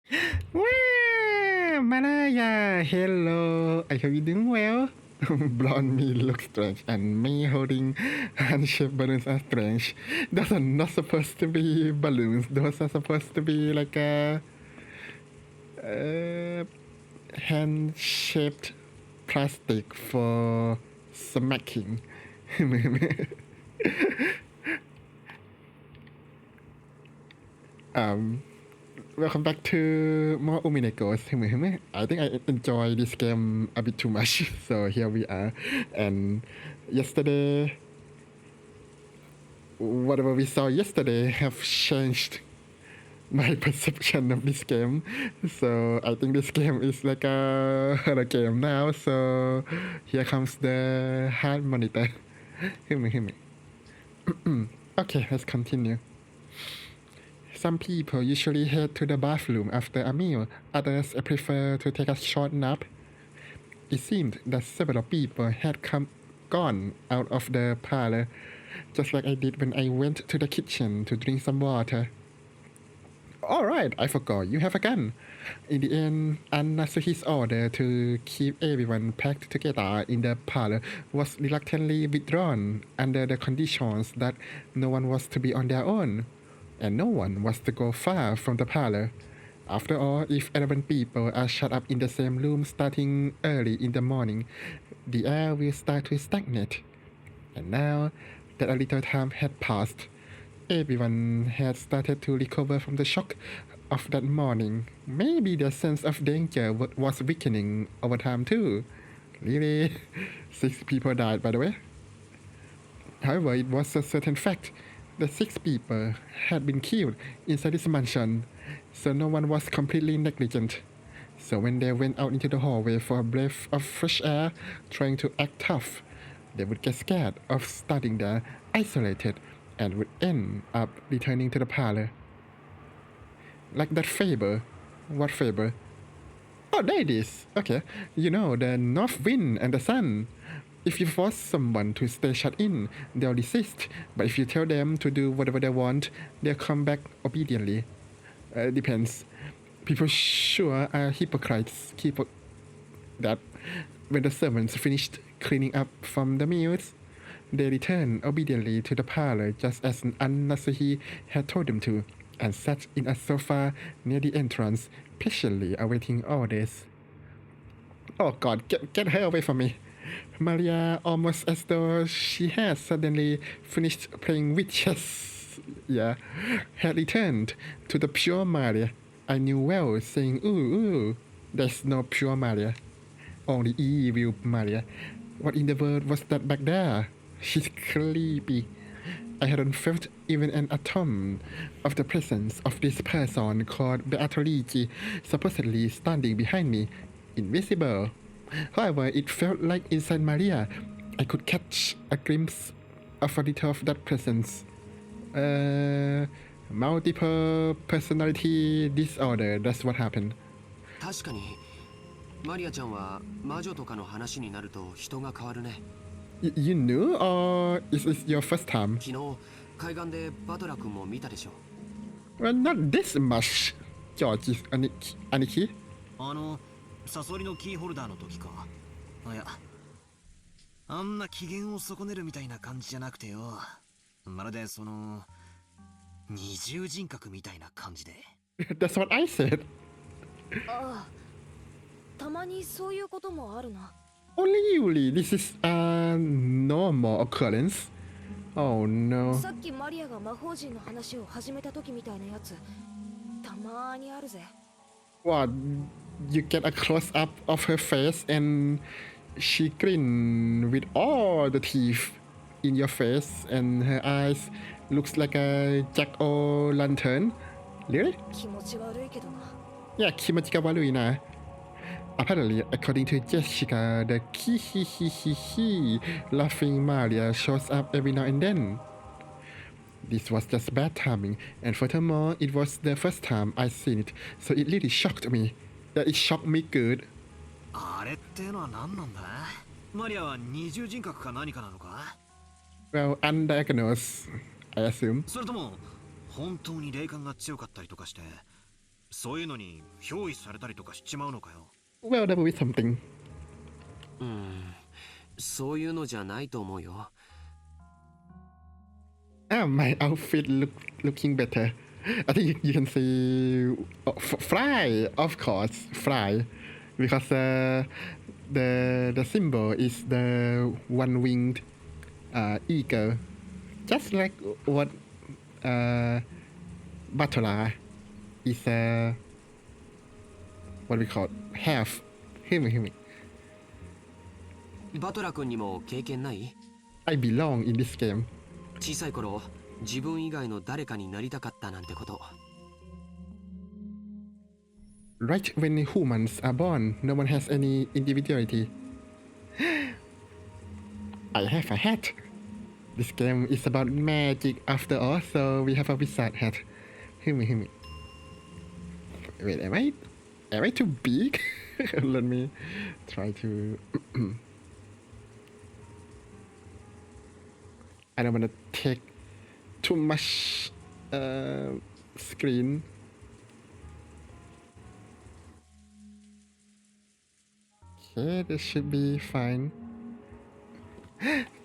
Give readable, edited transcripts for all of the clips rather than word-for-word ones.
Wow, Malaya, hello. I hope you're doing well. Blonde me looks strange, and me holding hand-shaped balloons are strange. Those are not supposed to be balloons. Those are supposed to be like a uh, hand-shaped plastic for smacking. um, Welcome back to more Uminekos. I think I enjoy this game a bit too much, so here we are. And yesterday, whatever we saw yesterday have changed my perception of this game. So I think this game is like a horror game now. So here comes the heart monitor. Okay, let's continue. Some people usually head to the bathroom after a meal, others prefer to take a short nap. It seemed that several people had gone out of the parlor, just like I did when I went to the kitchen to drink some water. Alright, I forgot you have a gun. In the end, Anasuhi's order to keep everyone packed together in the parlor was reluctantly withdrawn under the conditions that no one was to be on their own, and no one was to go far from the parlor. After all, if 11 people are shut up in the same room starting early in the morning, the air will start to stagnate. And now that a little time had passed, everyone had started to recover from the shock of that morning. Maybe their sense of danger was weakening over time too. Really? 6 people died, by the way. However, it was a certain fact that 6 people had been killed inside this mansion, so no one was completely negligent. So when they went out into the hallway for a breath of fresh air, trying to act tough, they would get scared of standing there isolated and would end up returning to the parlor. Like that fable. What fable? Oh, there it is. Okay. You know, the north wind and the sun. If you force someone to stay shut in, they'll resist. But if you tell them to do whatever they want, they'll come back obediently. Depends. People sure are hypocrites. That when the servants finished cleaning up from the meals, they returned obediently to the parlor just as An-Nasuhi had told them to, and sat in a sofa near the entrance, patiently awaiting orders. Oh God, get her away from me. Maria, almost as though she had suddenly finished playing witches, had returned to the pure Maria I knew well, saying, ooh, there's no pure Maria, only evil Maria. What in the world was that back there? She's creepy. I hadn't felt even an atom of the presence of this person called Beatrice, supposedly standing behind me, invisible. However, it felt like inside Maria, I could catch a glimpse of a little of that presence. Multiple personality disorder, that's what happened. 確かにマリアちゃんは魔女とかの話になると人が変わるね。You knew, or is this your first time? 昨日海岸でバトラ君も見たでしょ。Well, not this much, George, Aniki. サソリのキーホルダーの時か。いや、あんな機嫌を損ねるみたいな感じじゃなくてよ。まるでその二重人格みたいな感じで。That's what I said. ああ、たまにそういうこともあるな。Only this is a normal occurrence. Oh no. さっきマリアが魔法陣の話を始めた時みたいなやつ、たまーにあるぜ。What? You get a close up of her face and she grin with all the teeth in your face, and her eyes looks like a jack-o'-lantern. Really? 気持ち悪いけどな。Yeah, 気持ちが悪いな. Apparently, according to Jessica, the kee-hee-hee-hee laughing Maria shows up every now and then. This was just bad timing, and furthermore, it was the first time I'd seen it, so it really shocked me. It shocked me good. あれってのは何なんだ？マリアは二重人格か何かなのか？ Well, undiagnosed, I assume. それとも本当に霊感が強かったりとかしてそういうのに憑依されたりとかしちまうのかよ。Well, that would be something. そういうのじゃないと思うよ。Ah, my outfit looking better. I think you can see fly, of course, fly, because the symbol is the one-winged eagle, just like what Batola is what we call have. Hear me. バトラ君にも経験ない？ I belong in this game. 小さい頃、自分以外の誰かになりたかったなんてこと。Right when humans are born, no one has any individuality. I have a hat. This game is about magic after all, so we have a wizard hat. Hear me. Wait, am I too big? Let me try to. I don't want to take too much screen. Okay, this should be fine.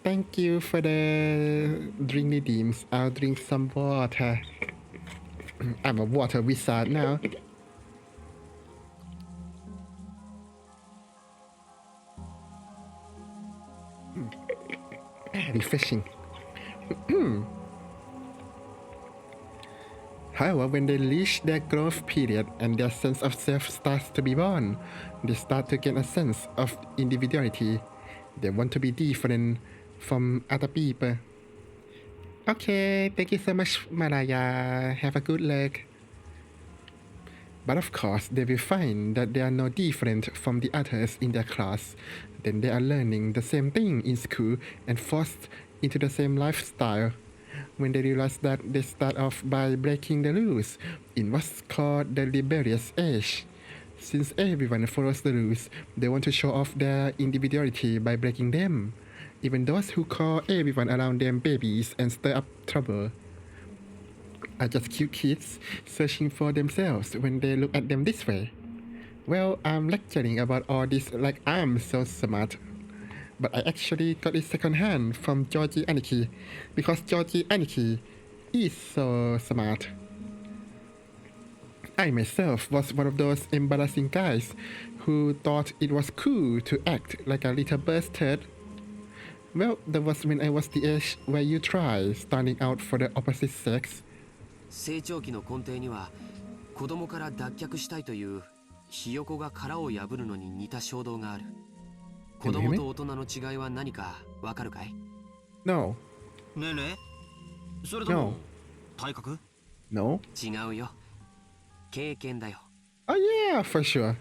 Thank you for the drink redeems. I'll drink some water. I'm a water wizard now. Refreshing. However, when they reach their growth period and their sense of self starts to be born, they start to gain a sense of individuality. They want to be different from other people. Okay, thank you so much, Maraya. Have a good luck. But of course, they will find that they are no different from the others in their class. Then they are learning the same thing in school and forced into the same lifestyle. When they realize that, they start off by breaking the rules in what's called the rebellious age. Since everyone follows the rules, they want to show off their individuality by breaking them. Even those who call everyone around them babies and stir up trouble are just cute kids searching for themselves when they look at them this way. Well, I'm lecturing about all this like I'm so smart. But I actually got it secondhand from Georgie Aniki, because Georgie Aniki is so smart. I myself was one of those embarrassing guys who thought it was cool to act like a little bastard. Well, that was when I was the age where you try standing out for the opposite sex. 成長期の根底には、子供から脱却したいというひよこが殻を破るのに似た衝動がある。子供と大人の違いは何かわかるかい？ No. 年齢？それとも体格？ No. 違うよ。経験だよ。Oh yeah, for sure.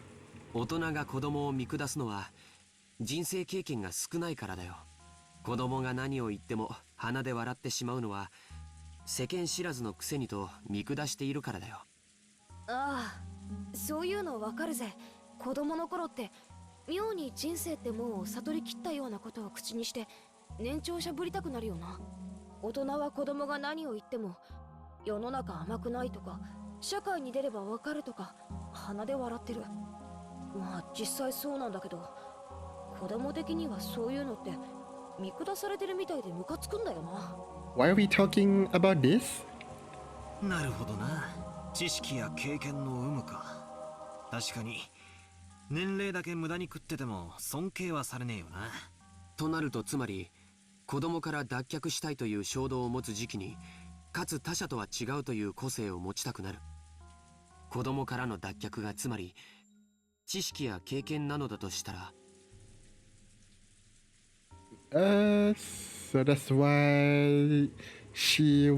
大人が子供を見下すのは人生経験が少ないからだよ。子供が何を言っても鼻で笑ってしまうのは世間知らずのくせにと見下しているからだよ。ああ、そういうのわかるぜ。子供の頃って妙に人生ってもう悟りきったようなことを口にして年長者ぶりたくなるよな。大人は子供が何を言っても世の中甘くないとか社会に出ればわかるとか鼻で笑ってる。まあ実際そうなんだけど、子供的にはそういうのって見下されてるみたいでムカつくんだよな。Why are we talking about this? なるほどな。知識や経験の有無か。確かに年齢だけ無駄に食ってても尊敬はされねえよな。となるとつまり子供から脱却したいという衝動を持つ時期にかつ他者とは違うという個性を持ちたくなる。子供からの脱却がつまり知識や経験なのだとしたら、So that's why she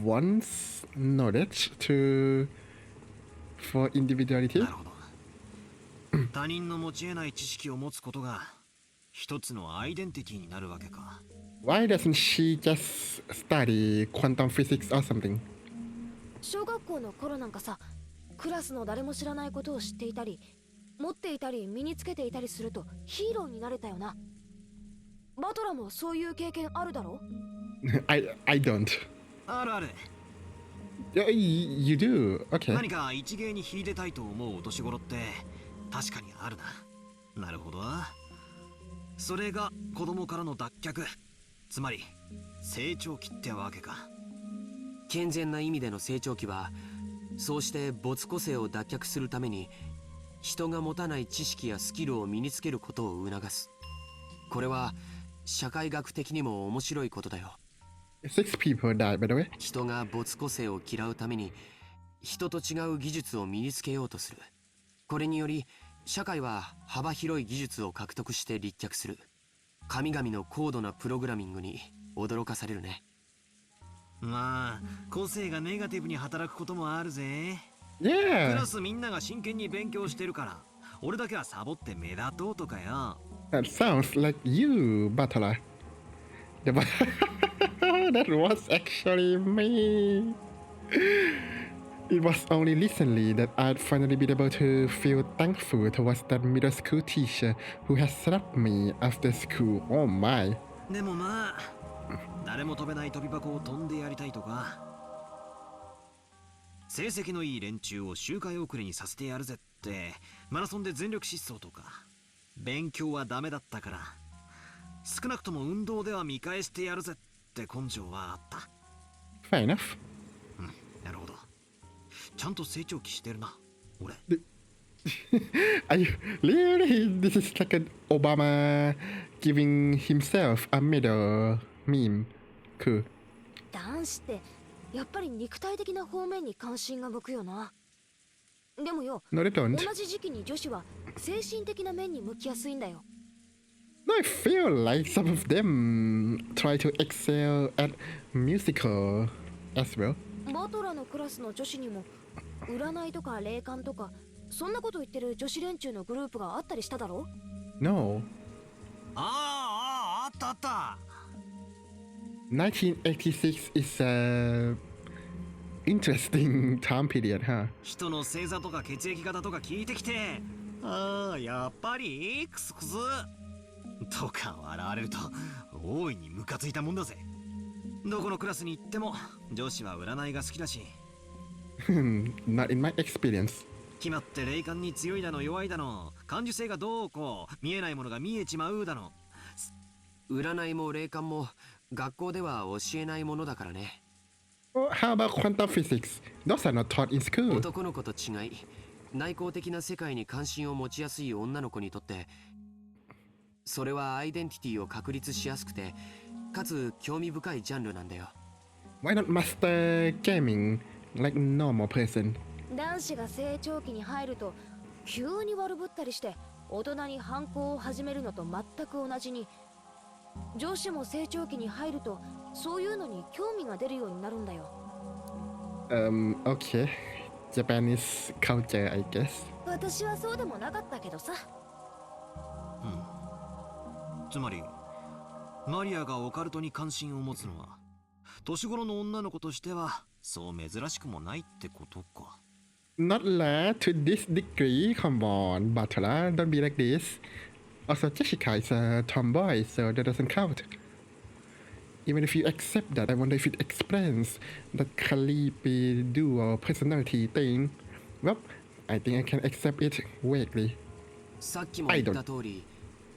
wants knowledge for individuality. なるほど。他人の持ち得ない知識を持つことが一つのアイデンティティになるわけか。Why doesn't she just study quantum physics or something? 小学校の頃なんかさ、クラスの誰も知らないことを知っていたり、持っていたり身につけていたりするとヒーローになれたよな。バトラもそういう経験あるだろ？I don't. あるある。You do? Okay. 何か一芸に秀でたいと思うお年頃って確かにあるな。なるほど。それが子供からの脱却、つまり成長期ってわけか。健全な意味での成長期は、そうして没個性を脱却するために人が持たない知識やスキルを身につけることを促す。これは社会学的にも面白いことだよ。 6 people died, by the way. 人が没個性を嫌うために人と違う技術を身につけようとする。これにより社会は幅広い技術を獲得して立脚する。神々の高度なプログラミングに驚かされるね。まあ個性がネガティブに働くこともあるぜ。ク Yeah. ラスみんなが真剣に勉強してるから俺だけはサボって目立とうとかよ。 That sounds like you, Butler. That was actually me. It was only recently that I'd finally been able to feel thankful towards that middle school teacher who has slapped me after school. Oh my. でもまあ誰も飛べない飛び箱を飛んでやりたいとか、成績のいい連中を周回遅れにさせてやるぜってマラソンで全力疾走とか、勉強はダメだったから少なくとも運動では見返してやるぜって根性はあった。 Fair enough. なるほど。ちゃんと成長期してるな俺。 Are you really? This is like an Obama giving himself a medal meme. Cool. 男子ってやっぱり肉体的な方面に関心が向くよな。でもよ、 No, they 同 don't. じ時期に女子は精神的な面に向きやすいんだよ。 No, I feel like some of them try to excel at musical as well. バトラのクラスの女子にも占いとか霊感とかそんなこと言ってる女子連中のグループがあったりしただろ。 No. あったあった。1986 is a interesting time period, huh? 人の星座とか血液型とか聞いてきて、ああやっぱりクスクスとか笑われると大いにムカついたもんだぜ。どこのクラスに行っても女子は占いが好きだし、 Not in my experience. 決まって霊感に強いだの弱いだの、感受性がどうこう、見えないものが見えちまうだの。占いも霊感も学校では教えないものだからね。 Oh, how about quantum physics? Those are not taught in school. 男の子と違い、内向的な世界に関心を持ちやすい女の子にとってそれはアイデンティティを確立しやすくてかつ興味深いジャンルなんだよ。 Why not master gaming like normal person? 男子が成長期に入ると急に悪ぶったりして大人に反抗を始めるのと全く同じに、女子も成長期に入るとそういうのに興味が出るようになるんだよ。 Okay. Japanese culture, I guess. 私はそうでもなかったけどさ。つまりマリアがオカルトに関心を持つのは年頃の女の子としてはそう珍しくもないってことか。 Not lad to this degree. Come on, Butler. Don't be like this. Also, Jessica is a tomboy, so that doesn't count. Even if you accept that, I wonder if it explains that creepy dual personality thing. Well, I think I can accept it vaguely. さっきも言った通り、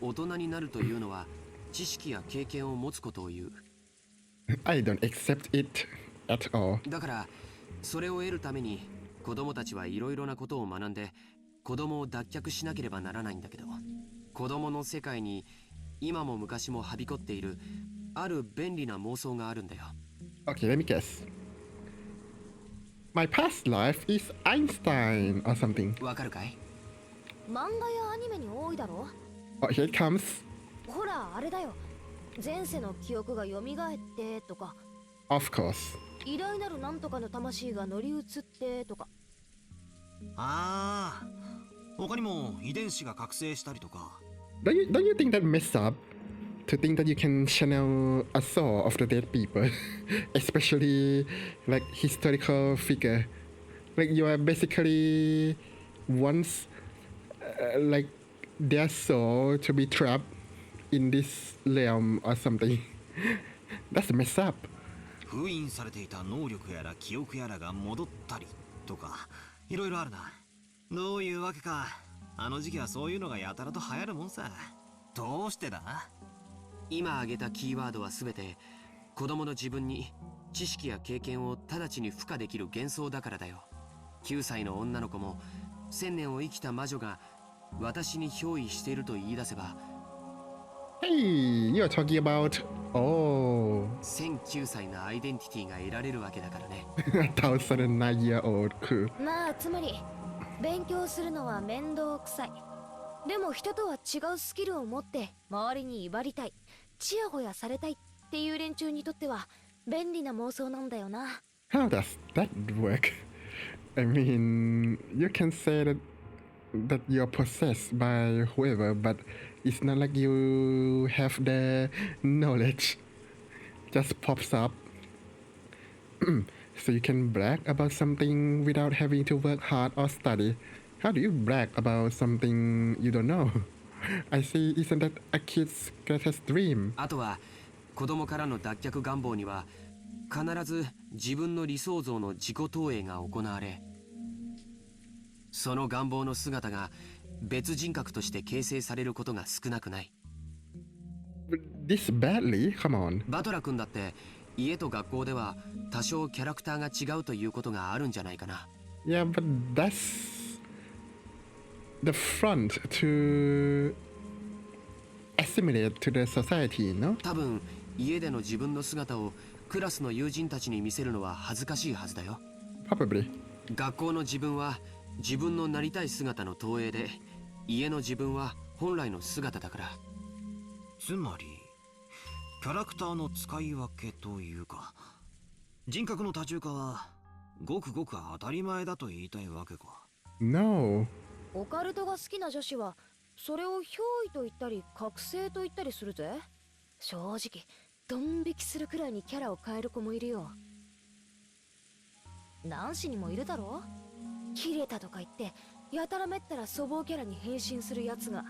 大人になるというのは知識や経験を持つことを言う。 I don't accept it at all. だからそれを得るために子供たちはいろいろなことを学んで子供を脱却しなければならないんだけど、子供の世界に今も昔もはびこっているある便利な妄想があるんだよ。 Okay, let me guess. My past life is Einstein or something. わかるかい？漫画やアニメに多いだろ。 Oh, here it comes. ほらあれだよ、前世の記憶が蘇ってとか、 Of course. 偉大なるなんとかの魂が乗り移ってとか。ああ、他にも遺伝子が覚醒したりとか。 Don't you think that messed up? To think that you can channel a soul of the dead people, especially like historical figure, like you are basically once like their soul to be trapped in this realm or something. That's messed up. 封印されていた能力やら記憶やらが戻ったりとか、いろいろあるな。どういうわけか、あの時期はそういうのがやたらと流行るもんさ。どうしてだ？今挙げたキーワードは全て子供の自分に知識や経験を直ちに付加できる幻想だからだよ。9歳の女の子も1000年を生きた魔女が私に憑依していると言い出せば、 Hey, you're talking about. Oh, 1009歳のアイデンティティが得られるわけだからね。1,009-year-old crew. まあつまり勉強するのは面倒くさい。でも人とは違うスキルを持って周りに威張りたい、ちやほやされたいっていう連中にとっては便利な妄想なんだよな。 How does that work? I mean, you can say that you're possessed by whoever, but it's not like you have the knowledge just pops up. So you can brag about something without having to work hard or study. How do you brag about something you don't know? I see, isn't that a kid's greatest dream? あとは子供からの脱却願望には必ず自分の理想像の自己投影が行われ、その願望の姿が別人格として形成されることが少なくない。 This badly? Come on. バトラ君だって家と学校では多少キャラクターが違うということがあるんじゃないかな。 Yeah, but that's the front to assimilate to the society, no? 多分家での自分の姿をクラスの友人たちに見せるのは恥ずかしいはずだよ。 Probably. 学校の自分は自分のなりたい姿の投影で、家の自分は本来の姿だから。つまりキャラクターの使い分けというか、人格の多重化はごくごく当たり前だと言いたいわけか。 No. オカルトが好きな女子はそれを憑依と言ったり覚醒と言ったりするぜ。正直ドン引きするくらいにキャラを変える子もいるよ。男子にもいるだろ。キレたとか言ってやたらめったら粗暴キャラに変身するやつが。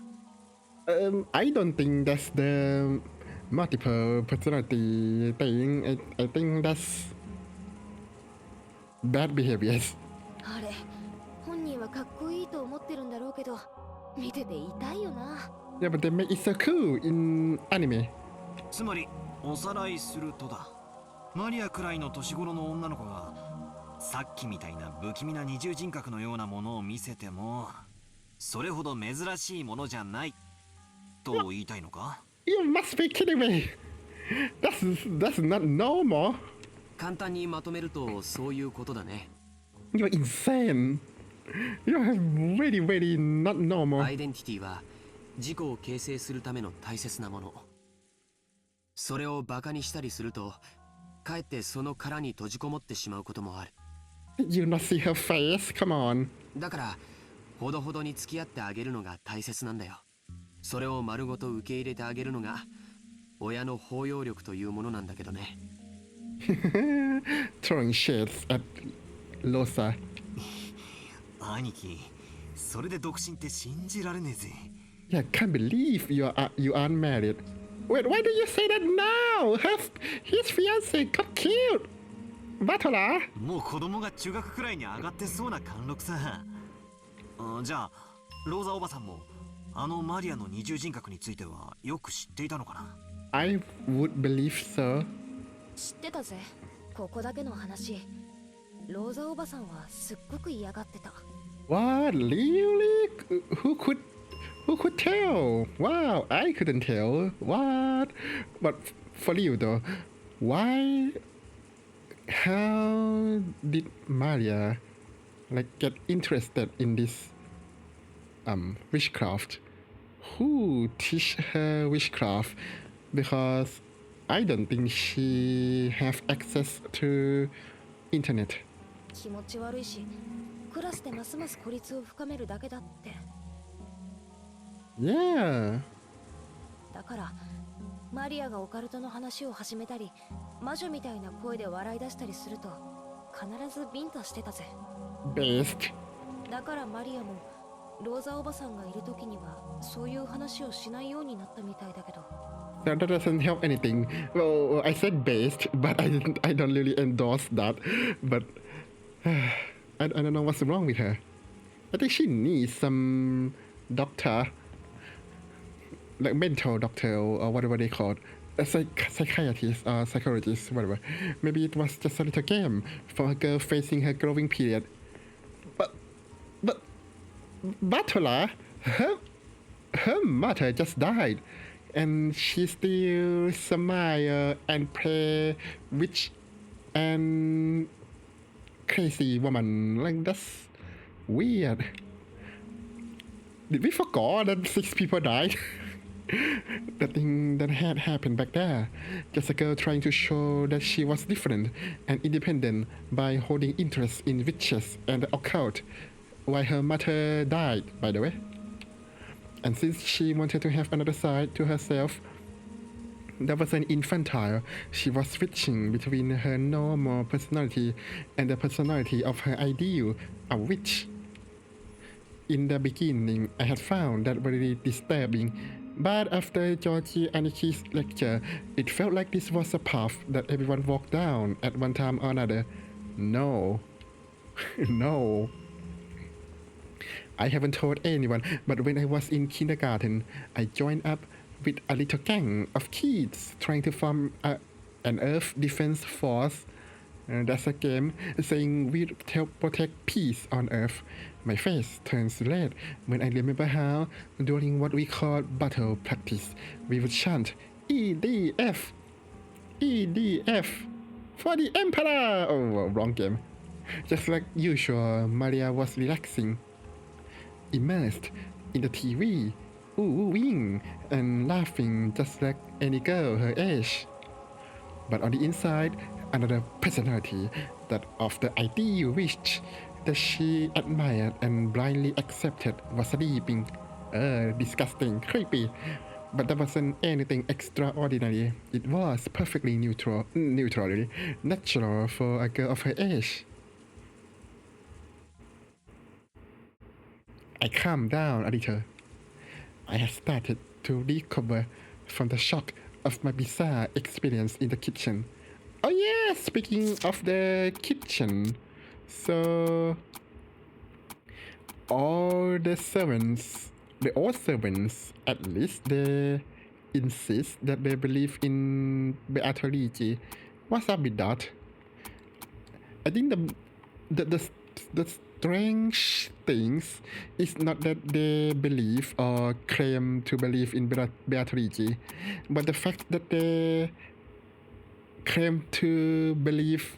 I don't think that's the multiple personality thing. I think that's bad behaviors. あれ本人はかっこいいと思ってるんだろうけど、見てて痛いよな。 Yeah, but they make it so cool in anime. つまりおさらいするとだ、マリアくらいの年頃の女の子がさっきみたいな不気味な二重人格のようなものを見せてもそれほど珍しいものじゃないと言いたいのか？ You must be kidding me. That's not normal. 簡単にまとめるとそういうことだね。 You're insane. You're very, very not ア normal. イデンティティは自己を形成するための大切なもの。それをバカにしたりするとかえってその殻に閉じこもってしまうこともある。 Did you not see her face? Come on. だからほどほどに付き合ってあげるのが大切なんだよ。それを丸ごと受け入れてあげるのが親の包容力というものなんだけどね。Throwing shades at Rosa. 兄貴、それで独身って信じられねえぜ。 Yeah, can't believe you aren't married. Wait, why do you say that now? His fiance got killed. Batola? もう子供が中学くらいに上がってそうな貫禄さ。じゃあローザおばさんもあのマリアの二重人格についてはよく知っていたのかな？ I would believe so. 知ってたぜ。ここだけの話、ローザおばさんはすっごく嫌がってた。 What? Really? Who could tell? Wow, I couldn't tell. What? But for you though, why? How did Maria get interested in this witchcraft? Who teach her witchcraft? Because I don't think she have access to internet. 気持ち悪いし、クラスでますます孤立を深めるだけだって。 Yeah. だからマリアがオカルトの話を始めたり魔女みたいな声で笑い出したりすると必ずビンタしてたぜ。 Based. だからマリアもローザおばさんがいる時にはそういう話をしないようになったみたいだけど。That doesn't help anything. Well, I said based, but I don't really endorse that. But I don't know what's wrong with her. I think she needs some doctor, like mental doctor or whatever they call it. A psychiatrist or psychologist, whatever. Maybe it was just a little game for a girl facing her growing period. But Batola, her mother just died, and she still smile and pray witch and crazy woman. Like, that's weird. Did we forget that 6 people died? The thing that had happened back there. Just a girl trying to show that she was different and independent by holding interest in witches and the occult, while her mother died, by the way. And since she wanted to have another side to herself that wasn't infantile, she was switching between her normal personality and the personality of her ideal, a witch. In the beginning, I had found that very disturbing, but after Georgie Aniki's lecture, it felt like this was a path that everyone walked down at one time or another. No. No. I haven't told anyone, but when I was in kindergarten, I joined up with a little gang of kids trying to form an Earth Defense Force. That's a game saying we help protect peace on Earth. My face turns red when I remember how, during what we call battle practice, we would chant EDF, EDF, for the Emperor! Oh, wrong game. Just like usual, Maria was relaxing, immersed in the TV, ooh-wing, and laughing just like any girl her age. But on the inside, another personality, that of the ideal witch that she admired and blindly accepted, was sleeping. Disgusting, creepy. But that wasn't anything extraordinary. It was perfectly neutrally natural for a girl of her age. I calmed down a little. I had started to recover from the shock of my bizarre experience in the kitchen. Oh yeah, speaking of the kitchen, so all the servants, the old servants, at least, they insist that they believe in Beatrice. What's up with that? I think the strange things is not that they believe or claim to believe in Beatrice, but the fact that they claim to believe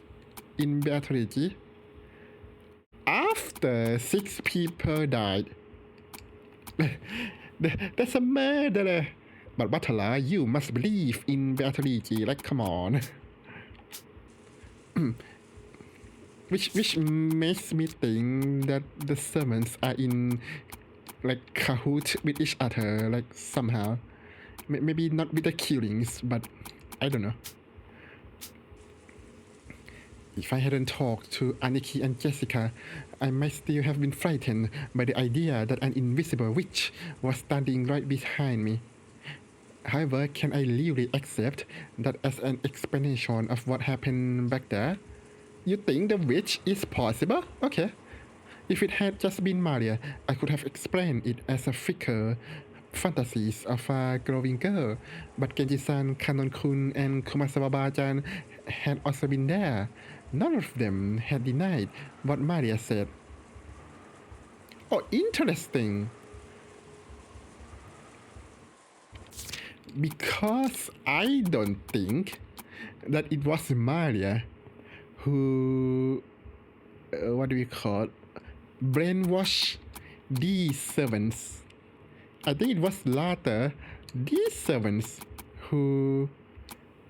in Beatrice after 6 people died. That's a murderer. But Batala, you must believe in Beatrice. Like, come on. Which makes me think that the servants are in, like, cahoot with each other, like, somehow. Maybe not with the killings, but I don't know. If I hadn't talked to Aniki and Jessica, I might still have been frightened by the idea that an invisible witch was standing right behind me. However, can I really accept that as an explanation of what happened back there? You think the witch is possible? Okay. If it had just been Maria, I could have explained it as a fickle fantasies of a growing girl. But Genji-san, Kanon-kun, and Kumasawa-chan had also been there. None of them had denied what Maria said. Oh, interesting. Because I don't think that it was Maria who, what do we call, brainwash these servants. I think it was later these servants who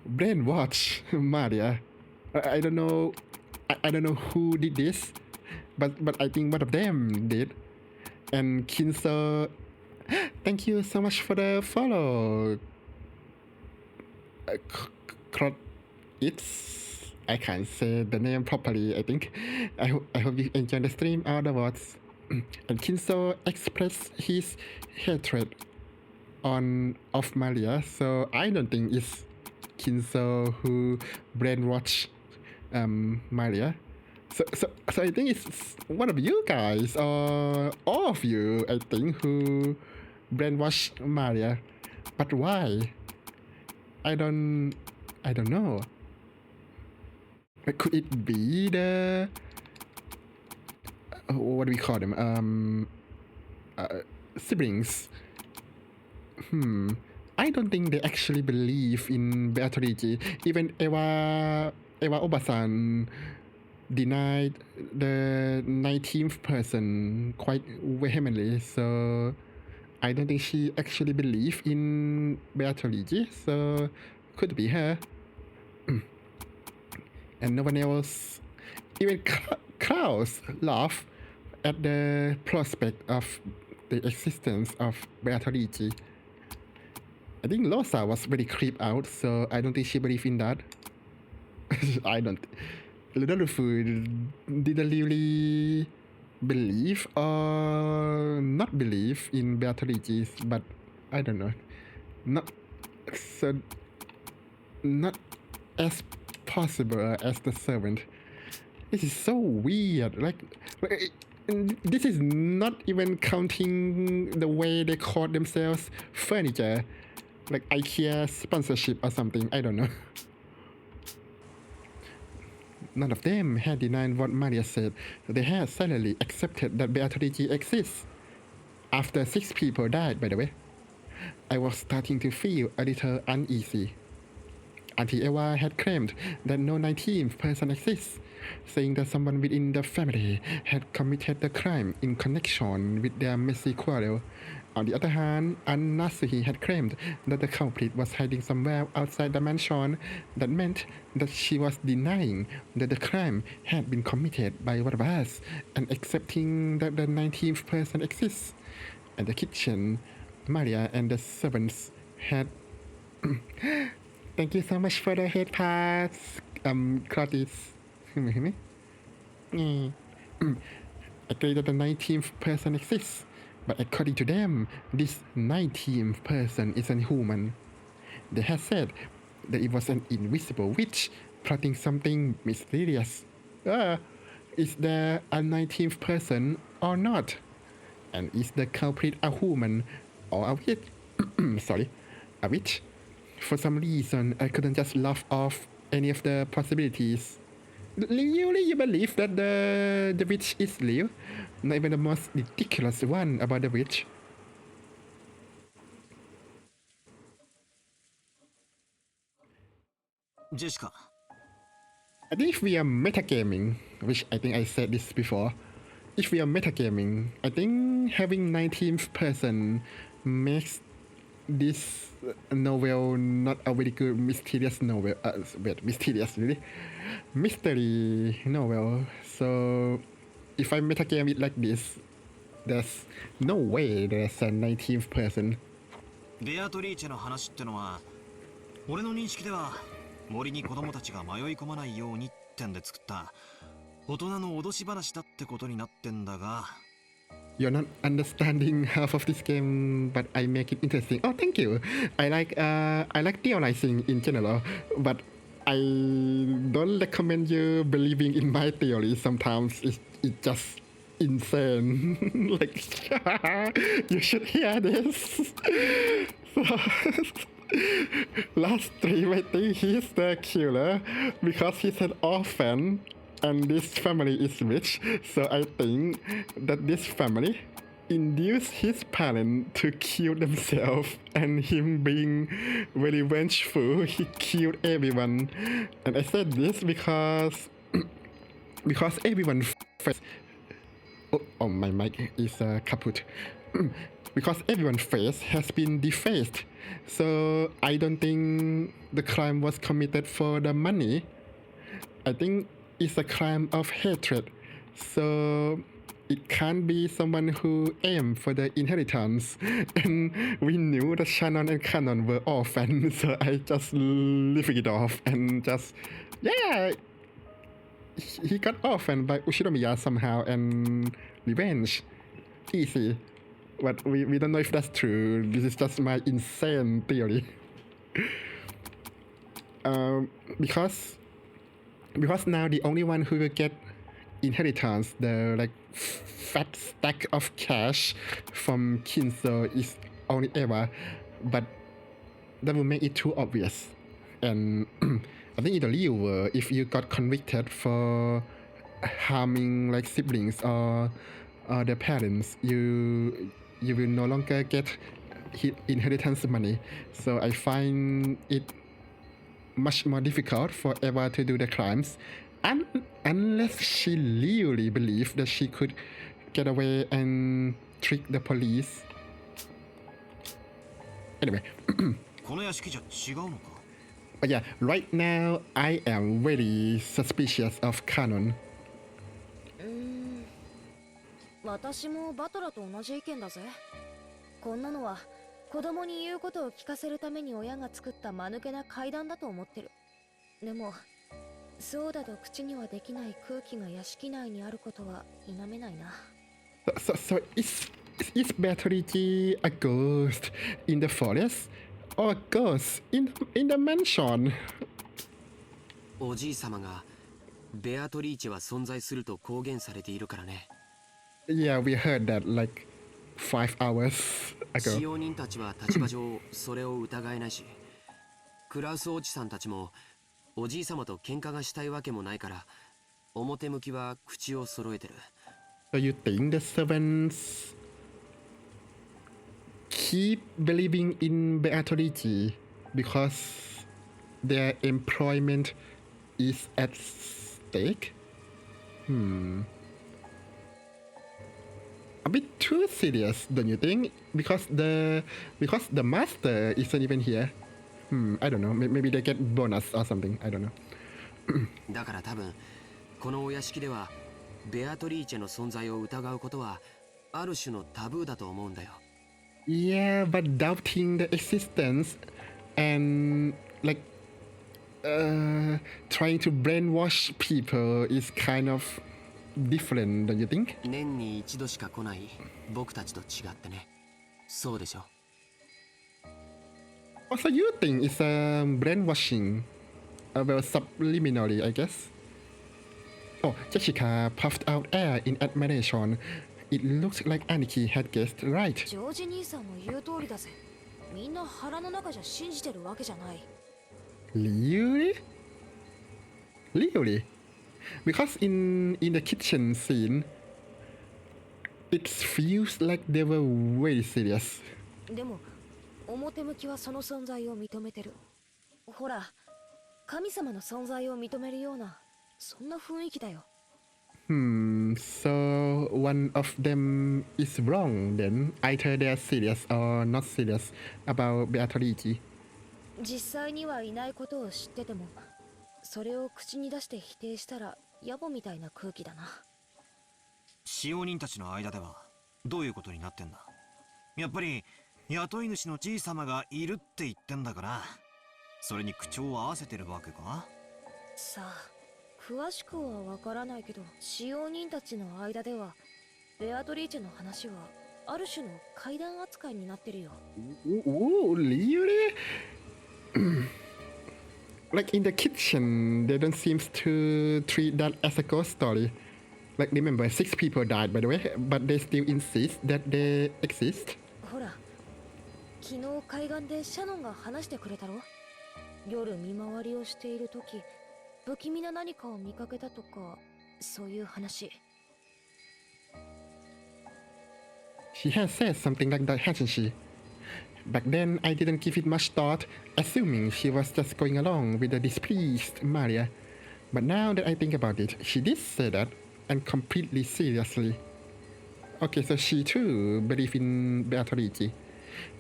brainwashed Maria. I don't know. I don't know who did this, but I think one of them did. And Kinso, thank you so much for the follow. I can't say the name properly. I think. I hope you enjoy the stream afterwards. And Kinso expressed his hatred on of Maria, so I don't think it's Kinso who brainwashed Maria. So I think it's one of you guys or all of you, I think, who brainwashed Maria. But why? I don't know. Could it be the what do we call them? Siblings. I don't think they actually believe in Beatrice. Even Eva Obasan denied the 19th person quite vehemently. So I don't think she actually believe in Beatrice. So could be her. And no one else. Even Klaus laughed at the prospect of the existence of Beatrice. I think Rosa was very creeped out, so I don't think she believed in that. I don't. Rodolfo didn't really believe or not believe in Beatrice, but I don't know. Not as possible as the servant. This is so weird. Like this is not even counting the way they call themselves furniture, like IKEA sponsorship or something. I don't know. None of them had denied what Maria said. They had silently accepted that Beatrice exists. After 6 people died, by the way, I was starting to feel a little uneasy. Auntie Eva had claimed that no 19th person exists, saying that someone within the family had committed the crime in connection with their messy quarrel. On the other hand, Aunt Nasuhi had claimed that the culprit was hiding somewhere outside the mansion. That meant that she was denying that the crime had been committed by one of us and accepting that the 19th person exists. At the kitchen, Maria and the servants had... Thank you so much for the head pass, Claudius. Agree that the 19th person exists, but according to them, this 19th person isn't human. They had said that it was an invisible witch plotting something mysterious. Is there a 19th person or not? And is the culprit a human or a witch? Sorry, a witch? For some reason, I couldn't just laugh off any of the possibilities. Really, you believe that the witch is real? Not even the most ridiculous one about the witch. Jessica. I think if we are metagaming, which I think I said this before, if we are metagaming, I think having 19th person makes this novel not a very good mysterious novel. Mysterious, really? Mystery novel. So if I metagame it like this, there's no way there's a 19th person. ベアトリーチェの話ってのは、俺の認識では森に子供たちが迷い込まないようにってんで作った大人の脅し話だってことになってんだが。You're not understanding half of this game, but I make it interesting. Oh, thank you. I like theorizing in general, but I don't recommend you believing in my theory. Sometimes it's just insane. Like, you should hear this. Last stream, I think he's the killer because he's an orphan. And this family is rich, so I think that this family induced his parents to kill themselves, and him being very vengeful, he killed everyone. And I said this because everyone face. Oh, my mic is kaput. Because everyone's face has been defaced, so I don't think the crime was committed for the money. I think it's a crime of hatred, so it can't be someone who aimed for the inheritance. And we knew that Shannon and Cannon were orphans, so I just left it off and just, yeah, he got orphaned by Ushinomiya somehow and revenge. Easy. but we don't know if that's true. This is just my insane theory. Because now the only one who will get inheritance, the like fat stack of cash from Kinzo is only Eva, but that will make it too obvious. And I think in the real world, if you got convicted for harming like siblings or their parents, you will no longer get inheritance money. So I find it much more difficult for Eva to do the crimes, unless she really believed that she could get away and trick the police. Anyway, この屋敷じゃ違うのか but yeah, right now I am very suspicious of Canon. 私もバトラと同じ意見だぜ。こんなのは子供に言うことを聞かせるために親が作った間抜けな階段だと思ってる。でもそうだと口にはできない空気が屋敷内にあることは否めないな。So is Beatrice a ghost in the forest or a ghost in the mansion? おじいさまがベアトリーチェは存在すると公言されているからね。Yeah, we heard that like 5 hours 使 ago. 用人たちは立場上それを疑えないし、クラウスおじさんたちもおじいさまと喧嘩がしたいわけもないから、表向きは口を揃えてる。So you think the servants keep believing in Beatrice because their employment is at stake? A bit too serious, don't you think? Because the master isn't even here. I don't know. Maybe they get bonus or something. I don't know. だから多分このお屋敷ではベアトリーチェの存在を疑うことはある種のタブーだと思うんだよ。Yeah, but doubting the existence and like trying to brainwash people is kind of different, don't you think? 年に一度しか来ない僕たちと違ってね。そうでしょ。Also, you think it's brainwashing? Well, subliminally, I guess. Oh, Jessica puffed out air in admiration. It looks like Aniki had guessed right. ジョージ兄さんの言う通りだぜ。みんな腹の中じゃ信じてるわけじゃない。Really? Really? Because in the kitchen scene, it feels like they were very serious. でも表向きはその存在を認めてる。ほら、神様の存在を認めるようなそんな雰囲気だよ。So one of them is wrong then. Either they are serious or not serious about Beatrice. 実際にはいないことを知ってても、それを口に出して否定したら野暮みたいな空気だな。使用人たちの間ではどういうことになってんだ。やっぱり雇い主のじいさまがいるって言ってんだから、それに口調を合わせてるわけか。さあ、詳しくはわからないけど、使用人たちの間ではベアトリーチェの話はある種の怪談扱いになってるよ。Ooh, really? Like in the kitchen, they don't seem to treat that as a ghost story. Like remember, 6 people died by the way, but they still insist that they exist. ほら、昨日海岸でシャノンが話してくれたろ。夜見回りをしている時、不気味な何かを見かけたとか、そういう話。She has said something like that, hasn't she? Back then, I didn't give it much thought, assuming she was just going along with the displeased Maria. But now that I think about it, she did say that, and completely seriously. Okay, so she too believed in Beatrice.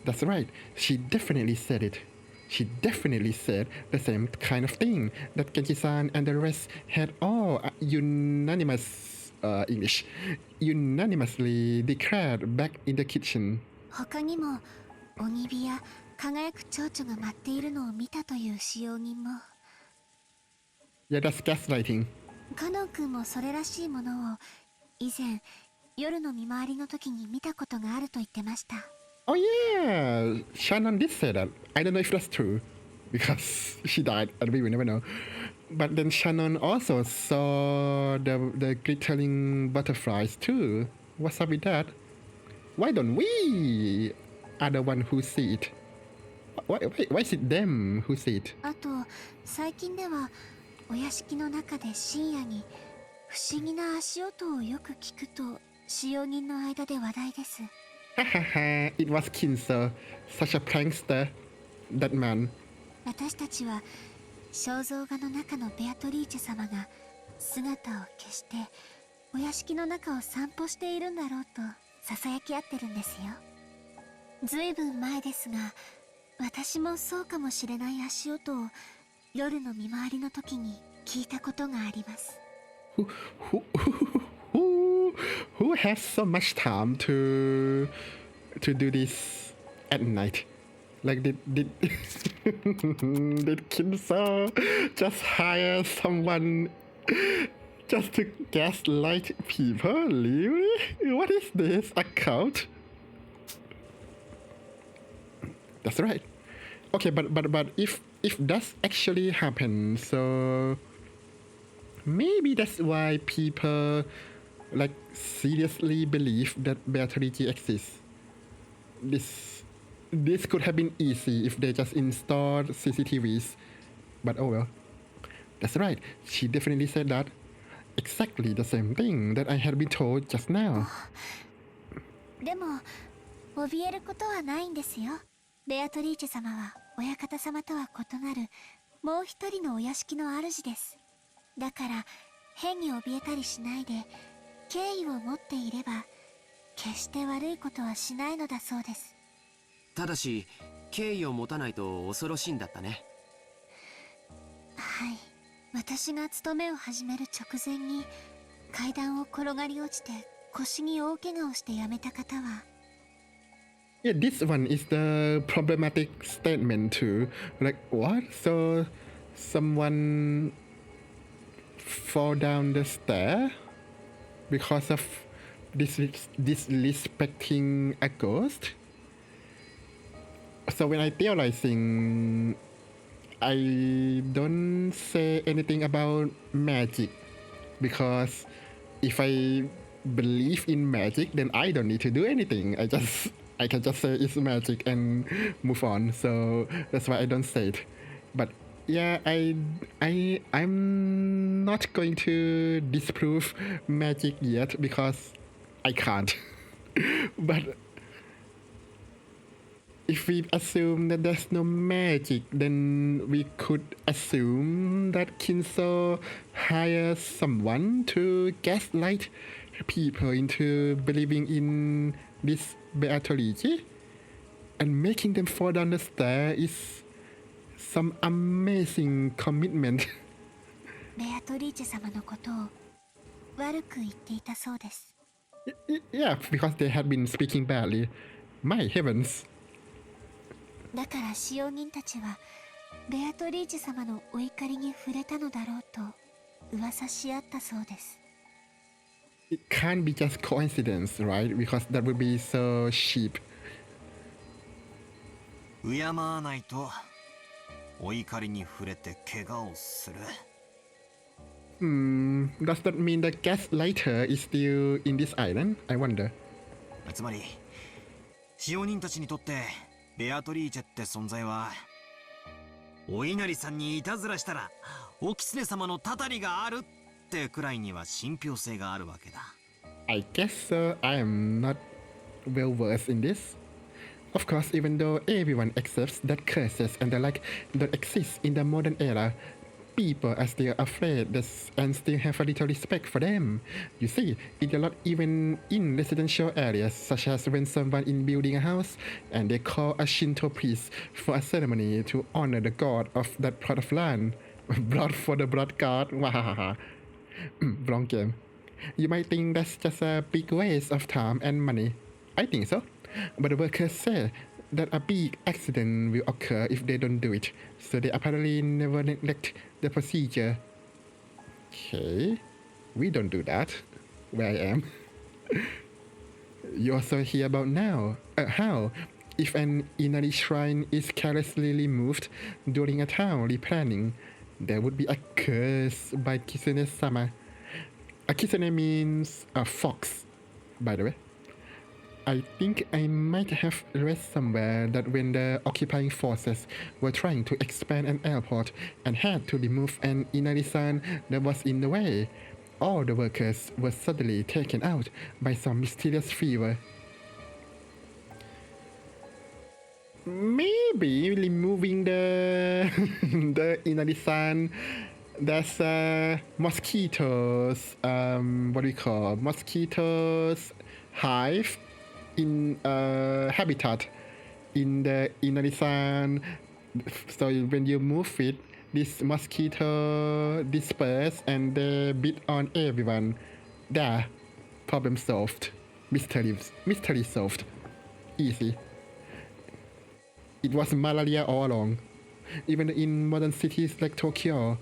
That's right, she definitely said it. She definitely said the same kind of thing that Genji-san and the rest had all unanimously declared back in the kitchen. 他にも鬼火や輝く蝶々が舞っているのを見たという使用人も。Yeah, that's gaslighting. カノン君もそれらしいものを以前夜の見回りの時に見たことがあると言ってました。 Oh yeah, Shannon did say that. I don't know if that's true because she died and we will never know. But then Shannon also saw the glittering butterflies too. What's up with that? Why don't we are the one who see it? Why is it them who see it? あと最近ではお屋敷の中で深夜に不思議な足音をよく聞くと使用人の間で話題です。 Hahaha, it was Kinso, such a prankster, that man. 私たちは肖像画の中のベアトリーチェ様が姿を消してお屋敷の中を散歩しているんだろうとささやき合ってるんですよ。ずいぶん前ですが、私もそうかもしれない足音を夜の見回りの時に聞いたことがあります。 Who has so much time to do this at night? Like did did Kinso just hire someone just to gaslight people? Really? What is this? A cult? That's right. Okay, but if that's actually happened, so maybe that's why people like seriously believe that Beatrice exists. This could have been easy if they just installed CCTVs. But oh well. That's right. She definitely said that. Exactly the same thing that I had been told just now. でも怯えることはないんですよ。ベアトリーチェ様は親方様とは異なるもう一人のお屋敷の主です。だから変に怯えたりしないで敬意を持っていれば決して悪いことはしないのだそうです。ただし敬意を持たないと恐ろしいんだったね。はい、私が勤めを始める直前に階段を転がり落ちて腰に大怪我をして辞めた方は Yeah, this one is the problematic statement too. Like what? So someone fall down the stair because of disrespecting a ghost? So when I theorizing, I don't say anything about magic because if I believe in magic, then I don't need to do anything. I can just say it's magic and move on. So that's why I don't say it. But yeah, I'm not going to disprove magic yet because I can't. But if we assume that there's no magic, then we could assume that Kinso hires someone to gaslight people into believing in this Beatrice, and making them fall down the stair is some amazing commitment. ベアトリーチェ様のことを悪く言っていたそうです。Yeah, because they had been speaking badly. My heavens. だから使用人たちはベアトリーチェ様のお怒りに触れたのだろうと噂し合ったそうです。It can't be just coincidence, right? Because that would be so cheap. 敬わないとお怒りに触れて怪我をする。Does that mean the gaslighter is still in this island? I wonder. つまり使用人たちにとってベアトリーチェって存在はお稲荷さんにいたずらしたらお狐様のたたりがあるってくらいには信憑性があるわけだ。I guess so. I am not well versed in this. Of course, even though everyone accepts that curses and the like don't exist in the modern era, people are still afraid and still have a little respect for them. You see, it's a lot even in residential areas, such as when someone is building a house and they call a Shinto priest for a ceremony to honor the god of that plot of land. Blood for the blood god. Wahahaha. Wrong game. You might think that's just a big waste of time and money. I think so. But the workers say that a big accident will occur if they don't do it, so they apparently never neglect the procedure. Okay, we don't do that where I am. You also hear about now how, if an inari shrine is carelessly removed during a town replanning, there would be a curse by Kitsune-sama. A kitsune means a fox, by the way. I think I might have read somewhere that when the occupying forces were trying to expand an airport and had to remove an inari-san that was in the way, all the workers were suddenly taken out by some mysterious fever. Maybe removing the the inari-san, there's mosquitoes, what do we call mosquitoes hive in habitat in the inari-san. So when you move it, this mosquito disperse and they bit on everyone. There, problem solved. Mystery solved. Easy. It was malaria all along. Even in modern cities like Tokyo,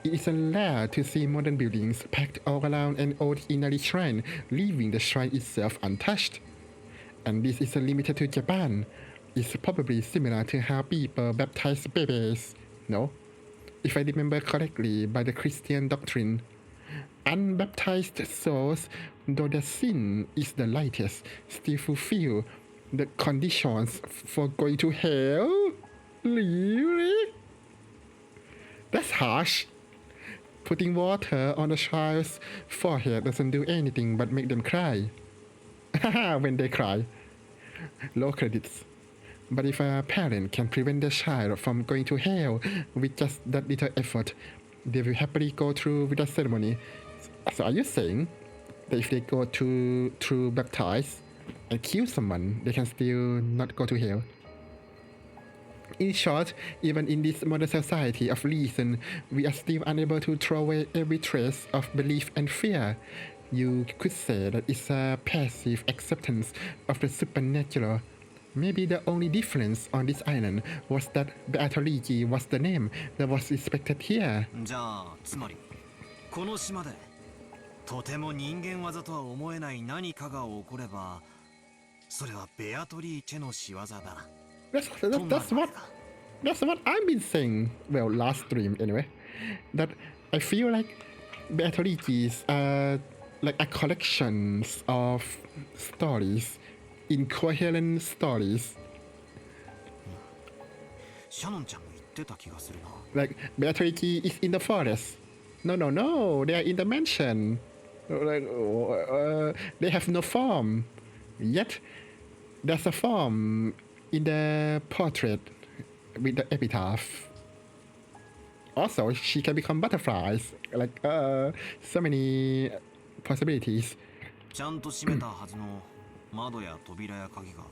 it is rare to see modern buildings packed all around an old inari shrine, leaving the shrine itself untouched. And this isn't limited to Japan. It's probably similar to how people baptize babies. No? If I remember correctly, by the Christian doctrine, unbaptized souls, though their sin is the lightest, still fulfill the conditions for going to hell? Really? That's harsh. Putting water on a child's forehead doesn't do anything but make them cry. When they cry. Low credits. But if a parent can prevent their child from going to hell with just that little effort, they will happily go through with the ceremony. So are you saying that if they go through baptize and kill someone, they can still not go to hell? In short, even in this modern society of reason, we are still unable to throw away every trace of belief and fear. You could say that it's a passive acceptance of the supernatural. Maybe the only difference on this island was that Beatorigi was the name that was respected here. じゃあつまりこの島でとても人間技とは思えない何かが起こればそれはベアトリーチェの仕業だ。That's what I've been saying. Well, last stream anyway. That I feel like Beatorigi's are like a collection of stories, incoherent stories. シャノンちゃんが言ってた気がするな。Like Beatorigi is in the forest. No, they are in the mansion. Like they have no form. Yet there's a form in the portrait with the epitaph. Also, she can become butterflies. Like so many possibilities. ちゃんと閉めたはずの窓や扉や鍵が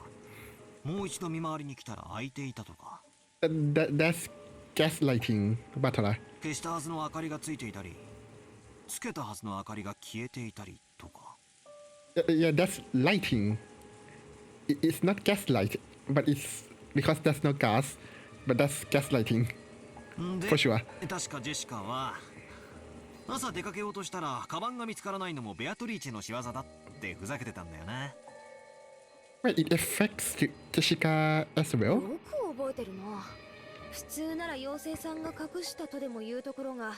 もう一度見回りに来たら開いていたとか。That's gaslighting, Butler. 消したはずの明かりがついていたり、つけたはずの明かりが消えていたりとか。Yeah, that's lighting. It's not gaslight, but it's because there's no gas, but that's gaslighting. For sure. 確かジェシカは朝出かけようとしたらカバンが見つからないのもベアトリーチェの仕業だってふざけてたんだよね。Wait, it affects Jessica as well? よく覚えてるな。普通なら妖精さんが隠したとでも言うところが、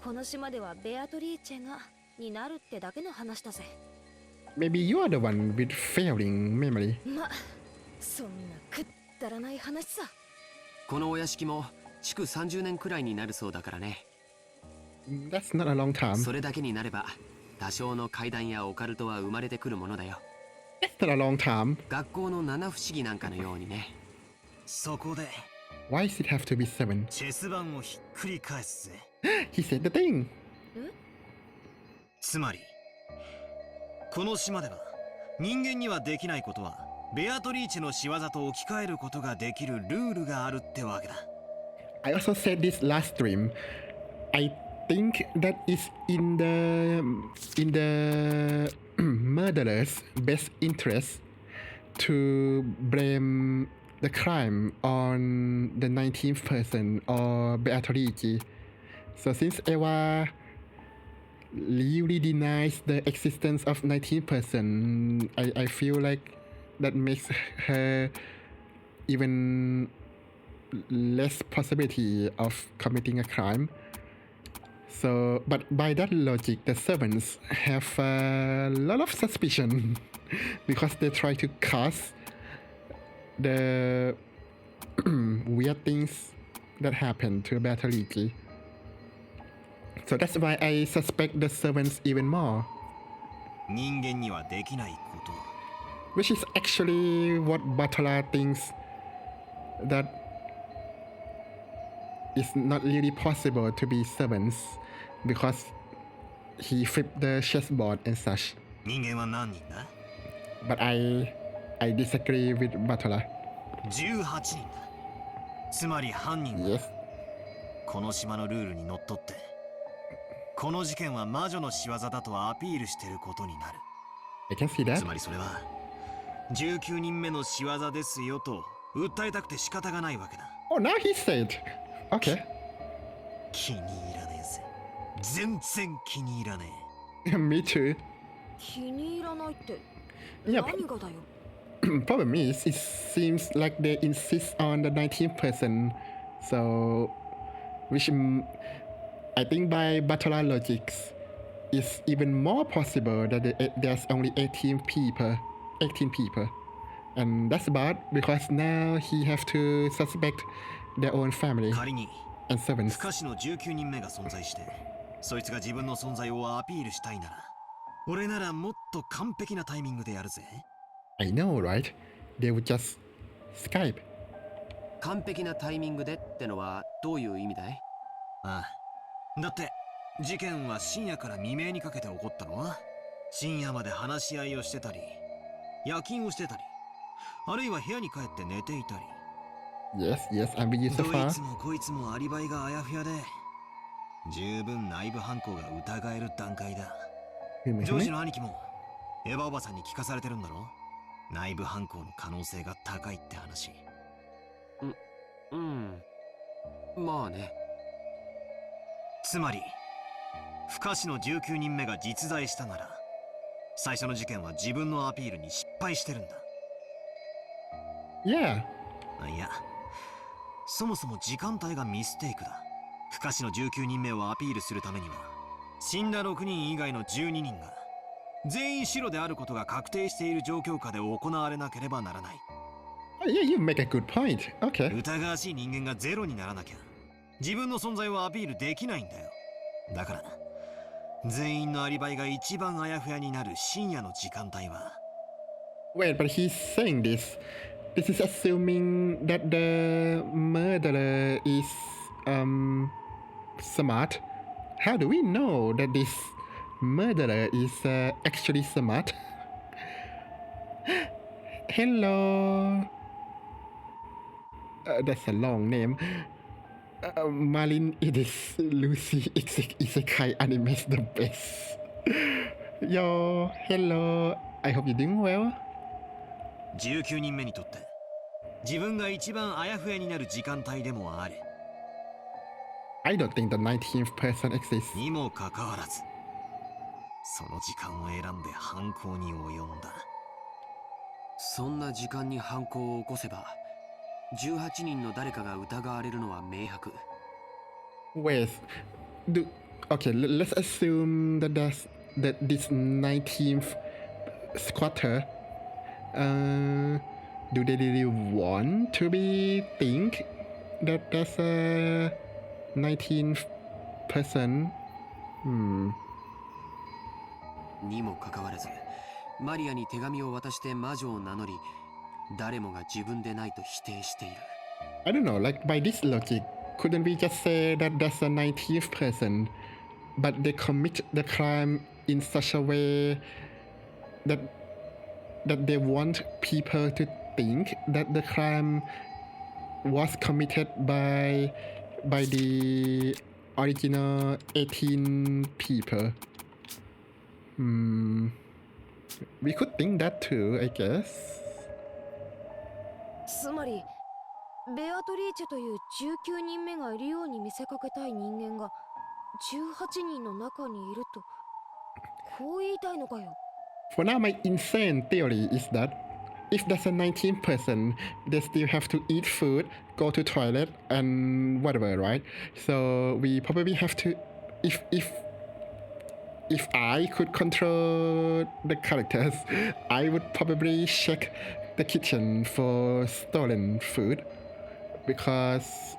この島ではベアトリーチェがになるってだけの話だぜ。Maybe you are the one with failing memory. ま、そんなくだらない話さ。このお屋敷も築30年くらいになるそうだからね。That's not a long time. それだけになれば多少の怪談やオカルトは生まれてくるものだよ。That's not a long time. 学校の七不思議なんかのようにね。そこで Why does it have to be 7? チェス盤をひっくり返すぜ。He said the thing. つまりこの島では人間にはできないことはベアトリーチェの仕業と置き換えることができるルールがあるってわけだ。I also said this last stream. I think that is in the murderer's best interest to blame the crime on the 19th person or Beatorigi. So since Eva really denies the existence of 19%. I feel like that makes her even less possibility of committing a crime. So, but by that logic, the servants have a lot of suspicion because they try to cause the weird things that happen to Beatrice. So that's why I suspect the servants even more. 人間にはできないこと。 Which is actually what Batola thinks that it's not really possible to be servants because he flipped the chessboard and such. 人間は何人だ But I disagree with Batola. 18人だ。つまり犯人は Yes. この島のルールにのっとってこの事件は魔女の仕業だとアピールしていることになる。 I can see that. つまりそれは19人目の仕業ですよと訴えたくて仕方がないわけだ。 Oh, now he said. Okay. 気に入らねえぜ。全然気に入らね Me too. 気に入らないって Yeah. 何がだよ。 Problem is, it seems like they insist on the 19%. So, which I think by Batola logics, it's even more possible that there's only 18 people. And that's bad because now he have to suspect their own family え。仮に and servants. 不可視の19人目が存在してそいつが自分の存在をアピールしたいなら俺ならもっと完璧なタイミングでやるぜ。 I know, right? They would just Skype. 完璧なタイミングでってのはどういう意味だい？ああ。だって事件は深夜から未明にかけて起こったのは深夜まで話し合いをしてたり夜勤をしてたりあるいは部屋に帰って寝ていたり Yes, I'm with you so ど far. いつもこいつもアリバイがあやふやで十分内部犯行が疑える段階だ。ジョージの兄貴もエヴァおばさんに聞かされてるんだろ。内部犯行の可能性が高いって話。うん。まあね。つまり不可視の19人目が実在したなら最初の事件は自分のアピールに失敗してるんだ。 Yeah. いやそもそも時間帯がミステイクだ。不可視の19人目をアピールするためには死んだ6人以外の12人が全員白であることが確定している状況下で行われなければならない。 Oh, yeah, you make a good point. Okay. 疑わしい人間がゼロにならなきゃ自分の存在をアピールできないんだよ。だから全員のアリバイが一番あやふやになる深夜の時間帯は Wait, but he's saying this. This is assuming that the murderer is smart. How do we know that this murderer is actually smart? Hello. That's a long name. Malin, it is Lucy Isekai Anime's the best. Yo, hello. I hope you're doing well. 19人目にとって自分が一番あやふやになる時間帯でもある I don't think the 19th person exists. にもかかわらずその時間を選んで犯行に及んだ。そんな時間に犯行を起こせば18人の誰かが疑われるのは明白。 Wait, okay, let's assume that this 19th squatter, do they really want to think that there's a 19th person? にもかかわらずマリアに手紙を渡して魔女を名乗り誰もが自分でないと否定している。 I don't know, like by this logic, couldn't we just say that there's a 19th person, but they commit the crime in such a way that they want people to think that the crime was committed by the original 18 people? We could think that too, I guess. つまりベアトリーチェという19人目がいるように見せかけたい人間が18人の中にいるとこう言いたいのかよ。 For now, my insane theory is that if there's a 19th person, they still have to eat food, go to toilet, and whatever, right? So we probably have to, if I could control the characters, I would probably check the kitchen for stolen food, because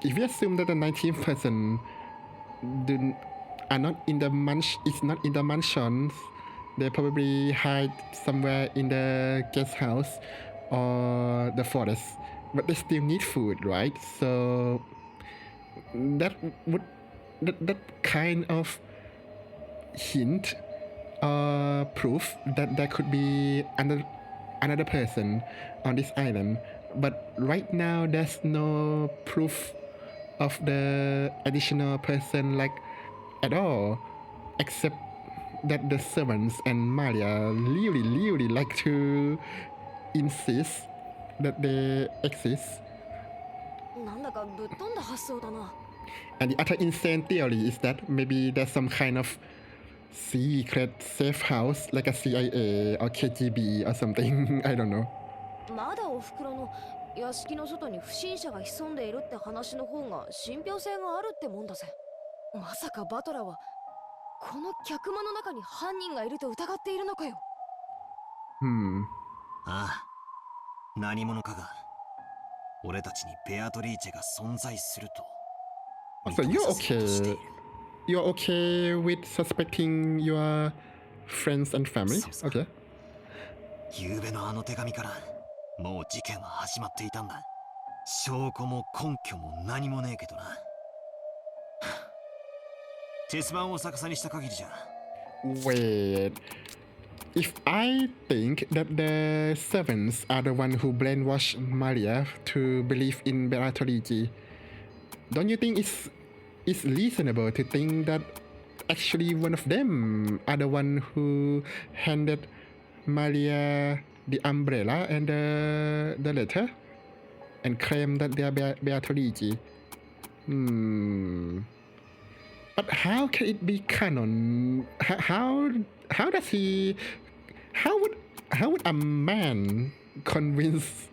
if we assume that the 19th person are not in the is not in the mansions, they probably hide somewhere in the guest house or the forest, but they still need food, right? So that would that kind of hint or proof that there could be another person on this island, but right now there's no proof of the additional person like at all, except that the servants and Maria really like to insist that they exist. なんだかぶっ飛んだ発想だな。 And the other insane theory is that maybe there's some kind of secret safe house like a CIA or KGB or something. I don't know. まだお袋の屋敷の外に不審者が潜んでいるって話の方が信憑性があるってもんだぜ。まさかバトラーはこの客間の中に犯人がいると疑っているのかよ。ああ、何者かが俺たちにベアトリーチェが存在すると。So you're okay? You're okay with suspecting your friends and family? Okay. 昨べのあの手紙からもう事件は始まっていたんだ。証拠も根拠も何もねえけどな。チェス盤を逆さにした限りじゃ。Wait. If I think that the servants are the one who brainwashed Maria to believe in Beatrice, don't you think it's reasonable to think that actually one of them are the one who handed Maria the umbrella and the letter and claimed that they are Beatrice? But how can it be canon? How does he? How would a man convince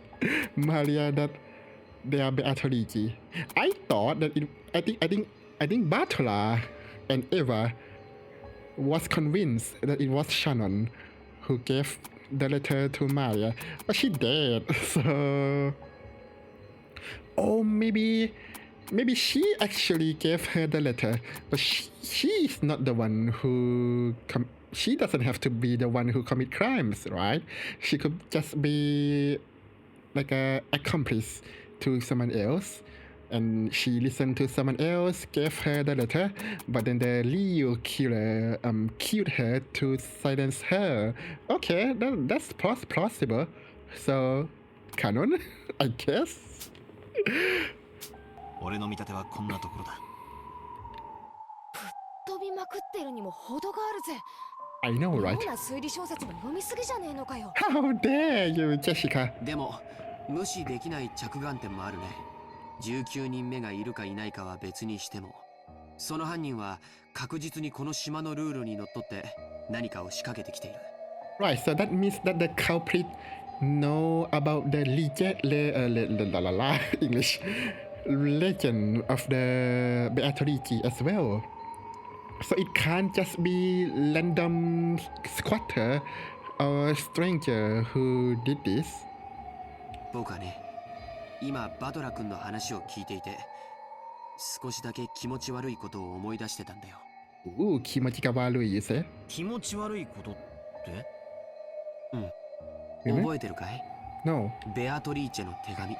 Maria that they are Beatrice? I thought that I think Bartola and Eva was convinced that it was Shannon who gave the letter to Maria, but she did. So, maybe she actually gave her the letter, but she's not the one who she doesn't have to be the one who commit crimes, right? She could just be like a accomplice to someone else, and she listened to someone else, gave her the letter, but then the real killer killed her to silence her. Okay, that's plausible. So, canon, I guess. 俺の見立てはこんなところだ。飛びまくってるにも程があるぜ。 I know, right? 妙な推理小説の読みすぎじゃねえのかよ。 How dare you, Jessica? でも無視できない着眼点もあるね。19人目がいるかいないかは別にしても、その犯人は確実にこの島のルールにのっとって何かを仕掛けてきている。 Right, so that means that the culprit know about the English legend of the Beatrice as well. So it can't just be random squatter or stranger who did this. 僕はね、今バトラ君の話を聞いていて、少しだけ気持ち悪いことを思い出してたんだよ。Ooh, 気持ちが悪い you say? 気持ち悪いことって？うん。覚えてるかい？ No. ベアトリーチェの手紙。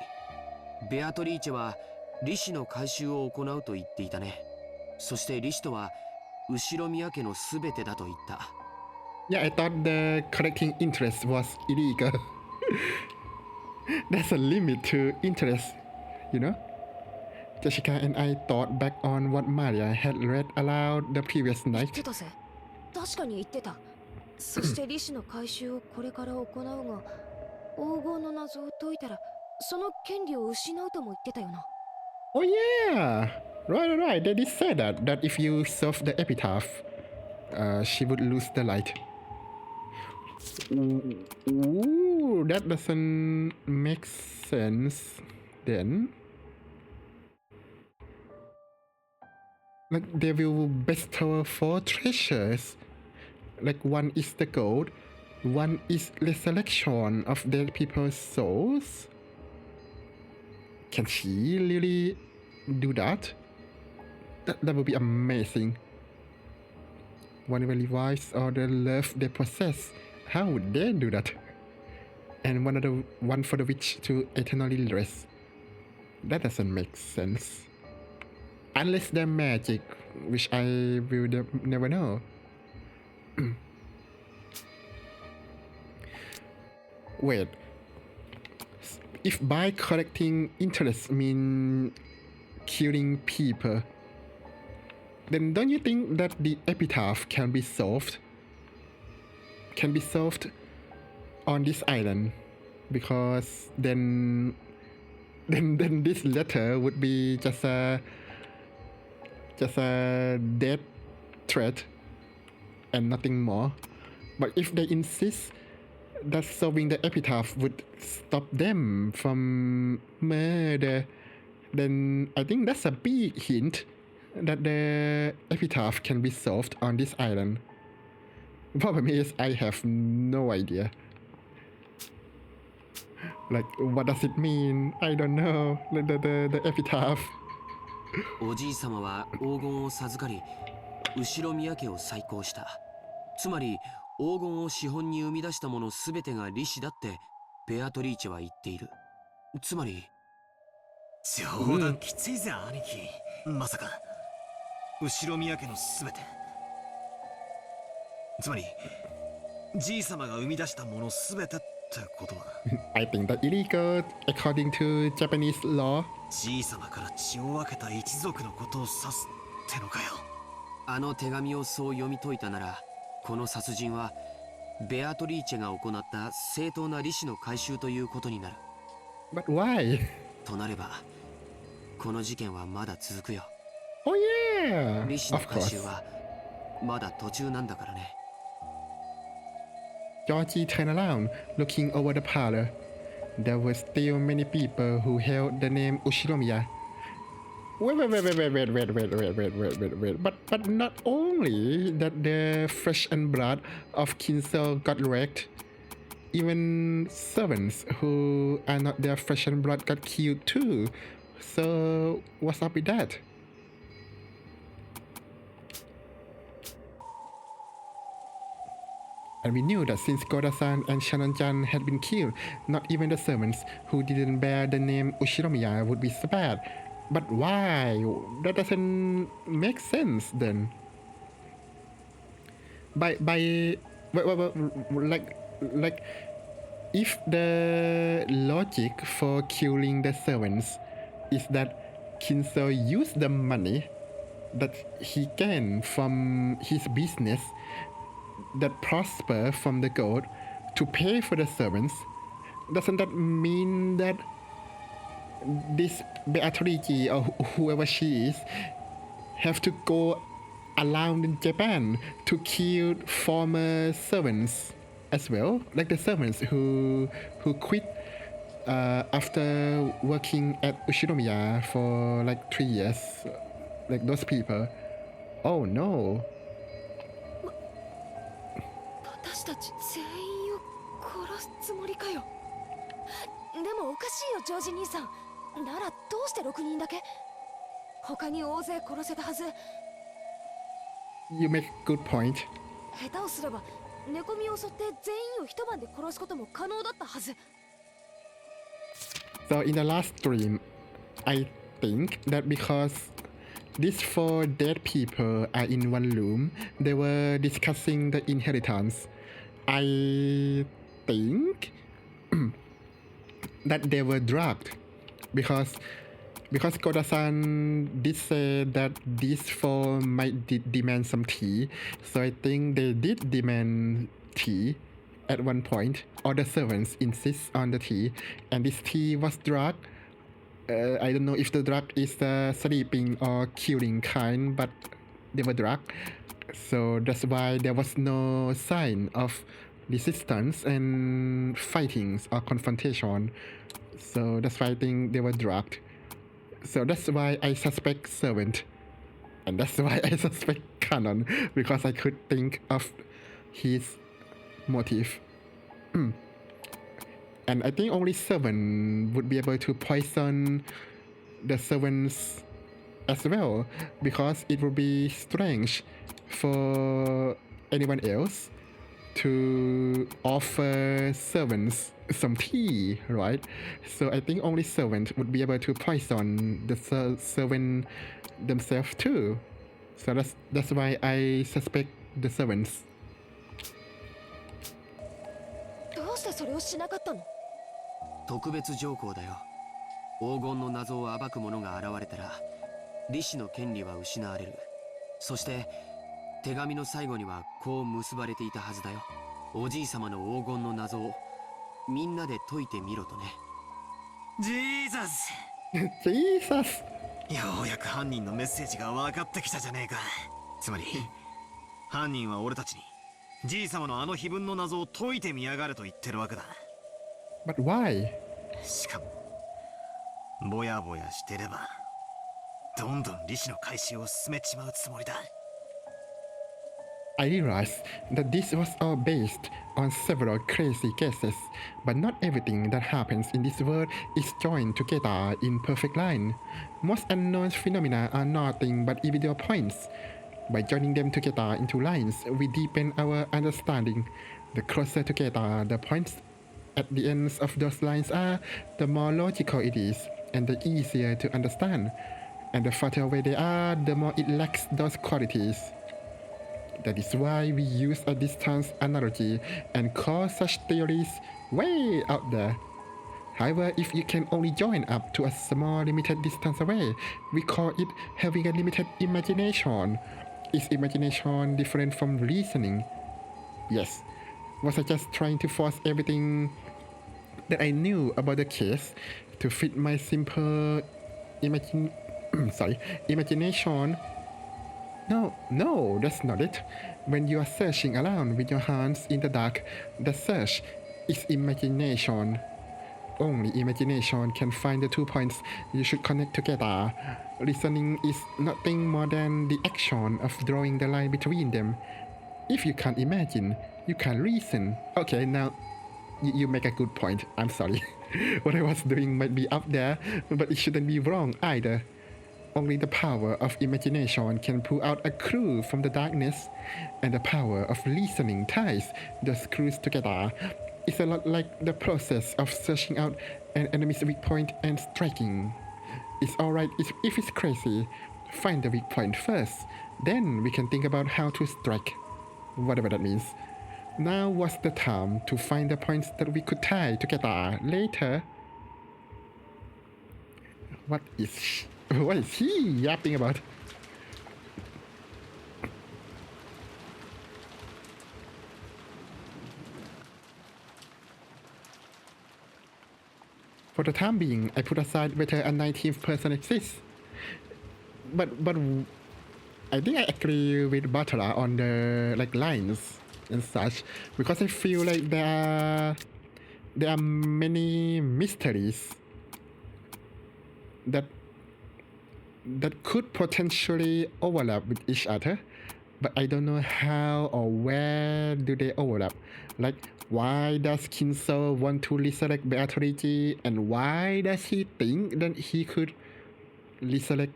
ベアトリーチェは利子の回収を行うと言っていたね。そして利子とは後ろ宮家のすべてだと言った。Yeah, I thought the collecting interest was illegal. There's a limit to interest, you know? Jessica and I thought back on what Maria had read aloud the previous 言っ night. てたぜ。確かに言ってた。そして利子の回収をこれから行うが、黄金の謎を解いたら、その権利を失うとも言ってたよな。Oh yeah! Right. They did say that if you solve the epitaph she would lose the light. Ooh, that doesn't make sense then. Like they will bestow 4 treasures. Like one is the gold, one is resurrection of dead people's souls. Can she really do that? That would be amazing. One will revives all the love they possess. How would they do that? And one for the witch to eternally rest. That doesn't make sense. Unless they're magic, which I will never know. Wait. If by collecting interest mean killing people, then don't you think that the epitaph can be solved? Can be solved on this island? Because then this letter would be just a death threat and nothing more. But if they insist that solving the epitaph would stop them from murder, then I think that's a big hint that the epitaph can be solved on this island. Problem is, I have no idea. Like, what does it mean? I don't know. The epitaph. おじい様は黄金を授かり、後ろ宮家を再興した。つまり黄金を資本に生み出したものすべてが利子だってベアトリーチェは言っている。つまり冗談きついぜ兄貴。まさか後ろ宮家のすべて、つまりじい様が生み出したものすべてってことは。I think that illegal according to Japanese law. じい様から血を分けた一族のことを指すってのかよ。あの手紙をそう読み解いたなら、この殺人はベアトリーチェが行った正当な利子の回収ということになる。 But why? となればこの事件はまだ続くよ。 Oh yeah! 利子の Of 回収 course. はまだ途中なんだからね。Georgie turned around, looking over the parlor. There were still many people who held the name Ushinomiya. Wait. But not only that the flesh and blood of Kinso got wrecked, even servants who are not their flesh and blood got killed too. So what's up with that? And we knew that since Goda-san and Shannon-chan had been killed, not even the servants who didn't bear the name Ushinomiya would be spared. But why? That doesn't make sense then. Like if the logic for killing the servants is that Kinso used the money that he gained from his business that prosper from the gold to pay for the servants, doesn't that mean that this Beatrice or whoever she is have to go around in Japan to kill former servants as well, like the servants who quit after working at Ushinomiya for like 3 years, like those people? Oh no. 私たち全員を殺すつもりかよ。でもおかしいよジョージ兄さん。ならどうして6人だけ？他に大勢殺せたはず。 You make a good point. 下手をすれば寝込みを襲って全員を一晩で殺すことも可能だったはず。 So in the last stream, I think that because these 4 dead people are in one room, they were discussing the inheritance. I think that they were drugged because Koda-san did say that these 4 might demand some tea, so I think they did demand tea at one point, or the servants insist on the tea, and this tea was drugged. I don't know if the drug is the sleeping or killing kind, but they were drugged. So that's why there was no sign of resistance and fightings or confrontation. So that's why I think they were dropped. So that's why I suspect Servant. And that's why I suspect Canon, because I could think of his motive. And I think only Servant would be able to poison the servants as well, because it would be strange for anyone else to offer servants some tea, right? So I think only servant would be able to poison the servant themselves too. So that's why I suspect the servants. どうしてそれをしなかったの？特別条項だよ。黄金の謎を暴く者が現れたら李氏の権利は失われる。そして手紙の最後にはこう結ばれていたはずだよ。おじい様の黄金の謎をみんなで解いてみろとね。ジーザスJesus! ようやく犯人のメッセージが分かってきたじゃねえか。つまり犯人は俺たちにじい様のあの碑文の謎を解いてみやがると言ってるわけだ。 But why? しかもぼやぼやしてればどんどん李氏の回収を進めちまうつもりだ。 I realized that this was all based on several crazy cases, but not everything that happens in this world is joined together in perfect line. Most unknown phenomena are nothing but individual points. By joining them together into lines, we deepen our understanding. The closer together the points at the ends of those lines are, the more logical it is, and the easier to understand. And the farther away they are, the more it lacks those qualities. That is why we use a distance analogy and call such theories way out there. However, if you can only join up to a small limited distance away, we call it having a limited imagination. Is imagination different from reasoning? Yes. Was I just trying to force everything that I knew about the case to fit my simple imagination? No, that's not it. When you are searching around with your hands in the dark, the search is imagination. Only imagination can find the 2 points you should connect together. Reasoning is nothing more than the action of drawing the line between them. If you can't imagine, you can't reason. Okay, now you make a good point. I'm sorry. What I was doing might be up there, but it shouldn't be wrong either. Only the power of imagination can pull out a clue from the darkness, and the power of reasoning ties those clues together. It's a lot like the process of searching out an enemy's weak point and striking. It's alright if it's crazy. Find the weak point first, then we can think about how to strike. Whatever that means. Now was the time to find the points that we could tie together later. What is he yapping about? For the time being, I put aside whether a 19th person exists. But I think I agree with Butler on the lines and such, because I feel like there are many mysteries that could potentially overlap with each other, but I don't know how or where do they overlap. Like, why does Kinso want to resurrect Beatrice, and why does he think that he could resurrect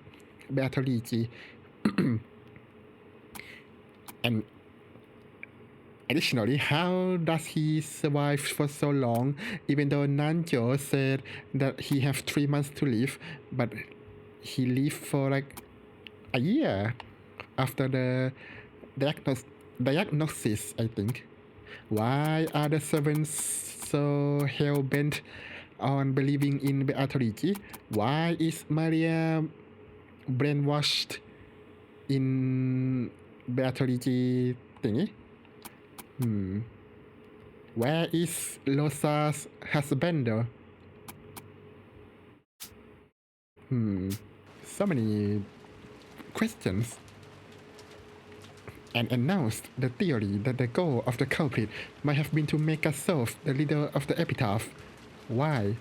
Beatrice? And additionally, how does he survive for so long, even though Nanjo said that he have 3 months to live, but he lived for a year after the diagnosis, I think. Why are the servants so hell-bent on believing in Beatrice? Why is Maria brainwashed in Beatrice thingy? Where is Rosa's husband though? So many questions. and announced the theory that the goal of the culprit might have been to make us solve the riddle of the epitaph. Why?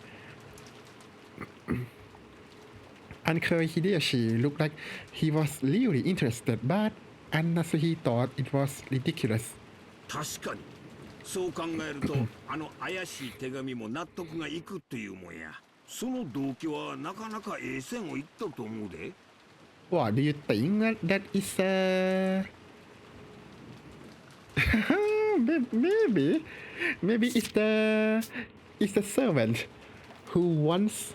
Uncle Hideyoshi looked like he was really interested, but Anasahi thought it was ridiculous. 確かにそう考えるとあの怪しい手紙も納得がいくっていうもんや。その動機はなかなかええ線をいっとると思うで。What do you think that is a maybe it's the servant who wants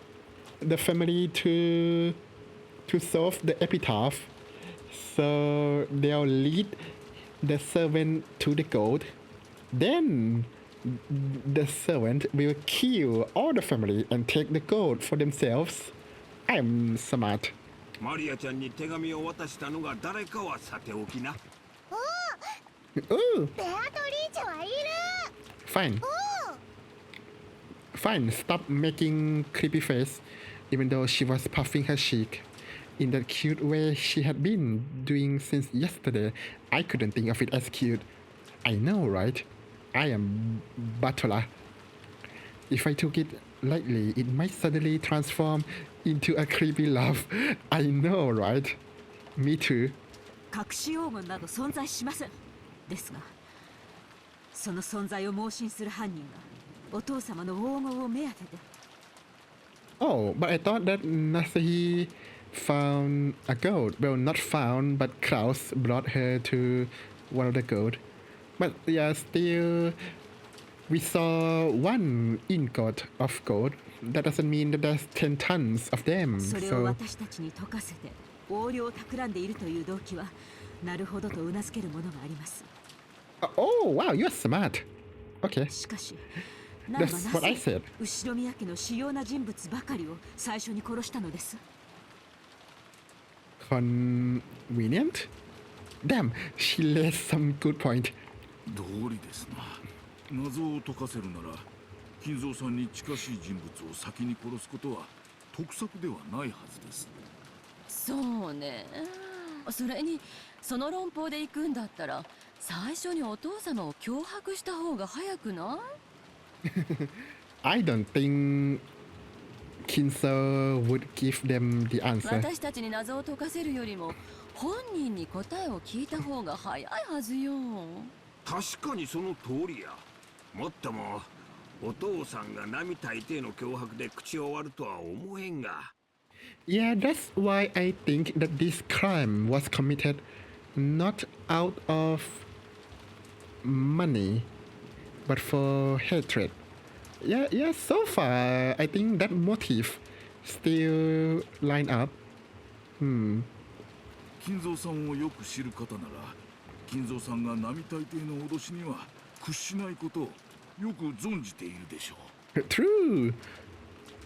the family to solve the epitaph, so they'll lead the servant to the gold. Then the servant will kill all the family and take the gold for themselves. I'm smart. マリアちゃんに手紙を渡したのが誰かはさておきな。Ooh, ベアトリーチェはいる fine. Fine, stop making creepy face, even though she was puffing her cheek. In that cute way she had been doing since yesterday, I couldn't think of it as cute. I know, right? I am Batola. If I took it lightly, it might suddenly transform into a creepy love. I know, right? Me too. 隠し黄金など存在しません。ですが、その存在を盲信する犯人がお父様の黄金を目当てで。Oh, but I thought that Nasahi found a gold. Well, not found, but Klaus brought her to one of the gold. But yeah, still, we saw one ingot of gold. That doesn't mean that there's 10 tons of them. それを So, 私たちに解かせて横領を企んでいるという動機は、なるほどとうなずけるものがあります。oh, wow, you're smart. Okay, しかし、ならば that's な what I ぜ said. 後ろ宮家の主要な人物ばかりを最初に殺したのです。 Convenient? Damn, she lays some good point. 道理ですな。謎を解かせるなら金蔵さんに近しい人物を先に殺すことは得策ではないはずです。そうね。それにその論法で行くんだったら最初にお父様を脅迫した方が早くない？ I don't think Kinso would give them the answer. 私たちに謎を解かせるよりも本人に答えを聞いた方が早いはずよ。確かにその通りや。もっともお父さんが並大抵の脅迫で口を割るとは思えんが。Yeah, that's why I think that this crime was committed not out of money, but for hatred. Yeah, so far, I think that motive still line up. 金蔵さんをよく知る方なら金蔵さんが並大抵の脅しには屈しないことをよく存じているでしょう。True.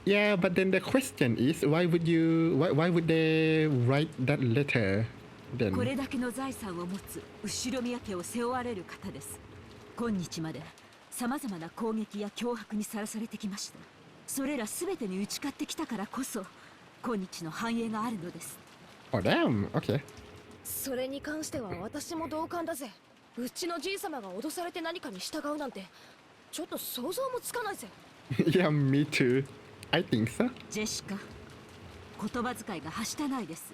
Yeah, but then the question is, why would they write that letter こ then? れだけの財産を持つ後ろ宮家を背負われる方です。今日までさまざまな攻撃や脅迫にさらされてきました。それらすべてに打ち勝ってきたからこそ今日の繁栄があるのです。 Oh damn, okay. それに関しては私も同感だぜ。うちのじい様が脅されて何かに従うなんてちょっと想像もつかないぜ。Yeah, me too. I think so. ジェシカ、言葉遣いがはしたないです。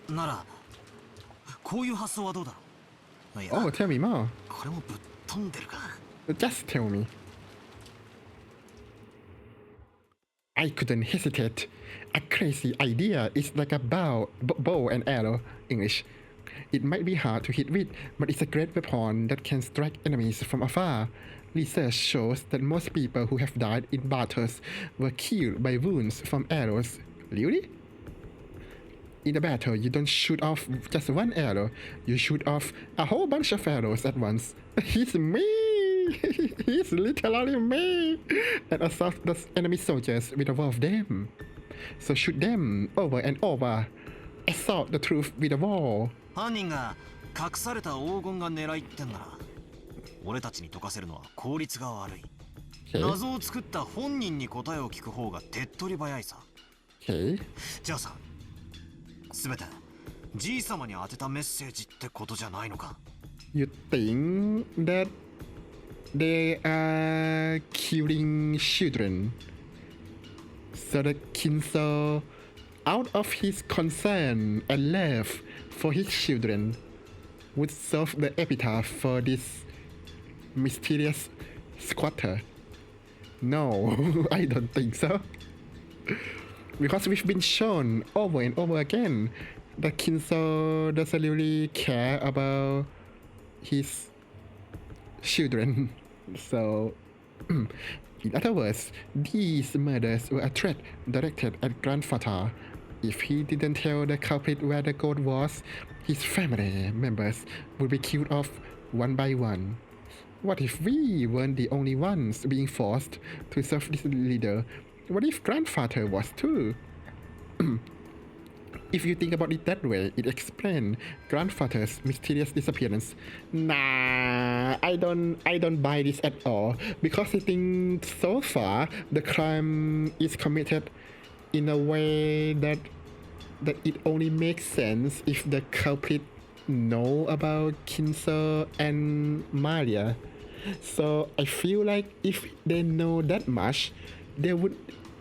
ならこういう発想はどうだろう。いや、 Oh, tell me more. これもぶっ飛んでるか。 Just tell me. I couldn't hesitate. A crazy idea is like a bow and arrow, English. It might be hard to hit with, but it's a great weapon that can strike enemies from afar. Research shows that most people who have died in battles were killed by wounds from arrows. Really? In a battle, you don't shoot off just one arrow, you shoot off a whole bunch of arrows at once. He's me! He's literally me! And assault the enemy soldiers with a wall of them. So shoot them over and over. Assault the truth with a wall. 犯人が隠された黄金が狙いってんなら俺たちに解かせるのは効率が悪い。 Okay. 謎を作った本人に答えを聞く方が手っ取り早いさ。 Okay. じゃあさ、全てじいさまに当てたメッセージってことじゃないのか。 You think that they are killing children so that Kinso, out of his concern and love for his children, would solve the epitaph for this mysterious squatter? No, I don't think so. Because we've been shown over and over again that Kinso doesn't really care about his children. So, in other words, these murders were a threat directed at grandfather. If he didn't tell the culprit where the gold was, his family members would be killed off one by one. What if we weren't the only ones being forced to serve this leader? What if grandfather was too? If you think about it that way, it explains grandfather's mysterious disappearance. Nah, I don't buy this at all, because I think so far the crime is committed in a way that it only makes sense if the culprit know about Kinso and Maria. So I feel like if they know that much, they would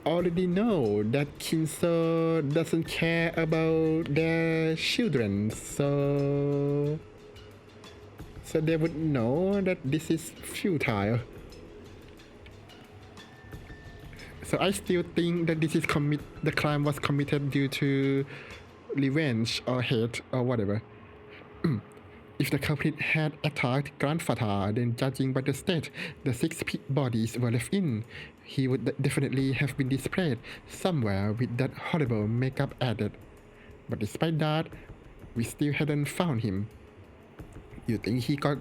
already know that Kinso doesn't care about their children, so they would know that this is futile. So I still think that this is the crime was committed due to revenge or hate or whatever. If the culprit had attacked grandfather, then judging by the state the 6 bodies were left in, he would definitely have been displayed somewhere with that horrible makeup added. But despite that, we still hadn't found him. You think he got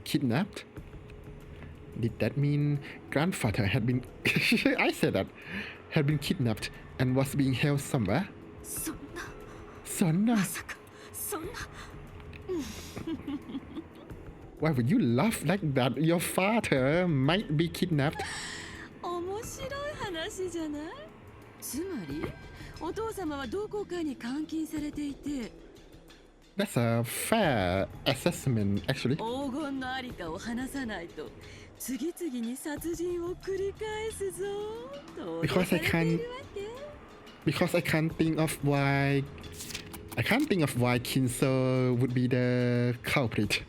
kidnapped? Did that mean grandfather had been I said that had been kidnapped and was being held somewhere? そんな Sonna, まさかそんな why would you laugh like that? Your father might be kidnapped. 面白い話じゃない。つまりお父様はどこかに監禁されていて That's a fair assessment, actually. 黄金のありかを話さないと次々に殺人を繰り返すぞと Because I 脅されてい can't るわけ。 because I can't think of why Kinso would be the culprit.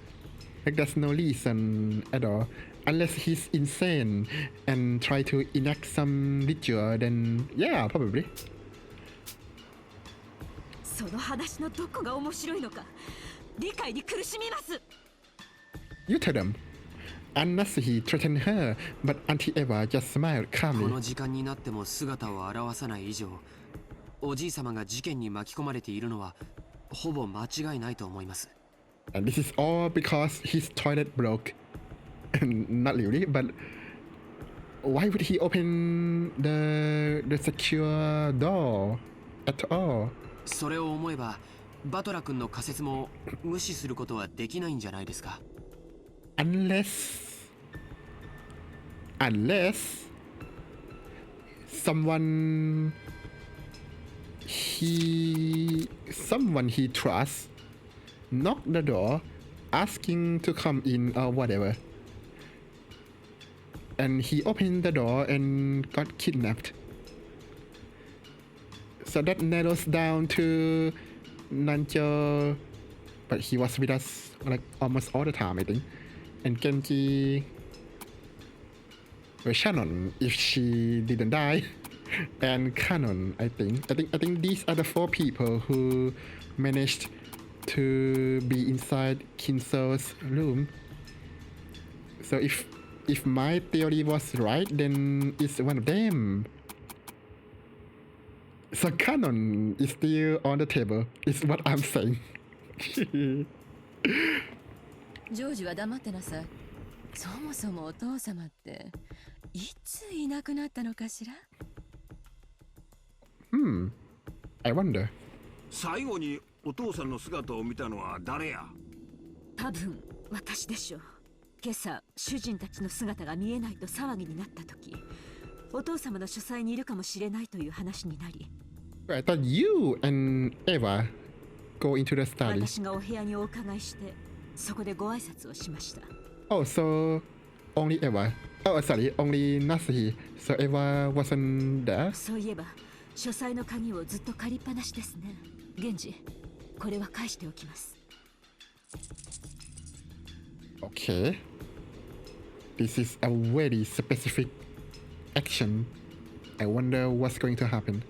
Like there's no reason at all. Unless he's insane and try to enact some ritual, then yeah, probably. その話のどこが面白いのか理解に苦しみます。 You tell them. Unless he threatened her, but Auntie Eva just smiled こ calmly. の時間になっても姿を現さない以上、おじい様が事件に巻き込まれているのはほぼ間違いないと思います。 And this is all because his toilet broke. Not really, but why would he open the secure door at all? それを思えばバトラ君の仮説も無視することはできないんじゃないですか。 Unless someone he trusts knocked the door asking to come in or whatever, and he opened the door and got kidnapped. So that narrows down to Nanjo, but he was with us like almost all the time, I think. And Genji, well, Shannon, if she didn't die, and Canon, I think these are the 4 people who managed to be inside Kinso's room. So if my theory was right, then it's one of them. So Canon is still on the table, is what I'm saying. ジョージは黙ってなさい。そもそもお父様っていついなくなったのかしら。 I wonder. 最後にお父さんの姿を見たのは誰や？多分私でしょう。今朝主人たちの姿が見えないと騒ぎになった時、お父様の書斎にいるかもしれないという話になり、 I thought you and Eva go into the study. 私がお部屋にお伺いしてそこでご挨拶をしました。 Oh, so only Eva. Oh, sorry, only Nasuhi. So Eva wasn't there? そういえば書斎の鍵をずっと借りっぱなしですね。源氏、これは返しておきます。 Okay. This is a very specific action. I wonder what's going to happen.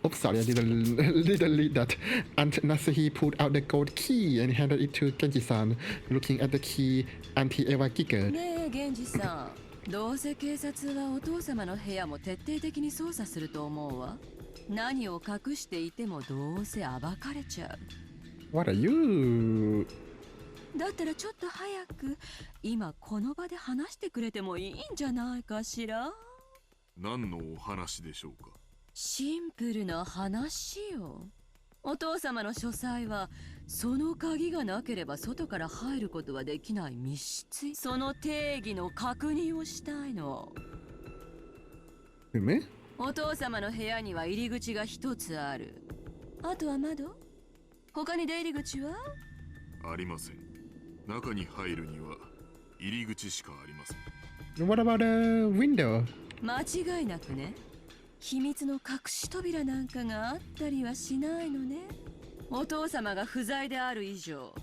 Oops, sorry, I didn't read that. Aunt Nasuhi pulled out the gold key and handed it to Genji-san. Looking at the key, Auntie Eva giggled. ねえ源氏さん、どうせ警察はお父様の部屋も徹底的に捜査すると思うわ。何を隠していてもどうせ暴かれちゃう。 What are you? だったらちょっと早く今この場で話してくれてもいいんじゃないかしら。何のお話でしょうか。シンプルな話よ。お父様の書斎はその鍵がなければ外から入ることはできない密室。その定義の確認をしたいの。Me? お父様の部屋には入り口が一つある。あとは窓？他に出入り口は？ありません。中に入るには入り口しかありません。What about a window? 間違いなくね。秘密の隠し扉なんかがあったりはしないのね。お父様が不在である以上、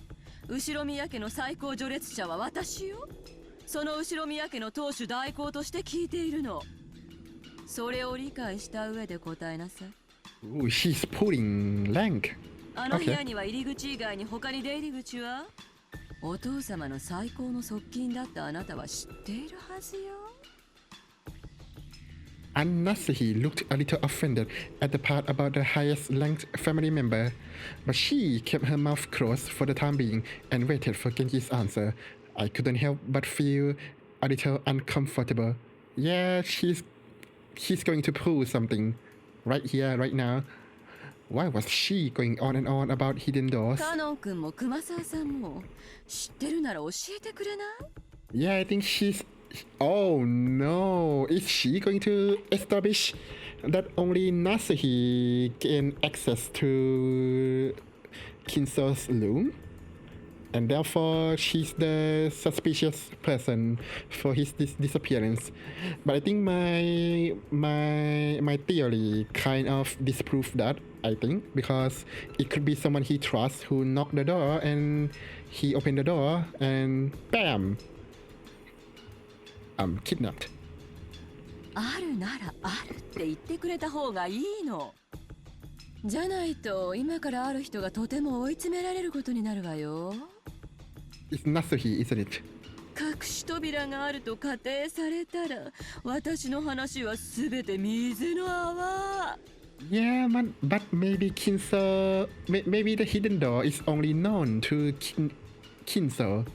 後宮家の最高序列者は私よ。その後宮家の当主代行として聞いているの。それを理解した上で答えなさい。 Ooh, she's pulling rank. あの部屋には入り口以外に他に出入り口は？お父様の最高の側近だったあなたは知っているはずよ。Aunt Nasuhi looked a little offended at the part about the highest-ranked family member, but she kept her mouth closed for the time being and waited for Genji's answer. I couldn't help but feel a little uncomfortable. Yeah, she's going to pull something right here, right now. Why was she going on and on about hidden doors? カノン君も熊沢さんも知ってるなら教えてくれない？ Yeah, I think she's... Oh no, is she going to establish that only Nasuhi gained access to Kinso's room? And therefore she's the suspicious person for his disappearance. But I think my theory kind of disproves that, I think, because it could be someone he trusts who knocked the door and he opened the door and bam! Kidnapped. あるならあるって言ってくれた方がいいの。じゃないと今からある人がとても追い詰められることになるわよ。It's Nasuhi, isn't it? 隠し扉があると仮定されたら私の話はすべて水の泡。 Yeah, but maybe Kinso... Maybe the hidden door is only known to Kinso.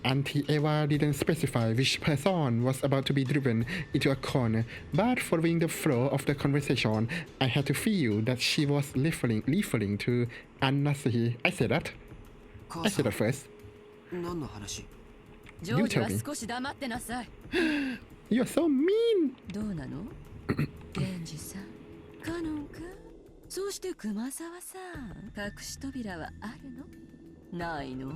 Auntie Eva didn't specify which person was about to be driven into a corner, but following the flow of the conversation, I had to feel that she was referring to Aunt Nasuhi. I said that. I said that first. 何の話？ジョージは少し黙ってなさい。You're so mean! どうなの？源氏さん、カノン君。そうして熊沢さん、隠し扉はあるの？ないの？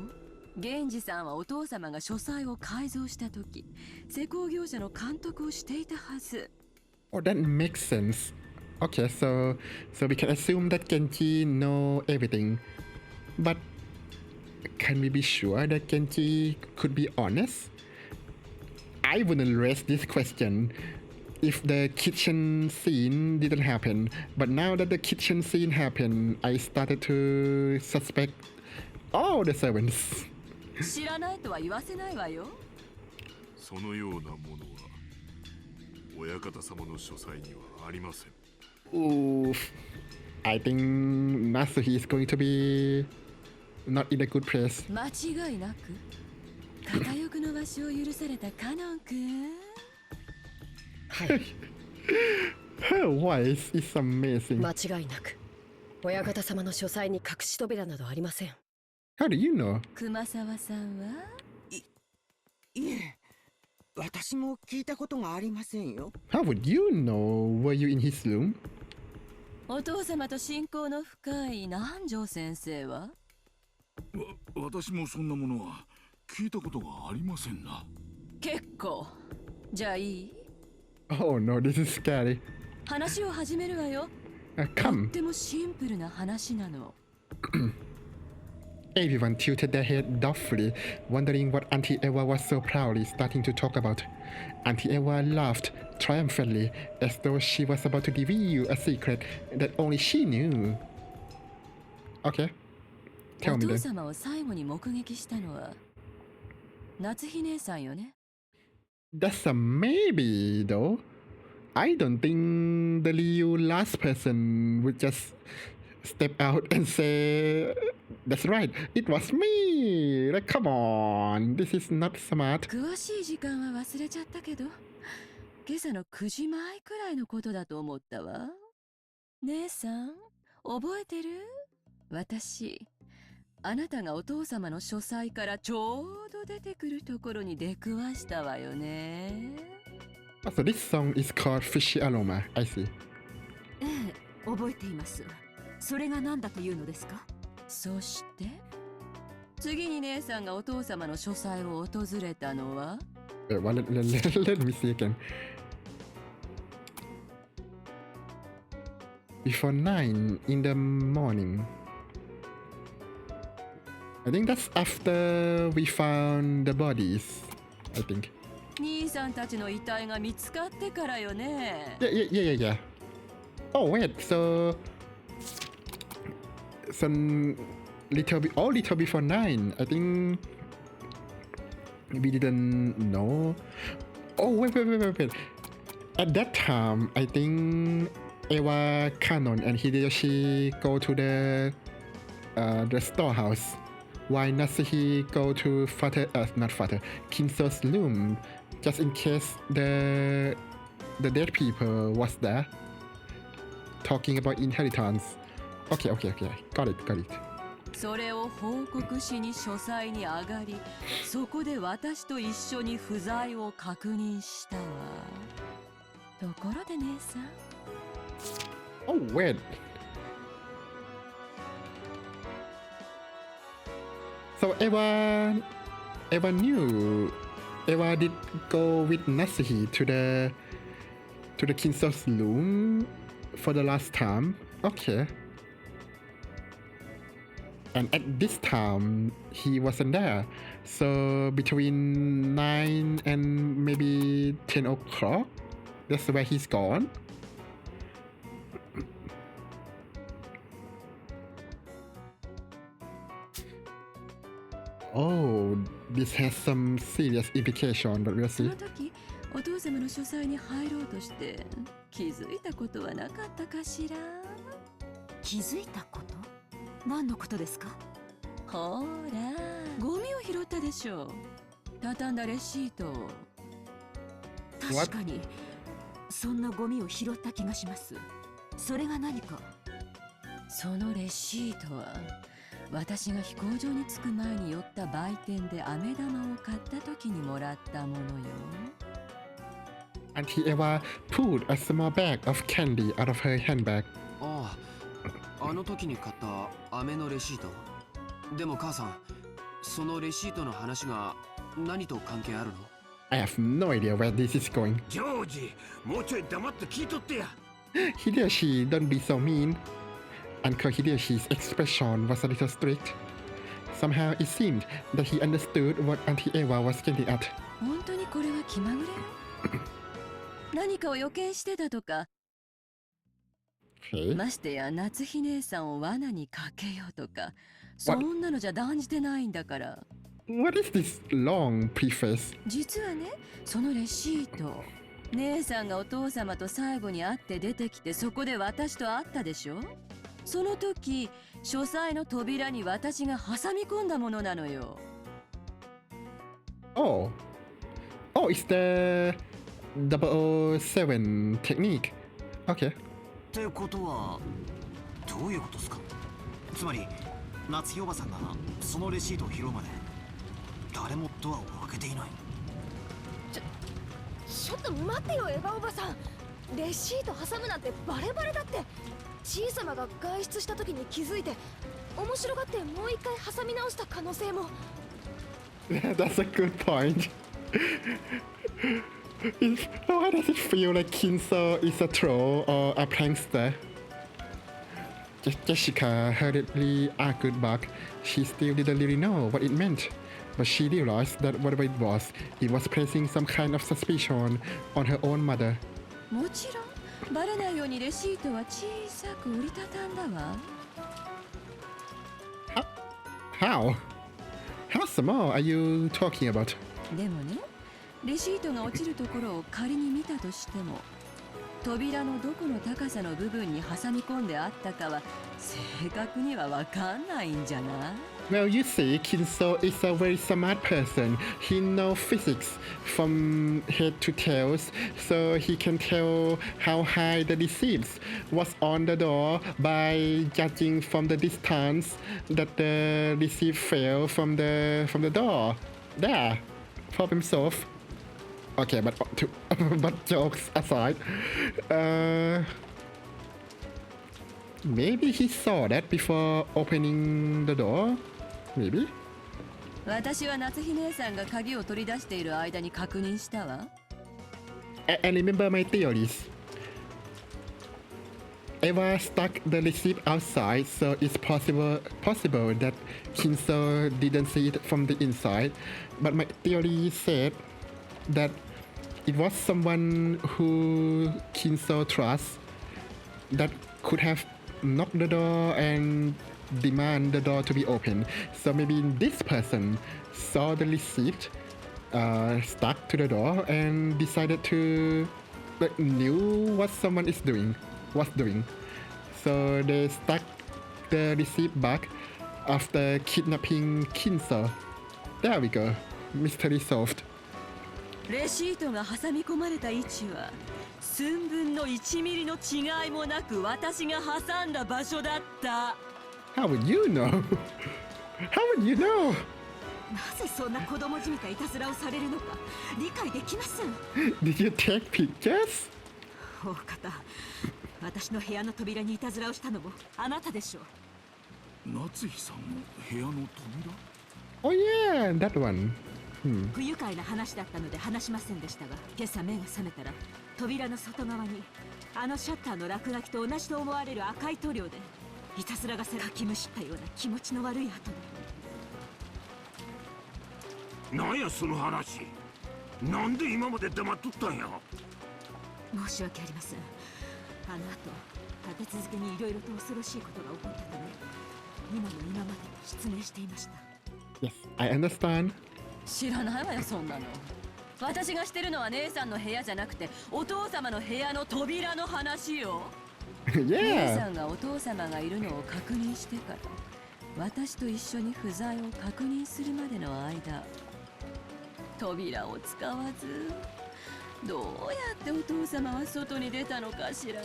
源氏さんはお父様が書斎を改造した時、施工業者の監督をしていたはず。 Oh, that makes sense. Okay, so we can assume that Genji know everything. But can we be sure that Genji could be honest? I wouldn't raise this question if the kitchen scene didn't happen. But now that the kitchen scene happened, I started to suspect all the servants. 知らないとは言わせないわよ。そのようなものは親方様の書斎にはありません。Oof. I think Nasuhi is going to be not in a good place. 間違いなく片翼の場所を許されたカノン君。Her voice is amazing. 間違いなく親方様の書斎に隠し扉などありません。 How do you know? 熊沢さんは？いえ、私も聞いたことがありませんよ。 How would you know? Were you in his room? お父様と親交の深い南條先生は私もそんなものは聞いたことがありませんな。結構。じゃあいい？ Oh no, this is scary. 話を始めるわよ。とっ Come. てもシンプルな話なの。Everyone tilted their head doubtfully, wondering what Auntie Eva was so proudly starting to talk about. Auntie Eva laughed triumphantly, as though she was about to reveal a secret that only she knew. Okay, お tell me 父 then. 様を最後に目撃したのは夏日姉さんよね。 That's a maybe, though. I don't think the real last person would just step out and say, "That's right, it was me." Like, come on, this is not smart. 詳しい時間は忘れちゃったけど、今朝の9時前くらいのことだと思ったわ。姉さん、覚えてる？私、あなたがお父様の書斎からちょうど出てくるところに出くわしたわよね。So this song is called Fishy Aroma. I see. ええ、覚えています。それが何だというのですか？そして次に姉さんがお父様の書斎を訪れたのは Let me see again. Before 9 in the morning. I think that's after we found the bodies. I think. 兄さんたちの遺体が見つかってからよね。Yeah. Oh wait, so some little before 9. I think we didn't know. Oh wait. At that time, I think Eva, Kanon, and Hideyoshi go to the storehouse. Why Nasuhi go to Kinso's room, just in case the dead people was there, talking about inheritance. Okay. Got it. それを報告しに書斎に上がり、そこで私と一緒に不在を確認したわ。ところで姉さん。Oh wait. So Eva did go with Nasuhi to the Kinso's room for the last time. Okay. And at this time, he wasn't there. So between 9 and maybe 10 o'clock, that's where he's gone. Oh, this has some serious implication, but we'll そ see. の時、お父様の書斎に入ろうとして気づいたことはなかったかしら？気づいたこと？何のことですか？ほら、ゴミを拾ったでしょ。畳んだレシートを。確かにそんなゴミを拾った気がします。それが何か？そのレシートは私が飛行場に着く前に寄った売店で飴玉を買った時にもらったものよ。Auntie Eva pulled a small bag of candy out of her handbag. あの時に買った飴のレシート。でも母さん、そのレシートの話が何と関係あるの？ I have no idea where this is going. ジョージ、もうちょい黙って聞いとってや。Hideyoshi, don't be so mean. Uncle Hideyoshi's expression was a little strict. Somehow it seemed that he understood what Auntie Eva was getting at. 本当にこれは気まぐれ？何かを予見してたとか。Okay. ましてや夏日姉さんを罠にかけようとか、そんなのじゃ断じてないんだから。What is this long preface? 実はね、そのレシート、姉さんがお父様と最後に会って出てきて、そこで私と会ったでしょ？その時、書斎の扉に私が挟み込んだものなのよ。Oh, it's the 007 technique. Okay. ってことはどういうことですか？つまり夏日おばさんがそのレシートを拾うまで誰もドアを開けていない。ちょっと待ってよ、エヴァおばさん。レシート挟むなんてバレバレだって。小さまが外出した時に気づいて面白がってもう一回挟み直した可能性も。That's a good point. Why does it feel like Kinso is a troll or a prankster? Jessica hurriedly argued back. She still didn't really know what it meant, but she realized that whatever it was placing some kind of suspicion on her own mother. もちろんバレないようにレシートは小さく折りたたんだわ。How? How small are you talking about? でもね、レシートが落ちるところを仮に見たとしても、扉のどこの高さの部分に挟み込んであったかは正確にはわかんないんじゃない？ Well, you see, Kinso is a very smart person. He knows physics from head to tails, so he can tell how high the receipt was on the door by judging from the distance that the receipt fell from the door. There, problem solved. Okay, but jokes aside, maybe he saw that before opening the door. Maybe. 私は夏日姉さんが鍵を取り出している間に確認したわ。And remember my theories. Eva stuck the receipt outside, so it's possible that Kinso didn't see it from the inside. But my theory said that it was someone who Kinso trusts that could have knocked the door and demand the door to be open. So maybe this person saw the receipt stuck to the door and decided to knew what someone was doing. So they stuck the receipt back after kidnapping Kinso. There we go. Mystery solved. レシートが挟み込まれた位置は寸分の1ミリの違いもなく私が挟んだ場所だった。How would you know? How would you know? なぜそんな子供じみたいたずらをされるのか理解できません。 Did you take pictures? 大方、私の部屋の扉にいたずらをしたのもあなたでしょう。夏日さんの部屋の扉？ Oh yeah, that one. 不愉快な話だったので話しませんでしたが、今朝目が覚めたら扉の外側にあのシャッターの落書きと同じと思われる赤い塗料でいたずらがかきむしったような気持ちの悪い跡で。なんやその話。なんで今まで黙っとったんや。申し訳ありません。あの後立て続けにいろいろと恐ろしいことが起こったため、今の今までに失明していました。 Yes, I understand. 知らないわよそんなの。私がしてるのは姉さんの部屋じゃなくてお父様の部屋の扉の話よ。姉さんがお父様がいるのを確認してから私と一緒に不在を確認するまでの間、扉を使わずどうやってお父様は外に出たのかしら。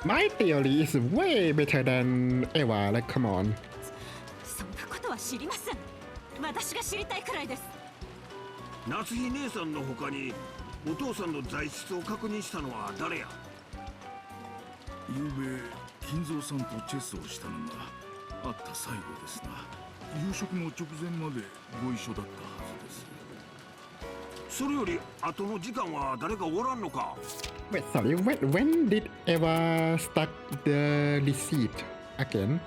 My theory is way better than Eva. Like, come on. そんなことは知りません。私が知りたいくらいです。夏日姉さんの他にお父さんの在室を確認したのは誰や。ゆうべ金蔵さんとチェスをしたのがあった最後ですな。夕食の直前までご一緒だったはずです。それより後の時間は誰かおらんのか。 Wait, sorry. When did Eva stuck the receipt again?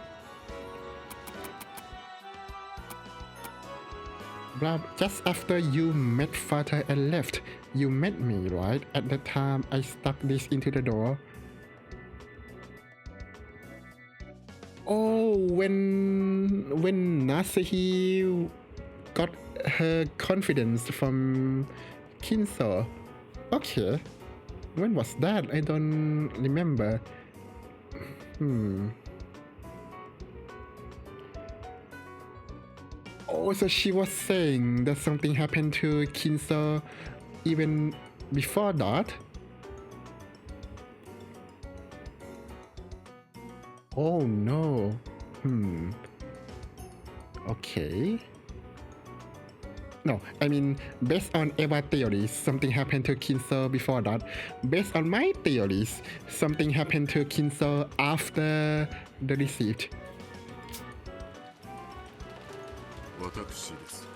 Just after you met father and left, you met me, right? At the time I stuck this into the door. Oh, when Nasahi got her confidence from Kinso. Okay. When was that? I don't remember. Oh, so she was saying that something happened to Kinso even before that? Oh no. Okay. No, I mean, based on Eva theories, something happened to Kinso before that. Based on my theories, something happened to Kinso after the receipt. 私です。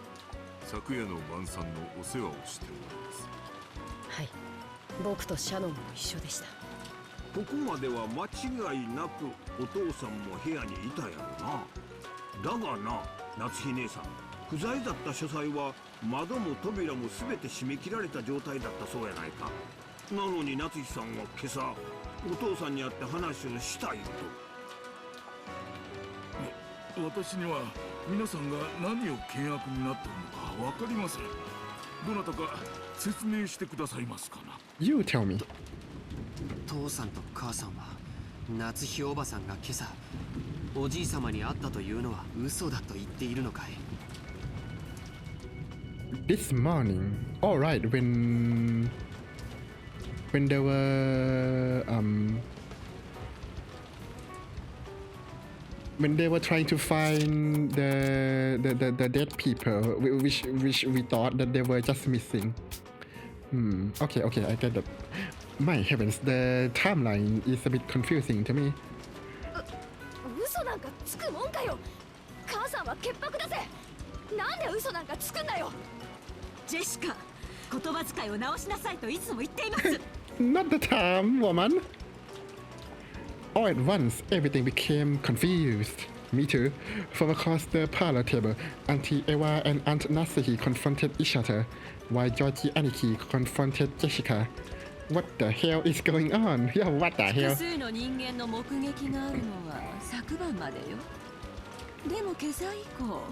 昨夜の晩餐のお世話をしております。はい、僕とシャノンも一緒でした。ここまでは間違いなくお父さんも部屋にいたやろな。だがな、夏日姉さん、不在だった書斎は窓も扉も全て閉め切られた状態だったそうやないか。なのに夏日さんは今朝お父さんに会って話をしたいと。私には皆さんが何を険悪になっているのか分かりません。どなたか説明してくださいますかな。 You tell me. 父さんと母さんは夏日おばさんが今朝おじい様に会ったというのは嘘だと言っているのかい。 This morning, all right, when they were when they were trying to find the dead people, which we thought that they were just missing. Okay, I get that. My heavens, the timeline is a bit confusing to me. 嘘なんかつくもんかよ。母さんは潔白だぜ。なんで嘘なんかつくんだよ。ジェシカ、言葉遣いを直しなさいといつも言っています。Not the time, woman. All at once, everything became confused. Me too. From across the parlor table, Auntie Eva and Aunt Nasuhi confronted each other, while Georgie Aniki confronted Jessica. What the hell is going on? Yeah, what the 複 hell? 数の人間の目撃があるのは昨晩までよ。でも今朝以降、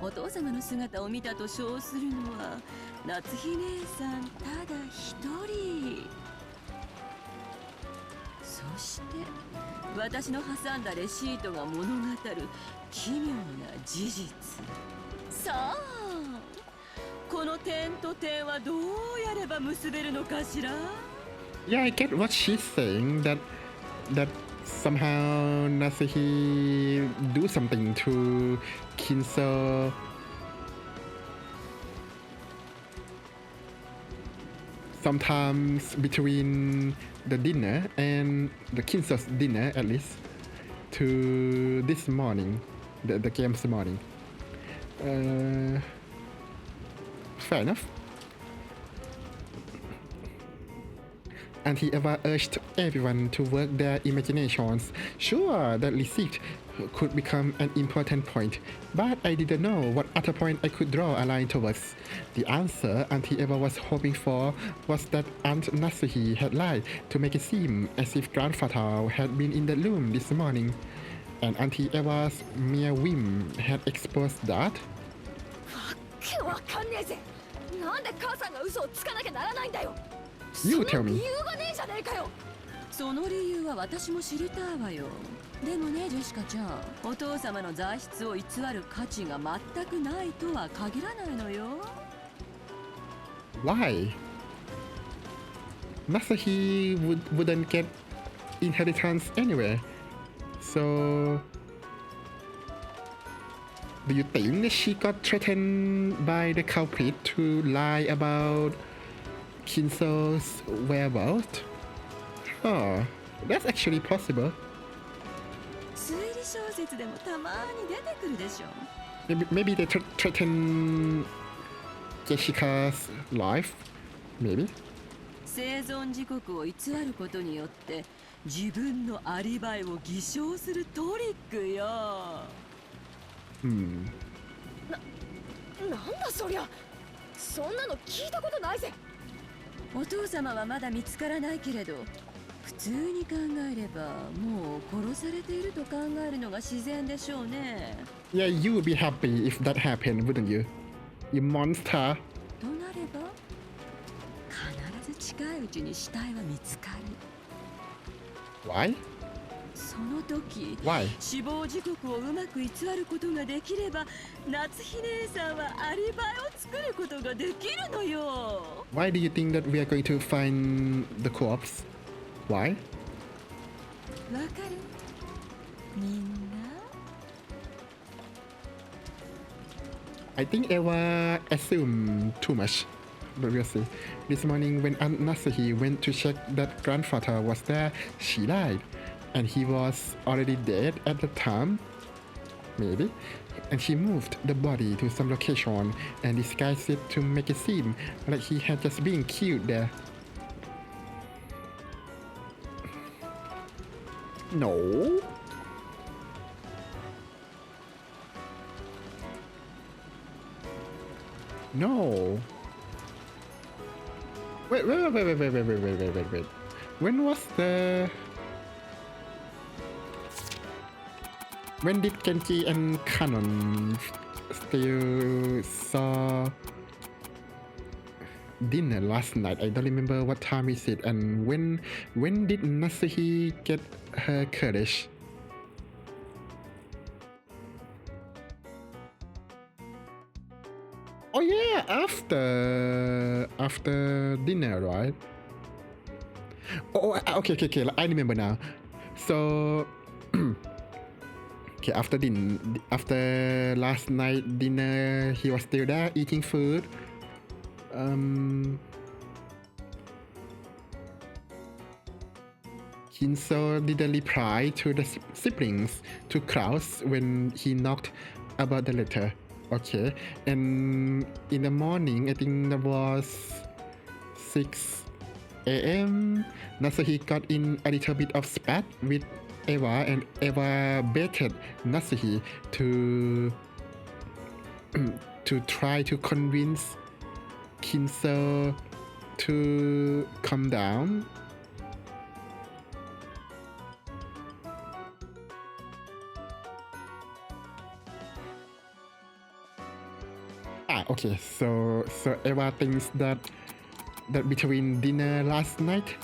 お父様の姿を見たと称するのは夏日姉さんただ一人。そして私の挟んだレシートが物語る奇妙な事実。さあ、この点と点はどうやれば結べるのかしら。 Yeah, I get what she's saying. That somehow Nasuhi do something to Kinso. Sometimes between the dinner and the Kinso's dinner, at least, to this morning, the game's morning. Fair enough. Auntie Eva urged everyone to work their imaginations. Sure, that receipt could become an important point, but I didn't know what other point I could draw a line towards. The answer Auntie Eva was hoping for was that Aunt Nasuhi had lied to make it seem as if Grandfather had been in the room this morning, and Auntie Eva's mere whim had exposed that. わけわかんねえぜ。なんで母さんが嘘をつかなきゃならないんだよ。 You tell その me. 理由がねえじゃねえかよ。その理由は私も知りたいわよ。でもね、ジェシカちゃん、お父様の材質を偽る価値が全くないとは限らないのよ。Why? Nasuhi wouldn't get inheritance anyway. So, do you think that she got threatened by the culprit to lie about Kinso's whereabouts? Huh, that's actually possible. 推理小説でもたまに出てくるでしょ。Maybe they threaten Jessica's life. Maybe. 生存時刻を偽ることによって自分のアリバイを偽証するトリックよ。Hmm. なんだそりゃ。そんなの聞いたことないぜ。お父様はまだ見つからないけれど、普通に考えればもう殺されていると考えるのが自然でしょうね。Yeah, you would be happy if that happened, wouldn't you? You monster. となれば必ず近いうちに死体は見つかる。 Why? その時 Why? 死亡時刻をうまく偽ることができれば夏日姉さんはアリバイを作ることができるのよ。 Why do you think that we are going to find the corpse? Why? わかる？みんな。I think Eva assumed too much, but we'll see. This morning when Aunt Nasuhi went to check that grandfather was there, she lied. And he was already dead at the time. Maybe. And she moved the body to some location and disguised it to make it seem like he had just been killed there. No. No. Wait. When was the... When did Genji and Kanon still saw dinner last night? I don't remember what time is it, and when did Nasuhi get her courage? Oh yeah, after dinner, right? Oh, okay. I remember now. So. Okay, after last night dinner, he was still there eating food. Kinso didn't reply to the siblings to Kraus when he knocked about the letter. Okay, and in the morning, I think that was 6 a.m. Nasuhi got in a little bit of spat with Eva, and Eva begged Nasuhi to try to convince Kinso to calm down. Okay, so Eva thinks that between dinner last night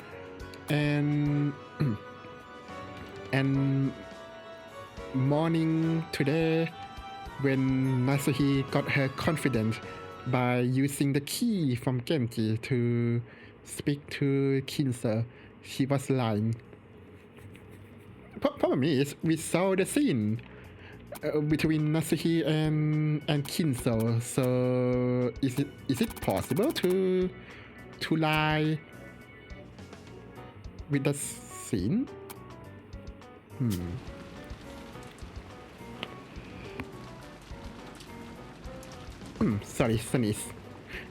and morning today, when Nasuhi got her confident by using the key from Genji to speak to Kinso, she was lying. Problem is, we saw the scene between Nasuhi and Kinso, so is it possible to lie with the scene? Sorry, sneeze.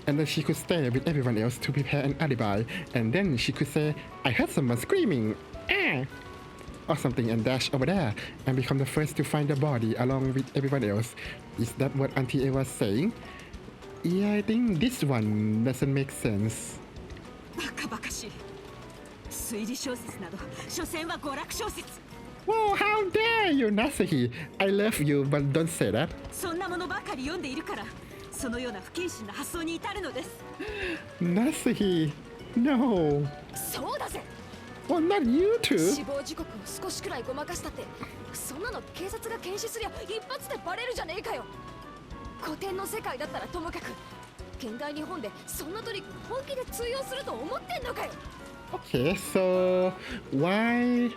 And then she could stay with everyone else to prepare an alibi, and then she could say, I heard someone screaming, ah! Or something, and dash over there and become the first to find the body along with everyone else. Is that what Auntie A was saying? Yeah, I think this one doesn't make sense. バカバカしい。推理小説など、所詮は娯楽小説。 Whoa, how dare you, Nasuhi! I love you, but don't say that. そんなものばかり読んでいるから、そのような不謹慎な発想に至るのです。Nasuhi, no. そうだぜ。 Well, not you too. 死亡時刻を少しくらいごまかしたって、そんなの警察が検視すりゃ一発でバレるじゃねえかよ。古典の世界だったらともかく、現代日本でそんなトリック本気で通用すると思ってんのかよ。Okay, so why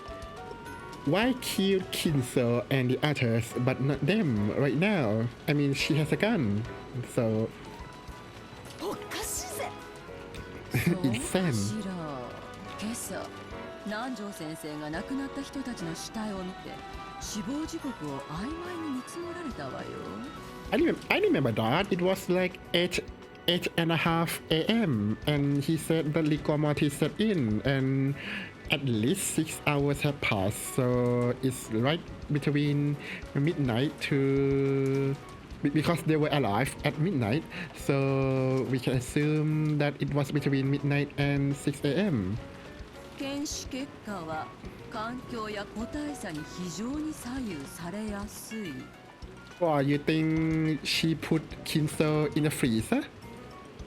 kill Kinso and the others, but not them right now? I mean, she has a gun, so おかしいぜ。insane. 今朝南條先生が亡くなった人たちの死体を見て死亡時刻を曖昧に見積もられたわよ。I remember that it was like 8:30 a.m. and he said that rigor mortis set in and at least 6 hours have passed, so it's right between midnight to, because they were alive at midnight, so we can assume that it was between midnight and 6 a.m. 検視結果は環境や個体差に非常に左右されやすい。 Or you think she put Kinso in a freezer?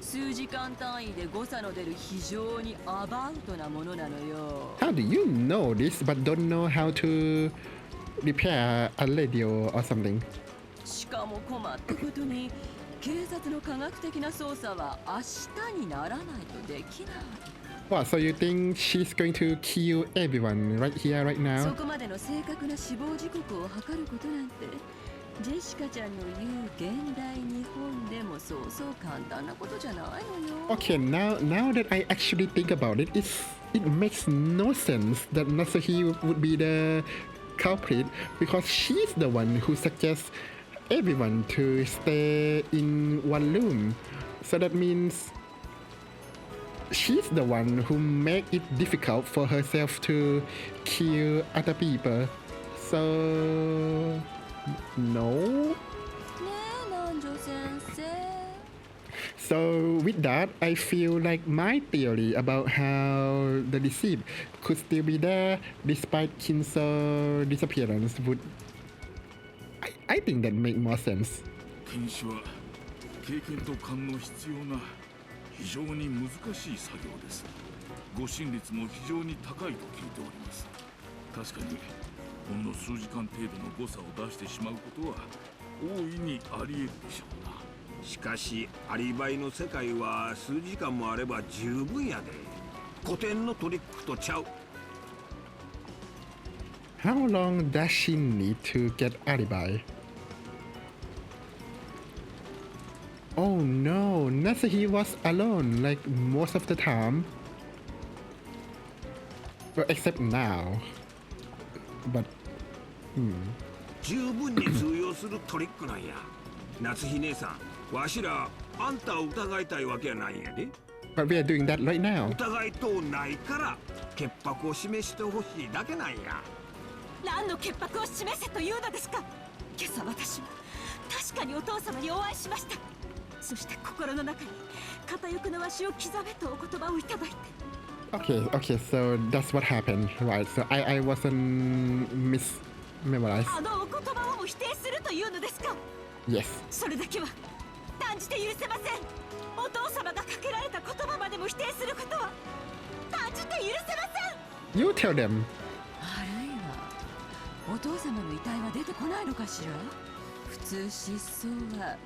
数時間単位で誤差の出る非常にアバウトなものなのよ。 How do you know this but don't know how to repair a radio or something? しかも困ったことに警察の科学的な捜査は明日にならないとできない。 What, so you think she's going to kill everyone right here, right そ now? こまでの正確な死亡時刻を測ることなんてジェシカちゃんの言う現代日本でもそうそう簡単なことじゃないのよ。Okay, now that I actually think about it, it makes no sense that Nasuhi would be the culprit because she's the one who suggests everyone to stay in one room. So that means she's the one who make it difficult for herself to kill other people. So no. So with that, I feel like my theory about how the deceit could still be there despite Kinso's disappearance would... I think that make more sense. 検視は経験と勘の必要な非常に難しい作業です。誤審率も非常に高いと聞いております。確かにほんの数時間程度の誤差を出してしまうことは大いにあり得るでしょうな。しかしアリバイの世界は数時間もあれば十分やで。古典のトリックとちゃう。 How long does she need to get alibi? Oh no, Nasuhi was alone like most of the time. Well, except now. But, 十分に通用するトリックなんや。夏日姉さん、わしらあんたを疑いたいわけやないんやで。but we are doing that right now. 疑いとうないから潔白を示してほしいだけなんや。何の潔白を示せというのですか。今朝私は確かにお父様にお会いしました。そして心の中に片翼のわしを刻めとお言葉をいただいて。Okay, so that's what happened, right? So I wasn't mismemorized. あのお言葉をも否定するというのですか。 Yes. それだけは断じて許せません。お父様がかけられた言葉までも否定することは断じて許せません。 You tell them. あるいはお父様の遺体は出てこないのかしら。普通失踪は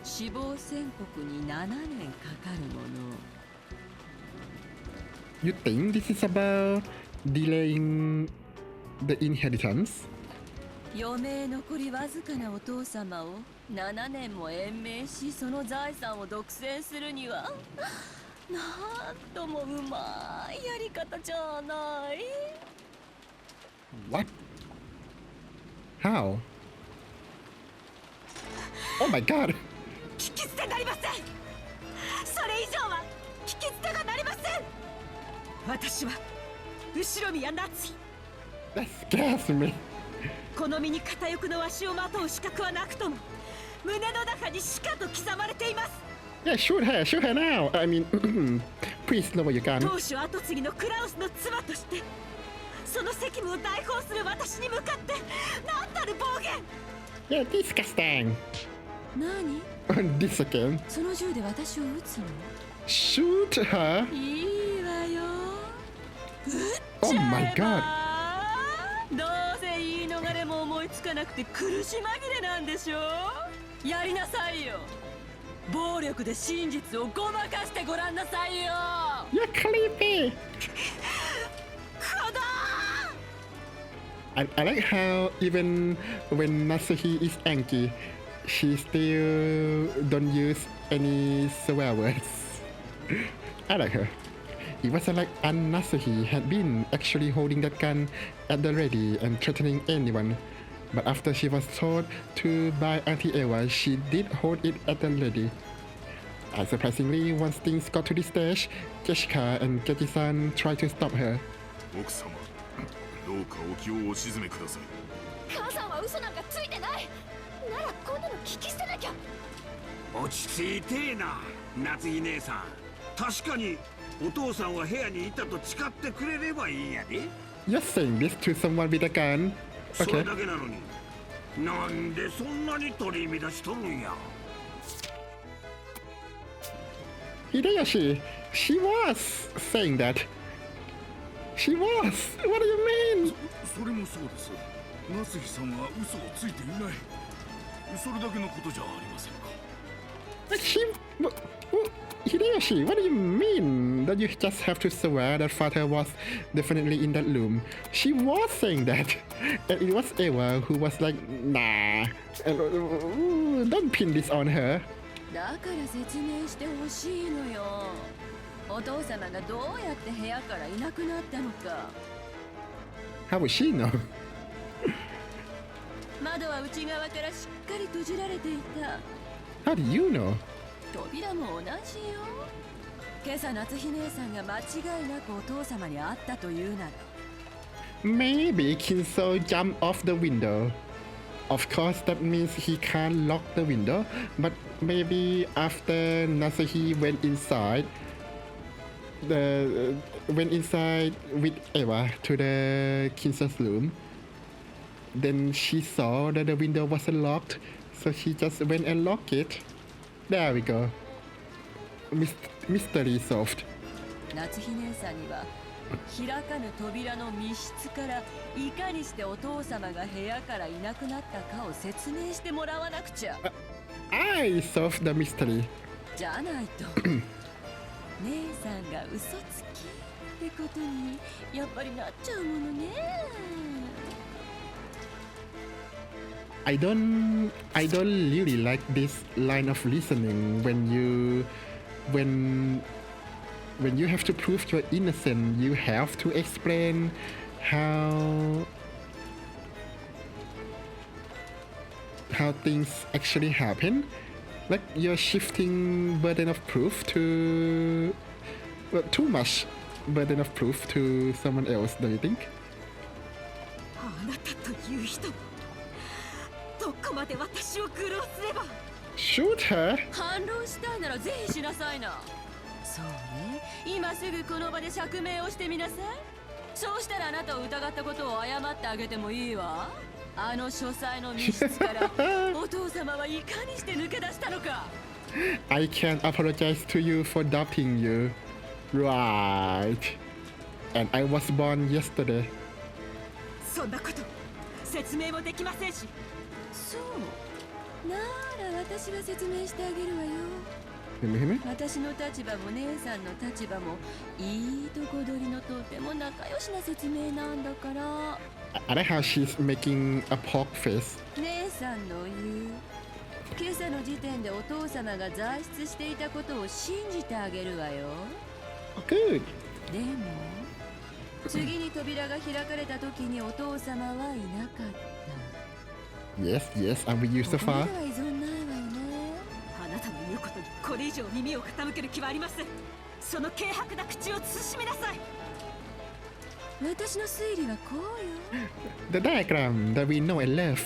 死亡宣告に7年かかるもの。 You think this is about delaying the inheritance? 余命残りわずかなお父様を7年も延命し、その財産を独占するにはなんともうまいやり方じゃない。 What? How? Oh my god! 聞き捨てなりません。それ以上は聞き捨てがなりません。私は後ろ宮夏日。 That scares me. この身に片翼のわしをまとう資格はなくとも胸の中にしかと刻まれています。 Yeah, shoot her now. I mean, please lower your gun. 当主跡継ぎのクラウスの妻としてその責務を代行する私に向かって何たる暴言。 Yeah, disgusting. 何 This again. その銃で私を撃つの。 Shoot her. いいわよ。撃っ Oh ちゃ my え god. ば。どうせ言い逃れも思いつかなくて苦し紛れなんでしょ。やりなさいよ。暴力で真実をごまかしてごらんなさいよ。 You're creepy. I like how even when Nasuhi is angry, she still don't use any swear words. I like her. It wasn't like Nasuhi had been actually holding that gun at the ready and threatening anyone. But after she was told to by Auntie Eva, she did hold it at the ready. Surprisingly, once things got to this stage, Jessica and Getty-san tried to stop her. 奥様、どうかお気をお静めください。母さんは嘘なんかついてない。ならこんなの聞き捨てなきゃ。落ち着いてえな、夏日姉さん。確かにお父さんは部屋にいたと誓ってくれればいいんやで。 You're saying this to someone with a gun? それ Okay. だけなのに、なんでそんなに取り乱しとるんや。 Hideyoshi, she was saying that. She was. What do you mean? それもそうです。夏日さんは嘘をついていない。それだけのことじゃありませんか。Like Hideyoshi, what do you mean that you just have to swear that father was definitely in that room? She was saying that, and it was Eva who was like, nah, don't pin this on her. だから説明してほしいのよ。お父様がどうやって部屋からいなくなったのか。How would she know? 窓は内側からしっかり閉じられていた。 How do you know? 扉も同じよ。今朝夏日姉さんが間違いなくお父様に会ったというなら。 Maybe Kinso jumped off the window. Of course, that means he can't lock the window, but maybe after Nasuhi went inside with Eva to the Kinso's room, then she saw that the window wasn't locked, so she just went and locked it. There we go. Mystery solved. 夏日姉さんには開かぬ扉の密室からいかにしてお父様が部屋からいなくなったかを説明してもらわなくちゃ。I solved the mystery. じゃないと姉さんが嘘つきってことにやっぱりなっちゃうものね。I don't really like this line of reasoning when you have to prove you're innocent. You have to explain how things actually happen. Like you're shifting burden of proof to too much burden of proof to someone else. Do you think? あなたという人、どこまで私を愚弄すれば。 Shoot her. 反論したいならぜひしなさいな。そうね、今すぐこの場で釈明をしてみなさい。そうしたらあなたを疑ったことを謝ってあげてもいいわ。あの書斎の密室からお父様はいかにして抜け出したのか。I can't apologize to you for doubting you. Right. And I was born yesterday. そんなこと説明もできませんし。そうなら私が説明してあげるわよ。私の立場も姉さんの立場もいいとこ取りのとても仲良しな説明なんだから。I like how she's making a pork face. 姉さんの言う今朝の時点でお父様が在室していたことを信じてあげるわよ。 Good. でも次に扉が開かれた時にお父様はいなかった。 Yes, I will use the ここ far. では依存ないわよね。あなたの言うことにこれ以上耳を傾ける気はありません。その軽薄な口を慎みなさい。私の推理はこうよ。 The diagram that we know and love.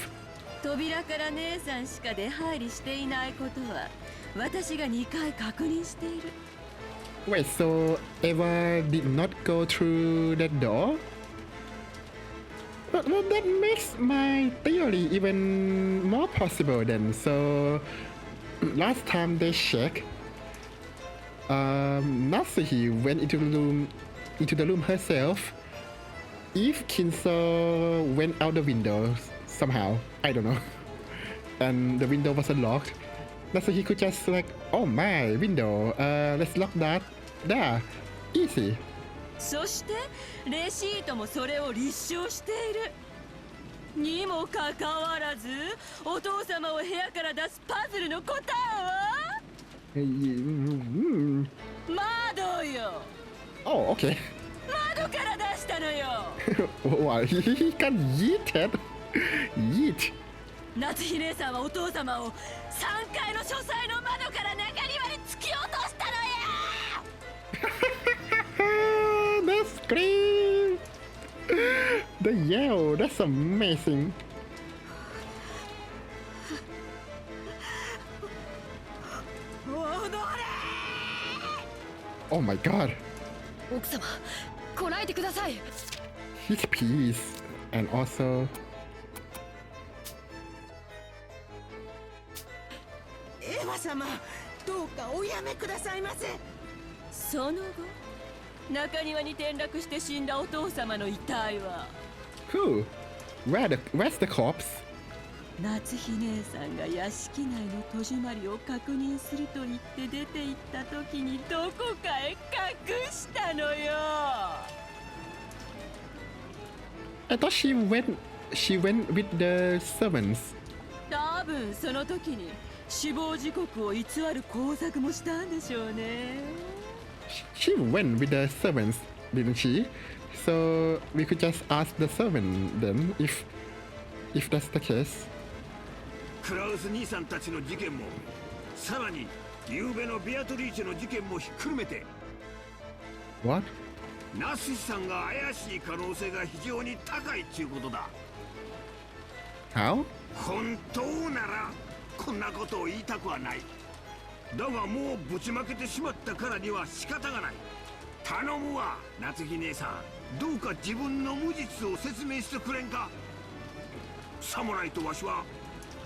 扉から姉さんしか出入りしていないことは私が2回確認している。 Wait, so Eva did not go through that door? Well, that makes my theory even more possible then. So last time they checked, Natsuhi went into the room herself. If Kinso went out the window somehow, I don't know, and the window wasn't locked, Natsuhi could just like, oh my window, let's lock that. There, easy. そしてレシートもそれを立証しているにもかかわらずお父様を部屋から出すパズルの答えは窓よ。 Oh, okay. 窓から出したのよ。 Wow, he can yeet it. Yeet. 夏日姉さんはお父様を3階の書斎の窓から中庭に突き落としたのよ。 The scream! The yell, that's amazing. Oh my god. 奥様こらえてください。 His piece. And also... エヴァ様、どうかおやめくださいませ。その後中庭に転落して死んだお父様の遺体は Who? Where's the corpse? 夏日姉さんが屋敷内の戸締まりを確認すると言って出て行った時にどこかへ隠したのよ。 I thought she went with the servants. 多分その時に死亡時刻を偽る工作もしたんでしょうね。 She went with the servants, didn't she? So we could just ask the servant then if that's the case. クラウス兄さんたちの事件も、さらに昨べのベアトリーチェの事件もひっくるめて、 What? ナスシさんが怪しい可能性が非常に高いっちゅうことだ。 How? 本当ならこんなことを言いたくはない。だがもうぶちまけてしまったからには仕方がない。頼むわ、夏日姉さん、どうか自分の無実を説明してくれんか。侍とわしは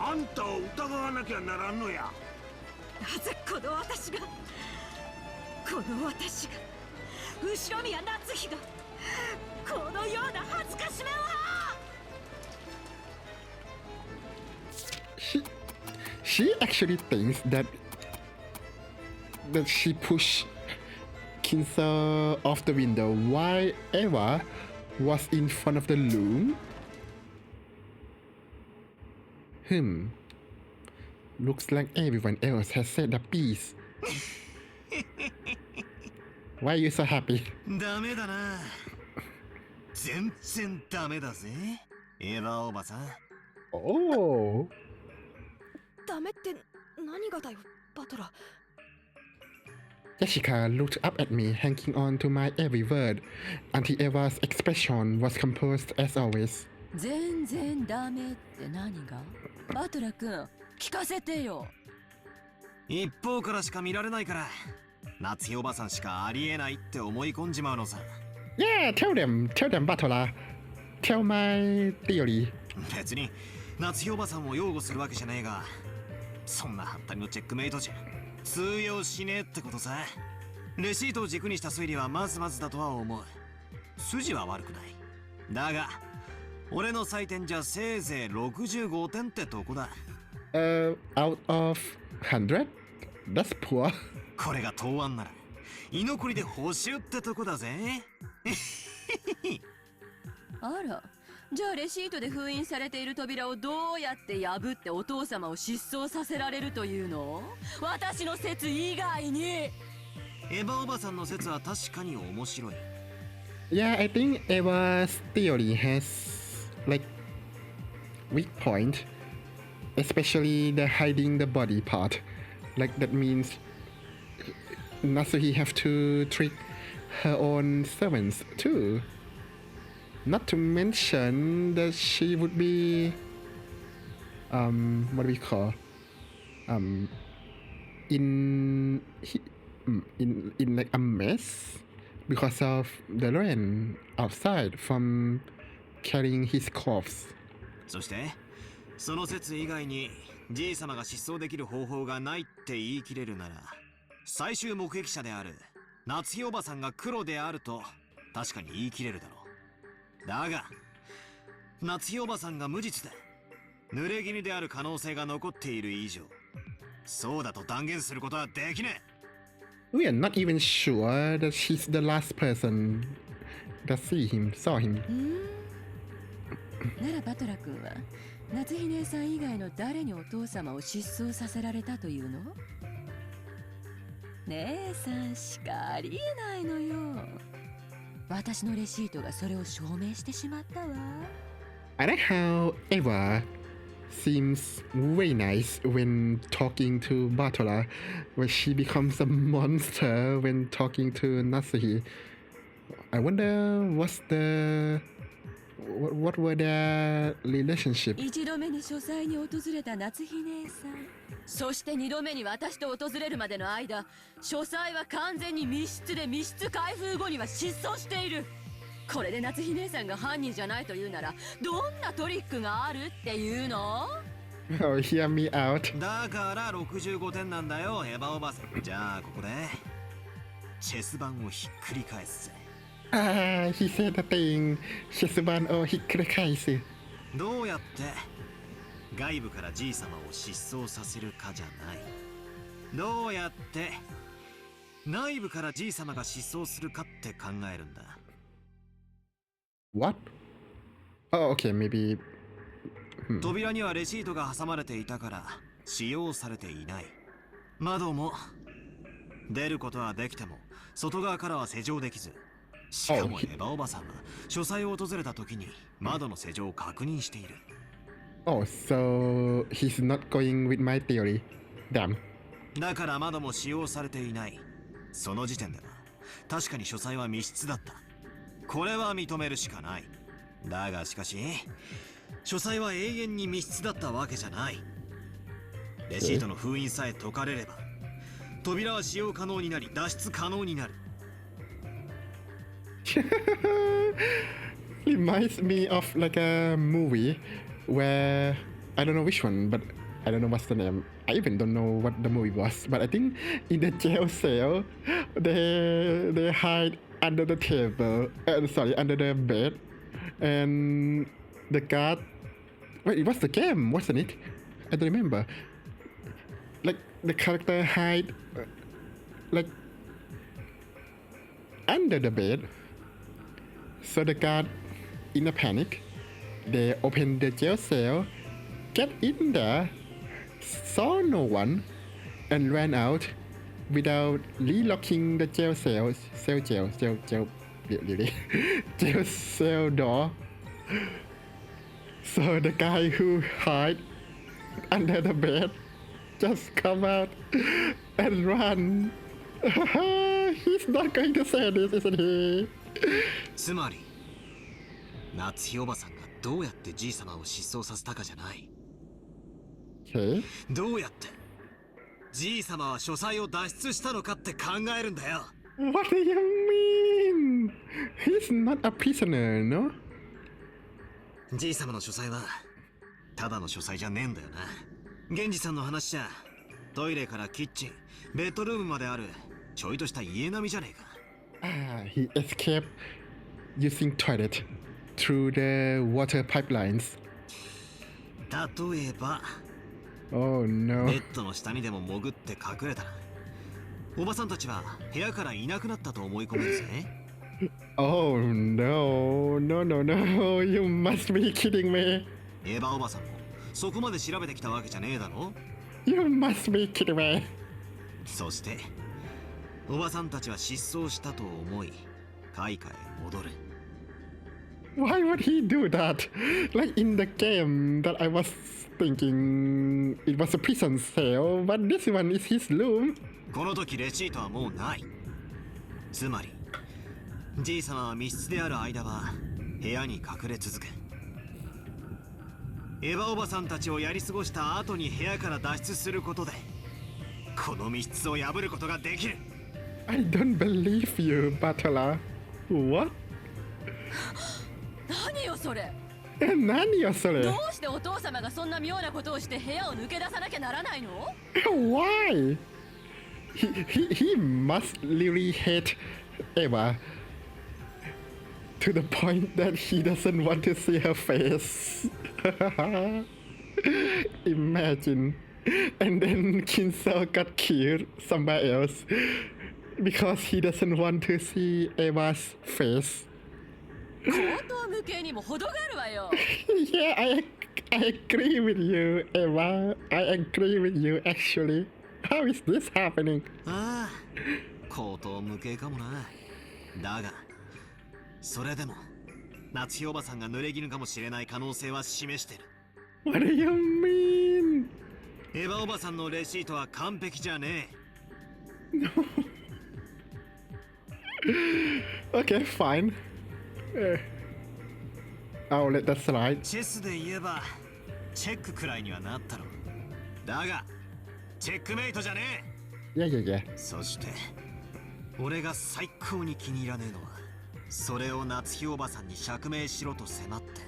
あんたを疑わなきゃならんのや。なぜこの私が後ろ宮夏日がこのような恥ずかしめは。 She actually thinks that she pushed Kinsa off the window while Eva was in front of the loom. Looks like everyone else has said the piece. Why are you so happy? ダメだな。全然ダメだぜ、エヴァおばさん。 Oh. ダメって何がだよ、バトラ。 Jessica looked up at me, hanging on to my every word. Auntie Eva's expression was composed as always. 全然ダメって何が？バトラ君、聞かせてよ。一方からしか見られないから、夏日おばさんしかありえないって思い込んじまうのさ。 Yeah, tell them, Batola. Tell my theory. 別に夏日おばさんを擁護するわけじゃねえが、そんなハッタリのチェックメイトじゃ通用しねえってことさ。レシートを軸にした推理はまずまずだとは思う。筋は悪くない。だが俺の採点じゃせいぜい65点ってとこだ。Out of 100? That's poor. これが答案なら居残りで補修ってとこだぜ。あら、じゃあレシートで封印されている扉をどうやって破ってお父様を失踪させられるというの？私の説以外に。エヴァおばさんの説は確かに面白い。 Yeah, I think Eva's theory has like weak point, especially the hiding the body part. Like that means Natsuhi have to trick her own servants too. Not to mention that she would be what do we call in like a mess because of the rain outside from carrying his corpse. そしてその説以外にじい様が失踪できる方法がないって言い切れるなら、最終目撃者である夏日おばさんが黒であると確かに言い切れるだろう。だが夏日おばさんが無実で濡れ衣である可能性が残っている以上、そうだと断言することはできねえ。 We are not even sure that she's the last person that saw him. ならバトラ君は夏日姉さん以外の誰にお父様を失踪させられたというの？姉さんしかありえないのよ。私のレシートがそれを証明してしまったわ。 I like how Eva seems very nice when talking to Batola, but she becomes a monster when talking to Natsuhi. I wonder what were their relationship? 一度目に書斎に訪れた夏日姉さん、そして二度目に私と訪れるまでの間、書斎は完全に密室で密室開封後には失踪している。これで夏日姉さんが犯人じゃないというなら、どんなトリックがあるっていうの？ Oh, hear me out. だから65点なんだよ、エヴァおばさん。じゃあここでチェス盤をひっくり返すぜ。Ah, he said the thing. チェス盤をひっくり返す。どうやって外部からじい様を失踪させるかじゃない。どうやって内部からじい様が失踪するかって考えるんだ。What? Oh, okay, maybe. 扉にはレシートが挟まれていたから使用されていない。窓も出ることはできても外側からは施錠できず、しかもエヴァおばさんは書斎を訪れた時に窓の施錠を確認している。Oh, so he's not going with my theory. Damn. だから窓も使用されていない。その時点では確かに書斎は密室だった。これは認めるしかない。だがしかし書斎は永遠に密室だったわけじゃない。レシートの封印さえ解かれれば扉は使用可能になり脱出可能になる。Reminds me of like a movie where I don't know which one, but I don't know what's the name. I even don't know what the movie was, but I think in the jail cell they hide under the table. Sorry, under the bed, and the guard. Wait, it was the game, wasn't it? I don't remember. Like the character hide, like under the bed. So the guard, in a panic, they open the jail cell, get in there, saw no one, and ran out without relocking the jail cell, really, jail cell door. So the guy who hid under the bed just come out and run. He's not going to say this, isn't he? つまり夏日おばさんがどうやってじい様を失踪させたかじゃない。Okay. どうやってじい様は書斎を脱出したのかって考えるんだよ。 What do you mean? He's not a prisoner, no? じい様の書斎はただの書斎じゃねえんだよな。源氏さんの話じゃトイレからキッチン、ベッドルームまであるちょいとした家並みじゃねえか。He escaped using toilet through the water pipelines. 例えば Oh ベ no. ッドの下にでも潜って隠れたらおばさんたちは部屋からいなくなったと思い込めるぜ。Oh no. No, no, no. You must be kidding me. エヴァおばさんもそこまで調べてきたわけじゃねえだろ。 You must be kidding me. そしておばさんたちは失踪したと思い開花へ戻る。 Why would he do that? Like in the game that I was thinking it was a prison cell, but this one is his room. この時レシートはもうない。つまりじい様は密室である間は部屋に隠れ続け、エヴァおばさんたちをやり過ごした後に部屋から脱出することでこの密室を破ることができる。 I don't believe you, Butler. What? 何よそれ。何よそれ。どうしてお父様がそんな妙なことをして部屋を抜け出さなきゃならないの？ Why? He must really hate Eva to the point that he doesn't want to see her face. Imagine. And then Kinsel got killed somewhere else because he doesn't want to see Eva's face. 口頭無形にも程があるわよ。Yeah, I agree with you, Eva. I agree with you, actually. How is this happening? ああ、口頭無形かもな。だがそれでも夏日おばさんが濡れ衣かもしれない可能性は示してる。 What do you mean? エヴァおばさんのレシートは完璧じゃねえ。 Okay, fine. I'll let that slide. チェスで言えばチェックくらいにはなったろ。だがチェックメイトじゃねえ。 Yeah, yeah, yeah. そして俺が最高に気に入らねえのはそれを夏日おばさんに釈明しろと迫って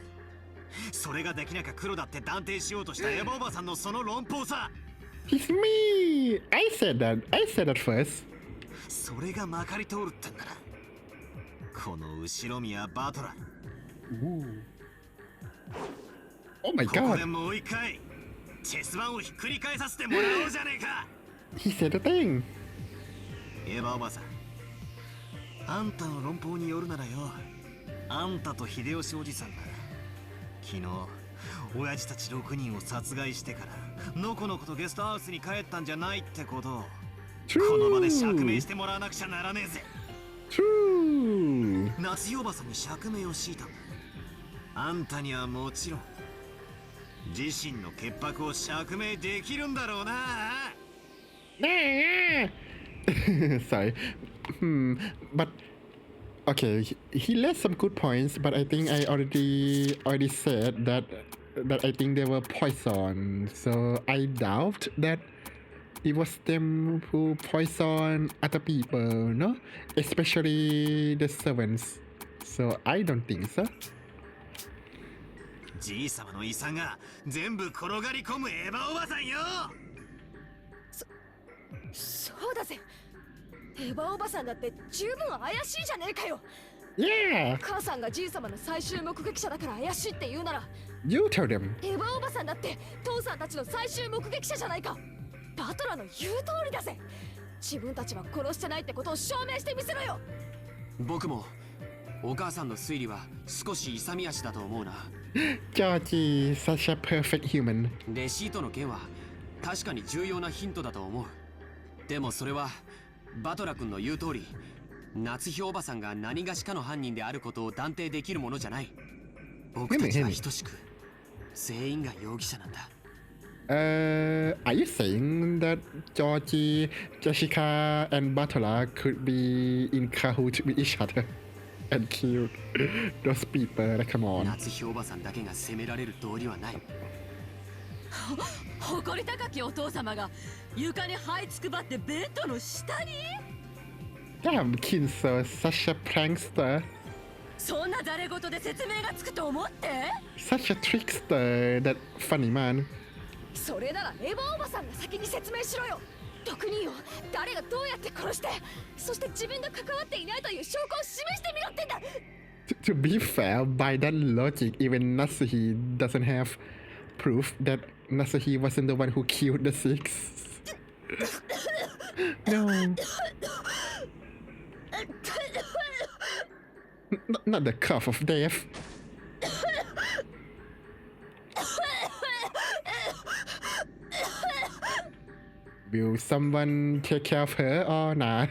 それができなきゃ黒だって断定しようとしたエヴァおばさんのその論法さ。 It's me! I said that first. それがまかり通るってんならこの後ろ宮バトラー。 Oh my ここ god. でもう一回チェス盤をひっくり返させてもらおうじゃねえか。 He said the thing. エヴァおばさん、あんたの論法によるならよ、あんたと秀吉おじさんが昨日親父たち6人を殺害してからのこのことゲストハウスに帰ったんじゃないってことをこの場で釈明してもらわなくちゃならねえぜ。 True. 夏日おばさんに釈明を強いたんだ。あんたにはもちろん自身の潔白を釈明できるんだろうな。Sorry. But okay, he led some good points, but I think I already said that I think they were poison. So I doubt that it was them who poisoned other people, no? Especially the servants. So I don't think so. じいさまの遺産が全部転がり込むエヴァおばさんよ。そうだぜ。エヴァおばさんだって十分怪しいじゃねえかよ。 Yeah. 母さんがじいさまの最終目撃者だから怪しいって言うなら、 You tell them. エヴァおばさんだって父さんたちの最終目撃者じゃないか。バトラーの言う通りだぜ。自分たちは殺してないってことを証明してみせろよ。僕もお母さんの推理は少し勇み足だと思うな。 Georgie, such a perfect human. レシートの件は確かに重要なヒントだと思う。でもそれはバトラ君の言う通り、夏日おばさんが何がしかの犯人であることを断定できるものじゃない。僕たちは等しく全員が容疑者なんだ。Are you saying that Georgie, Jessica, and Butler could be in cahoots with each other and killed those people? Like, come on. 夏日おばさんだけが責められる道理はない。誇り高きお父様が床に這いつくばってベッドの下に。 Damn, Kinso, such a prankster. そんなざれ言で説明がつくと思って。 Such a trickster, that funny man. それならエヴァおばさんが先に説明しろよ。特によ、誰がどうやって殺して、そして自分が関わっていないという証拠を示してみろってんだ。 To be fair, by that logic, even Nasuhi doesn't have proof that Nasuhi wasn't the one who killed the six. No. Not the cough of death. Will someone take care of her or not?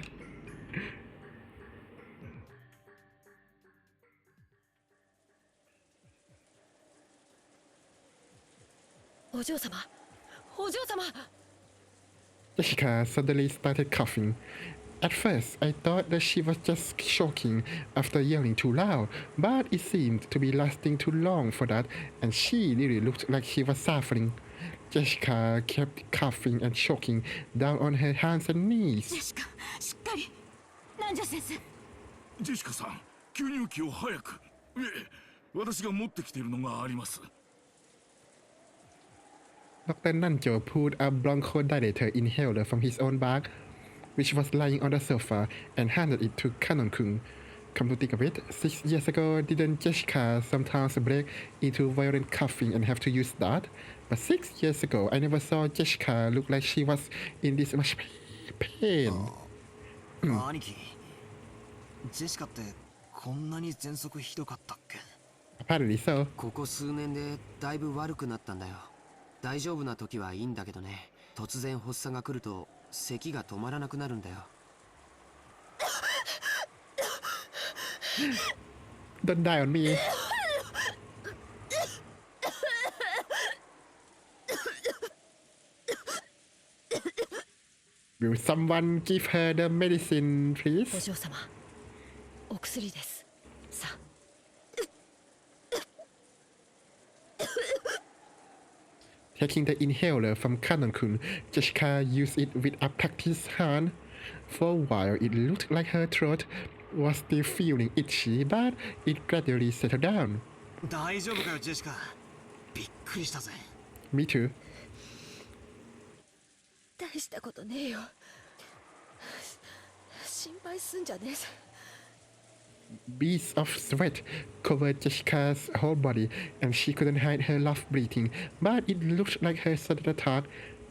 お嬢様、お嬢様。 Jessica suddenly started coughing. At first, I thought that she was just choking after yelling too loud, but it seemed to be lasting too long for that, and she really looked like she was suffering. Jessica kept coughing and choking down on her hands and ジェ knees. シカ、しっかり。なんじゃ先生。ジェシカさん、吸入器を早く。いえ、私が持ってきているのがあります。 Dr. Nanjo pulled a bronchodilator inhaler from his own bag, which was lying on the sofa, and handed it to Kanon-kun. Come to think of it, 6 years ago, didn't Jessica sometimes break into violent coughing and have to use that? But 6 years ago, I never saw Jessica look like she was in this much pain. 兄貴、ジェシカってこんなに喘息ひどかったっけ？ Apparently so. ここ数年でだいぶ悪くなったんだよ。大丈夫な時はいいんだけどね、突然発作が来ると咳が止まらなくなるんだよ。Don't die on me. Will someone give her the medicine, お please? 嬢様、お薬です。さあ。 Taking the inhaler from Kanon-kun, Jessica used it with a practiced hand. For a while, it looked like her throat was still feeling itchy, but it gradually settled down. 大丈夫かよジェシカ。びっくりしたぜ。 Me too. 大したことねえよ。心配すんじゃねえぜ。Beads of sweat covered Jessica's whole body, and she couldn't hide her rough breathing, but it looked like her sudden attack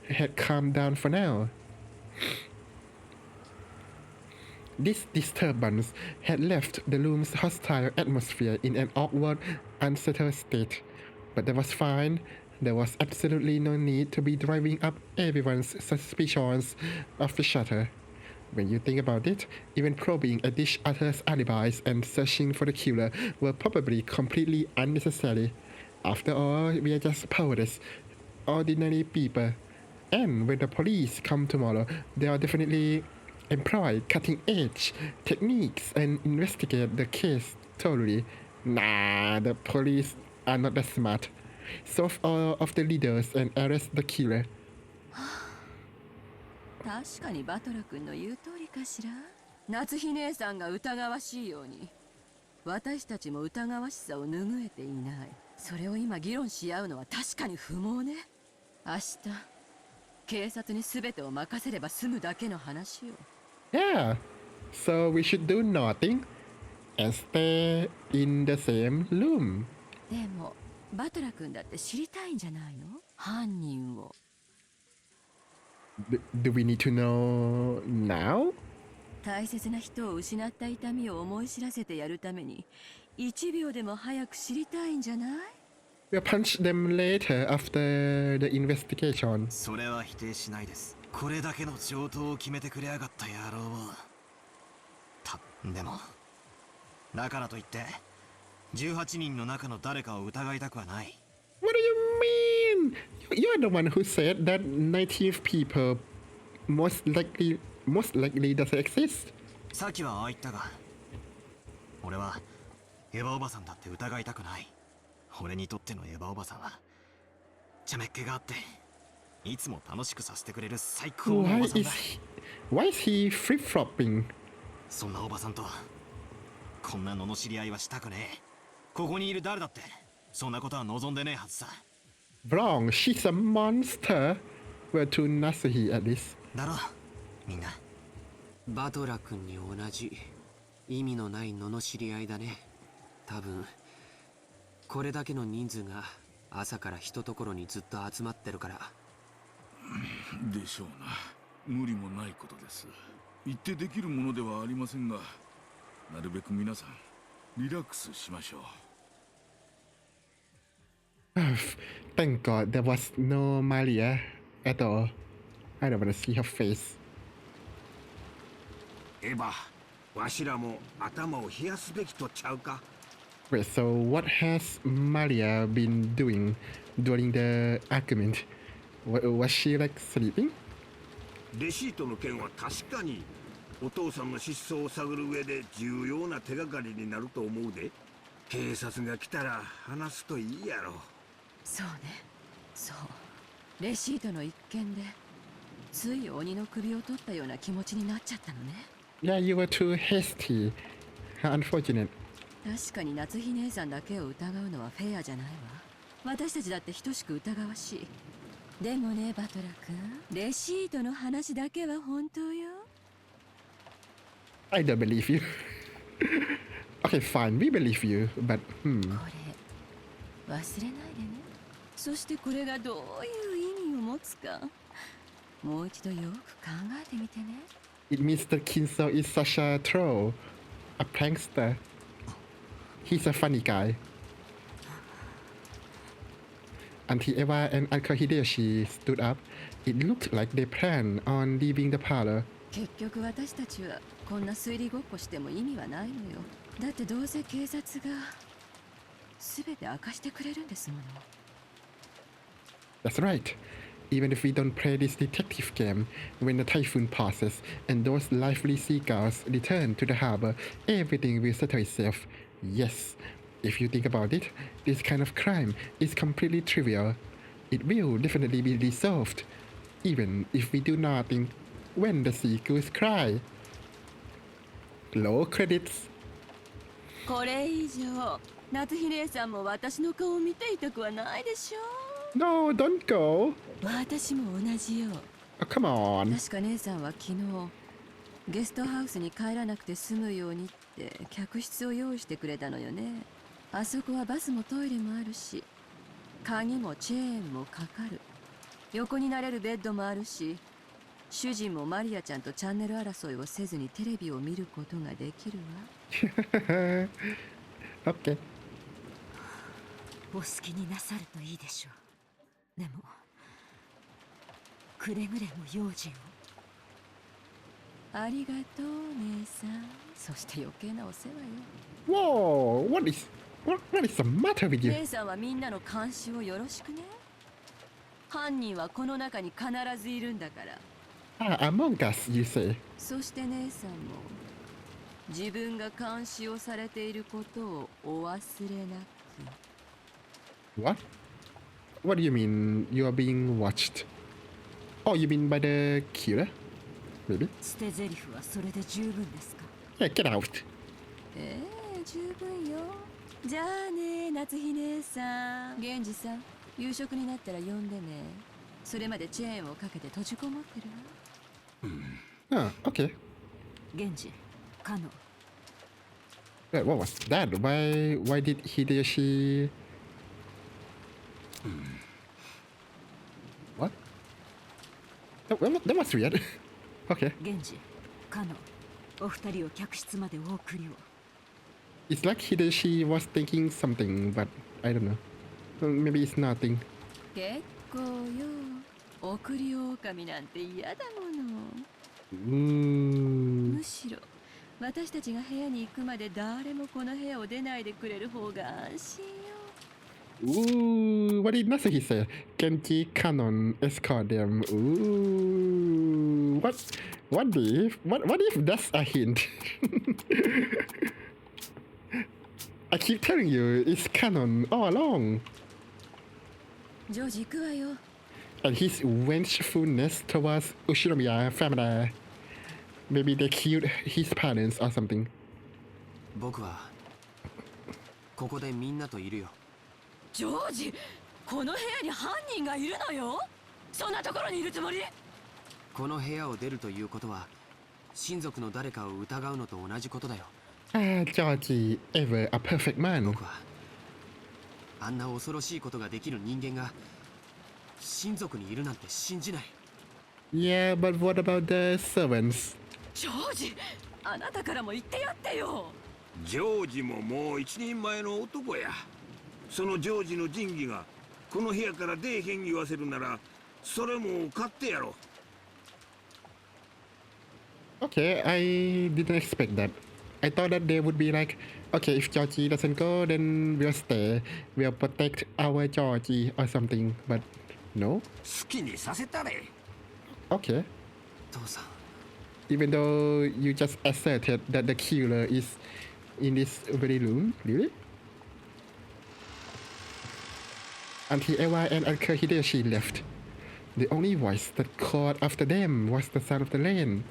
had calmed down for now. This disturbance had left the room's hostile atmosphere in an awkward, unsettled state. But that was fine. There was absolutely no need to be driving up everyone's suspicions of the shutter. When you think about it, even probing at each other's alibis and searching for the killer were probably completely unnecessary. After all, we are just powerless, ordinary people. And when the police come tomorrow, they are definitely employ cutting-edge techniques and investigate the case thoroughly. Nah, the police are not that smart. Solve all of the leaders and arrest the killer. 確かにバトラ君の言う通りかしら。夏日姉さんが疑わしいように、私たちも疑わしさを拭えていない。それを今議論し合うのは確かに不毛ね。明日警察に全てを任せれば済むだけの話よ。Yeah, so we should do nothing and stay in the same room. でもバトラ君だって知りたいんじゃないの？犯人を。Do we need to know now? 大切な人を失った痛みを思い知らせてやるために1秒でも早く知りたいんじゃない？ We'll punch them later after the investigation. それは否定しないです。これだけの上等を決めてくれやがった野郎を。でもだからといって18人の中の誰かを疑いたくはない。 What do you mean? You're the one who said that 19 people most likely doesn't exist. さっきはああ言ったが、俺はエヴァおばさんだって疑いたくない。俺にとってのエヴァおばさんはちゃめっ気があっていつも楽しくさせてくれる最高のおばさんだ。Why is he flip-flopping? そんなおばさんとこんな罵り合いはしたくねえ。ここにいる誰だってそんなことは望んでねえはずさ。 Wrong, she's a monster. Well, to Nasuhi at least. だろみんな。バトラ君に同じ意味のない罵り合いだね。多分これだけの人数が朝から一ところにずっと集まってるから。でしょうな。無理もないことです。言ってできるものではありませんが、なるべく皆さんリラックスしましょう。Thank God there was no Maria at all. I don't want to see her face. エヴァ、わしらも頭を冷やすべきとちゃうか。 Wait, so what has Maria been doing during the argument? Was she like sleeping? レシートの件は確かにお父さんの失踪を探る上で重要な手がかりになると思うで。警察が来たら話すといいやろ。そうね、そう。レシートの一件でつい鬼の首を取ったような気持ちになっちゃったのね。Yeah, you were too hasty. How unfortunate. 確かに夏日姉さんだけを疑うのはフェアじゃないわ。私たちだって等しく疑わしい。でもね、バトラ君、レシートの話だけは本当よ。I don't believe you. Okay, fine, we believe you, but これ忘れないでね。そしてこれがどういう意味を持つか、もう一度よく考えてみてね。It means that Kinso is such a troll, a prankster. He's a funny guy. Auntie Eva and Uncle Hideyoshi stood up. It looked like they planned on leaving the parlor. 結局私たちはこんな推理ごっこしても意味はないのよ。だってどうせ警察が全て明かしてくれるんですもの。That's right. Even if we don't play this detective game, when the typhoon passes and those lively seagulls return to the harbor, everything will settle itself. Yes, if you think about it, this kind of crime is completely trivial. It will definitely be resolved, even if we do nothing when the seagulls cry. Low credits. これ以上、夏日姉さんも私の顔を見ていたくはないでしょ。No, don't go. 私も同じよ。Oh, come on. 確か姉さんは昨日ゲストハウスに帰らなくて済むようにって客室を用意してくれたのよね。あそこはバスもトイレもあるし、鍵もチェーンもかかる。横になれるベッドもあるし、主人もマリアちゃんとチャンネル争いをせずにテレビを見ることができるわ。Okay. お好きになさるといいでしょう。でもくれぐれも用心を。ありがとう姉さん。そして余計なお世話よ。 Whoa, what is the matter with you? 姉さんはみんなの監視をよろしくね。犯人はこの中に必ずいるんだから。Ah, among us, you say. そして姉さんも自分が監視をされていることをお忘れなく。 What? What do you mean you are being watched? Oh, you mean by the killer? Maybe? 捨て台詞はそれで十分ですか？ Yeah, get out. 十分よ。じゃあね、夏日姉さん。源氏さん、夕食になったら呼んでね。それまでチェーンをかけて閉じこもってるわ。Ah, okay. 源氏、カノ。Wait, what was that? Why did Hideyoshi... What? That was weird. Okay. 源氏、カノ。お二人を客室までお送りを。It's like Hideyoshi was thinking something, but I don't know. Maybe it's nothing. 結構よ。送り狼なんて嫌だもの。むしろ私たちが部屋に行くまで誰もこの部屋を出ないでくれる方が安心よ。Ooh, what did Nasuhi say? Genji Canon escort them. Ooh, what if that's a hint? I keep telling you, it's canon all along. ジョージ行くわよ。And his vengefulness towards Ushinomiya family. Maybe they killed his parents or something. 僕はここでみんなといるよ。ジョージ、この部屋に犯人がいるのよ。そんなところにいるつもり？この部屋を出るということは親族の誰かを疑うのと同じことだよ。Ah, Georgie, ever a perfect man. 僕はあんな恐ろしいことができる人間が親族にいるなんて信じない。 Yeah, but what about the servants? ジョージ、あなたからも言ってやってよ。ジョージももう一人前の男や。そのジョージの仁義がこの部屋から出えへん言わせるならそれも買ってやろ。 Okay, I didn't expect that. I thought that they would be like, okay, if Georgie doesn't go, then we'll stay. We'll protect our Georgie or something. But no. 好きにさせたれ。 Okay. 父さん。 Even though you just asserted that the killer is in this very room, really? Auntie Eva and Uncle Hideyoshi left. The only voice that called after them was the sound of the rain.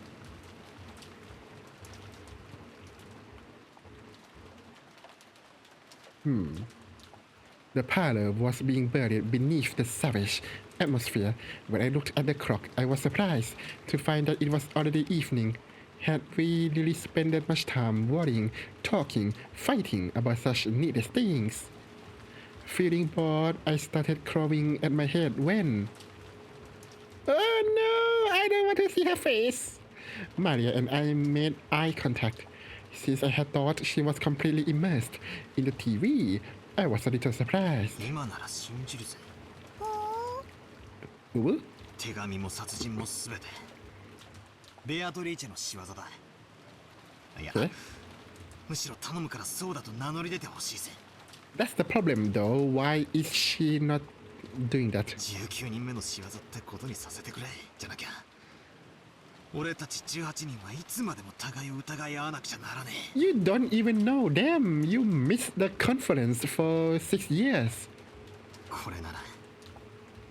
The parlor was being buried beneath the savage atmosphere. When I looked at the clock, I was surprised to find that it was already evening. Had we really spent that much time worrying, talking, fighting about such needless things? Feeling bored, I started clawing at my head when... Oh no! I don't want to see her face! Maria and I made eye contact. Since I had thought she was completely immersed in the TV, I was a little surprised. 今なら信じるぜ。 Ooh? 手紙も殺人もすべてベアトリーチェの仕業だ。いや、 Okay. むしろ頼むからそうだと名乗り出てほしいぜ。 That's the problem though. Why is she not doing that? 19人目の仕業ってことにさせてくれ。じゃなきゃ俺たち18人はいつまでも互いを疑い合わなくちゃならねえ。 You don't even know them. You missed the conference for 6 years. これなら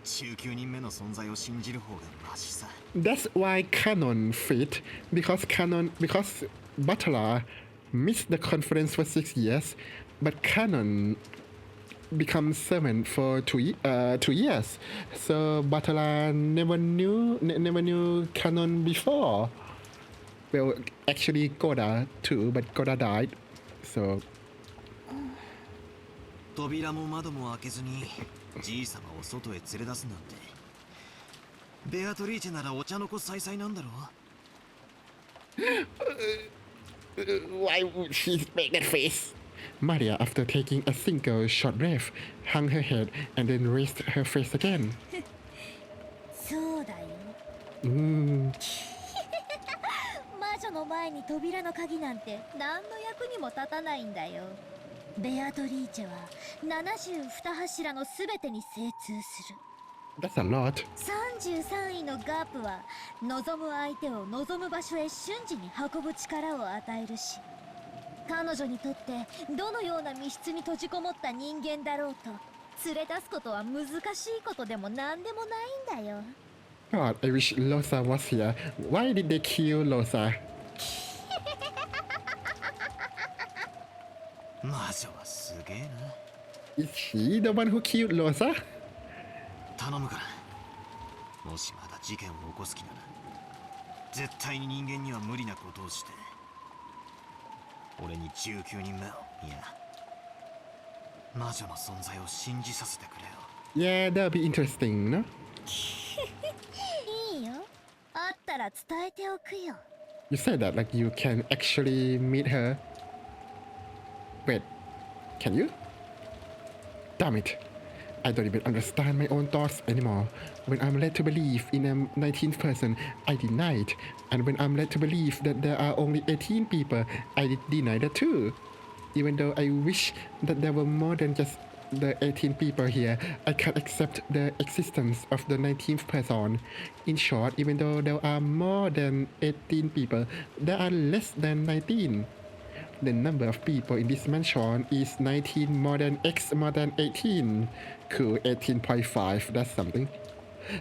19人目の存在を信じる方がマシさ。 That's why Canon fit because Butler missed the conference for 6 years, but Canon becomes servant for 2 years. So Butler never knew Canon before. Well, actually, Koda too, but Koda died. So, 扉も窓も開けずにじい様を外へ連れ出すなんて。ベアトリーチェならお茶の子さいさいなんだろう。 why would she make that face? Maria, after taking a single short breath, hung her head and then raised her face again. そうだよ。魔女の前に扉の鍵なんて何の役にも立たないんだよ。ベアトリーチェは72柱のすべてに精通する。 That's a lot. 33位のガープは望む相手を望む場所へ瞬時に運ぶ力を与えるし、彼女にとってどのような密室に閉じこもった人間だろうと連れ出すことは難しいことでも何でもないんだよ。 God, I wish Rosa was here. Why did they kill Rosa? 魔女はすげえな。 Is he the one who killed Rosa? 頼むから、もしまだ事件を起こす気なら絶対に人間には無理なことをして俺に19人目を、いや魔女の存在を信じさせてくれよ。 Yeah, that'll be interesting, no? いいよ、あったら伝えておくよ。 You said that like you can actually meet her. Wait, can you? Damn it. I don't even understand my own thoughts anymore. When I'm led to believe in a 19th person, I deny it. And when I'm led to believe that there are only 18 people, I deny that too. Even though I wish that there were more than just the 18 people here, I can't accept the existence of the 19th person. In short, even though there are more than 18 people, there are less than 19. The number of people in this mansion is 19 more than X more than 18. Cool, 18.5, that's something.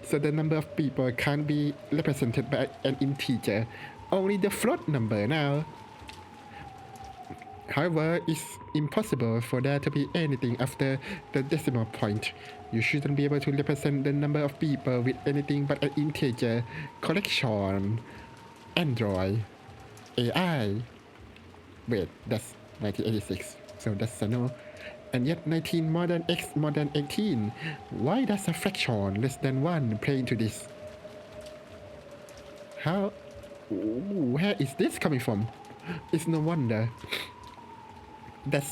So the number of people can't be represented by an integer, only the float number now. However, it's impossible for there to be anything after the decimal point. You shouldn't be able to represent the number of people with anything but an integer. Correction. Android. AI. Wait, that's 1986, so that's a no. And yet 19 more than X more than 18. Why does a fraction less than 1 play into this? How? Where is this coming from? It's no wonder. That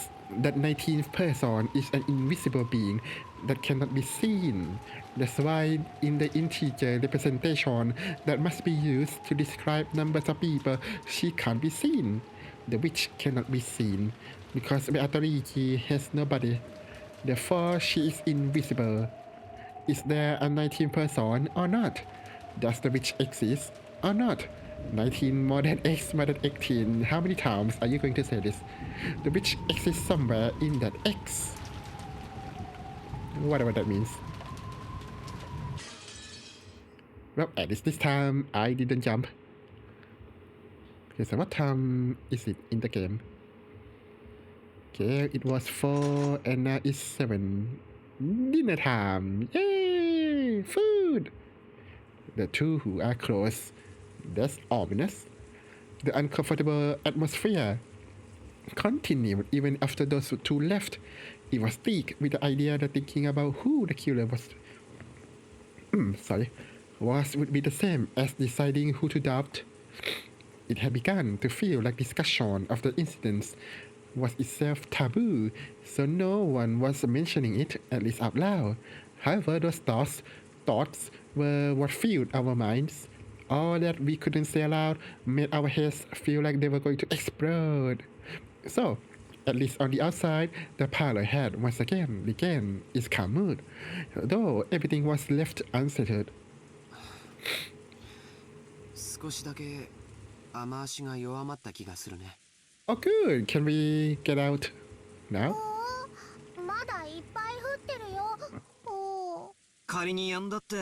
19th person is an invisible being that cannot be seen. That's why in the integer representation that must be used to describe numbers of people, she can't be seen. The witch cannot be seen because Beatrice has nobody. Therefore, she is invisible. Is there a 19 person or not? Does the witch exist or not? 19 more than X more than 18. How many times are you going to say this? The witch exists somewhere in that X. Whatever that means. Well, at least this time, I didn't jump. Okay, so what time is it in the game? Okay, it was 4 and now it's 7. Dinner time! Yay! Food! The two who are close. That's ominous. The uncomfortable atmosphere continued even after those two left. It was thick with the idea that thinking about who the killer was would be the same as deciding who to doubt. It had begun to feel like discussion of the incidents was itself taboo, so no one was mentioning it, at least out loud. However, those thoughts were what filled our minds. All that we couldn't say aloud made our heads feel like they were going to explode. So, at least on the outside, the parlor had once again regained its calm mood, though everything was left unsettled. 少しだけ雨足が弱まった気がするね。Oh, good. Can we get out now? まだいっぱい降ってるよ。仮にやんだって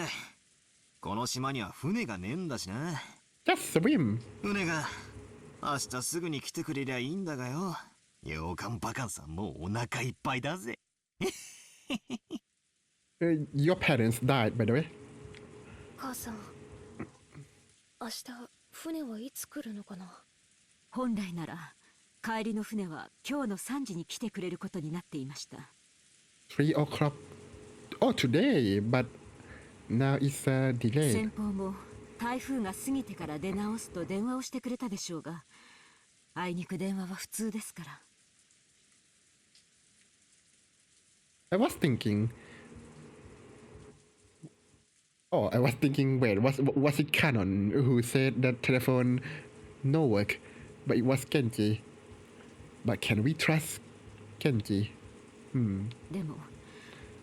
この島には船がねえんだしな。 Just swim. 船が明日すぐに来てくれりゃいいんだがよ。洋館バカンさんもうお腹いっぱいだぜ。Your parents died, by the way. 母さん、明日船はいつ来るのかな。本来なら帰りの船は今日の3時に来てくれることになっていました。3 o'clock. Oh, today, but now it's delayed. 先方も台風が過ぎてから出直すと電話をしてくれたでしょうが、あいにく電話は普通ですから。I was thinking. Oh, I was thinking. Wait, was it Canon who said that telephone no work, but it was Genji? But can we trust Genji? でも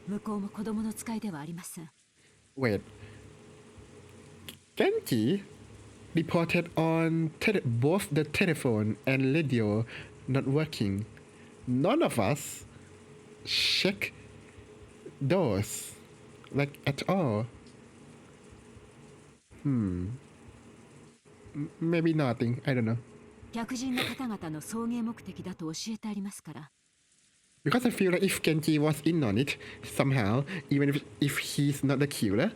向こうも子供の使いではありません。Wait. Genji reported on both the telephone and radio not working. None of us check those like at all. Maybe nothing. I don't know. 客人の方々の送迎目的だと教えてありますから。Because I feel like if Genji was in on it somehow, even if he's not the killer,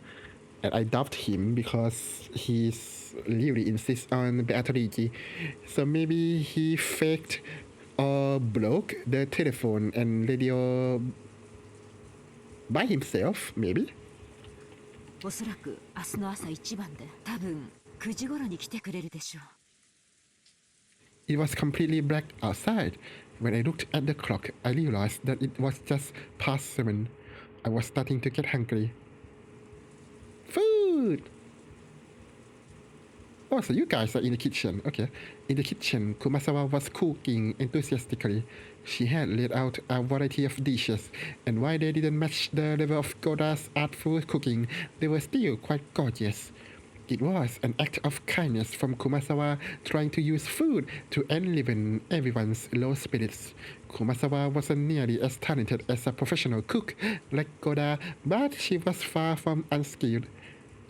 and I doubt him because he's really insists on Beatrice, so maybe he faked or broke the telephone and radio by himself, maybe? おそらく明日の朝一番で多分9時頃に来てくれるでしょう。It was completely black outside. When I looked at the clock, I realized that it was just past 7. I was starting to get hungry. Food! Oh, so you guys are in the kitchen. Okay. In the kitchen, Kumasawa was cooking enthusiastically. She had laid out a variety of dishes, and while they didn't match the level of Goda's artful cooking, they were still quite gorgeous. It was an act of kindness from Kumasawa trying to use food to enliven everyone's low spirits. Kumasawa wasn't nearly as talented as a professional cook like Goda, but she was far from unskilled.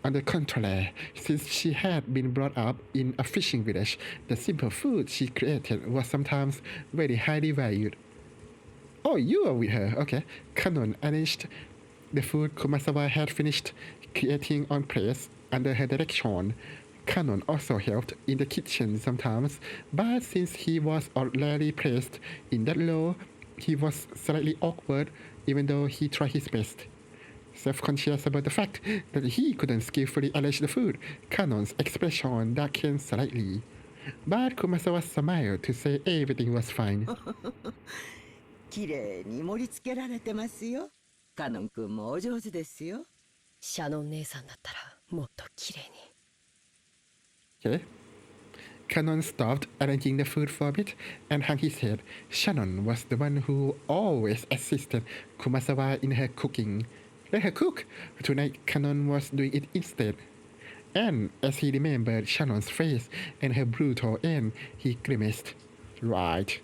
On the contrary, since she had been brought up in a fishing village, the simple food she created was sometimes very highly valued. Oh, you were with her, okay. Kanon arranged the food Kumasawa had finished creating on plates under her direction. Kanon also helped in the kitchen sometimes, but since he was rarely placed in that role, he was slightly awkward even though he tried his best. Self-conscious about the fact that he couldn't skillfully arrange the food, Kanon's expression darkened slightly. But Kumasawa smiled to say everything was fine. 綺麗に盛り付けられてますよ。カノン君もお上手ですよ。シャノン姉さんだったらもっと綺麗に。 Okay. Kanon stopped arranging the food for a bit and hung his head. Shannon was the one who always assisted Kumasawa in her cooking. Let her cook. Tonight, Kanon was doing it instead. And as he remembered Shannon's face and her brutal end, he grimaced. Right.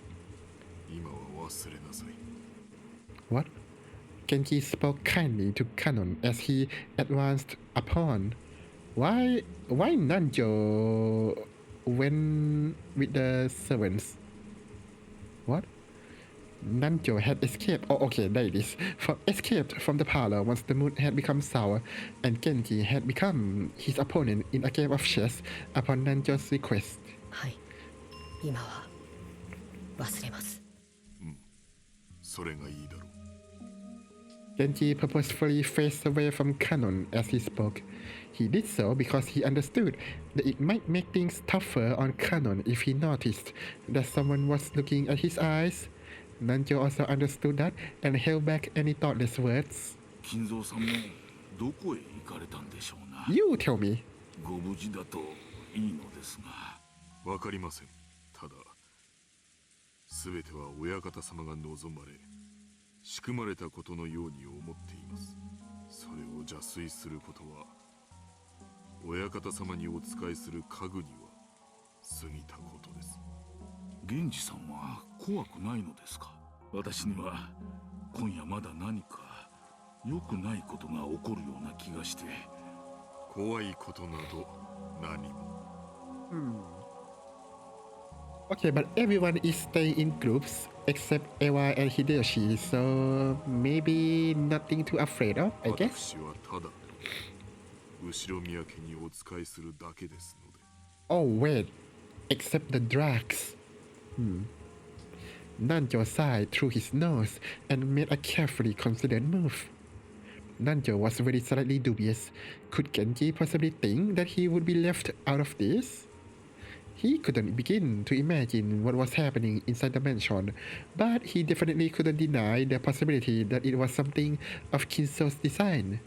What? Genji spoke kindly to Kanon as he advanced upon. Why Nanjo went with the servants? What? Nanjo had escaped. Oh, okay, there it is. Escaped from the parlor once the mood had become sour, and Genji had become his opponent in a game of chess upon Nanjo's request. はい。今は忘れます。それがいいだろう。Genji purposefully faced away from Kanon as he spoke. He did so because he understood that it might make things tougher on Kanon if he noticed that someone was looking at his eyes. Nanjo also understood that and held back any thoughtless words. 金蔵さんもどこへ行かれたんでしょうな。You tell me. ご無事だといいのですが。わかりません。ただ、すべては親方様が望まれ、仕組まれたことのように思っています。それを邪推することは、親方様にお仕えする家具には過ぎたことです。源氏さんは怖くないのですか？私には今夜まだ何か良くないことが起こるような気がして。怖いことなど何も。Okay, but everyone is staying in groups except Ewa and Hideyoshi, so maybe nothing too afraid of, I guess. 私はただ後ろ宮家にお仕えするだけですので。Oh wait, except the drugs. Nanjo sighed through his nose and made a carefully considered move. Nanjo was very slightly dubious. Could Genji possibly think that he would be left out of this? He couldn't begin to imagine what was happening inside the mansion, but he definitely couldn't deny the possibility that it was something of Kinso's design.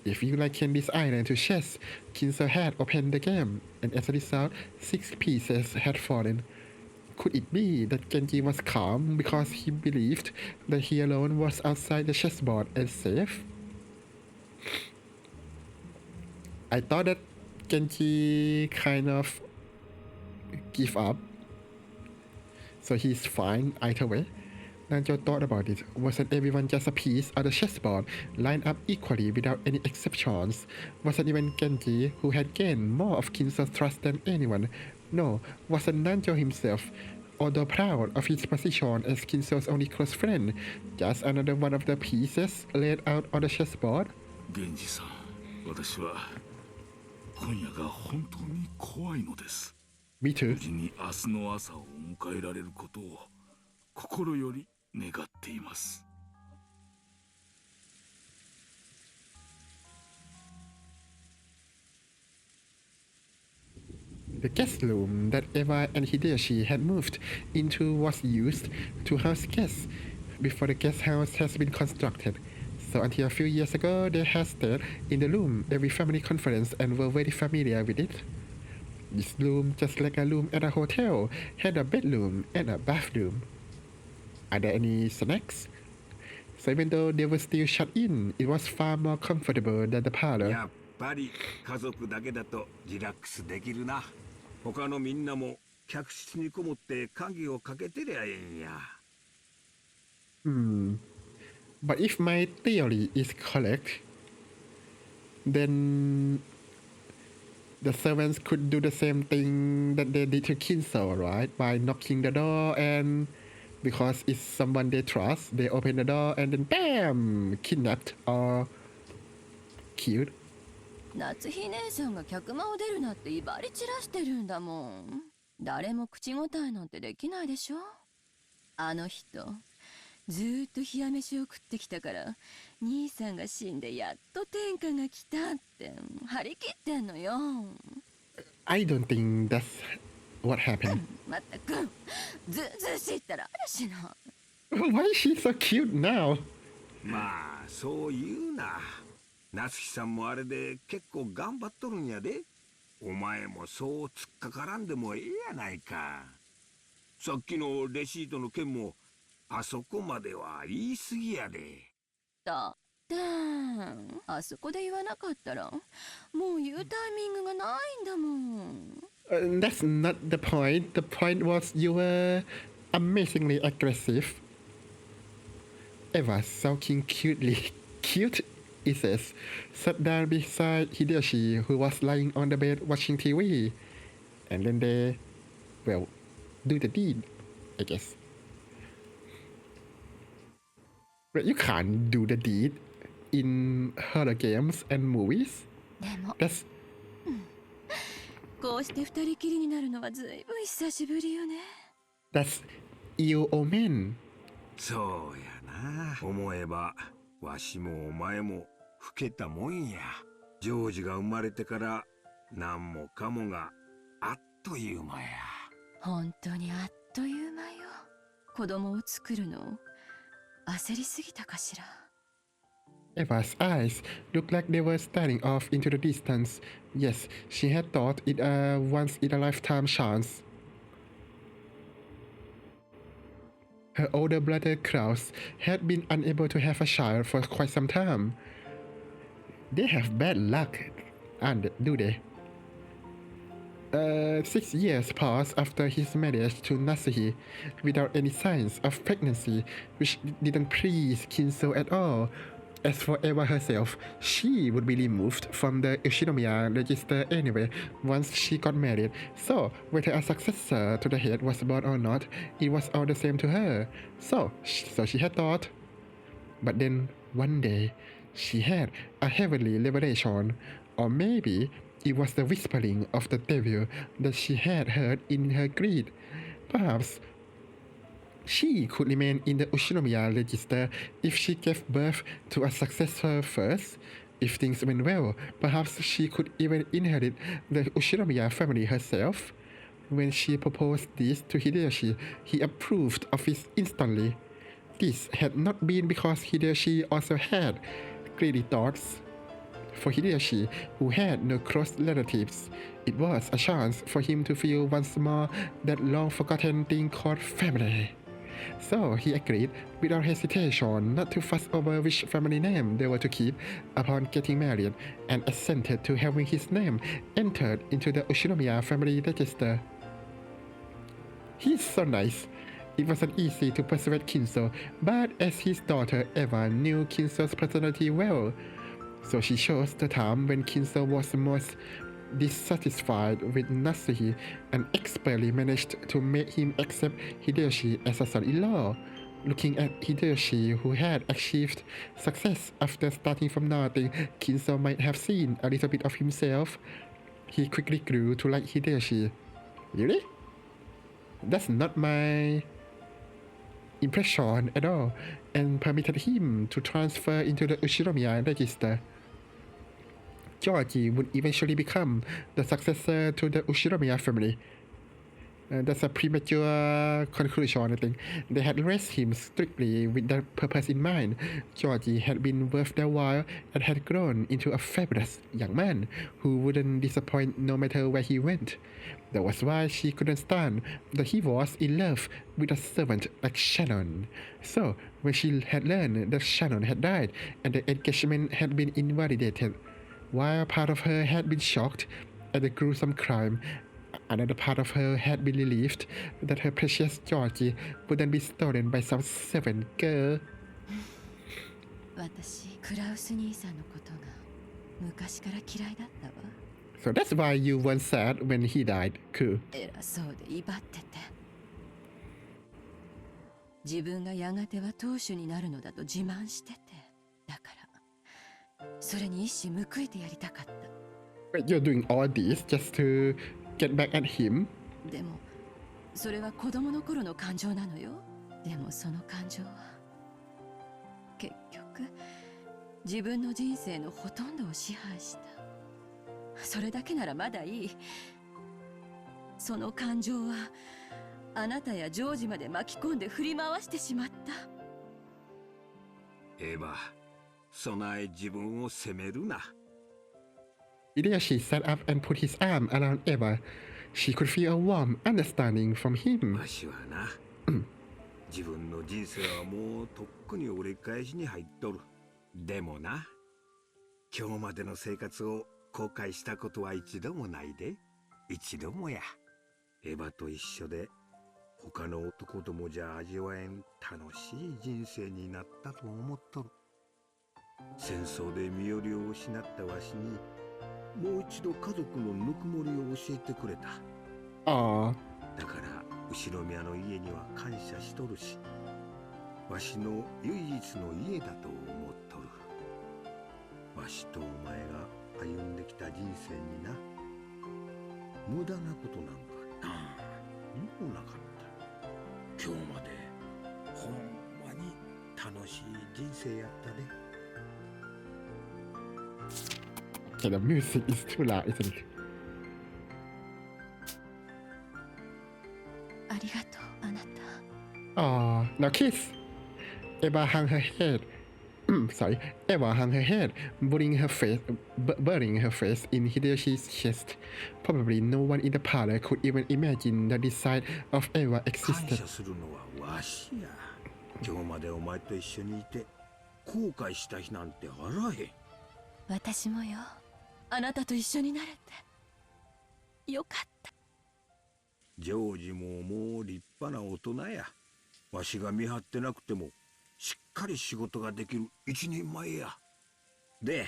If you liken this island to chess, Kinso had opened the game, and as a result, 6 pieces had fallen. Could it be that Genji was calm because he believed that he alone was outside the chessboard and safe? I thought that Genji kind of give up, so he's fine either way. Nanjo thought about it. Wasn't everyone just a piece of the chessboard, lined up equally without any exceptions? Wasn't even Genji, who had gained more of Kinso's trust than anyone? No, wasn't Nanjo himself, although proud of his position as Kinso's only close friend, just another one of the pieces laid out on the chessboard? 源氏さん、私は今夜が本当に怖いのです。Me too. 無事に明日の朝を迎えられることを心より願っています。The guest room that Eva and Hideyoshi had moved into was used to house guests before the guest house has been constructed. So until a few years ago, they had stayed in the room every family conference and were very familiar with it. This room, just like a room at a hotel, had a bedroom and a bathroom. Are there any snacks? So even though they were still shut in, it was far more comfortable than the parlor. やっぱり家族だけだとリラックスできるな。他のみんなも客室にこもって鍵をかけてりゃええんや。But if my theory is correct, then the servants could do the same thing that they did to Kinso, right? By knocking the door, and because it's someone they trust, they open the door and then BAM! Kidnapped or killed. 夏日姉さんが客間を出るなって威張り散らしてるんだもん。誰も口答えなんてできないでしょ。あの人ずーっと冷や飯を食ってきたから、兄さんが死んでやっと天下が来たって張り切ってんのよ。I don't think that's what happened. まったくずうずうしいったら嵐な。Why is she so cute now? まあそう言うな。夏希さんもあれで結構頑張っとるんやで。お前もそう突っかからんでもええやないか。さっきのレシートの件もあそこまでは言い過ぎやで。だってあそこで言わなかったらもう言うタイミングがないんだもん。That's not the point. The point was you were amazingly aggressive. Eva, sulking cutely, cute, it says, sat down beside Hideyoshi, who was lying on the bed watching TV. And then they, well, do the deed, I guess. But you can't do the deed in horror games and movies. でも That's こうして二人きりになるのはずいぶん久しぶりよね。that's ill omen. そうやな。思えばわしもお前も老けたもんや。ジョージが生まれてから何もかもがあっという間や。本当にあっという間よ。子供を作るの焦りすぎたかしら。Eva's eyes looked like they were staring off into the distance. Yes, she had thought it a once-in-a-lifetime chance. Her older brother Klaus had been unable to have a child for quite some time. They have bad luck, do they? 6 years passed after his marriage to Nasuhi without any signs of pregnancy, which didn't please Kinso at all. As for Eva herself, she would be removed from the Ushinomiya register anyway once she got married, so whether a successor to the head was born or not, it was all the same to her. So she had thought. But then, one day, she had a heavenly revelation, or maybe It was the whispering of the devil that she had heard in her greed. Perhaps she could remain in the Ushinomiya register if she gave birth to a successor first. If things went well, perhaps she could even inherit the Ushinomiya family herself. When she proposed this to Hideyoshi, he approved of it instantly. This had not been because Hideyoshi also had greedy thoughts. For Hideyoshi, who had no close relatives, it was a chance for him to feel once more that long-forgotten thing called family. So he agreed without hesitation not to fuss over which family name they were to keep upon getting married, and assented to having his name entered into the Ushinomiya family register. He's so nice. It wasn't easy to persuade Kinso, but as his daughter Eva knew Kinso's personality well, so she chose the time when Kinso was most dissatisfied with Natsuhi and expertly managed to make him accept Hideyoshi as a son-in-law. Looking at Hideyoshi, who had achieved success after starting from nothing, Kinso might have seen a little bit of himself. He quickly grew to like Hideyoshi. Really? That's not my impression at all, and permitted him to transfer into the Ushinomiya register. Georgie would eventually become the successor to the Ushinomiya family. That's a premature conclusion, I think. They had raised him strictly with that purpose in mind. Georgie had been worth their while and had grown into a fabulous young man who wouldn't disappoint no matter where he went. That was why she couldn't stand that he was in love with a servant like Shannon. So, when she had learned that Shannon had died and the engagement had been invalidated, while part of her had been shocked at the gruesome crime, another part of her had been relieved that her precious Georgie wouldn't be stolen by some servant girl. 私クラウス兄さんのことが昔から嫌いだったわ。 So that's why you weren't sad when he died, Ku. 偉そうで威張ってて、自分がやがては当主になるのだと自慢してて、だからそれに一矢報いてやりたかった。 But you're doing all this just to get back at him? でもそれは子供の頃の感情なのよ。でもその感情は結局自分の人生のほとんどを支配した。それだけならまだいい。その感情はあなたやジョージまで巻き込んで振り回してしまった。エヴァ、備え自分を責めるな。Hideyoshi sat up and put his arm around Eva. She could feel a warm understanding from him. わしはな、自分の人生はもうとっくに折り返しに入っとる。でもな、今日までの生活を後悔したことは一度もないで。一度もや。エヴァと一緒で他の男どもじゃ味わえん楽しい人生になったと思っとる。戦争で身寄りを失ったわしにもう一度家族のぬくもりを教えてくれた。Aww. だから後ろ宮の家には感謝しとるし、わしの唯一の家だと思っとる。わしとお前が歩んできた人生にな、無駄なことなんか何もなかった。今日までほんまに楽しい人生やったで。Okay, the music is too loud, isn't it? ありがとう、あなた。 Aww. Now kiss. Eva hung her head. Sorry. Eva hung her head, burying her face in Hideyoshi's chest. Probably no one in the parlor could even imagine that this side of Eva 感 existed. 謝するのはわしや。今日までお前と一緒にいて後悔した日なんてあらへん。私もよ。あなたと一緒になれてよかった。ジョージももう立派な大人や。わしが見張ってなくてもしっかり仕事ができる一人前や。で、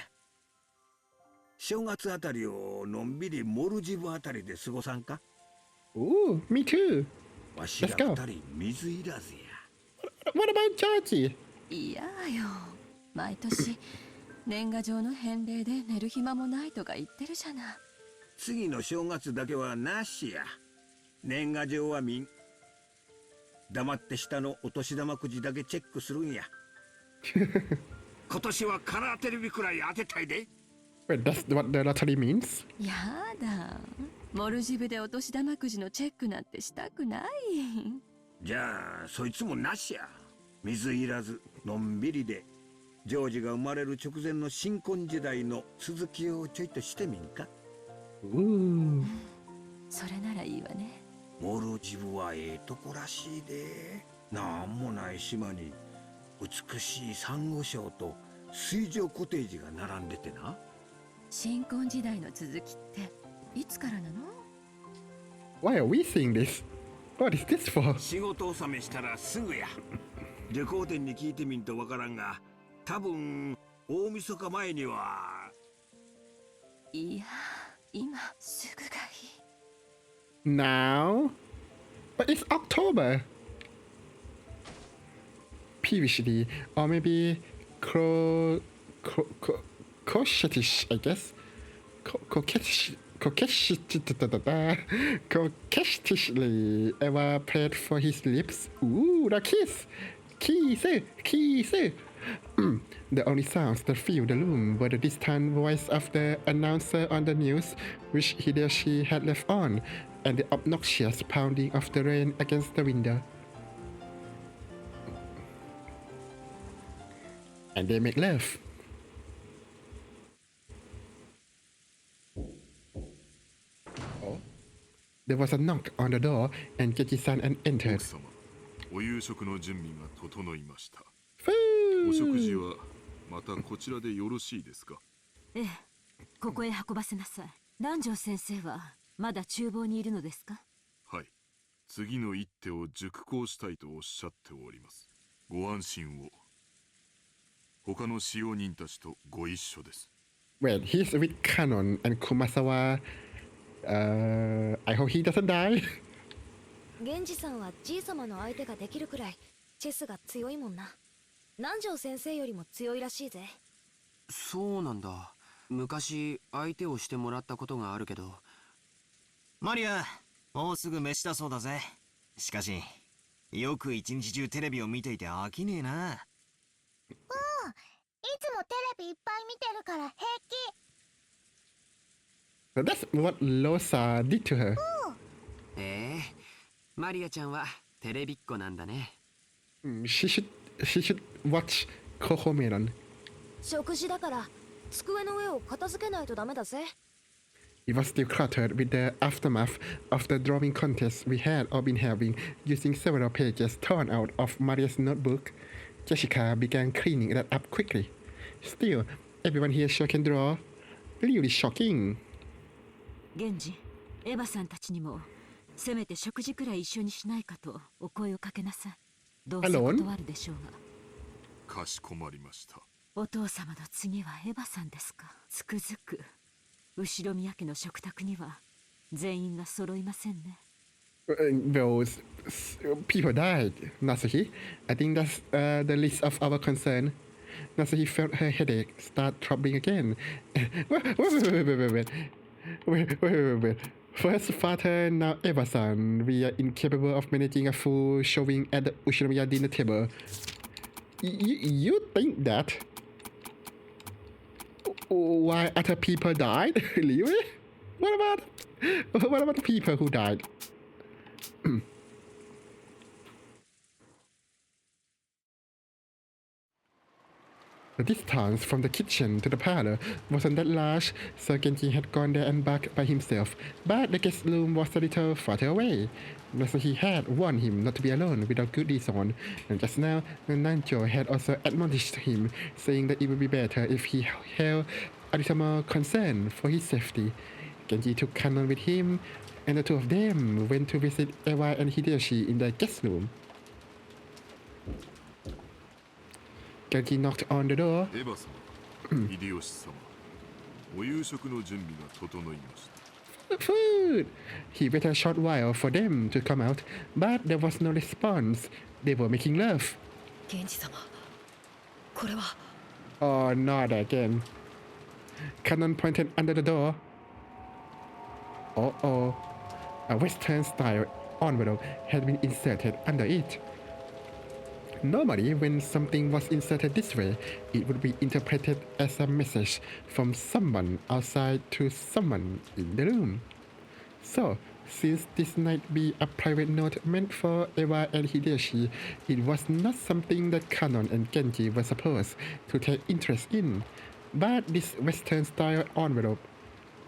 正月あたりをのんびりモルジブあたりで過ごさんか？ Ooh, me too. わしら二人水いらずや。What about Georgie? いやよ。毎年年賀状の返礼で寝る暇もないとか言ってるじゃない。次の正月だけはなしや。年賀状は見ん。黙って下のお年玉くじだけチェックするんや。今年はカラーテレビくらい当てたいで。Wait, that's what the lottery means? やだ、モルジブでお年玉くじのチェックなんてしたくない。じゃあそいつもなしや。水いらずのんびりでジョージが生まれる直前の新婚時代の続きをちょいとしてみんか。それならいいわね。モルジブはええとこらしいで。なんもない島に美しいサンゴ礁と水上コテージが並んでてな。新婚時代の続きっていつからなの？ Why are we seeing this? What is this for? 仕事納めしたらすぐや。旅行店に聞いてみんとわからんが、多分大晦日前には。いや、今すぐがいい。Now? But it's October. Previously, or maybe coquettish, I guess. Coquettishly Eva prayed for his lips. Ooh, the kiss! Kiss! The only sounds that filled the room were the distant voice of the announcer on the news, which Hideyoshi had left on, and the obnoxious pounding of the rain against the window. And they make love. Oh. There was a knock on the door, and Genji-san entered. 奥様、お夕食の準備が整いました。Food! お食事はまたこちらでよろしいですか？ええ、ここへ運ばせなさい。南條先生はまだ厨房にいるのですか？はい。次の一手を熟考したいとおっしゃっております。ご安心を。他の使用人たちとご一緒です。Wait, he's with Kanon and Kumasawa. I hope he doesn't die. 源氏さんはじい様の相手ができるくらいチェスが強いもんな。南條先生よりも強いらしいぜ。そうなんだ。昔相手をしてもらったことがあるけど。マリア、もうすぐ飯だそうだぜ。しかしよく一日中テレビを見ていて飽きねえな。いつもテレビいっぱい見てるから平気。 That's what Rosa did to her. マリアちゃんはテレビっ子なんだね。She should watch Kohomeron. 食事だから机の上を片付けないとダメだぜ。It was still cluttered with the aftermath of the drawing contest we had all been having, using several pages torn out of Maria's notebook. Jessica began cleaning that up quickly. Still, everyone here sure can draw. Really shocking. 源氏、エヴァさんたちにもせめて食事くらい一緒にしないかとお声をかけなさい。どうせ断るでしょうが。かしこまりました。お父様の次はエヴァさんですか。つくづく後宮家の食卓には全員が揃いませんね。Well, people died, Nasuhi. I think that's the least of our concern. Nasuhi felt her headache start throbbing again. Wait. First father, now Eva-san. We are incapable of managing a full showing at the Ushinomiya dinner table. You think that? Why other people died? Really? What about the people who died? The distance from the kitchen to the parlor wasn't that large, so Genji had gone there and back by himself, but the guest room was a little farther away. So he had warned him not to be alone without good reason, and just now, Nanjo had also admonished him, saying that it would be better if he held a little more concern for his safety. Genji took Kanon with him, and the two of them went to visit Eva and Hideyoshi in the guest room. Genji knocked on the door. エヴァ様、秀吉様、お夕食の準備が整いました。Food! He waited a short while for them to come out, but there was no response. They were making love. 源氏様、これは。 Oh, not again. Kanon pointed under the door. Oh, a Western-style envelope had been inserted under it. Normally, when something was inserted this way, it would be interpreted as a message from someone outside to someone in the room. So, since this might be a private note meant for Eva and Hideyoshi, it was not something that Kanon and Genji were supposed to take interest in. But this Western-style envelope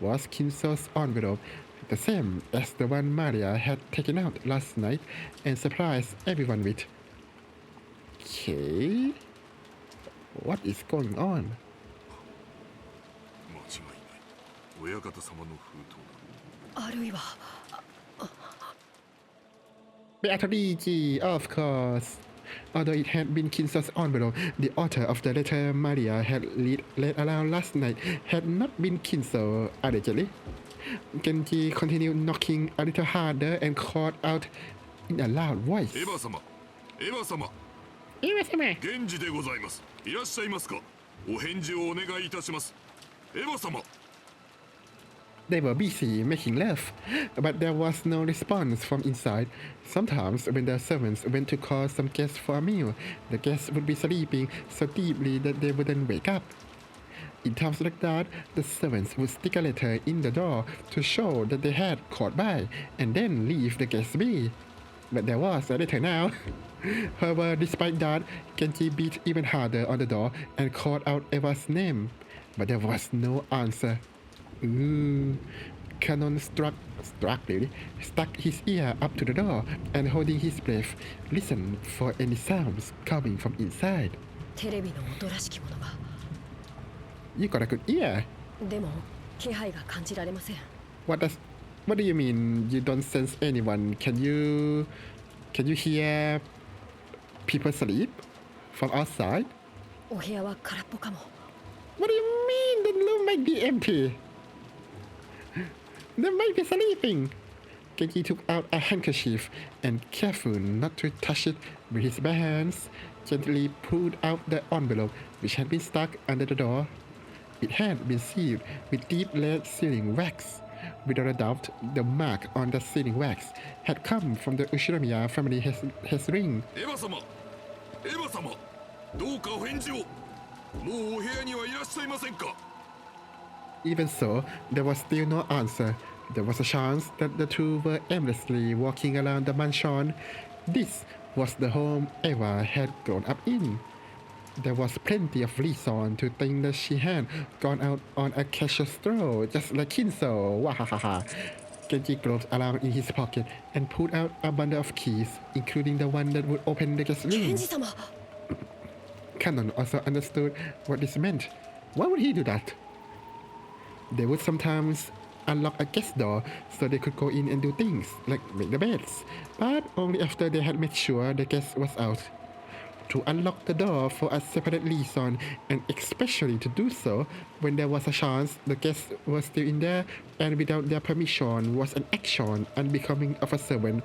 was Kinso's envelope, the same as the one Maria had taken out last night and surprised everyone with. Okay, what is going on? 間違いない親方様の封筒だあるいは Beatrice, of course. Although it had been Kinso's envelope, the author of the letter Maria had read aloud last night had not been Kinso, allegedly. Genji continued knocking a little harder and called out in a loud voice. エヴァ様エヴァ様 Eva-sama. 源氏でございます。いらっしゃいますか。お返事をお願いいたします。エヴァ様 They were busy making love, but there was no response from inside. Sometimes, when the servants went to call some guests for a meal, the guests would be sleeping so deeply that they wouldn't wake up. In times like that, the servants would stick a letter in the door to show that they had caught by, and then leave the guests be. But there was a letter now. However, despite that, Genji beat even harder on the door and called out Eva's name. But there was no answer. Ooh. Kanon stuck his ear up to the door and holding his breath, listened for any sounds coming from inside. テレビの音らしきものが You got a good ear. でも気配が感じられません What do you mean you don't sense anyone? Can you hear people sleep from outside? お部屋は空っぽかも What do you mean? The room might be empty. They might be sleeping. Genji took out a handkerchief and, careful not to touch it with his bare hands, gently pulled out the envelope which had been stuck under the door. It had been sealed with deep red sealing wax. Without a doubt, the mark on the sealing wax had come from the Ushinomiya family his ring. エヴァ様エヴァ様どうかお返事をもうお部屋にはいらっしゃいませんか Even so, there was still no answer. There was a chance that the two were aimlessly walking around the mansion. This was the home Eva had grown up in. There was plenty of reason to think that she had gone out on a casual stroll, just like Kinso. Wahahaha. Genji groped around in his pocket and pulled out a bundle of keys, including the one that would open the guest room. ケンジ様 Kanon also understood what this meant. Why would he do that? They would sometimes unlock a guest door so they could go in and do things, like make the beds, but only after they had made sure the guest was out. To unlock the door for a separate reason, and especially to do so when there was a chance the guests were still in there and without their permission, was an action unbecoming of a servant.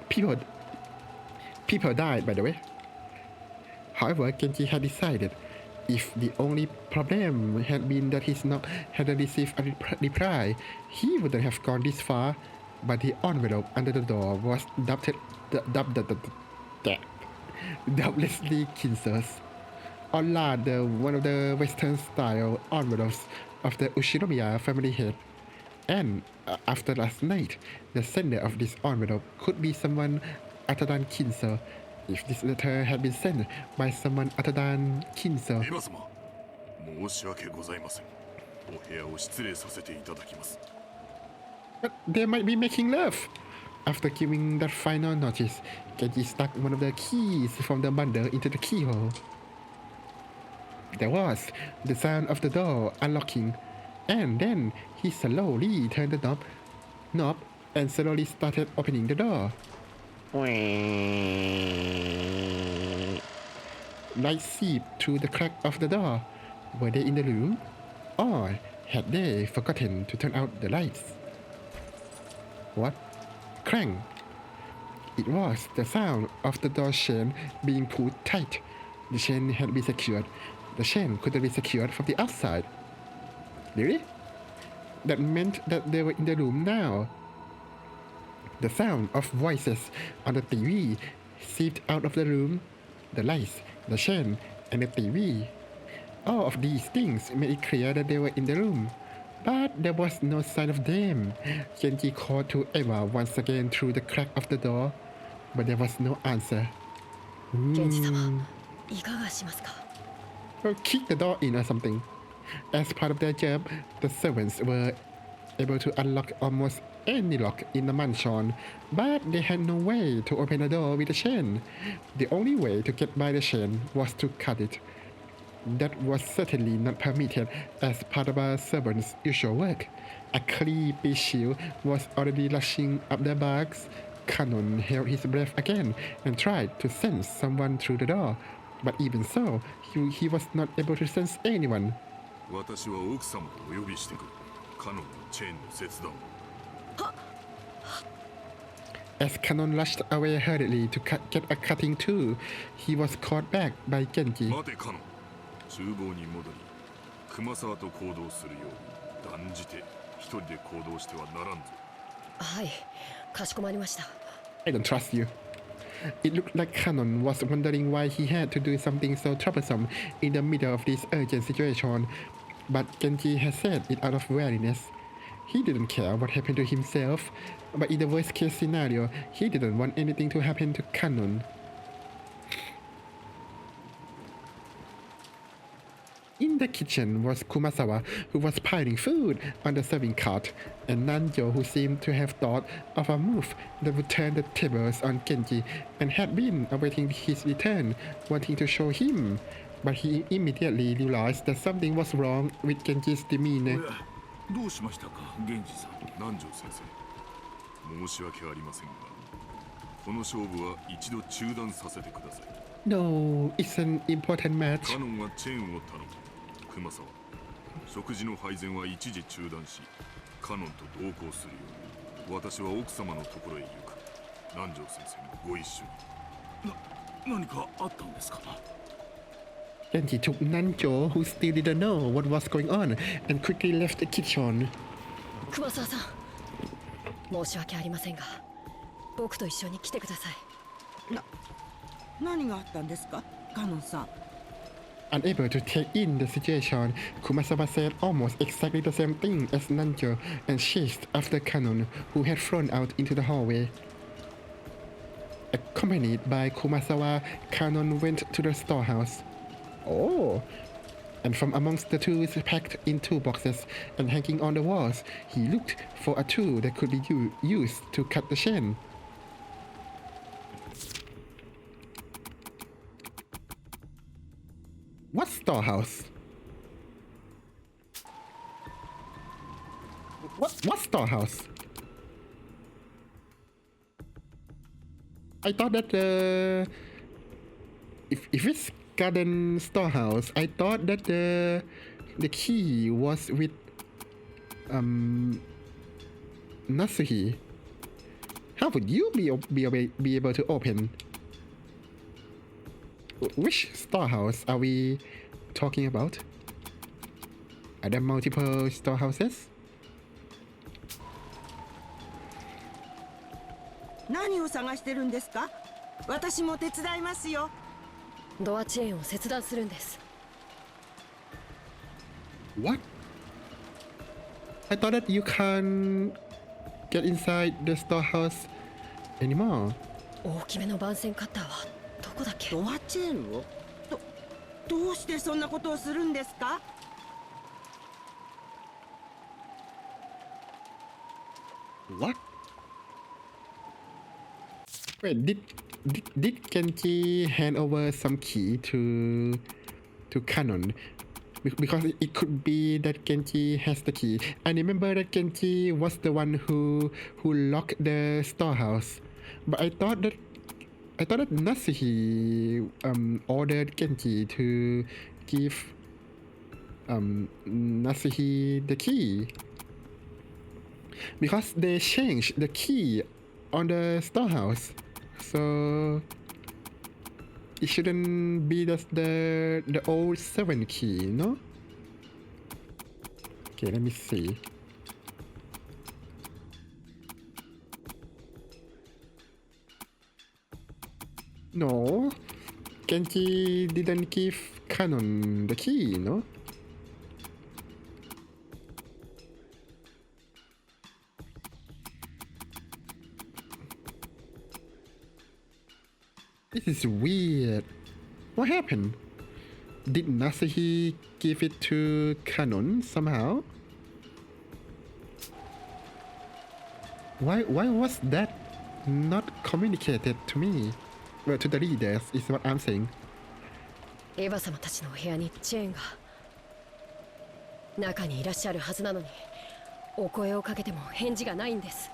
People died, by the way. However, Genji had decided if the only problem had been that his knock hadn't received a reply, he wouldn't have gone this far. But the envelope under the door was doubtlessly Kinso's, or rather one of the Western-style envelopes of the Ushinomiya family head. And after last night, the sender of this envelope could be someone other than Kinso. If this letter had been sent by someone other than Kinso. エヴァ様申し訳ございませんお部屋を失礼させていただきます But they might be making love. After giving that final notice, Genji stuck one of the keys from the bundle into the keyhole. There was the sound of the door unlocking, and then he slowly turned the knob and slowly started opening the door. Light seeped through the crack of the door. Were they in the room? Or had they forgotten to turn out the lights? What? Clang! It was the sound of the door chain being pulled tight. The chain had been secured. The chain couldn't be secured from the outside. Really? That meant that they were in the room now. The sound of voices on the TV seeped out of the room. The lights, the chain, and the TV. All of these things made it clear that they were in the room. But there was no sign of them. Genji called to Eva once again through the crack of the door, but there was no answer. 源氏様いかがしますか Or kick the door in or something. As part of their job, the servants were able to unlock almost any lock in the mansion, but they had no way to open the door with a chain. The only way to get by the chain was to cut it. That was certainly not permitted as part of a servant's usual work. A creepy chill was already rushing up their backs. Canon held his breath again and tried to sense someone through the door, but even so, he was not able to sense anyone. 私は奥様をお呼びしてくる。カノンのチェーンの切断。 As Canon rushed away hurriedly to get a cutting tool, he was caught back by Genji. 待てカノン。厨房に戻り、熊沢と行動するよう断じて一人で行動してはならんぞ。はいかしこまりました I don't trust you. It looked like Canon was wondering why he had to do something so troublesome in the middle of this urgent situation, but Genji had said it out of wariness. He didn't care what happened to himself, but in the worst case scenario, he didn't want anything to happen to Canon. In the kitchen was Kumasawa, who was piling food on the serving cart, and Nanjo, who seemed to have thought of a move that would turn the tables on Genji and had been awaiting his return, wanting to show him. But he immediately realized that something was wrong with Genji's demeanor. どうしましたか、源氏さん、南條先生。申し訳ありませんが、この勝負は一度中断させてください。No, it's an important match. カノンはチェーンを頼む。熊沢、食事の配膳は一時中断し、カノンと同行するよう私は奥様のところへ行く。南條先生もご一緒に。何かあったんですか？ Genji took Nanjo, who still didn't know what was going on, and quickly left the kitchen. 熊沢さん申し訳ありませんが僕と一緒に来てください何があったんですかカノンさん Unable to take in the situation, Kumasawa said almost exactly the same thing as Nanjo and chased after Canon, who had flown out into the hallway. Accompanied by Kumasawa, Canon went to the storehouse. Oh! And from amongst the tools packed in toolboxes and hanging on the walls, he looked for a tool that could be used to cut the chain. What storehouse? What storehouse? I thought that if it's garden storehouse, I thought that the key was with Natsuhi. How would you be able to open? Which storehouse are we talking about? Are there multiple storehouses? 何を探してるんですか私も手伝いますよドアチェーンを切断するんです What? I thought that you can't get inside the storehouse anymore. 大きめの番線カッターはどこだっけドアチェーンをどうしてそんなことをするんですか What? Wait, did Genji hand over some key to Canon? Because it could be that Genji has the key. I remember that Genji was the one who locked the storehouse. But I thought that Natsuhi ordered Genji to give Natsuhi the key. Because they changed the key on the storehouse. So it shouldn't be the old 7 key, no? Okay, let me see. No, Genji didn't give Canon the key, no? This is weird. What happened? Did Nasuhi give it to Canon somehow? Why was that not communicated to me? Well, to the readers is what I'm saying. エヴァ様たちの部屋にチェーンが中にいらっしゃるはずなのにお声をかけても返事がないんです。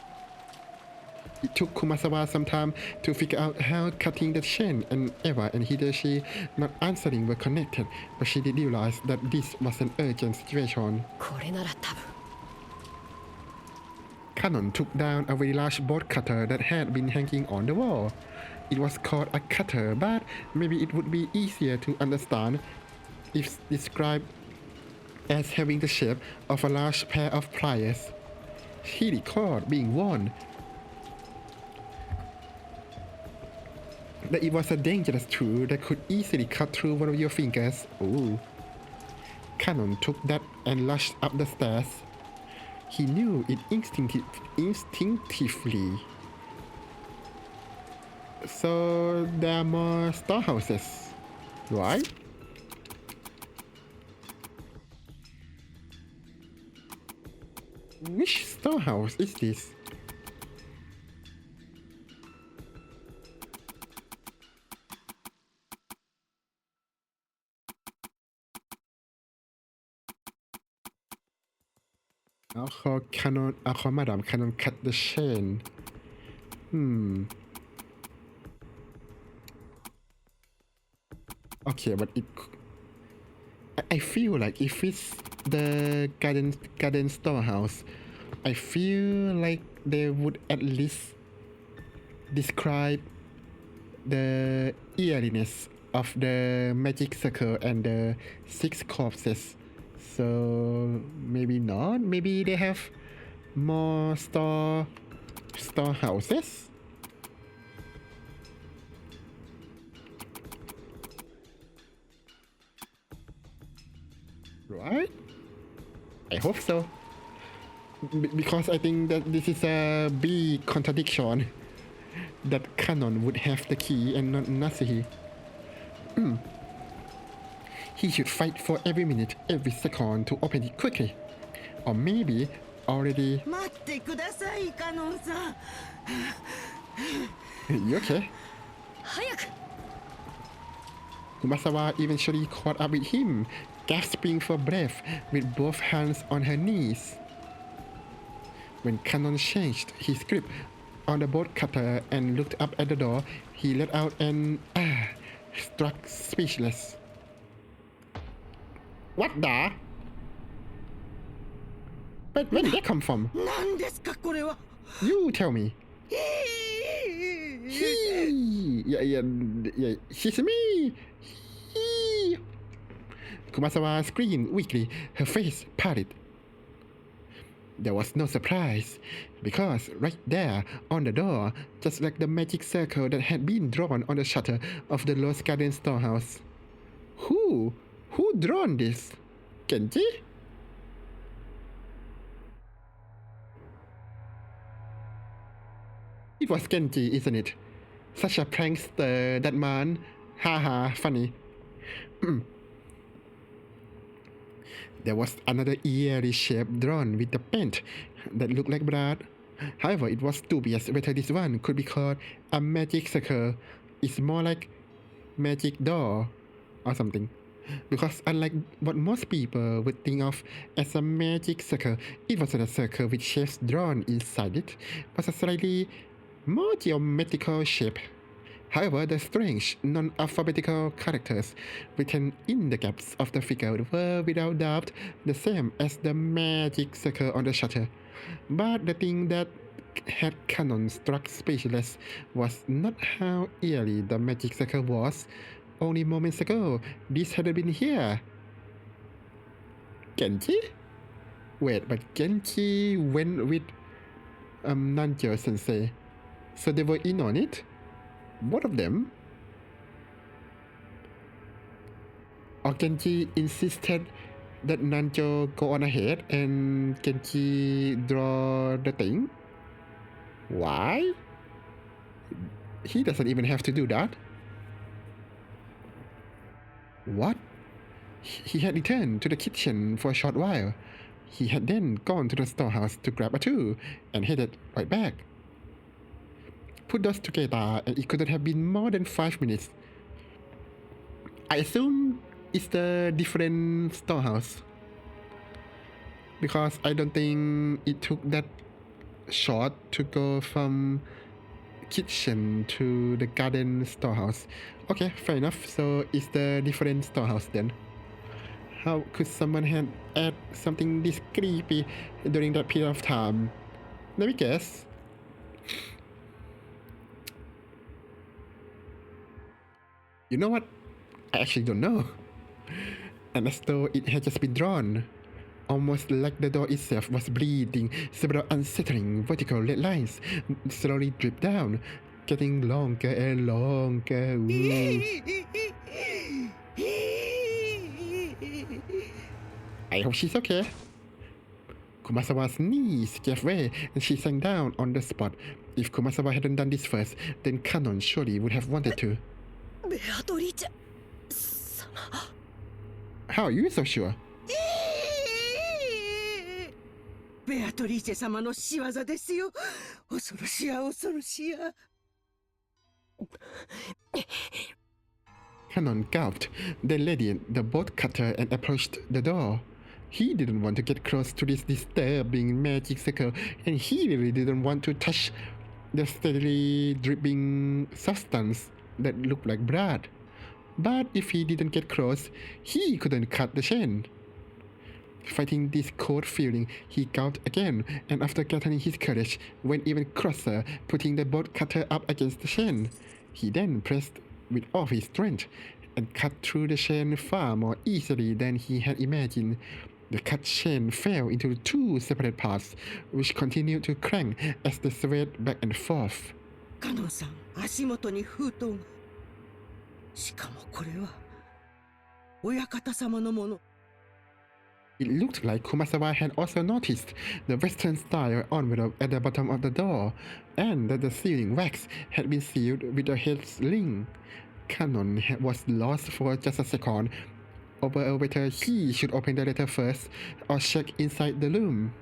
It took Kumasawa some time to figure out how cutting the chain and Eva and Hideyoshi not answering were connected, but she did realize that this was an urgent situation. これなら多分 Canon took down a very large board cutter that had been hanging on the wall. It was called a cutter, but maybe it would be easier to understand if described as having the shape of a large pair of pliers. He recalled being warned that it was a dangerous tool that could easily cut through one of your fingers. Ooh. Canon took that and rushed up the stairs. He knew it instinctively. So there are more storehouses, right? Which storehouse is this? I'll call Madame Canon cut the chain. Okay, but I feel like if it's the garden storehouse, I feel like they would at least describe the eeriness of the magic circle and the 6 corpses. So maybe not. Maybe they have more storehouses. Right? I hope so. Because I think that this is a big contradiction. That Canon would have the key and not Nasuhi. He should fight for every minute, every second to open it quickly. Or maybe already... 待ってください、カノンさん。 You okay? 早く Kumasawa eventually caught up with him, gasping for breath with both hands on her knees. When Canon changed his grip on the board cutter and looked up at the door, he let out an struck speechless. What the? But where did that come from? 何ですかこれは。 You tell me. Yeah, she's me. Kumasawa screamed weakly, her face pallid. There was no surprise, because right there on the door, just like the magic circle that had been drawn on the shutter of the Lost Garden storehouse. Who drawn this? Genji? It was Genji, isn't it? Such a prankster, that man. Haha, funny. There was another eerie shape drawn with the paint that looked like blood. However, it was dubious whether this one could be called a magic circle. It's more like magic door or something. Because unlike what most people would think of as a magic circle, it wasn't a circle with shapes drawn inside it, but a slightly more geometrical shape. However, the strange, non-alphabetical characters written in the gaps of the figure were without doubt the same as the magic circle on the shutter. But the thing that had Canon struck speechless was not how eerie the magic circle was. Only moments ago, this hadn't been here. Genji? Wait, but Genji went with Nanjo-sensei. So they were in on it? Both of them? Or Genji insisted that Nanjo go on ahead and Genji draw the thing? Why? He doesn't even have to do that. What? He had returned to the kitchen for a short while. He had then gone to the storehouse to grab a tool and headed right back. Put those together and it couldn't have been more than 5 minutes. I assume it's the different storehouse, because I don't think it took that short to go from kitchen to the garden storehouse. Okay, fair enough. So it's the different storehouse then. How could someone have add something this creepy during that period of time? Let me guess. You know what? I actually don't know. And as though it had just been drawn, almost like the door itself was bleeding, several unsettling vertical red lines slowly dripped down, getting longer and longer. I hope she's okay. Kumasawa's knees gave way and she sank down on the spot. If Kumasawa hadn't done this first, then Kanon surely would have wanted to. ベアトリーチェ様 How are you so sure? ベアトリーチェ様の仕業ですよ。恐ろしや恐ろしや。Kanon gulped, then led the bolt cutter and approached the door. He didn't want to get close to this disturbing magic circle, and he really didn't want to touch the steadily dripping substance that looked like blood. But if he didn't get close, he couldn't cut the chain. Fighting this cold feeling, he gulped again, and after gathering his courage, went even closer, putting the bolt cutter up against the chain. He then pressed with all his strength and cut through the chain far more easily than he had imagined. The cut chain fell into 2 separate parts, which continued to clank as they swayed back and forth. カノンさん、足元に封筒が。しかもこれは親方様のもの。It looked like Kumasawa had also noticed the Western style envelope at the bottom of the door, and that the sealing wax had been sealed with a head's ring. Kanon was lost for just a second over whether he should open the letter first or check inside the room.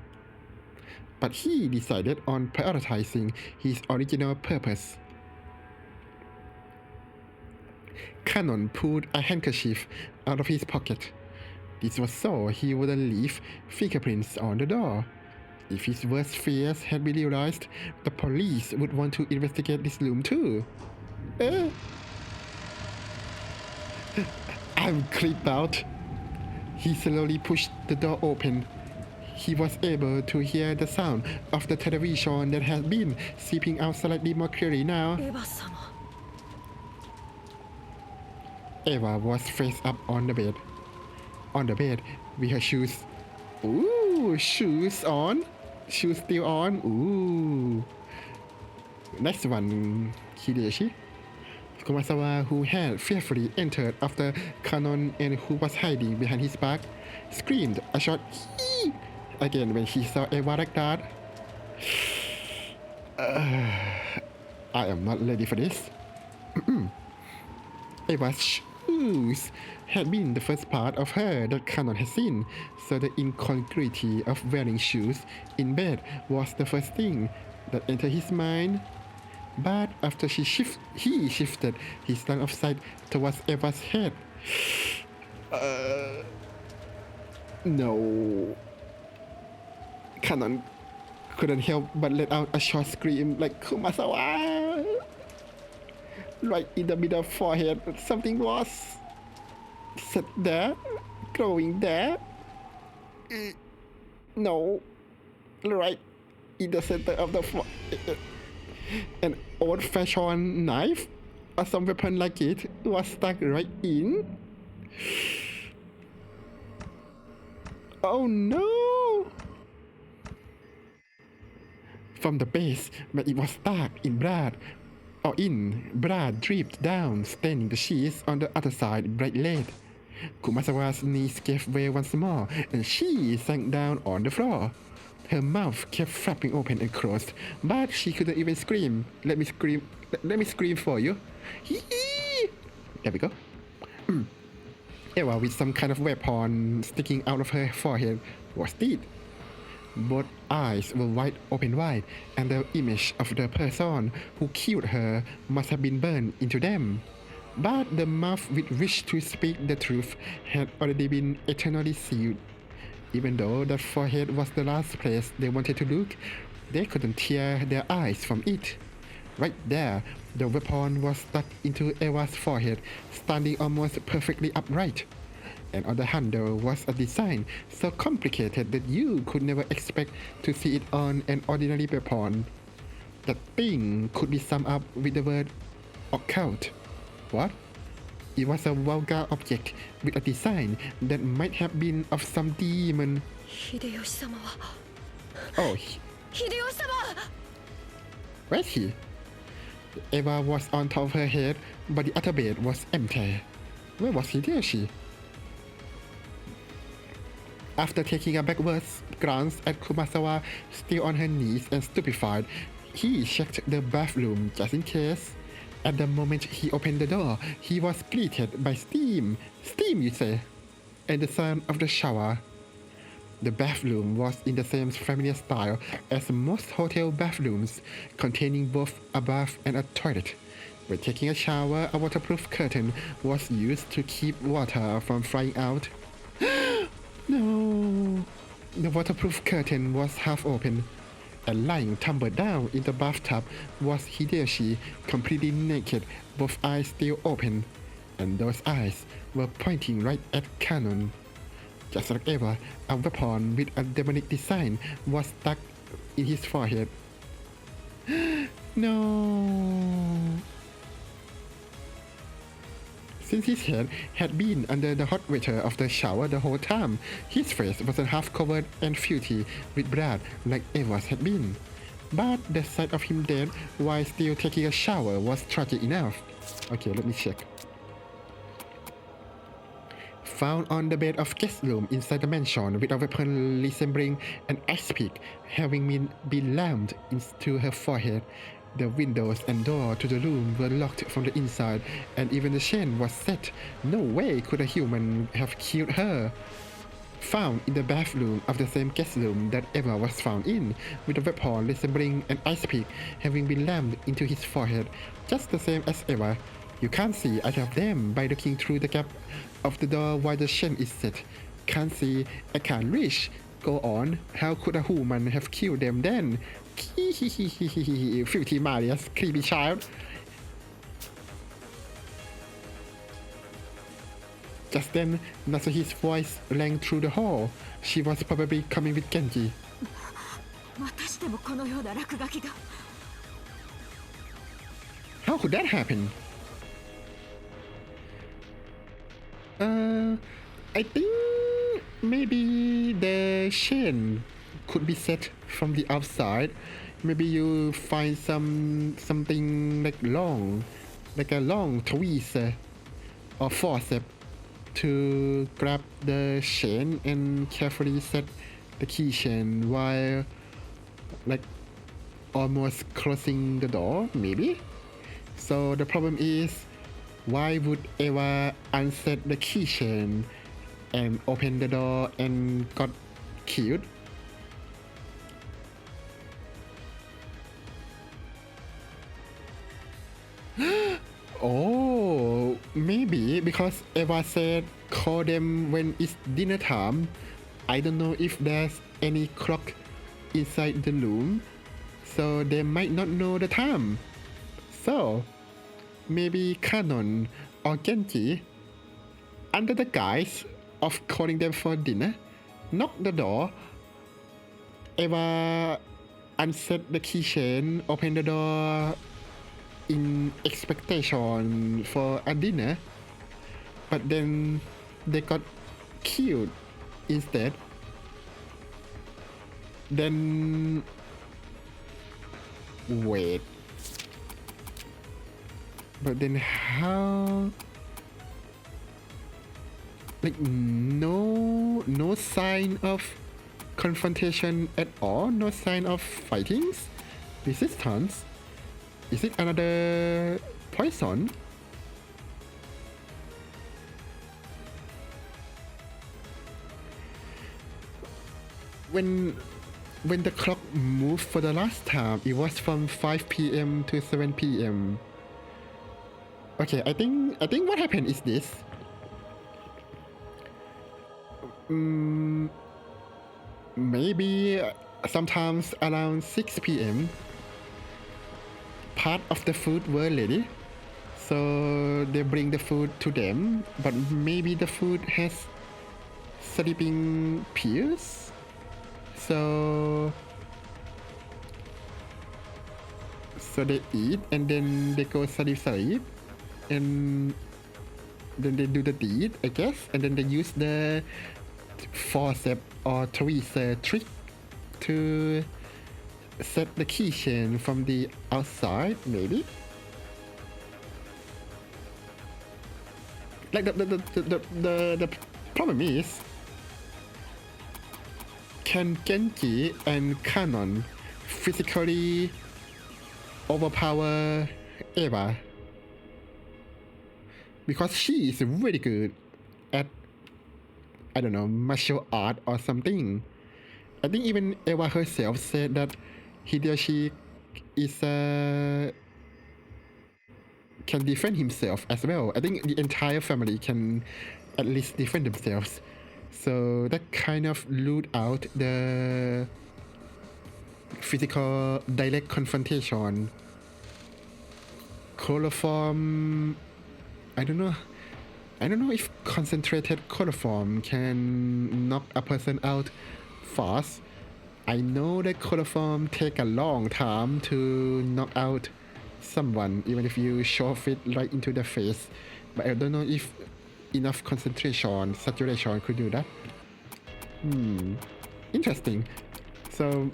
But he decided on prioritizing his original purpose. Kanon pulled a handkerchief out of his pocket. This was so he wouldn't leave fingerprints on the door. If his worst fears had been realized, the police would want to investigate this room too. I'm creeped out. He slowly pushed the door open. He was able to hear the sound of the television that had been seeping out slightly more clearly now. エヴァ様 Eva was face up on the bed. On the bed with her shoes. Ooh, shoes on. Shoes still on. Ooh. Next one, Hideyoshi. Kumasawa, who had fearfully entered after Kanon and who was hiding behind his back, screamed a short "Hee!" again when he saw Eva like that. I am not ready for this. Eva's shoes had been the first part of her that Kanon had seen, so the incongruity of wearing shoes in bed was the first thing that entered his mind. But after he shifted his line of sight towards Eva's head. No. Kanon couldn't help but let out a short scream like Kumasawa. Right in the middle of forehead, something was set there, growing there. No, right in the center of the forehead. An old-fashioned knife or some weapon like it was stuck right in. Oh no! From the base where it was stuck in blood, blood dripped down, staining the sheets on the other side bright red. Kumasawa's knees gave way once more, and she sank down on the floor. Her mouth kept flapping open and closed, but she couldn't even scream. Let me scream for you. Hee-hee! There we go. Eva, with some kind of weapon sticking out of her forehead, was dead. Both eyes were wide, and the image of the person who killed her must have been burned into them. But the mouth with which to speak the truth had already been eternally sealed. Even though that forehead was the last place they wanted to look, they couldn't tear their eyes from it. Right there, the weapon was stuck into Eva's forehead, standing almost perfectly upright. And on the handle was a design so complicated that you could never expect to see it on an ordinary weapon. That thing could be summed up with the word occult. What? It was a vulgar object with a design that might have been of some demon. 秀吉様は Oh, 秀吉様 where's he? Eva was on top of her head, but the other bed was empty. Where was Hideyoshi? After taking a backwards glance at Kumasawa, still on her knees and stupefied, he checked the bathroom just in case. At the moment he opened the door, he was greeted by steam. Steam, you say? And the sound of the shower. The bathroom was in the same familiar style as most hotel bathrooms, containing both a bath and a toilet. When taking a shower, a waterproof curtain was used to keep water from flying out. No! The waterproof curtain was half open, and lying tumbled down in the bathtub was Hideyoshi, completely naked, both eyes still open, and those eyes were pointing right at Kanon. Just like ever, a weapon with a demonic design was stuck in his forehead. No! Since his head had been under the hot water of the shower the whole time, his face wasn't half covered and filthy with blood like Eva's had been. But the sight of him dead while still taking a shower was tragic enough. Okay, let me check. Found on the bed of guest room inside the mansion with a weapon resembling an ice pick having been rammed into her forehead. The windows and door to the room were locked from the inside, and even the chain was set. No way could a human have killed her. Found in the bathroom of the same guest room that Eva was found in, with a weapon resembling an ice pick having been rammed into his forehead, just the same as Eva. You can't see either of them by looking through the gap of the door while the chain is set. Can't see, I can't reach. Go on, how could a human have killed them then? Filthy Marius, creepy child. Just then, Natsuhi's voice rang through the hall. She was probably coming with Genji. またしてもこのような落書きが How could that happen? I think maybe the chain could be set from the outside. Maybe you find something like a long tweezer or forceps to grab the chain and carefully set the keychain while like almost closing the door, maybe. So the problem is, why would Eva unset the keychain and open the door and got killed? Oh, maybe because Eva said call them when it's dinner time. I don't know if there's any clock inside the room, so they might not know the time. So maybe Kanon or Genji, under the guise of calling them for dinner, knocked the door. Eva unset the keychain, opened the door in expectation for a dinner, but then they got killed instead. Then wait. But then how? like no sign of confrontation at all, no sign of fightings, resistance. Is it another poison? When the clock moved for the last time, it was from 5 p.m. to 7 p.m. Okay, I think what happened is this. Maybe sometimes around 6 p.m. part of the food were ready, so they bring the food to them, but maybe the food has sleeping pills, so they eat and then they go sleep, and then they do the deed, I guess, and then they use the forceps or tweezer trick to set the keychain from the outside, maybe. Like the problem is, can Genji and Kanon physically overpower Eva? Because she is really good at, I don't know, martial art or something. I think even Eva herself said that Hideyoshi is can defend himself as well. I think the entire family can at least defend themselves. So that kind of ruled out the physical direct confrontation. Chloroform, I don't know if concentrated chloroform can knock a person out fast. I know that chloroform take a long time to knock out someone, even if you shove it right into the face. But I don't know if enough concentration, saturation could do that. Interesting. So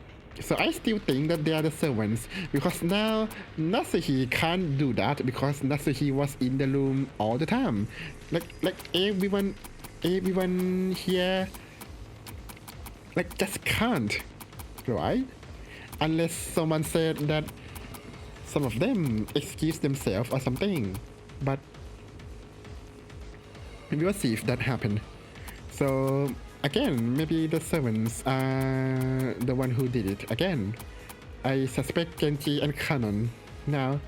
I still think that they are the servants, because now Natsuhi can't do that because Natsuhi was in the room all the time. Like everyone here like just can't, right? Unless someone said that some of them excuse themselves or something. But we will see if that happened. So again, maybe the servants are the one who did it again. I suspect Genji and Kanon now,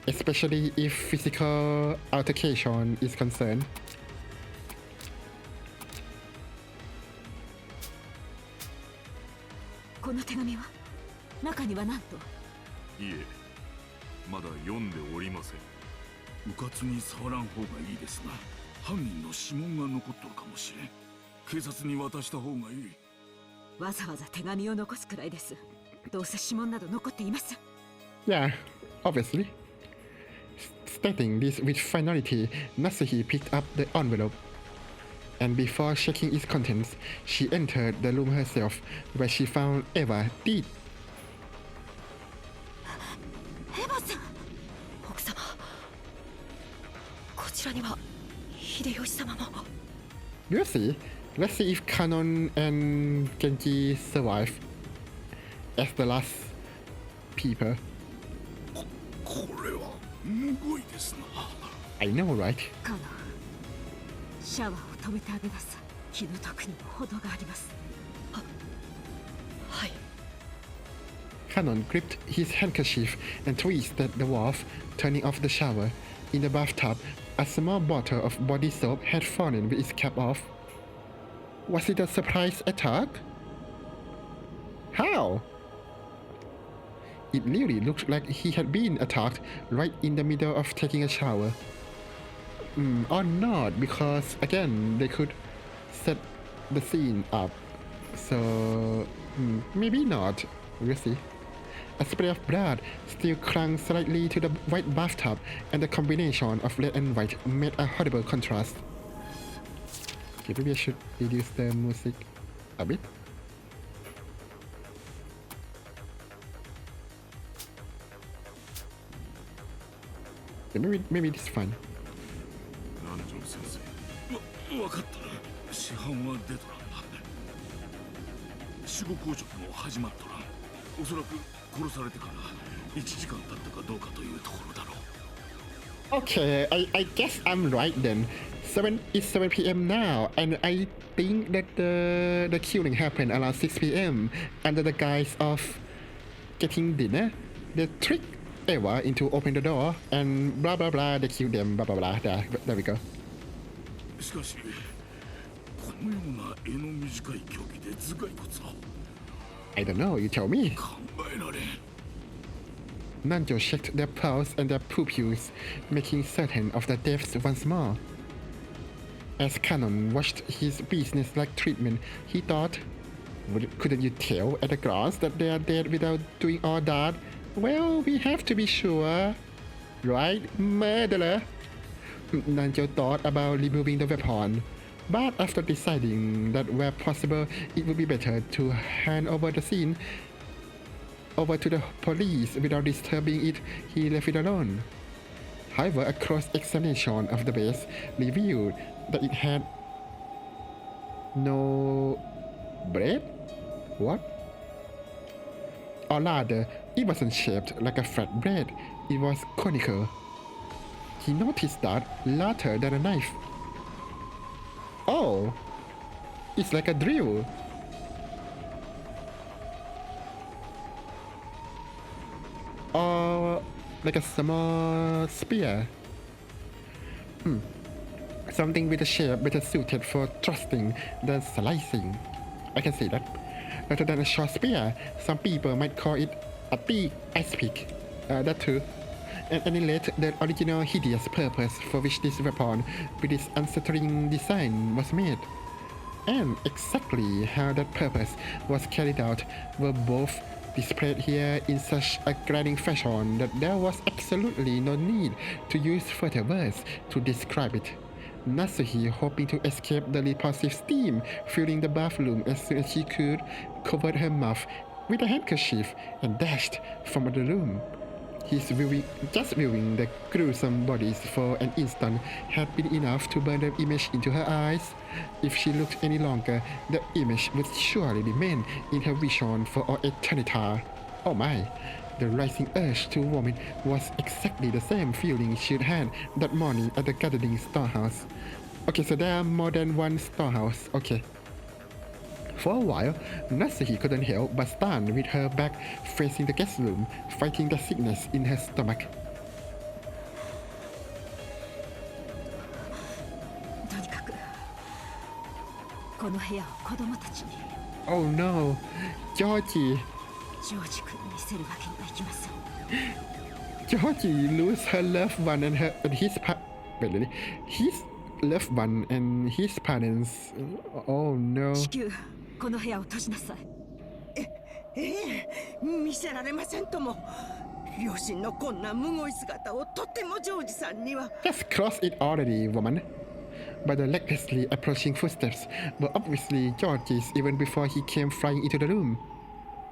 especially if physical altercation is concerned. この手紙は中には何と。いえ、まだ読んでおりません。うかつに触らん方がいいですな。犯人の指紋が残っとるかもしれん。警察に渡した方がいい。わざわざ手紙を残すくらいです。どうせ指紋など残っていません。Yeah, obviously. Stating this with finality, Natsuhi picked up the envelope. And before checking its contents, she entered the room herself, where she found Eva dead. エヴァさん、奥様。こちらには秀吉様も。We'll see. Let's see if Kanon and Genji survive as the last people. これはむごいですな。I know, right? カノン、シャワーを止めてあげなさい。気の毒にも程があります。はい。 Kanon gripped his handkerchief and twisted the valve, turning off the shower. In the bathtub, a small bottle of body soap had fallen with its cap off. Was it a surprise attack? How? It really looked like he had been attacked right in the middle of taking a shower. Or not, because again, they could set the scene up. So, maybe not. We'll see. A spray of blood still clung slightly to the white bathtub, and the combination of red and white made a horrible contrast. Okay, maybe I should reduce the music a bit. Okay, maybe this is fine. 南條先生。分かった。市販は出とらんな。死後硬直も始まっとらん。おそらく殺されてから1時間経ったかどうかというところだろう。 Okay, I guess I'm right then. It's 7 p.m. now, and I think that the killing happened around 6 p.m. under the guise of getting dinner. They tricked Eva into opening the door, and blah blah blah. They killed them. Blah blah blah. There we go. しかしこのような柄の短い凶器で頭蓋骨を I don't know. You tell me. 考えられん。 Nanjo checked their pulse and their pupils, making certain of their deaths once more. As Canon watched his business-like treatment, he thought, couldn't you tell at a glance that they are dead without doing all that? Well, we have to be sure. Right, murderer? Nanjo thought about removing the weapon, but after deciding that where possible, it would be better to hand over the scene over to the police without disturbing it, he left it alone. However, a close examination of the base revealed that it had no bread? What? Or rather, it wasn't shaped like a flat bread, it was conical. He noticed that later than a knife. Oh! It's like a drill. Or like a small spear. Something with a shape better suited for thrusting than slicing. I can see that. Rather than a short spear, some people might call it a big ice pick. That too. At any rate, the original hideous purpose for which this weapon with its unsettling design was made, and exactly how that purpose was carried out were both displayed here in such a glaring fashion that there was absolutely no need to use further words to describe it. Natsuhi, hoping to escape the repulsive steam filling the bathroom as soon as she could, covered her mouth with a handkerchief and dashed from the room. Just viewing the gruesome bodies for an instant had been enough to burn the image into her eyes. If she looked any longer, the image would surely remain in her vision for all eternity. Oh my! The rising urge to vomit was exactly the same feeling she'd had that morning at the gardening storehouse. Okay, so there are more than one storehouse. Okay. For a while, Natsuhi couldn't help but stand with her back facing the guest room, fighting the sickness in her stomach. とにかくこの部屋を子供たちに Oh no! Georgie! ジョージ君に見せるわけにはいきません Georgie lose her loved one and his loved one and his parents. Oh no. 至急この部屋を閉じなさい見せられませんとも。両親のこんなむごい姿をとてもジョージさんには。 Just close it already, woman. By the recklessly approaching footsteps were obviously Georgie's even before he came flying into the room.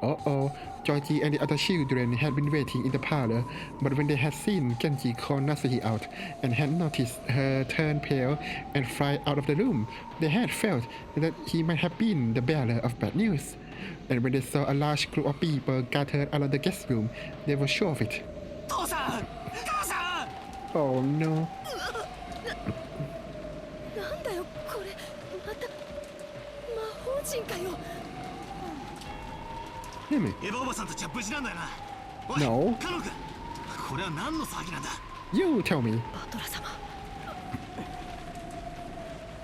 Uh-oh, Georgie and the other children had been waiting in the parlor, but when they had seen Genji call Natsuhi out and had noticed her turn pale and fly out of the room, they had felt that he might have been the bearer of bad news. And when they saw a large group of people gathered around the guest room, they were sure of it. 父さん母さん Oh no. なんだよこれまた魔法陣かよ Hear me? エヴァおばさんたちは無事なんだよな。おい No. カノ君、これは何の騒ぎなんだ。 You tell me. バトラ様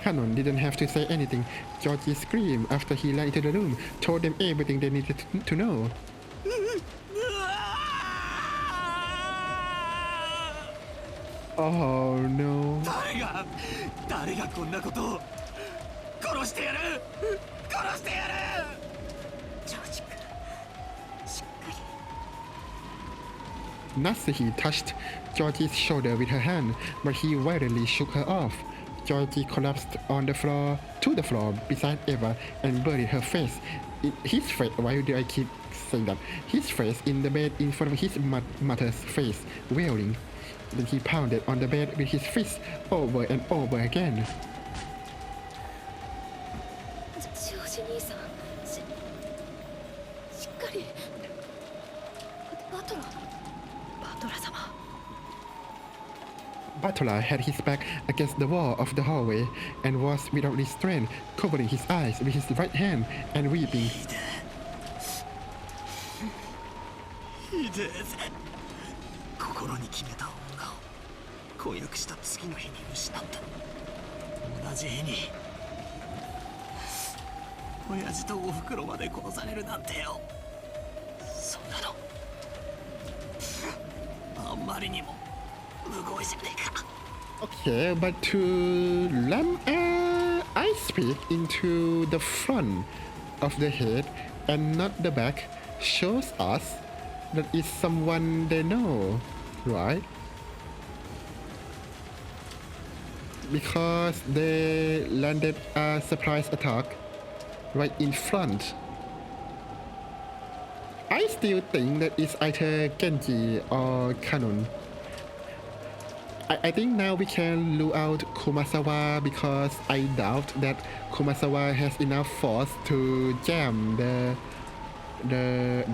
Canon didn't have to say anything. Georgie screamed after he ran into the room, told them everything they needed to know. Oh no. 誰がこんなことを殺してやる殺してやる。ジョージ君しっかり Natsuhi touched Georgie's shoulder with her hand, but he violently shook her off. Georgie collapsed on the floor, to the floor beside Eva, and buried her face. His face. Why do I keep saying that? His face in the bed in front of his mother's face, wailing. Then he pounded on the bed with his fist over and over again. ジョージ兄さん、しっかり。バトラ様。Butler had his back against the wall of the hallway and was without restraint, covering his eyes with his right hand and weeping. ひでえぜ。心に決めた女を婚約した次の日に失った。同じ日に親父とおふくろまで殺されるなんてよ。そんなのあんまりにもむごいじゃねえか。Okay, but to ram I speak into the front of the head and not the back shows us that is someone they know, right? Because they landed a surprise attack right in front. I still think that it's either Genji or Kanon. I think now we can rule out Kumasawa because I doubt that Kumasawa has enough force to jam the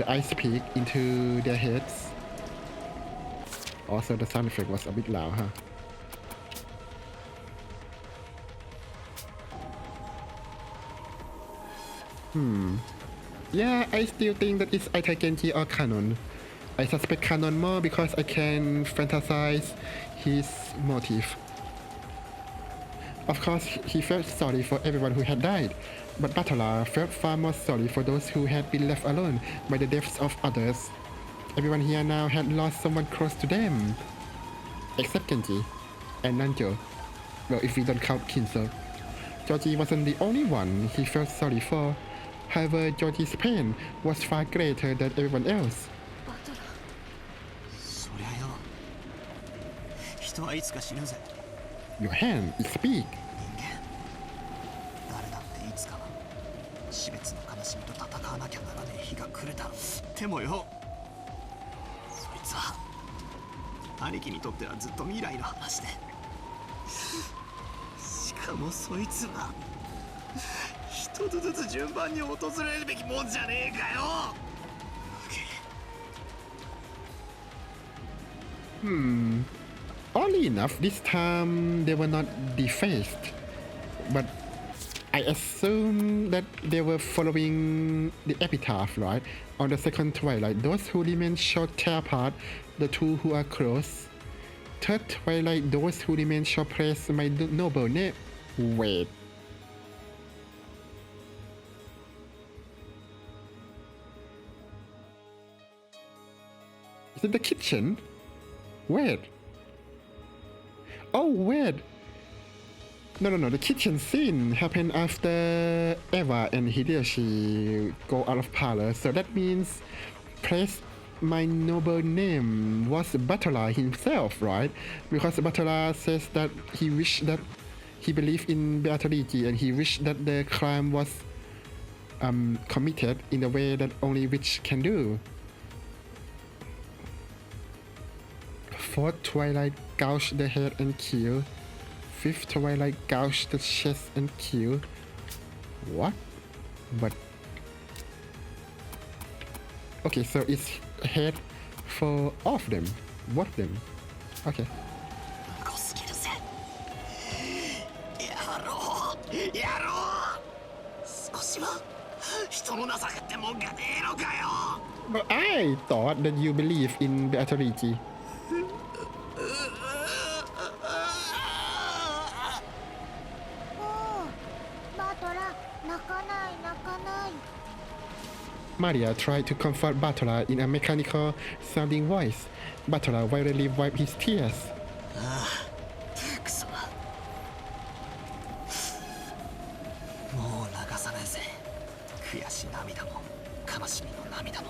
ice pick into their heads. Also, the sound effect was a bit loud, huh? Yeah, I still think that it's either Genji or Kanon. I suspect Kanon more because I can fantasize his motive. Of course, he felt sorry for everyone who had died, but Batola felt far more sorry for those who had been left alone by the deaths of others. Everyone here now had lost someone close to them. Except Genji and Nanjo. Well, if we don't count Kinso. Georgie wasn't the only one he felt sorry for. However, Georgie's pain was far greater than everyone else. そりゃよ、人はいつか死ぬぜ。 Your hand, it speak. 人間、誰だっていつかは死別の悲しみと戦わなきゃならねえ日が来るだろう。でもよ、そいつは兄貴にとってはずっと未来の話で、しかもそいつは一つずつ順番に訪れるべきもんじゃねえかよ。Oddly enough, this time they were not defaced, but I assume that they were following the epitaph, right? On the second twilight, those who remain shall tear apart the two who are close. Third twilight, those who remain shall praise my noble name. Wait. Is it the kitchen? Wait. Oh, wait. No. The kitchen scene happened after Eva and Hideyoshi go out of parlor. So that means praise my noble name was Batola himself, right? Because Batola says that he wished that he believed in Beatrice and he wished that the crime was committed in the way that only witch can do. Fourth twilight gouge the head and kill. Fifth twilight gouge the chest and kill. What? But okay, so it's head for all of them. Both of them. Okay. 少しは人の情けってもんがねえのかよ。 But I thought that you believe in Beatrice. バトラ、泣かない泣かない。 Maria tried to comfort Batola in a mechanical sounding voice. Batola violently wiped his tears. ああ、くそ。もう流さないぜ。悔し涙も悲しみの涙も。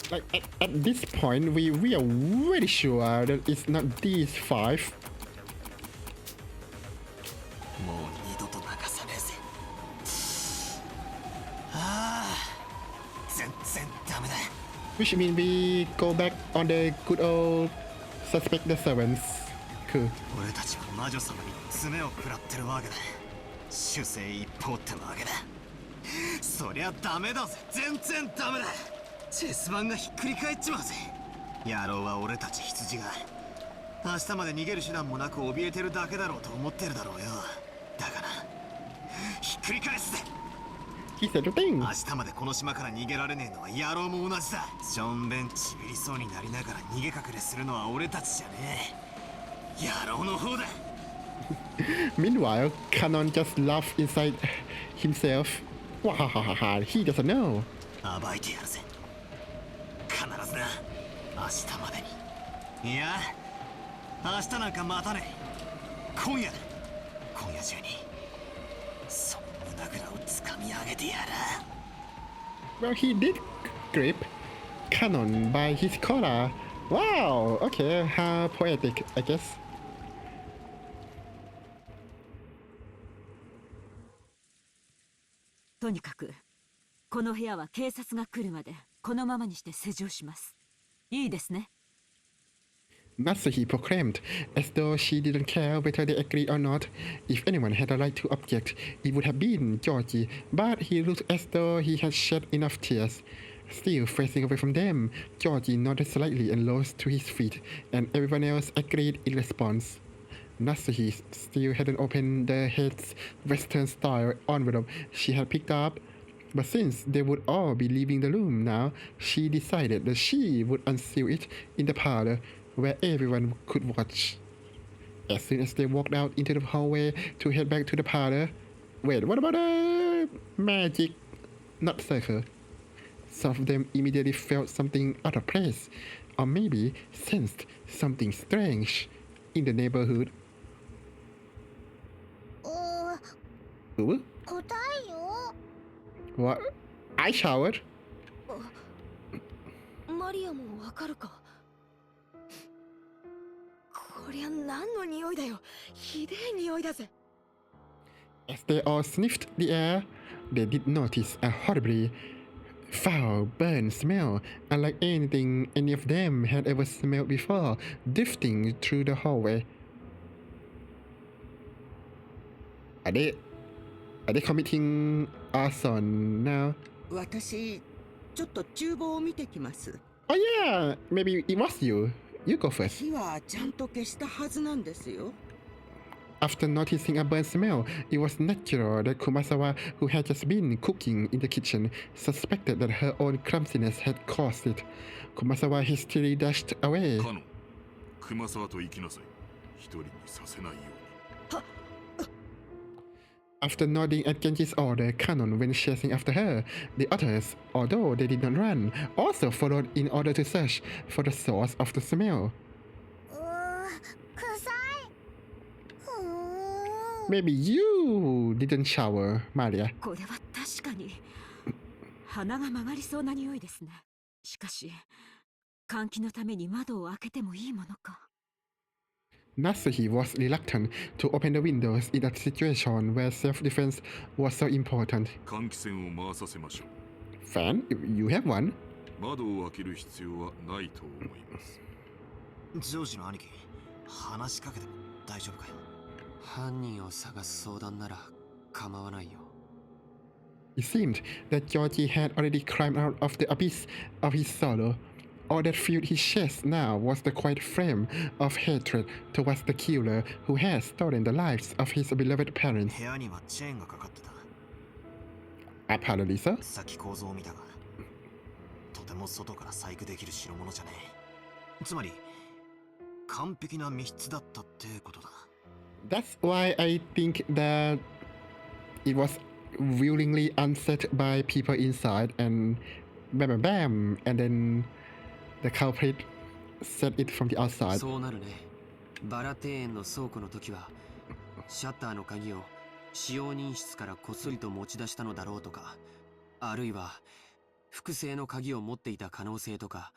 Like at this point, we are very sure that it's not these five. もう二度と流さねえぜ。ああ、全然ダメだ。 Which means we go back on the good old suspect the servants. Cool. 俺たちは魔女様に爪を食らってるわけだ。主勢一方ってわけだ。そりゃダメだぜ、全然ダメだ。チェス盤がひっくり返っちまうぜ。野郎は俺たち羊が明日まで逃げる手段もなく怯えてるだけだろうと思ってるだろうよ。だからひっくり返すぜ。 He said the thing. 明日までこの島から逃げられねえのは野郎も同じだ。しょんべんちびりそうになりながら逃げ隠れするのは俺たちじゃねえ、野郎の方だ。 Meanwhile, Canon just laughs inside himself. Wahahaha, he doesn't know. 暴いてやるぜ、必ずな。明日までに。いや、明日なんか待たねえ。今夜だ。今夜中にその胸ぐらを掴み上げてやる。 Well, he did grip Canon by his collar. Wow, okay, how poetic, I guess. とにかくこの部屋は警察が来るまでこのままにして施錠します。いいですね。 Natsuhi proclaimed, as though she didn't care whether they agreed or not. If anyone had a right to object, it would have been Georgie, but he looked as though he had shed enough tears. Still facing away from them, Georgie nodded slightly and rose to his feet, and everyone else agreed in response. Natsuhi still hadn't opened the head's Western-style envelope she had picked up, but since they would all be leaving the room now, she decided that she would unseal it in the parlor, where everyone could watch. As soon as they walked out into the hallway to head back to the parlor, wait, what about the magic nut circle? Some of them immediately felt something out of place, or maybe sensed something strange in the neighborhood. Ooh? 答えよ。 What? I showered? マリアもわかるか。こりゃ何の匂いだよ。ひでえ匂いだぜ。 As they all sniffed the air, they did notice a horribly foul, burnt smell, unlike anything any of them had ever smelled before, drifting through the hallway. Are they committing arson now? 私ちょっと厨房を見てきます。 Oh yeah, maybe it was you. You go first. 火はちゃんと消したはずなんですよ。 After noticing a burnt smell, it was natural that Kumasawa, who had just been cooking in the kitchen, suspected that her own clumsiness had caused it. Kumasawa hastily dashed away. カノン、熊沢と行きなさい。一人にさせないように。 After nodding at Genji's order, Kanon went chasing after her. The others, although they did not run, also followed in order to search for the source of the smell. 臭い。Maybe you didn't shower, Maria. これは確かに鼻が曲がりそうな匂いですね。しかし換気のために窓を開けてもいいものか。 Natsuhi was reluctant to open the windows in a situation where self-defense was so important. 換気扇を回させましょう。 Fan, you have one. 窓を開ける必要はないと思います。ジョージの兄貴、話しかけても大丈夫かよ。犯人を探す相談なら構わないよ。 It seemed that Georgie had already climbed out of the abyss of his sorrow. All that filled his chest now was the quiet flame of hatred towards the killer who had stolen the lives of his beloved parents. 部屋にはチェーンがかかってた。 Apparently so. さっき構造を見たが、とても外から細工できる代物じゃねえ。つまり完璧な密室だったってことだ。 That's why I think that it was willingly unset by people inside and bam bam bam, and then the culprit set it from the outside. そうなるね。バラ庭園の倉庫の時はシャッターの鍵を使用人室からこっそりと持ち出したのだろうとか、あるいは複製の鍵を持っていた可能性とか、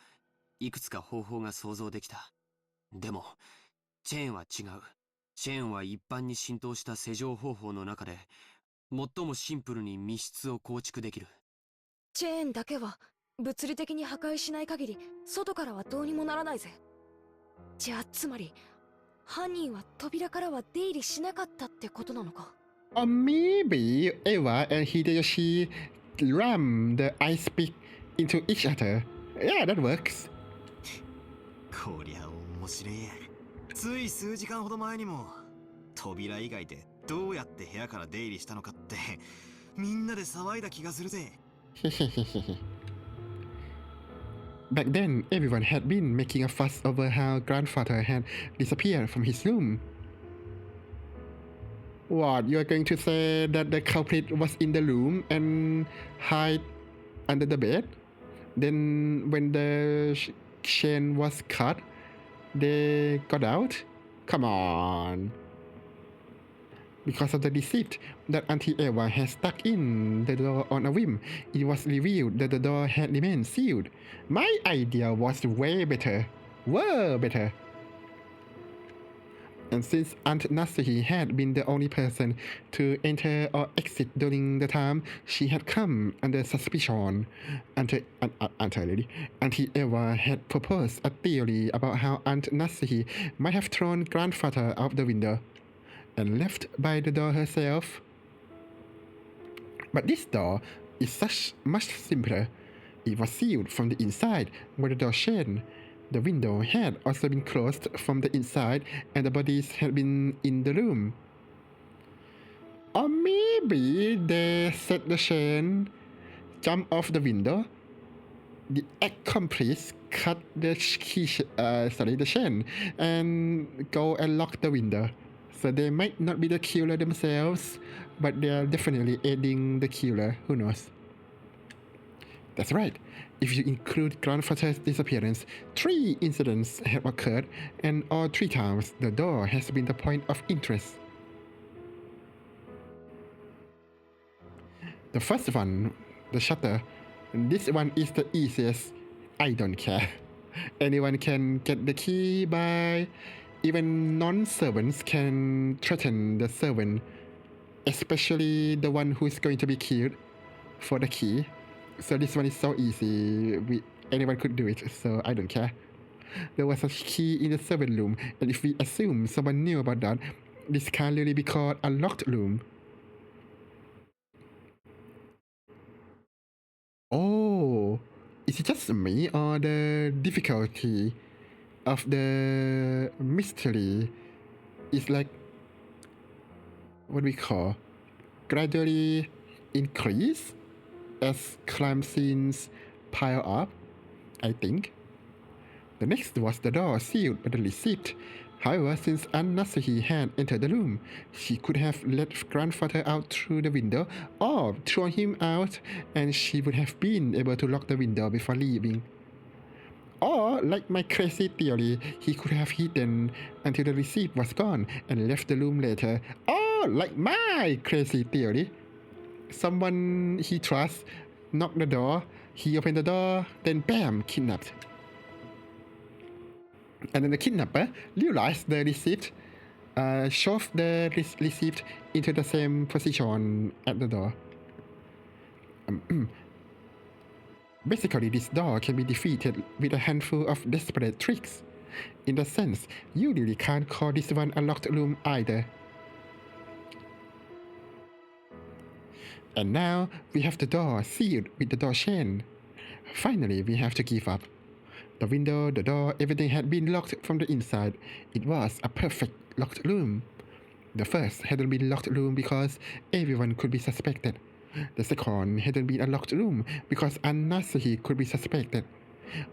いくつか方法が想像できた。でもチェーンは違う。チェーンは一般に浸透した施錠方法の中で最もシンプルに密室を構築できる。チェーンだけは物理的に破壊しない限り外からはどうにもならないぜ。じゃあつまり犯人は扉からは出入りしなかったってことなのか。Or maybe Eva and Hideyoshi ram the ice pick into each other. Yeah, that works. こりゃ面白い。つい数時間ほど前にも扉以外でどうやって部屋から出入りしたのかってみんなで騒いだ気がするぜ。Back then, everyone had been making a fuss over how grandfather had disappeared from his room. What, you are going to say that the culprit was in the room and hid under the bed? Then when the chain was cut, they got out? Come on. Because of the deceit that Auntie Eva had stuck in the door on a whim, it was revealed that the door had remained sealed. My idea was way better. Better. And since Aunt Nasuhi had been the only person to enter or exit during the time she had come under suspicion, Auntie Eva had proposed a theory about how Aunt Nasuhi might have thrown grandfather out the window and left by the door herself. But this door is much simpler. It was sealed from the inside by the door chain. The window had also been closed from the inside and the bodies had been in the room. Or maybe they set the chain, jump off the window. The accomplice cut the chain and go and lock the window. So they might not be the killer themselves, but they are definitely aiding the killer. Who knows? That's right. If you include grandfather's disappearance, 3 incidents have occurred, and all 3 times the door has been the point of interest. The first one, the shutter. This one is the easiest. I don't care. Anyone can get the key by... Even non-servants can threaten the servant, especially the one who is going to be killed, for the key. So this one is so easy. Anyone could do it, so I don't care. There was a key in the servant room, and if we assume someone knew about that, this can't really be called a locked room. Oh, is it just me or the difficulty of the mystery is like what we call gradually increase as crime scenes pile up, I think. The next was the door sealed by the receipt. However, since Aunt Nasuhi had entered the room, she could have let grandfather out through the window or thrown him out, and she would have been able to lock the window before leaving. Or, like my crazy theory, he could have hidden until the receipt was gone and left the room later. Or, like my crazy theory, someone he trusts knocked the door, he opened the door, then bam, kidnapped. And then the kidnapper realized the receipt, shoved the receipt into the same position at the door. Basically, this door can be defeated with a handful of desperate tricks. In that sense, you really can't call this one a locked room either. And now, we have the door sealed with the door chain. Finally, we have to give up. The window, the door, everything had been locked from the inside. It was a perfect locked room. The first hadn't been locked room because everyone could be suspected. The second hadn't been a locked room because Aunt Nasuhi could be suspected.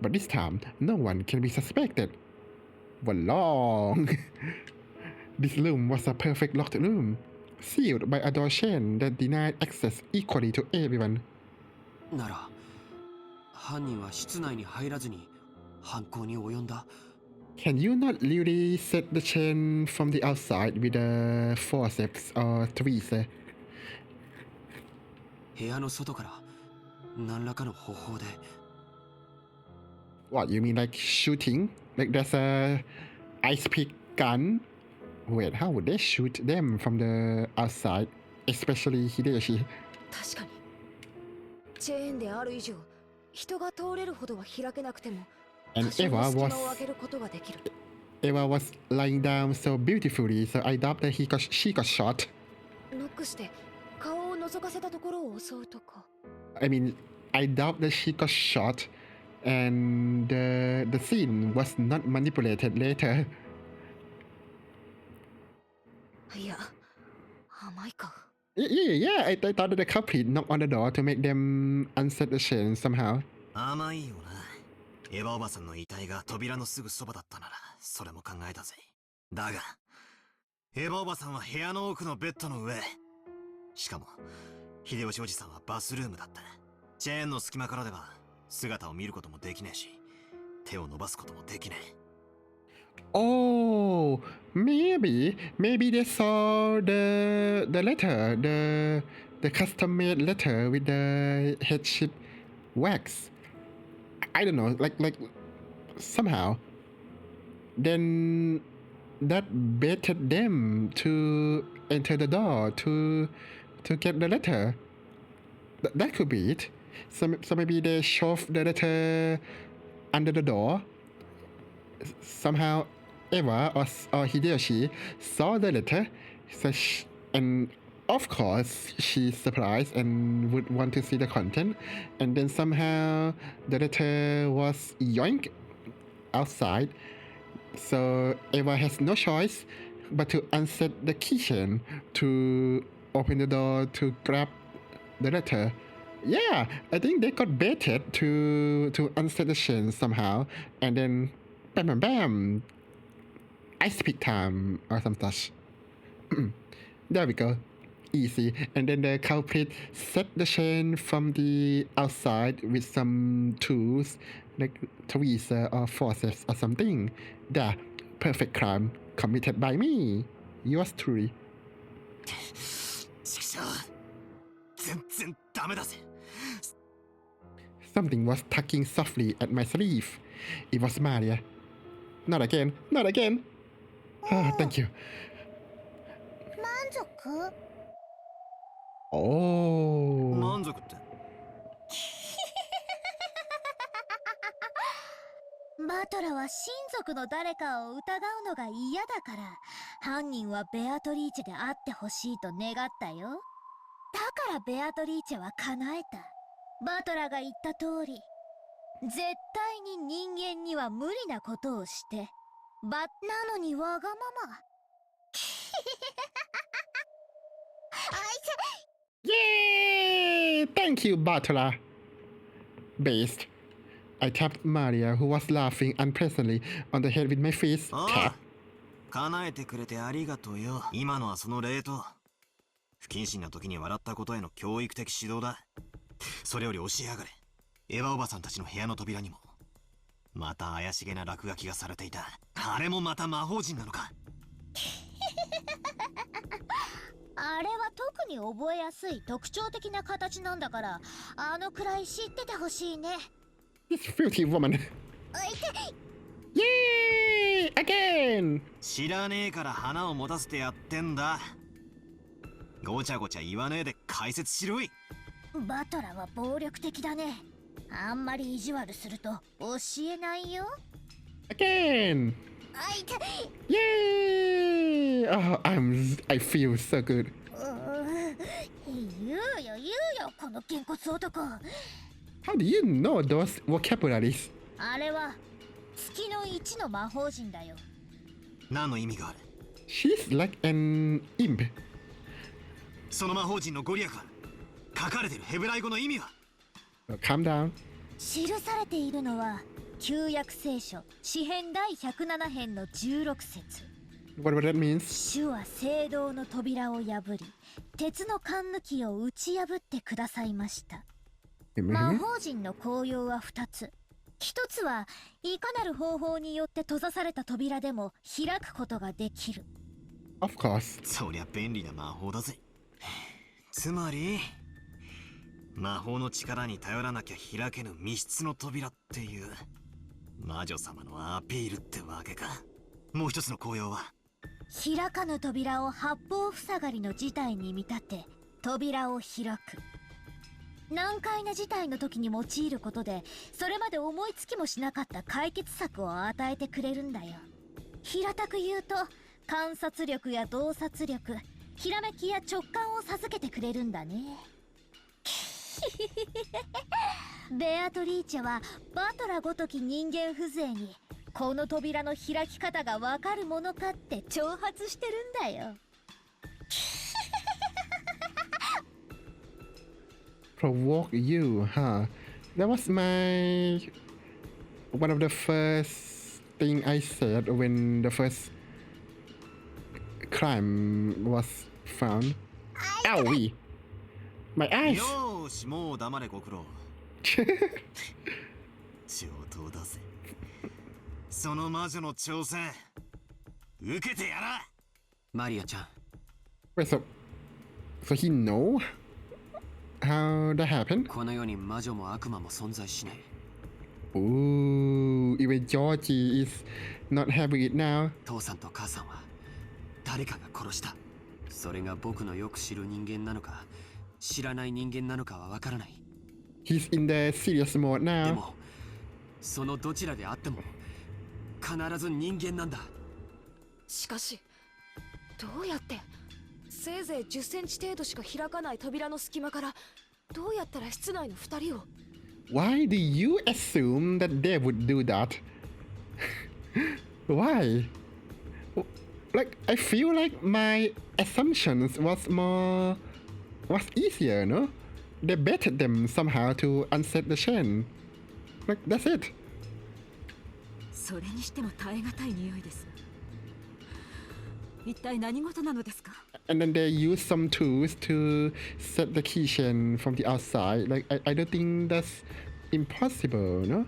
But this time, no one can be suspected. Long. This room was a perfect locked room, sealed by a door chain that denied access equally to everyone. なら、犯人は室内に入らずに犯行に及んだ。Can you not really set the chain from the outside with a forceps or tweezer? 部屋の外から何らかの方法で。What, you mean like shooting? Like there's a ice pick gun? Wait, how would they shoot them from the outside? Especially Hideyoshi. 確かにチェーンである以上人が通れるほどは開けなくても And 多少の Eva 隙間 was を開けることができる Eva was lying down so beautifully, so I doubt that she got shot. ノックして顔を覗かせたところを襲うとか。 I mean, I doubt that she got shot and the scene was not manipulated later. いや、甘いか。Yeah, I thought that the culprit knocked on the door to make them unset the chain somehow. 甘いよな。エヴァおばさんの遺体が扉のすぐそばだったならそれも考えたぜ。だがエヴァおばさんは部屋の奥のベッドの上、しかも秀吉おじさんはバスルームだった。チェーンの隙間からでは姿を見ることもできねえし、手を伸ばすこともできねえ。 Oh, maybe they saw the letter, the custom-made letter with the headship wax. I don't know, like somehow. Then that baited them to enter the door to get the letter. That could be it. So maybe they shoved the letter under the door. Somehow Eva or Hideyoshi saw the letter, and of course she's surprised and would want to see the content, and then somehow the letter was yoinked outside, so Eva has no choice but to unset the keychain to open the door to grab the letter. Yeah, I think they got baited to unset the chain somehow, and then bam bam bam, ice pick time or some such. There we go, easy. And then the culprit set the chain from the outside with some tools like tweezer or forceps or something. The perfect crime committed by me, yours truly. 全然ダメだぜ。 Something was tugging softly at my sleeve. It was Maria. Not again, not again. Ah, thank you. 満足？ Oh. 満足って。バトラは親族の誰かを疑うのが嫌だから、犯人はベアトリーチェであってほしいと願ったよ。だからベアトリーチェは叶えた。バトラが言った通り、絶対に人間には無理なことをして、なのにわがまま。Yay! Thank you, Butler. Based. I tapped Maria, who was laughing unpleasantly, on the head with my fist. Tap. 叶えてくれてありがとうよ。今のはその礼と不謹慎な時に笑ったことへの教育的指導だ。それより教えやがれ。エヴァおばさんたちの部屋の扉にもまた怪しげな落書きがされていた。あれもまた魔法陣なのか。あれは特に覚えやすい特徴的な形なんだから、あのくらい知っててほしいね。 This filthy woman. Yay! Again! 知らねえから花を持たせてやってんだ。ごちゃごちゃ言わねえで解説しろい。バトラは暴力的だね。あんまり意地悪すると教えないよ。 Again! Yay! Oh, I feel so good. 言うよこのげんこつ男。 How do you know those vocabularies? あれは月の1の魔法陣だよ。何の意味がある？ She's like an imp. その魔法陣のご利益は？書かれてるヘブライ語の意味は？ Calm down. 記されているのは旧約聖書詩編第107編の16節。 What that means? 主は聖堂の扉を破り、鉄の缶抜きを打ち破ってくださいました。魔法陣の効用は2つ。一つはいかなる方法によって閉ざされた扉でも開くことができる。 Of course. そりゃ便利な魔法だぜ。つまり魔法の力に頼らなきゃ開けぬ密室の扉っていう魔女様のアピールってわけか。もう一つの効用は？開かぬ扉を八方塞がりの事態に見立て扉を開く。難解な事態の時に用いることで、それまで思いつきもしなかった解決策を与えてくれるんだよ。平たく言うと観察力や洞察力、ひらめきや直感を授けてくれるんだね。ベアトリーチェはバトラごとき人間風情にこの扉の開き方がわかるものかって挑発してるんだよ。Provoke you, huh? That was one of the first thing I said when the first crime was found. Owie! My eyes! よーし、もう黙れご苦労。上等だぜ。その魔女の挑戦、受けてやら。マリアちゃん。Wait, so he know how that happened? この世に魔女も悪魔も存在しない。Ooh, even Georgie is not having it now. 父さんと母さんは誰かが殺した。それが僕のよく知る人間なのか知らない人間なのかはわからない。 He's in the serious mode で now. もそのどちらであっても必ず人間なんだ。しかしどうやって、せいぜい10センチ程度しか開かない扉の隙間からどうやったら室内の2人を。 Why do you assume that they would do that? Why? Like, I feel like my assumptions was easier, no? They betted them somehow to unset the chain. Like, that's it. それにしても耐え難い匂いです。一体何事なのですか？ And then they use some tools to set the keychain from the outside. Like, I don't think that's impossible, no?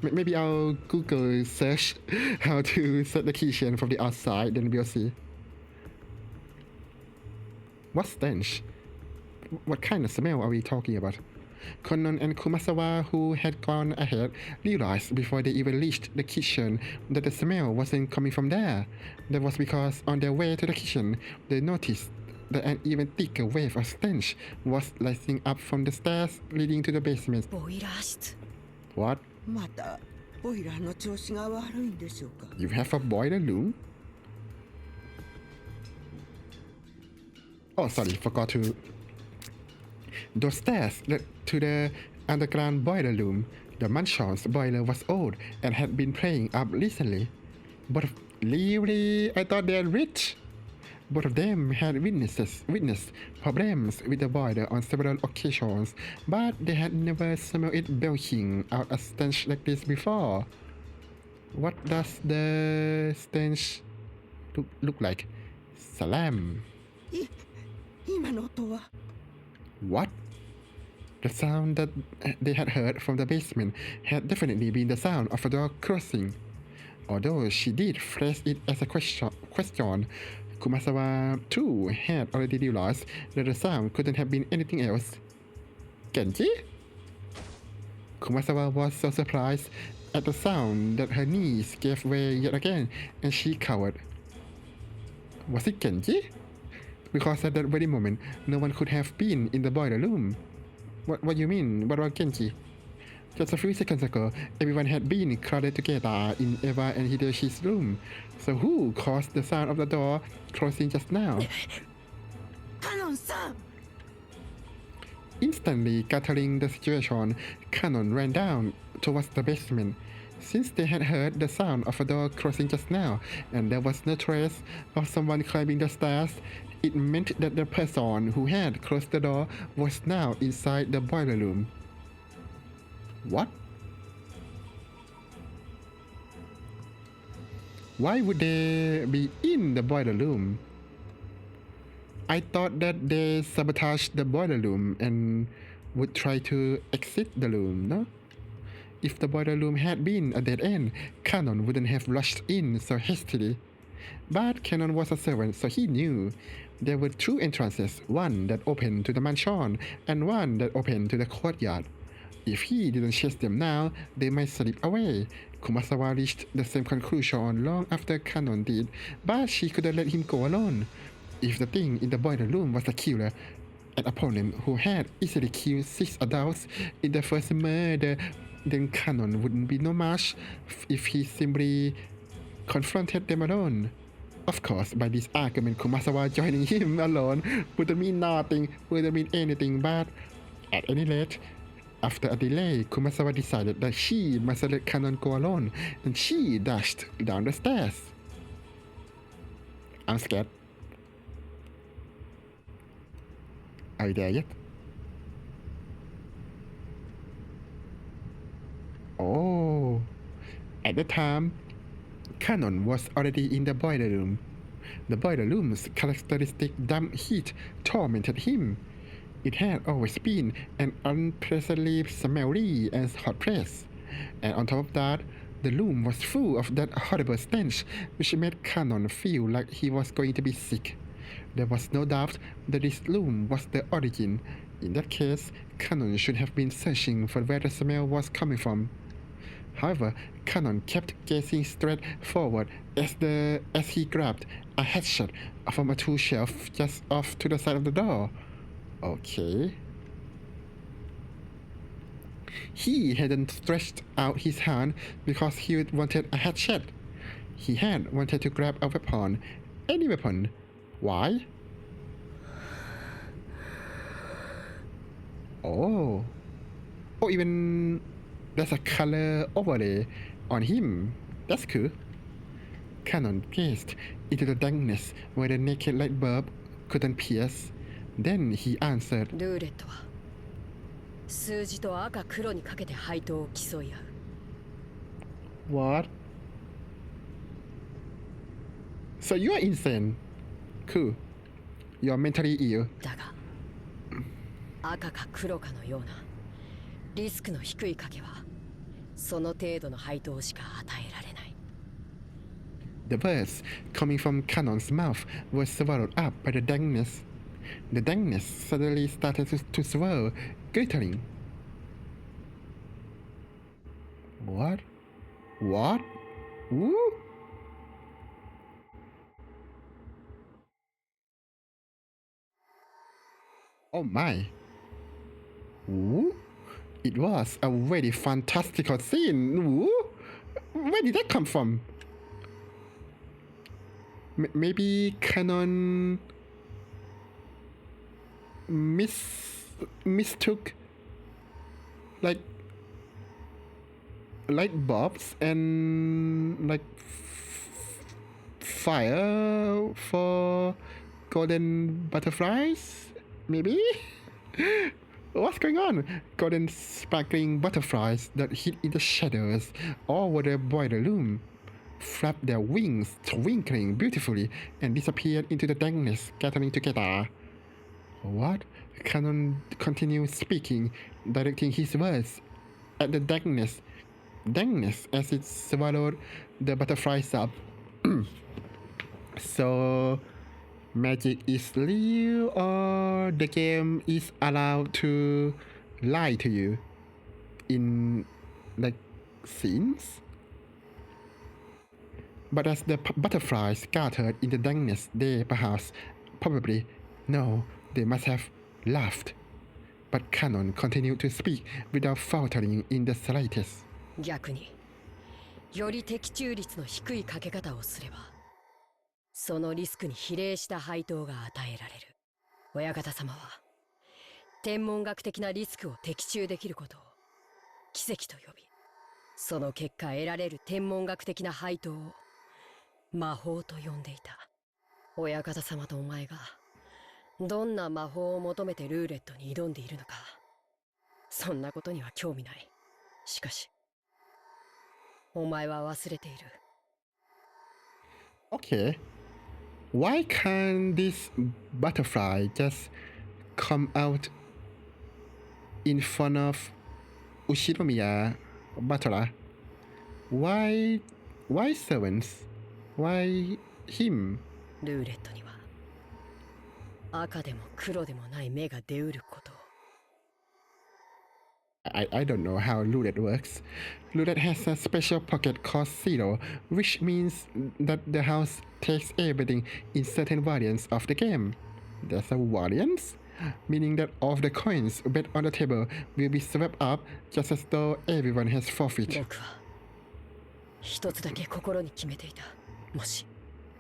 Maybe I'll Google search how to set the keychain from the outside, then we'll see. What stench? What kind of smell are we talking about? Konon and Kumasawa, who had gone ahead, realized before they even reached the kitchen that the smell wasn't coming from there. That was because on their way to the kitchen, they noticed that an even thicker wave of stench was rising up from the stairs leading to the basement. ボイラー室。 What? またボイラーの調子が悪いんでしょうか。 You have a boiler room? Oh, sorry, forgot to. Those stairs led to the underground boiler room. The Mansion's boiler was old and had been playing up recently. But really, I thought they're rich. Both of them had witnessed problems with the boiler on several occasions, but they had never smelled it belching out a stench like this before. What does the stench look like? Salam. 今の音は。 What? The sound that they had heard from the basement had definitely been the sound of a door closing. Although she did phrase it as a question, Kumasawa too had already realized that the sound couldn't have been anything else. Genji? Kumasawa was so surprised at the sound that her knees gave way yet again and she cowered. Was it Genji? Because at that very moment, no one could have been in the boiler room. What do you mean? What about Genji? Just a few seconds ago, everyone had been crowded together in Eva and Hideshi's room. So who caused the sound of the door closing just now? カノンさん。 Instantly gathering the situation, Canon ran down towards the basement. Since they had heard the sound of a door closing just now, and there was no trace of someone climbing the stairs, it meant that the person who had closed the door was now inside the boiler room. What? Why would they be in the boiler room? I thought that they sabotaged the boiler room and would try to exit the room, no? If the boiler room had been a dead end, Canon wouldn't have rushed in so hastily. But Canon was a servant, so he knew. There were two entrances, one that opened to the mansion and one that opened to the courtyard. If he didn't chase them now, they might slip away. Kumasawa reached the same conclusion long after Canon did, but she couldn't let him go alone. If the thing in the boiler room was a killer, an opponent who had easily killed 6 adults in the first murder, then Canon wouldn't be no match if he simply confronted them alone. Of course, by this argument, Kumasawa joining him alone wouldn't mean nothing, wouldn't mean anything, but at any rate, after a delay, Kumasawa decided that she must let Kanon go alone, and she dashed down the stairs. I'm scared. Are you there yet? Oh, at the time, Kanon was already in the boiler room. The boiler room's characteristic damp heat tormented him. It had always been an unpleasantly smelly and hot place, and on top of that, the room was full of that horrible stench which made Kanon feel like he was going to be sick. There was no doubt that this room was the origin. In that case, Kanon should have been searching for where the smell was coming from. However, Kanon kept gazing straight forward as he grabbed a hatchet from a tool shelf just off to the side of the door. Okay. He hadn't stretched out his hand because he wanted a hatchet. He had wanted to grab a weapon, any weapon. Why? Oh, even there's a color overlay on him. That's cool. Kanon gazed into the darkness where the naked light bulb couldn't pierce. Then he answered. ルーレットは数字と赤黒にかけて配当を競い合う。 What? So you're insane. Cool. You're mentally ill. だが赤か黒かのようなリスクの低い賭けはその程度の配当しか与えられない。 The words coming from Kanon's mouth were swallowed up by the darkness. The darkness suddenly started to swirl, glittering. What? What? Woo? Oh my. Woo? It was a very fantastical scene. Woo? Where did that come from? Maybe Kanon mistook like light bulbs and like fire for golden butterflies, maybe. What's going on? Golden sparkling butterflies that hid in the shadows over the boiler room flapped their wings, twinkling beautifully, and disappeared into the darkness, gathering together. What? Kanon continued speaking, directing his words at the darkness as it swallowed the butterflies up. So, magic is real, or the game is allowed to lie to you in like scenes? But as the butterflies scattered in the darkness, they probably, no, they must have laughed. But Kanon continued to speak without faltering in the slightest. 逆により的中率の低い賭け方をすればそのリスクに比例した配当が与えられる。親方様は天文学的なリスクを的中できることを奇跡と呼び、その結果得られる天文学的な配当を魔法と呼んでいた。親方様とお前がどんな魔法を求めてルーレットに挑んでいるのか、そんなことには興味ない。しかしお前は忘れている。 Okay. Why can't this butterfly just come out in front of Ushinomiya Butler? Why servants? Why him? ルーレットには赤でも黒でもない目が出うることを。 I don't know how roulette works. Roulette has a special pocket called zero, which means that the house takes everything in certain variants of the game. There's a variance? Meaning that all of the coins bet on the table will be swept up just as though everyone has forfeit. 僕は一つだけ心に決めていた。もし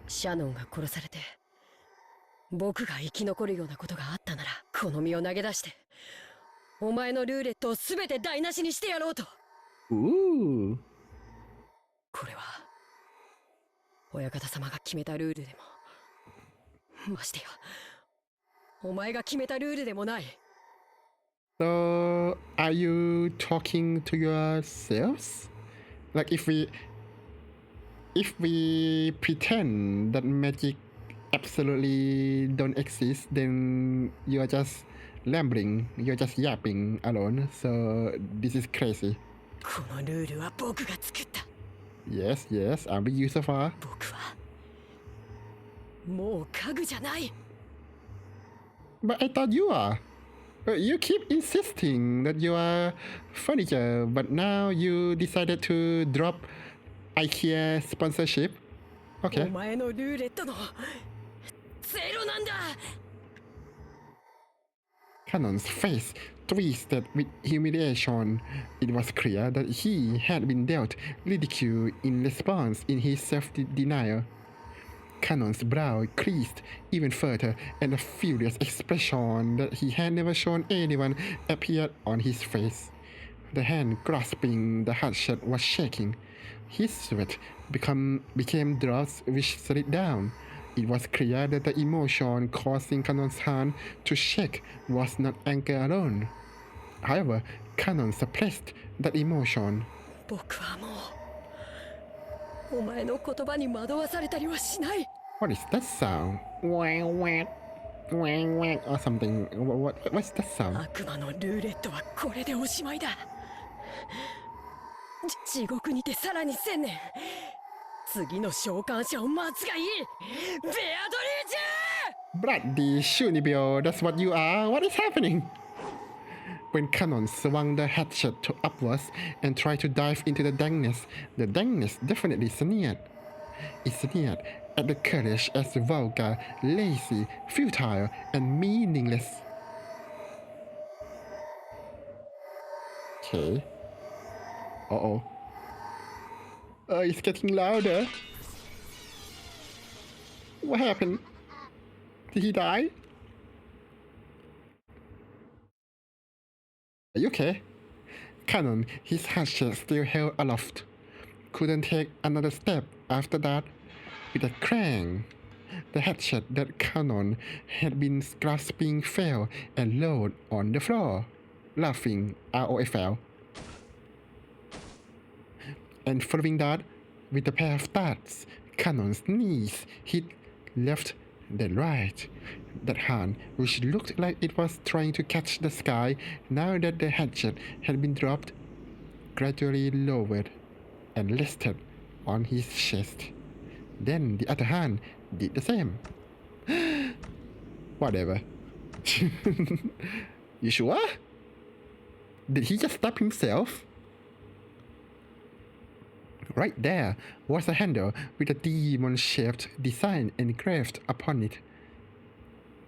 シャノンが殺されて僕が生き残るようなことがあったならこの身を投げ出してお前のルーレットを全て台無しにしてやろうと。Ooh. これは親方様が決めたルールでもましてやお前が決めたルールでもない。 So, are you talking to yourselves? Like if we pretend that magic absolutely don't exist, then you're just rambling, you're just yapping alone. So this is crazy. このルールは僕が作った。 Yes, yes, I'm with you so far. 僕はもう家具じゃない。 But I thought you are. You keep insisting that you are furniture, but now you decided to drop IKEA sponsorship. お Okay. 前のルーレットのゼロなんだ。 Cannon's face twisted with humiliation. It was clear that he had been dealt ridicule in response in his self-denial. Cannon's brow creased even further, and a furious expression that he had never shown anyone appeared on his face. The hand grasping the hatchet was shaking. His sweat became drops which slid down. It was clear that the emotion causing Cannon's hand to shake was not anger alone. However, Cannon suppressed that emotion. 僕はもうお前の言葉に惑わされたりはしない。 What is that sound? Wang wang, wang wang, or something. What's that sound? 悪魔のルーレットはこれでおしまいだ。地獄にてさらに1000年。次の召喚者を待つがいい。ベアドリーチェ Bloody Shunibyo, that's what you are. What is happening? When Cannon swung the hatchet upwards and tried to dive into the darkness definitely sneered. It sneered at the courage as vulgar, lazy, futile, and meaningless. Okay. Uh-oh. It's getting louder. What happened? Did he die? Are you okay? Cannon, his hatchet still held aloft, couldn't take another step after that. With a clang, the hatchet that Cannon had been grasping fell and rolled on the floor, laughing ROFL. And following that, with a pair of thuds, Cannon's knees hit left, then right. That hand, which looked like it was trying to catch the sky now that the hatchet had been dropped, gradually lowered and rested on his chest. Then the other hand did the same. Whatever. You sure? Did he just stab himself? Right there was a handle with a demon-shaped design engraved upon it.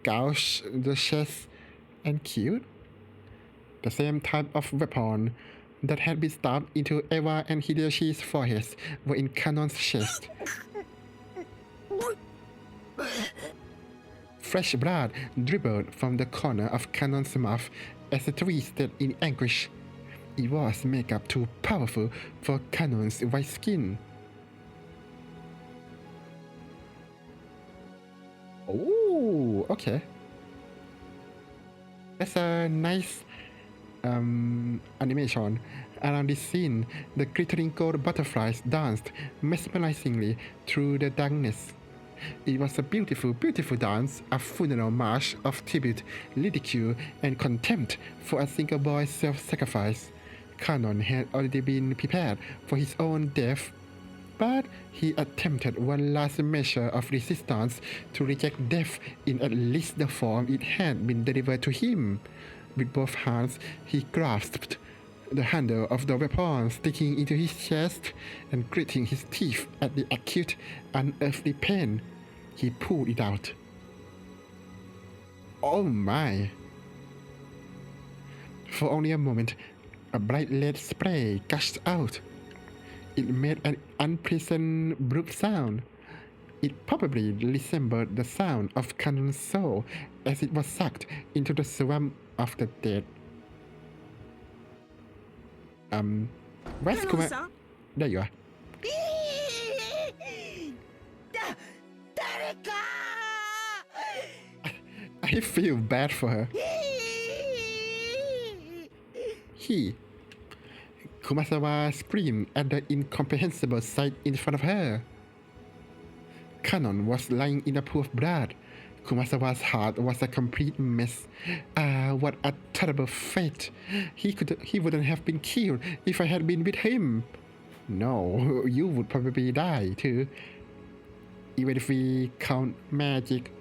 Gouge the chest and killed? The same type of weapon that had been stabbed into Eva and Hideyoshi's foreheads were in Cannon's chest. Fresh blood dribbled from the corner of Cannon's mouth as it twisted in anguish. It was makeup too powerful for Cannon's white skin. Oh, okay. That's a nice animation. Around this scene, the glittering gold butterflies danced mesmerizingly through the darkness. It was a beautiful, beautiful dance, a funeral march of tribute, ridicule, and contempt for a single boy's self-sacrifice. Cannon had already been prepared for his own death, but he attempted one last measure of resistance to reject death in at least the form it had been delivered to him. With both hands, he grasped the handle of the weapon sticking into his chest, and gritting his teeth at the acute, unearthly pain, he pulled it out. Oh my! For only a moment, a bright red spray gushed out. It made an unpleasant bloop sound. It probably resembled the sound of Kanon's soul as it was sucked into the swamp of the dead. Where's Kuma? There you are. 誰か I feel bad for her. Kumasawa screamed at the incomprehensible sight in front of her. Kanon was lying in a pool of blood. Kumasawa's heart was a complete mess. What a terrible fate. He wouldn't have been killed if I had been with him. No, you would probably die too. Even if we count magic.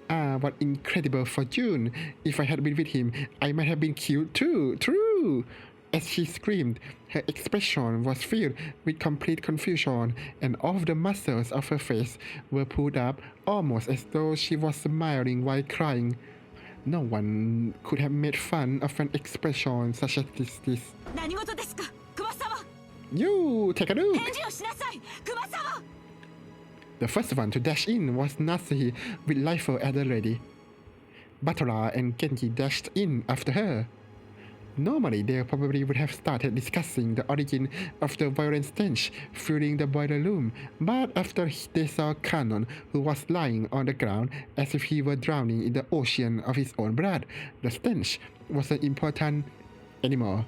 What incredible fortune. If I had been with him, I might have been killed too. True. As she screamed, her expression was filled with complete confusion, and all of the muscles of her face were pulled up, almost as though she was smiling while crying. No one could have made fun of an expression such as this. 何事ですか、熊様。 You take a look. 返事をしなさい、熊様。 The first one to dash in was Natsuhi with rifle at the ready. Batola and Genji dashed in after her. Normally, they probably would have started discussing the origin of the violent stench filling the boiler room, but after they saw Kanon, who was lying on the ground as if he were drowning in the ocean of his own blood, the stench wasn't important anymore.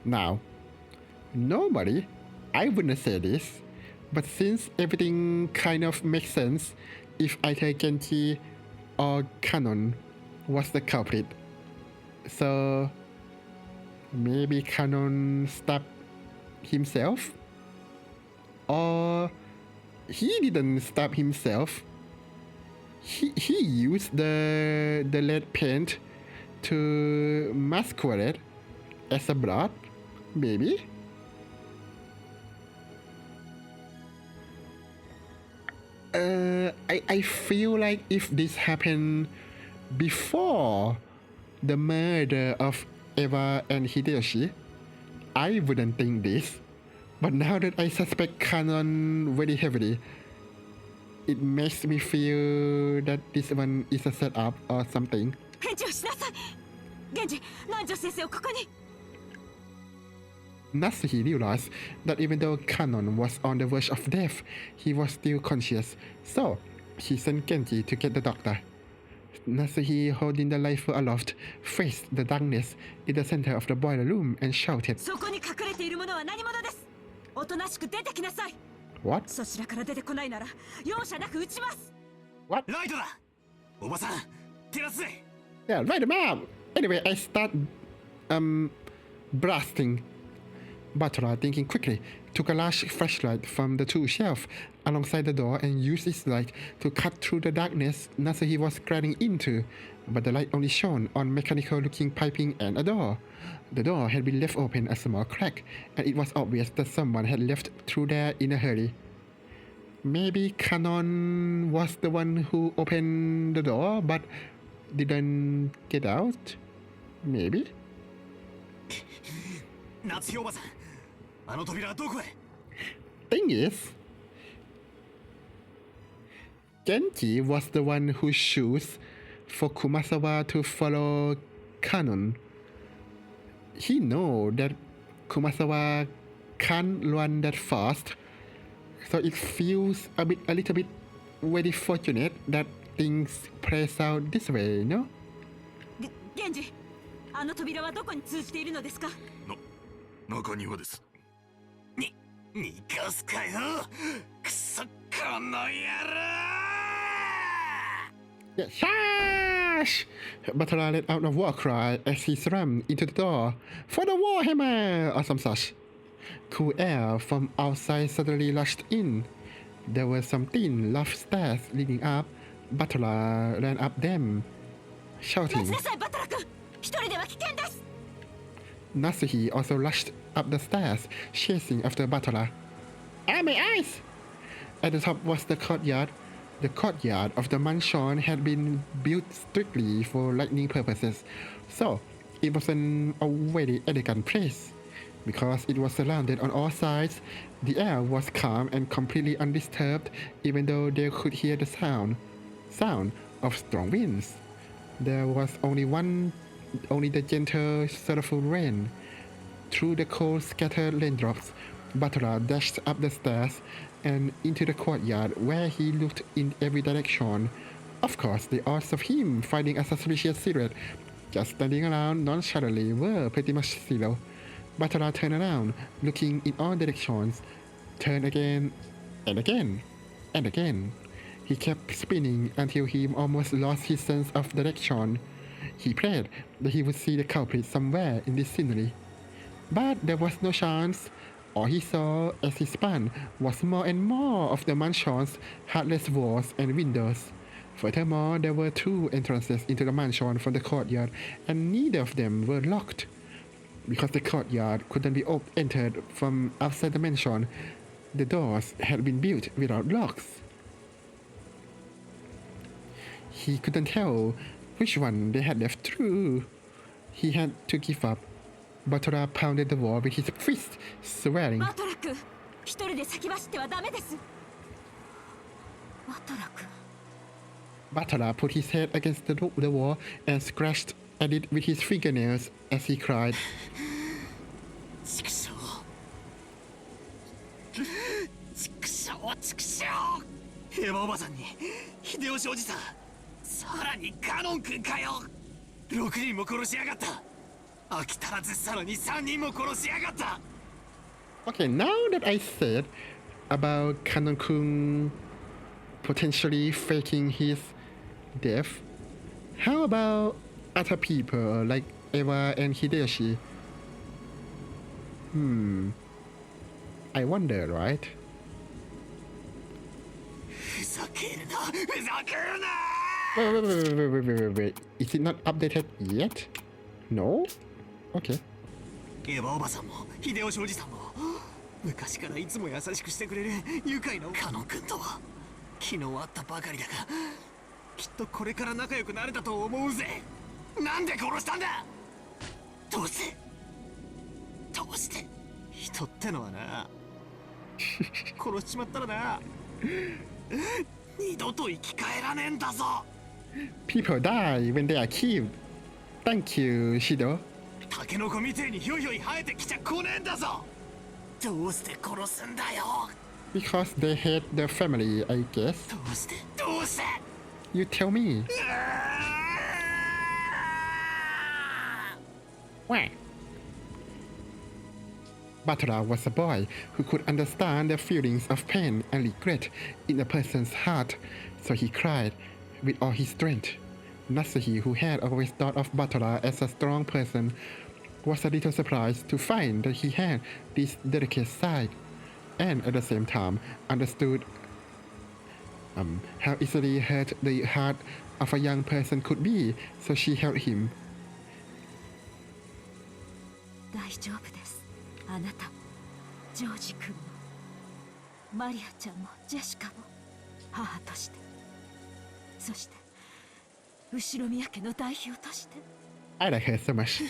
Now, normally, I wouldn't say this, but since everything kind of makes sense, if either Genji or Kanon was the culprit, so maybe Kanon stabbed himself? Or he didn't stab himself. He used the lead paint to masquerade as a blood, maybe? I feel like if this happened before the murder of Eva and Hideyoshi, I wouldn't think this. But now that I suspect Kanon very heavily, it makes me feel that this one is a setup or something. 返事をしなさい。源氏、南條先生をここに。 Natsuhi realized that even though Kanon was on the verge of death, he was still conscious. So, he sent Genji to get the doctor. Natsuhi, holding the rifle aloft, faced the darkness in the center of the boiler room and shouted. そこに隠れているものは何者です。おとなしく出てきなさい。 What? そちらから出てこないなら容赦なく撃ちます。 What? ライトだ。おばさん、照らすぜ。 Yeah, light him up! Anyway, I start, blasting. Batola, thinking quickly, took a large flashlight from the tool shelf alongside the door and used its light to cut through the darkness Natsuhi was gliding into, but the light only shone on mechanical-looking piping and a door. The door had been left open a small crack, and it was obvious that someone had left through there in a hurry. Maybe Kanon was the one who opened the door, but didn't get out? Maybe? 夏日おばさん、あの扉はどこへ？ Thing is, Genji was the one who chose for Kumasawa to follow Kanon. He know that Kumasawa can't run that fast, so it feels a little bit very fortunate that things plays out this way, no? 源氏、あの扉はどこに通じているのですか？ 中庭です。逃がすかよ。くそ、この野郎。 Yeah, Shash! Batola let out a war cry as he slammed into the door. For the Warhammer! Or some such. Cool air from outside suddenly rushed in. There were some thin, rough stairs leading up. Batola ran up them, shouting. 待ちなさい、バトラ君。一人では危険です。 Natsuhi also rushed up the stairs, chasing after Batola. Ah, my eyes! At the top was the courtyard. The courtyard of the mansion had been built strictly for lightning purposes, so it wasn't a very elegant place. Because it was surrounded on all sides, the air was calm and completely undisturbed, even though they could hear the sound of strong winds. There was only the gentle, sorrowful rain. Through the cold, scattered raindrops, Batola dashed up the stairs and into the courtyard, where he looked in every direction. Of course, the odds of him finding a suspicious silhouette just standing around nonchalantly were pretty much zero. Batola turned around, looking in all directions, turned again, and again, and again. He kept spinning until he almost lost his sense of direction. He prayed that he would see the culprit somewhere in this scenery. But there was no chance. All he saw as he spun was more and more of the mansion's heartless walls and windows. Furthermore, there were 2 entrances into the mansion from the courtyard, and neither of them were locked. Because the courtyard couldn't be entered from outside the mansion, the doors had been built without locks. He couldn't tell which one they had left through. He had to give up. Batola pounded the wall with his fist, swearing. バトラ君、一人で先走ってはダメです。バトラ君。Batola put his head against the wall and scratched at it with his fingernails as he cried. 畜生ヘバおばさんに秀吉おじさん、さらにカノン君かよ。6人も殺しやがった。飽き足らずさらに3人も殺しやがった。 Okay, now that I said about Kanon-kun potentially faking his death, how about other people like Eva and Hideyoshi? I wonder, right? ふざけるな、ふざけるな。 Wait. Is it not updated yet? No? Okay. エヴァおばさんも秀吉おじさんも昔からいつも優しくしてくれる愉快なカノン君とは昨日会ったばかりだが、きっとこれから仲良くなれたと思うぜ。なんで殺したんだ。どうして人ってのはな殺しちまったらな二度と生き返らねえんだぞ。 People die when they are killed. Thank you, Shido. タケノコみてえにひょいひょい生えてきちゃ来ねえんだぞ。どうして殺すんだよ。 Because they hate their family, I guess. どうして You tell me. Why? Batola was a boy who could understand the feelings of pain and regret in a person's heart, so he cried with all his strength. Natsuhi, who had always thought of Batola as a strong person, was a little surprised to find that he had this delicate side, and at the same time understood how easily hurt the heart of a young person could be, so she held him. 大丈夫です。あなたもジョージ君もマリアちゃんもジェシカも母として、そして後宮家の代表として。 I like her so much.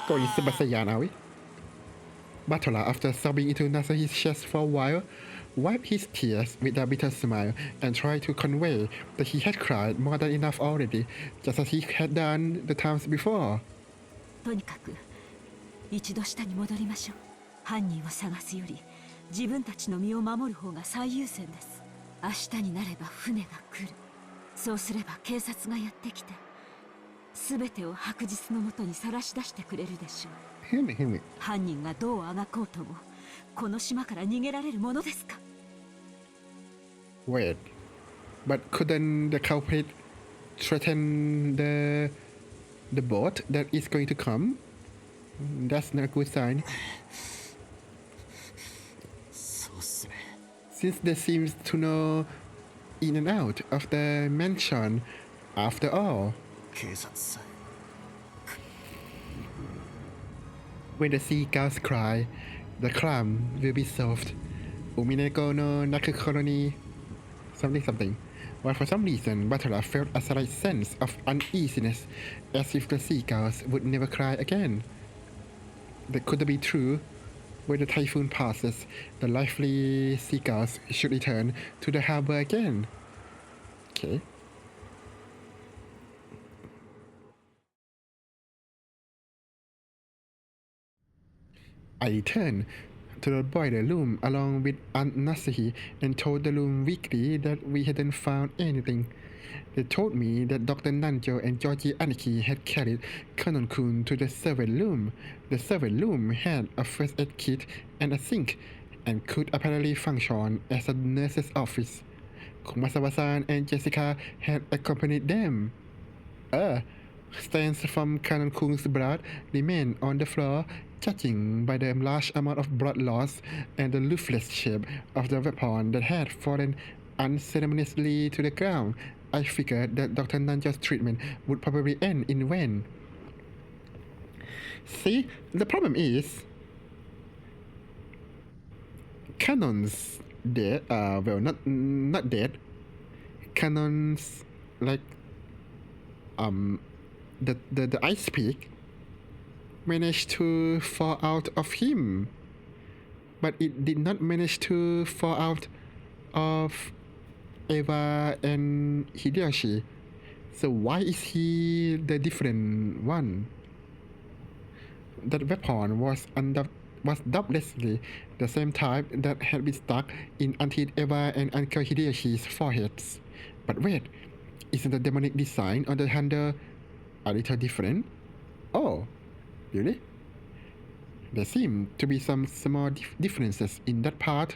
Going Super Saiyan, are we? Batola, after sobbing into Natsuhi's chest for a while, wiped his tears with a bitter smile and tried to convey that he had cried more than enough already, just as he had done the times before. とにかく一度下に戻りましょう。犯人を探すより自分たちの身を守る方が最優先です。明日になれば船が来る。そうすれば警察がやってきて全てを白日のもとにさらし出してくれるでしょう。犯人がどうあがこうともこの島から逃げられるものですか。 Wait, but couldn't the culprit threaten the boat that is going to come? That's not a good sign. そうっすね。 Since they seems to know in and out of the mansion, after all. 警察さえ When the seagulls cry, the crime will be solved. Umineko no naku colony, something. but for some reason Butler felt a slight sense of uneasiness, as if the seagulls would never cry again. That could be true. When the typhoon passes, the lively seagulls should return to the harbor again. Okay. I returned to the boiler room along with Aunt Nasihi and told the room weekly that we hadn't found anything. They told me that Dr. Nanjo and Georgie Aniki had carried Kanon-kun to the servant room. The servant room had a first aid kit and a sink, and could apparently function as a nurse's office. Kumasawa-san and Jessica had accompanied them. Stains from Kanon-kun's blood remained on the floor, judging by the large amount of blood loss and the leafless shape of the weapon that had fallen unceremoniously to the ground. I figured that Dr. Nanjo's treatment would probably end in vain. See, the problem is Kanon's dead. Well, not dead. Kanon's like the ice pick managed to fall out of him, but it did not manage to fall out of Eva and Hideyoshi. So why is he the different one? That weapon was doubtlessly the same type that had been stuck in Auntie Eva and Uncle Hideyoshi's foreheads. But wait, isn't the demonic design on the handle a little different? Oh, really? There seem to be some small differences in that part.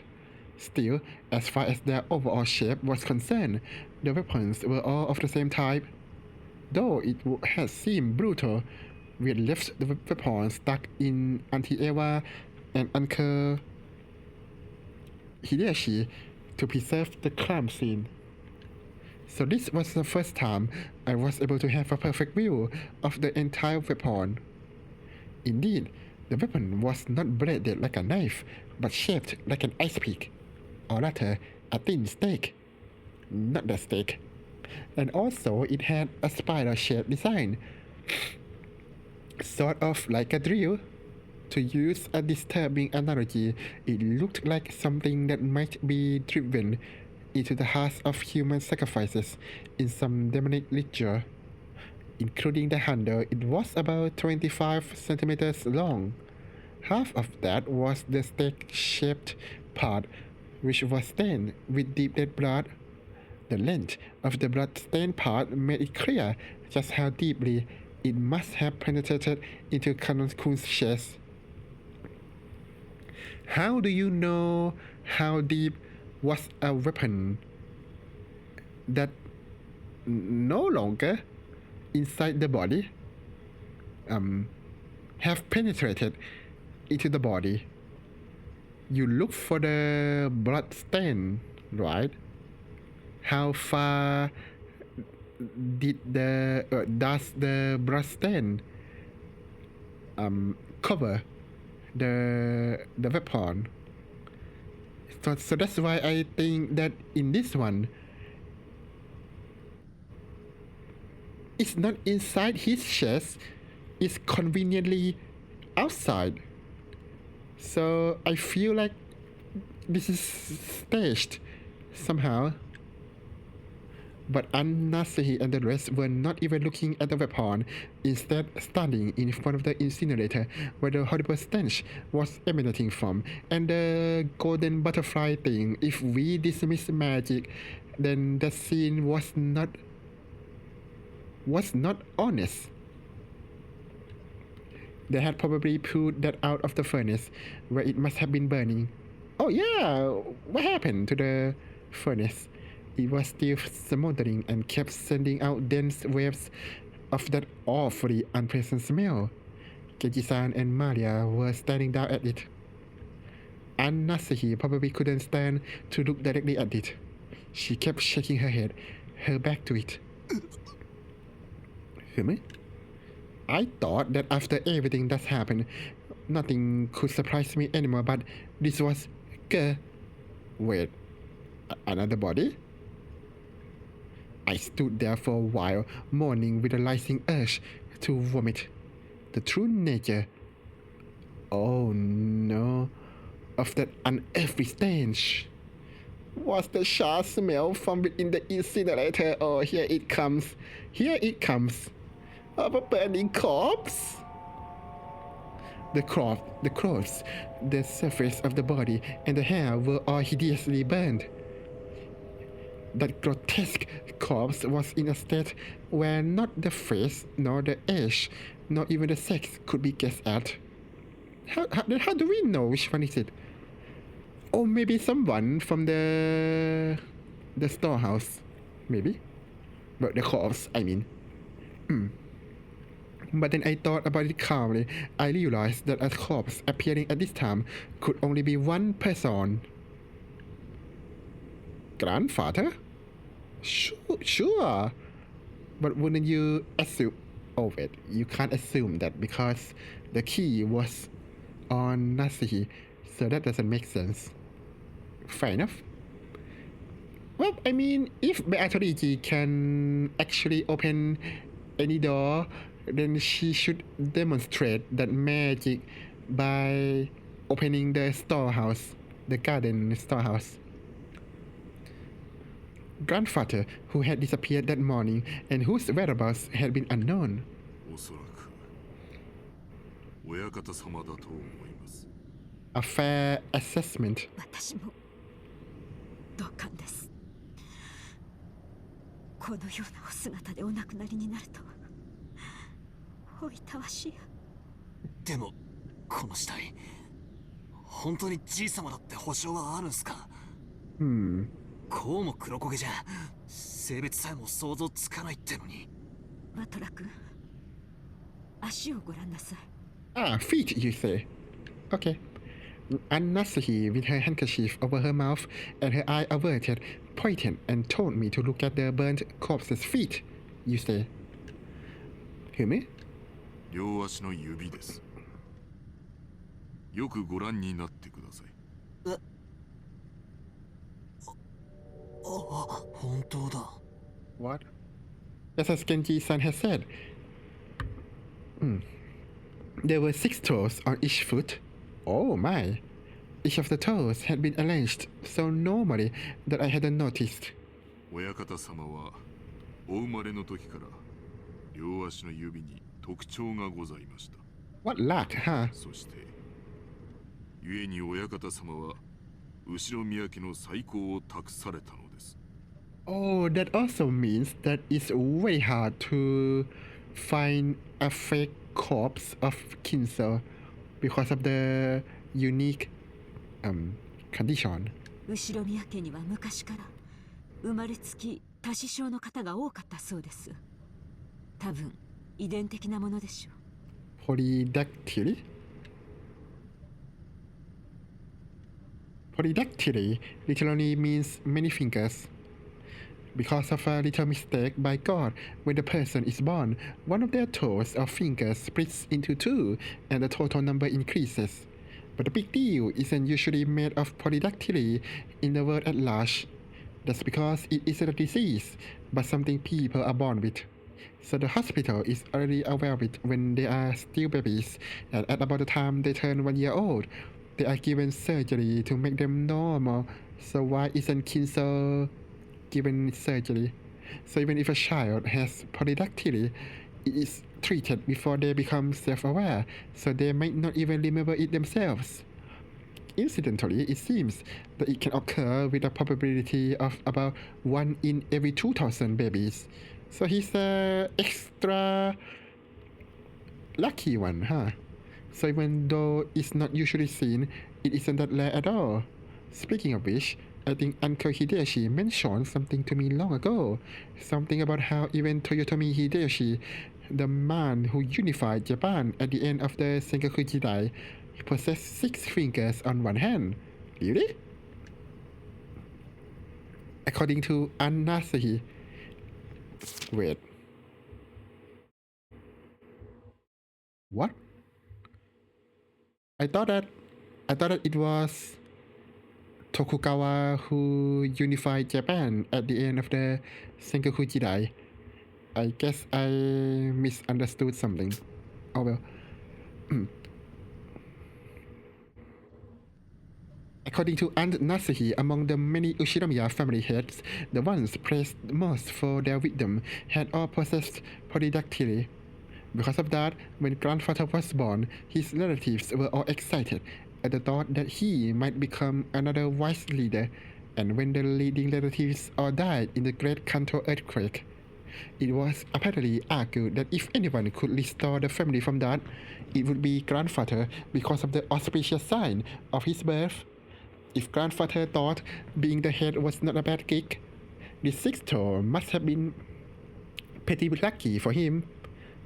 Still, as far as their overall shape was concerned, the weapons were all of the same type. Though it had seemed brutal, we had left the weapon stuck in Auntie Eva and Uncle Hideyoshi to preserve the crime scene. So this was the first time I was able to have a perfect view of the entire weapon. Indeed, the weapon was not bladed like a knife, but shaped like an ice pick, or rather, a thin steak. Not the steak. And also, it had a spiral-shaped design, sort of like a drill. To use a disturbing analogy, it looked like something that might be driven into the hearts of human sacrifices in some demonic ritual. Including the handle, it was about 25 centimeters long. Half of that was the steak-shaped part, which was stained with deep red blood. The length of the blood-stained part made it clear just how deeply it must have penetrated into Kanon-kun's chest. How do you know how deep was a weapon that no longer inside the body have penetrated into the body? You look for the blood stain, right? How far does the blood stain cover the weapon? So that's why I think that in this one, it's not inside his chest, it's conveniently outside. So I feel like this is staged somehow. But An-Nasihi and the rest were not even looking at the weapon, instead standing in front of the incinerator where the horrible stench was emanating from, and the golden butterfly thing. If we dismiss magic, then the scene was not honest. They had probably pulled that out of the furnace where it must have been burning. Oh yeah, what happened to the furnace? It was still smoldering and kept sending out dense waves of that awfully unpleasant smell. Keiji-san and Maria were staring down at it. An-Nasihi probably couldn't stand to look directly at it. She kept shaking her head, her back to it. I thought that after everything that's happened, nothing could surprise me anymore, but this was... Wait, another body? I stood there for a while, mourning with a rising urge to vomit. The true nature, oh no, of that unearthly stench. Was the char smell from within the incinerator? Oh, here it comes. Here it comes. Of a burning corpse. The clothes, the surface of the body, and the hair were all hideously burned. That grotesque corpse was in a state where not the face, nor the age, nor even the sex could be guessed at. How do we know which one is it? Or maybe someone from the storehouse, maybe. But the corpse, I mean. But then I thought about it calmly. I realized that a corpse appearing at this time could only be one person. Grandfather? Sure. But wouldn't you assume? Oh wait, you can't assume that because the key was on Nasihi, so that doesn't make sense. Fair enough. Well, I mean, if Beatrice can actually open any door, then she should demonstrate that magic by opening the storehouse, the garden storehouse. Grandfather, who had disappeared that morning and whose whereabouts had been unknown. おそらく親方様だと思います。 A fair assessment. 私も同感です。このようなお姿でお亡くなりになるとはおいたわしや。でもこの死体本当にじい様だって保証はあるんすか？こうも黒焦げじゃ性別さえも想像つかないってのに。バトラ君、足をご覧なさい。Ah, feet, you say? Okay. An-Nasihi, with her handkerchief over her mouth and her eye averted, pointed and told me to look at the burnt corpse's feet, you say. Hume? 両足の指です。よくご覧になってください。本当だ。What? As Genji-san has said. There were 6 toes on each foot. Oh my. Each of the toes had been arranged so normally that I hadn't noticed. 親方様はお生まれの時から両足の指に特徴がございました。 What luck, huh? そして故に親方様は後ろ宮家の再興を託されたのです。 Oh, that also means that it's way hard to find a fake corpse of Kinso because of the unique condition. 後ろ宮家には昔から生まれつき多子症の方が多かったそうです。多分遺伝的なものでしょう。Polydactyly? Polydactyly literally means many fingers. Because of a little mistake by God, when the person is born, one of their toes or fingers splits into 2 and the total number increases. But the big deal isn't usually made of polydactyly in the world at large. That's because it isn't a disease, but something people are born with. So the hospital is already aware of it when they are still babies, and at about the time they turn 1 year old, they are given surgery to make them normal. So why isn't Kinso given surgery? So even if a child has polydactyly, it is treated before they become self-aware, so they might not even remember it themselves. Incidentally, it seems that it can occur with a probability of about 1 in every 2,000 babies. So he's a extra lucky one, huh? So even though it's not usually seen, it isn't that rare at all. Speaking of which, I think Uncle Hideyoshi mentioned something to me long ago. Something about how even Toyotomi Hideyoshi, the man who unified Japan at the end of the Sengoku Jidai, possessed 6 fingers on one hand. Really? According to An-Nasihi. Wait. What? I thought that it was Tokugawa who unified Japan at the end of the Sengoku Jidai. I guess I misunderstood something. Oh well. According to Aunt Nasuhi, among the many Ushinomiya family heads, the ones praised most for their wisdom had all possessed polydactyly. Because of that, when grandfather was born, his relatives were all excited at the thought that he might become another wise leader, and when the leading relatives all died in the Great Kanto earthquake, it was apparently argued that if anyone could restore the family from that, it would be grandfather because of the auspicious sign of his birth. If grandfather thought being the head was not a bad gig, the sixth toe must have been pretty lucky for him.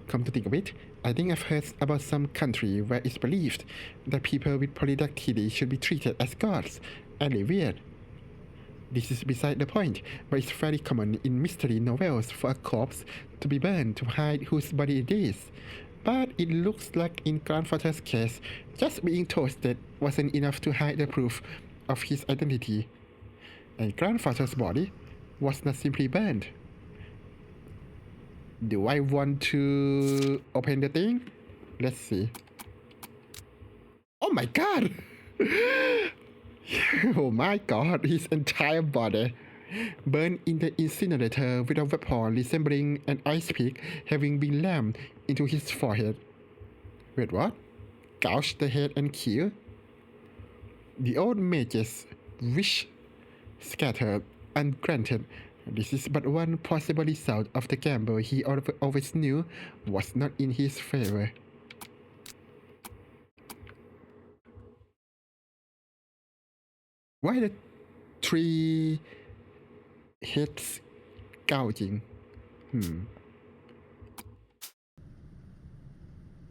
Come to think of it, I think I've heard about some country where it's believed that people with polydactyly should be treated as gods and revered. This is beside the point, but it's very common in mystery novels for a corpse to be burned to hide whose body it is. But it looks like in grandfather's case, just being toasted wasn't enough to hide the proof of his identity. And grandfather's body was not simply burned. Do I want to open the thing? Let's see. Oh my god! Oh my god, his entire body burned in the incinerator with a weapon resembling an ice pick having been rammed into his forehead. Wait, what? Gouge the head and kill? The old mage's wish scattered and granted. This is but one possible result of the gamble he always knew was not in his favor. Why the 3 heads gouging?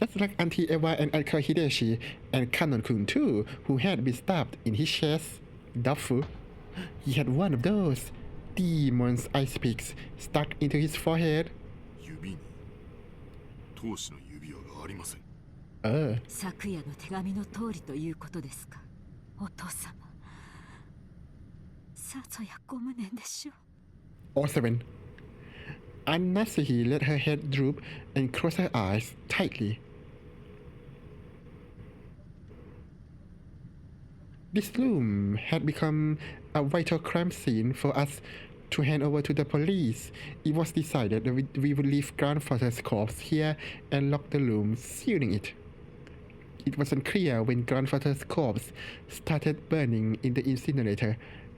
Just like Auntie Eva and Uncle Hideshi and Kanon-kun too, who had been stabbed in his chest. Doubtful. He had one of those demon's ice picks stuck into his forehead. 指に当主の指輪がありません。昨夜の手紙の通りということですか、お父様。さぞやご無念でしょう。Or 7. Aunt Nasuhi let her head droop and closed her eyes tightly. This room had become a vital crime scene for us to hand over to the police. It was decided that we would leave grandfather's corpse here and lock the room, sealing it. It wasn't clear when grandfather's corpse started burning in the incinerator.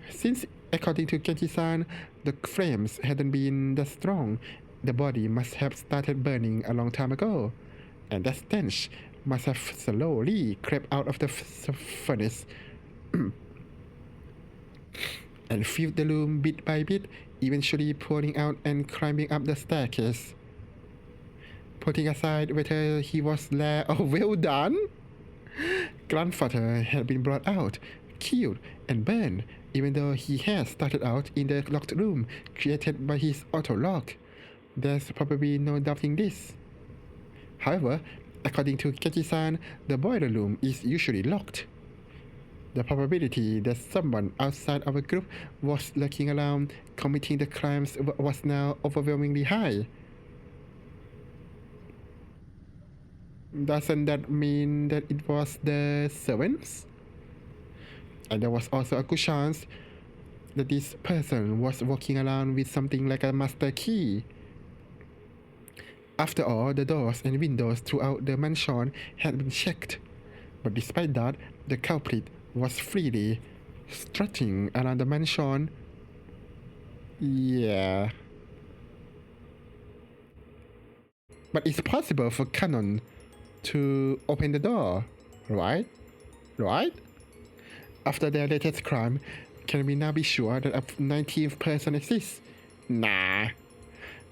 Since, according to Genji-san, the flames hadn't been that strong, the body must have started burning a long time ago, and that stench must have slowly crept out of the furnace and filled the room bit by bit, eventually pouring out and climbing up the staircase. Putting aside whether he was there or well done, grandfather had been brought out, killed, and burned, even though he had started out in the locked room created by his auto-lock. There's probably no doubting this. However, according to Kechi-san, the boiler room is usually locked. The probability that someone outside our group was lurking around committing the crimes was now overwhelmingly high. Doesn't that mean that it was the servants? And there was also a good chance that this person was walking around with something like a master key. After all, the doors and windows throughout the mansion had been checked. But despite that, the culprit was freely strutting around the mansion. Yeah. But it's possible for Canon to open the door, right? Right? After their latest crime, can we now be sure that a 19th person exists? Nah.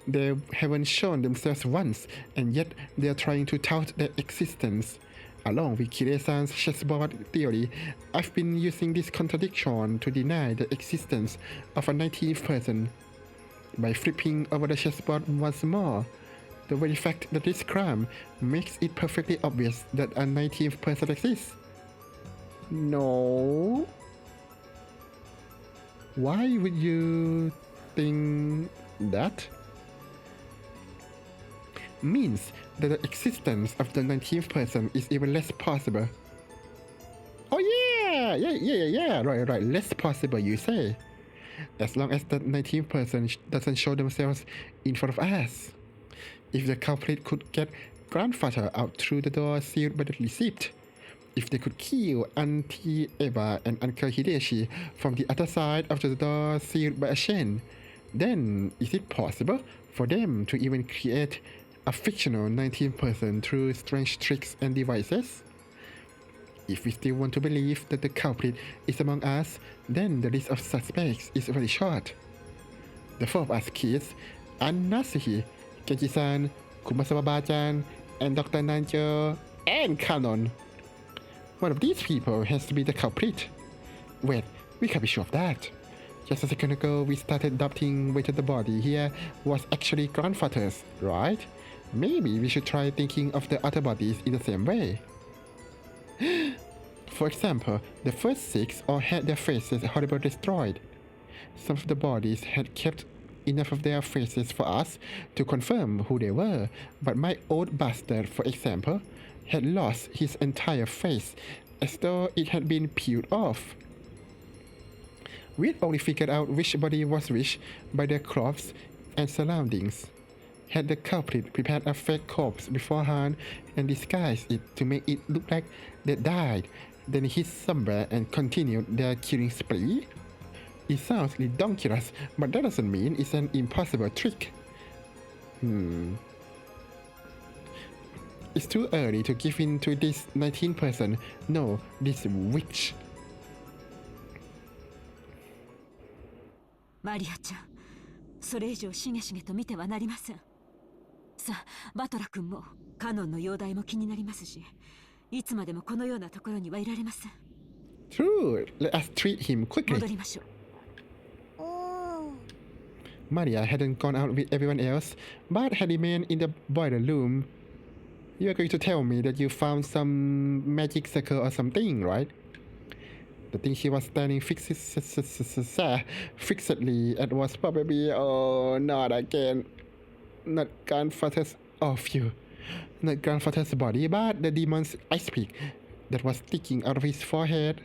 They haven't shown themselves once, and yet they're trying to tout their existence. Along with Kire-san's chessboard theory, I've been using this contradiction to deny the existence of a 19th person. By flipping over the chessboard once more, the very fact that this crime makes it perfectly obvious that a 19th person exists. No. Why would you think that? Means that the existence of the 19th person is even less possible. Oh yeah, right, less possible you say. As long as the 19th person doesn't show themselves in front of us. If the culprit could get grandfather out through the door sealed by the receipt, if they could kill Auntie Eva and Uncle Hideshi from the other side of the door sealed by a chain, then is it possible for them to even create a fictional 19th person through strange tricks and devices? If we still want to believe that the culprit is among us, then the list of suspects is very short. The four of us kids, and Nasuhi, Kenji-san, Kumasawa-chan, and Dr. Nanjo, and Kanon. One of these people has to be the culprit. Wait, we can't be sure of that. Just a second ago, we started doubting whether the body here was actually grandfather's, right? Maybe we should try thinking of the other bodies in the same way. For example, the first 6 all had their faces horribly destroyed. Some of the bodies had kept enough of their faces for us to confirm who they were, but my old bastard, for example, had lost his entire face as though it had been peeled off. We'd only figured out which body was which by their clothes and surroundings. Had the culprit prepared a fake corpse beforehand and disguised it to make it look like they died, then hid somewhere and continued their killing spree? It sounds ridiculous, but that doesn't mean it's an impossible trick. It's too early to give in to this 19th person. No, this witch. マリアちゃん、それ以上しげしげと見てはなりません。さあ、バトラ君もカノンの容体も気になりますし、いつまでもこのようなところにはいられません。True. Let us treat him quickly. 戻りましょう。Maria hadn't gone out with everyone else, but had remained in the boiler room. You are going to tell me that you found some magic circle or something, right? The thing she was standing fixedly at was probably, oh, not again. Not grandfather's not grandfather's body, but the demon's ice pick that was sticking out of his forehead.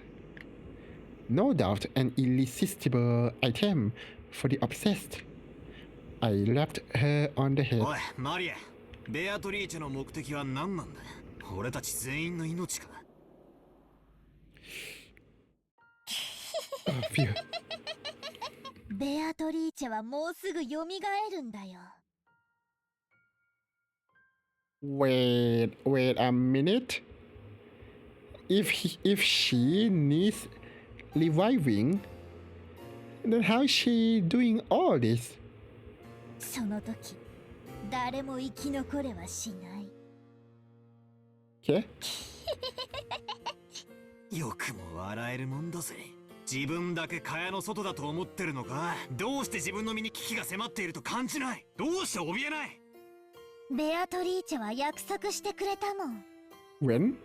No doubt an irresistible item for the obsessed. I lapped her on the head. おい、マリア、ベアトリーチェの目的は何なんだ？俺たち全員の命か。Oh, phew. ベアトリーチェはもうすぐ蘇るんだよ。Wait a minute. If she needs reviving, then how is she doing all this? その時、誰も生き残れはしない。Okay. よくも笑えるもんだぜ。自分だけ蚊帳の外だと思ってるのか？どうして自分の身に危機が迫っていると感じない？どうして怯えない？ベアトリーチェは約束してくれたもん。When?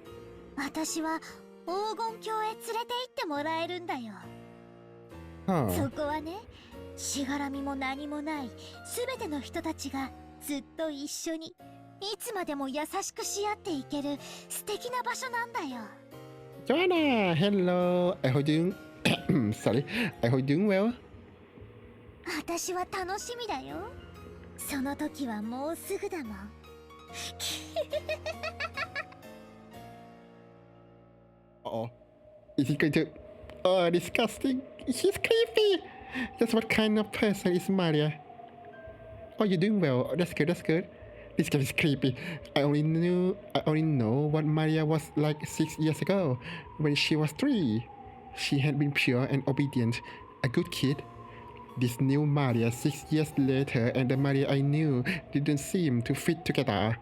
私は黄金鏡へ連れて行ってもらえるんだよ。Huh. そこはね、しがらみも何もないすべての人たちがずっと一緒にいつまでも優しくし合っていける素敵な場所なんだよ。Joanna, hello. I hope you sorry. I hope you doing well. 私は楽しみだよ。その時はもうすぐだもん。Oh, is he going to? Oh, disgusting. He's creepy. Just what kind of person is Maria? Oh, you're doing well. That's good. That's good. This guy is creepy. I only know what Maria was like 6 years ago, when she was 3. She had been pure and obedient, a good kid. This new Maria 6 years later and the Maria I knew didn't seem to fit together.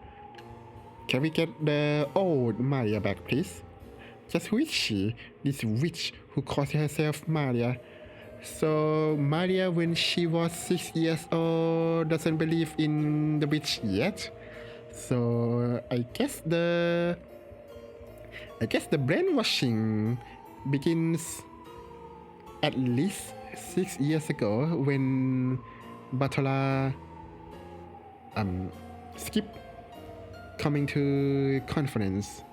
Can we get the old Maria back, please? Just who is she? This witch who calls herself Maria. So Maria, when she was 6 years old, doesn't believe in the witch yet. So I guess the brainwashing begins at least 6 years ago when Batola skip coming to conference.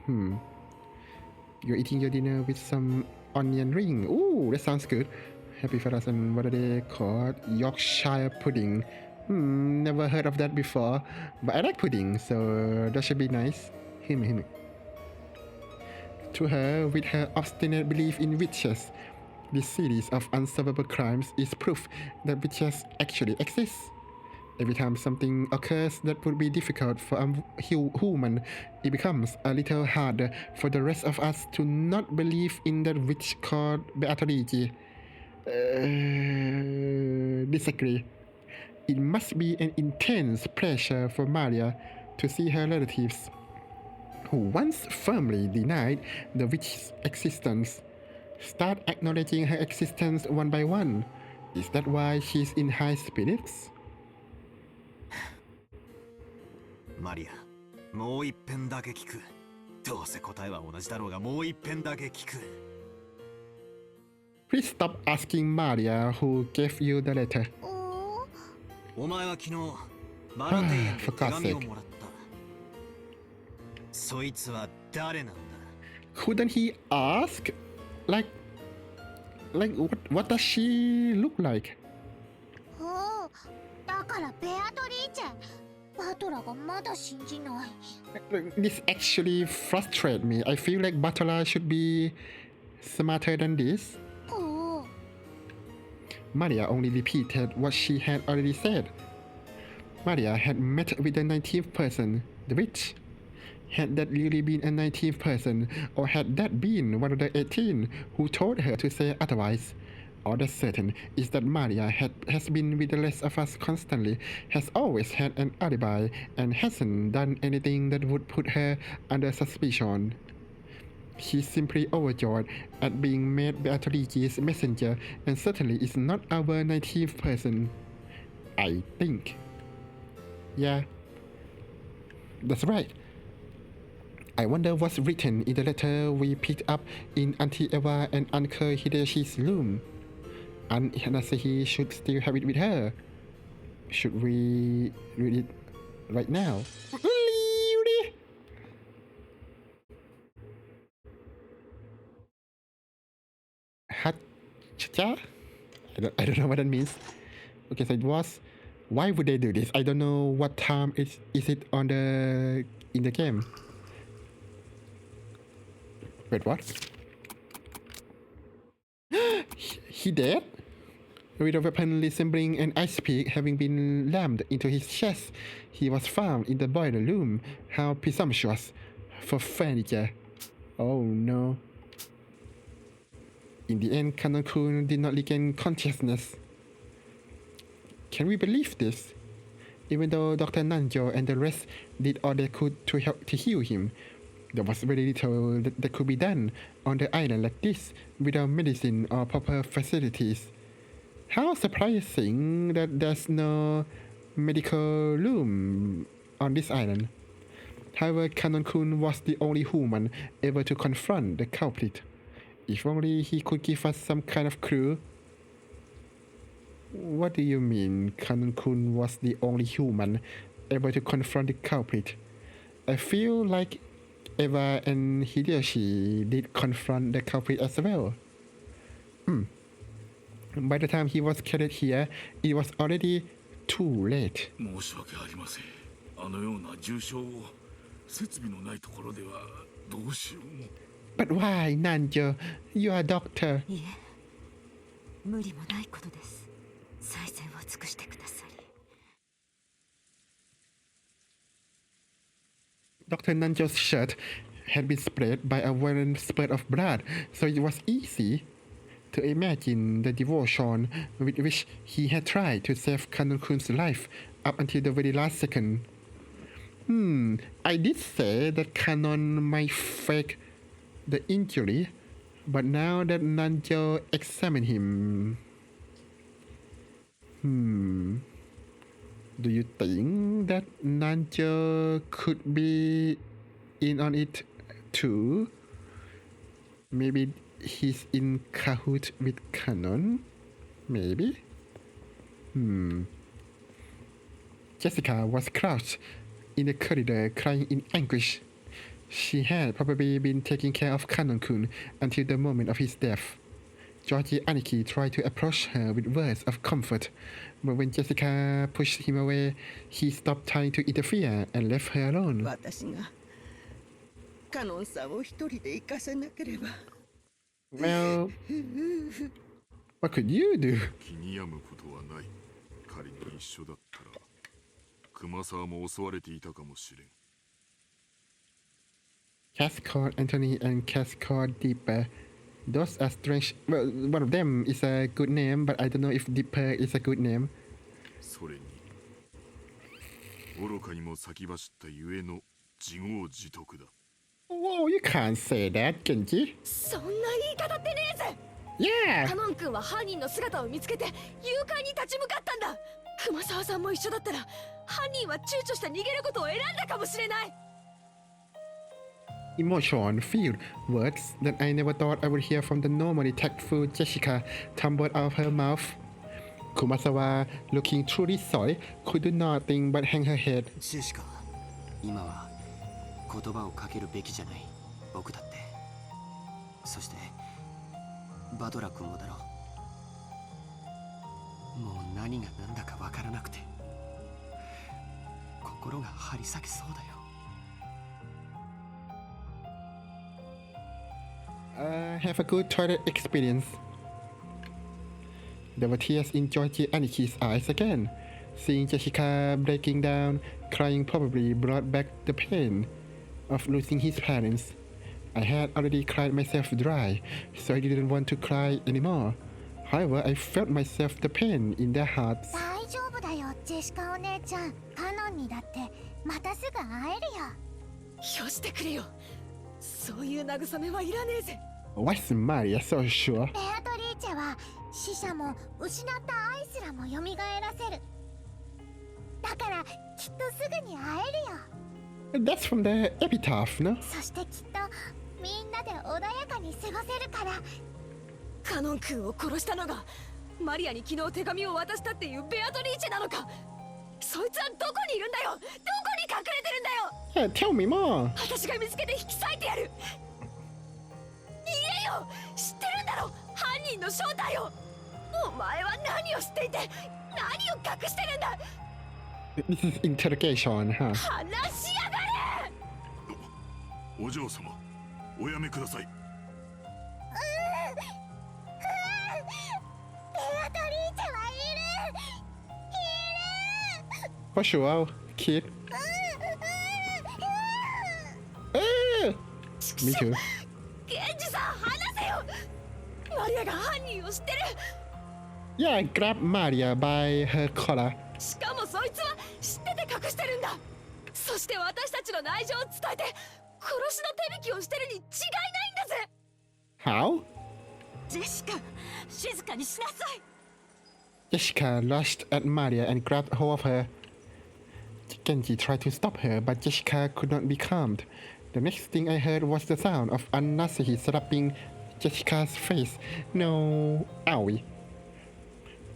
You're eating your dinner with some onion ring. Ooh, that sounds good. Happy fellas, and what are they called? Yorkshire pudding. Never heard of that before, but I like pudding, so that should be nice. Him. To her, with her obstinate belief in witches, this series of unsolvable crimes is proof that witches actually exist. Every time something occurs that would be difficult for a human, it becomes a little harder for the rest of us to not believe in that witch called Beatrice. Disagree. It must be an intense pressure for Maria to see her relatives, who once firmly denied the witch's existence, start acknowledging her existence one by one. Is that why she's in high spirits? マリア、もう一遍だけ聞く。どうせ答えは同じだろうが、もう一遍だけ聞く。Please stop asking Maria who gave you the letter. お前は昨日バラテイエンで手紙をもらった。そいつは誰なんだ？ Couldn't he ask? Like what does she look like? だからベアトリーチェ、バトラがまだ信じない。This actually frustrates me. I feel like Batola should be smarter than this. Maria only repeated what she had already said. Maria had met with the 19th person, the witch. Had that really been a 19th person, or had that been one of the 18 who told her to say otherwise? All that's certain is that Maria has been with the rest of us constantly, has always had an alibi, and hasn't done anything that would put her under suspicion. She's simply overjoyed at being made Beatrice's messenger, and certainly is not our 19th person. I think. Yeah, that's right. I wonder what's written in the letter we picked up in Auntie Eva and Uncle Hideshi's room. Aunt Hanasahi should still have it with her. Should we read it right now? Hacha? I don't know what that means. Okay, so it was. Why would they do this? I don't know what time is it on in the game. Wait, what? He dead? With a weapon resembling an ice pick having been rammed into his chest, he was found in the boiler room. How presumptuous for furniture. Oh no. In the end, Kanon-kun did not regain consciousness. Can we believe this? Even though Dr. Nanjo and the rest did all they could to help to heal him, there was very little that could be done on the island like this without medicine or proper facilities. How surprising that there's no medical room on this island. However, Kanon-kun was the only human ever to confront the culprit. If only he could give us some kind of clue. What do you mean Kanon-kun was the only human ever to confront the culprit? I feel like Eva and Hideyoshi did confront the culprit as well. By the time he was carried here, it was already too late. 申し訳ありません。あのような重傷を設備のないところではどうしようも。But why, Nanjo? You are a doctor. いえ、無理もないことです。最善を尽くしてくださり。Dr. Nanjo's shirt had been sprayed by a violent spurt of blood, so it was easy to imagine the devotion with which he had tried to save Kanon-kun's life up until the very last second. I did say that Kanon might fake the injury, but now that Nanjo examined him... Do you think that Nanjo could be in on it too? Maybe he's in cahoot with Kanon? Maybe? Jessica was crouched in the corridor crying in anguish. She had probably been taking care of Kanon-kun until the moment of his death. Georgie Aniki tried to approach her with words of comfort, but when Jessica pushed him away, he stopped trying to interfere and left her alone. 私がカノンさんを一人で行かせなければ。Well, what could you do? 気に病むことはない。仮に一緒だったら熊沢も襲われていたかもしれん。Cats called Anthony and cats called Dipper. Those are strange. Well, one of them is a good name, but I don't know if Dipper is a good name. それに愚かにも先走ったゆえの自業自得だ。Whoa, you can't say that, Genji. そんな言い方ってねえぜ。 Yeah. カノン君は犯人の姿を見つけて誘拐に立ち向かったんだ。熊沢さんも一緒だったら犯人は躊躇して逃げることを選んだかもしれない。Emotion-filled words that I never thought I would hear from the normally tactful Jessica tumbled out of her mouth. Kumasawa, looking truly sorry, could do nothing but hang her head. ジェシカ、今は言葉をかけるべきじゃない。僕だって。そしてバトラ君もだろう。もう何が何だかわからなくて心が張り裂けそうだよ。Have a good toilet experience. There were tears in Georgie Aniki's eyes again. Seeing Jessica breaking down, crying probably brought back the pain of losing his parents. I had already cried myself dry, so I didn't want to cry anymore. However, I felt myself the pain in their hearts. 大丈夫だよ、ジェシカお姉ちゃん。カノンにだってまたすぐ会えるよ。よしてくれよ。そういう慰めはいらねえぜ。What's Maria so sure? ベアトリーチェは死者も失った愛すらも蘇らせる。だからきっとすぐに会えるよ。 That's from the epitaph, no? そしてきっとみんなで穏やかに過ごせるから。カノン君を殺したのがマリアに昨日手紙を渡したっていうベアトリーチェなのか。そいつはどこにいるんだよ。どこに隠れてるんだよ。 Yeah, tell me more. 私が見つけて引き裂いてやる。言えよ。知ってるんだろ犯人の正体を。お前は何を知っていて何を隠してるんだ。 This is interrogation, huh? 話しやがれ。お嬢様、おやめください。ベアトリーチェはいる。 For sure, kid. Me too. ケンジさん話せよ。マリアが犯人を知ってる。 Yeah, grab Maria by her collar. しかもそいつは知ってて隠してるんだ。そして私たちの内情を伝えて殺しの手引きをしてるに違いないんだぜ。 How? ジェシカ、静かにしなさい。 Jessica rushed at Maria and grabbed hold of her. Genji tried to stop her, but Jessica could not be calmed. The next thing I heard was the sound of Anasahi slapping Jessica's face. No, owie.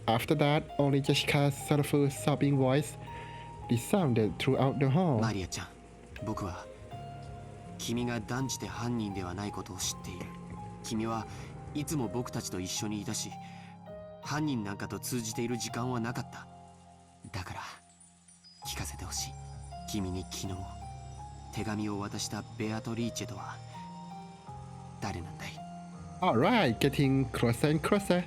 After that, only Jessica's sorrowful sobbing voice resounded throughout the hall. マリアちゃん、僕は君が断じて犯人ではないことを知っている。君はいつも僕たちと一緒にいたし、犯人なんかと通じている時間はなかった。だから聞かせてほしい。君に昨日手紙を渡したベアトリーチェとは誰なんだい？ Alright, getting closer and closer.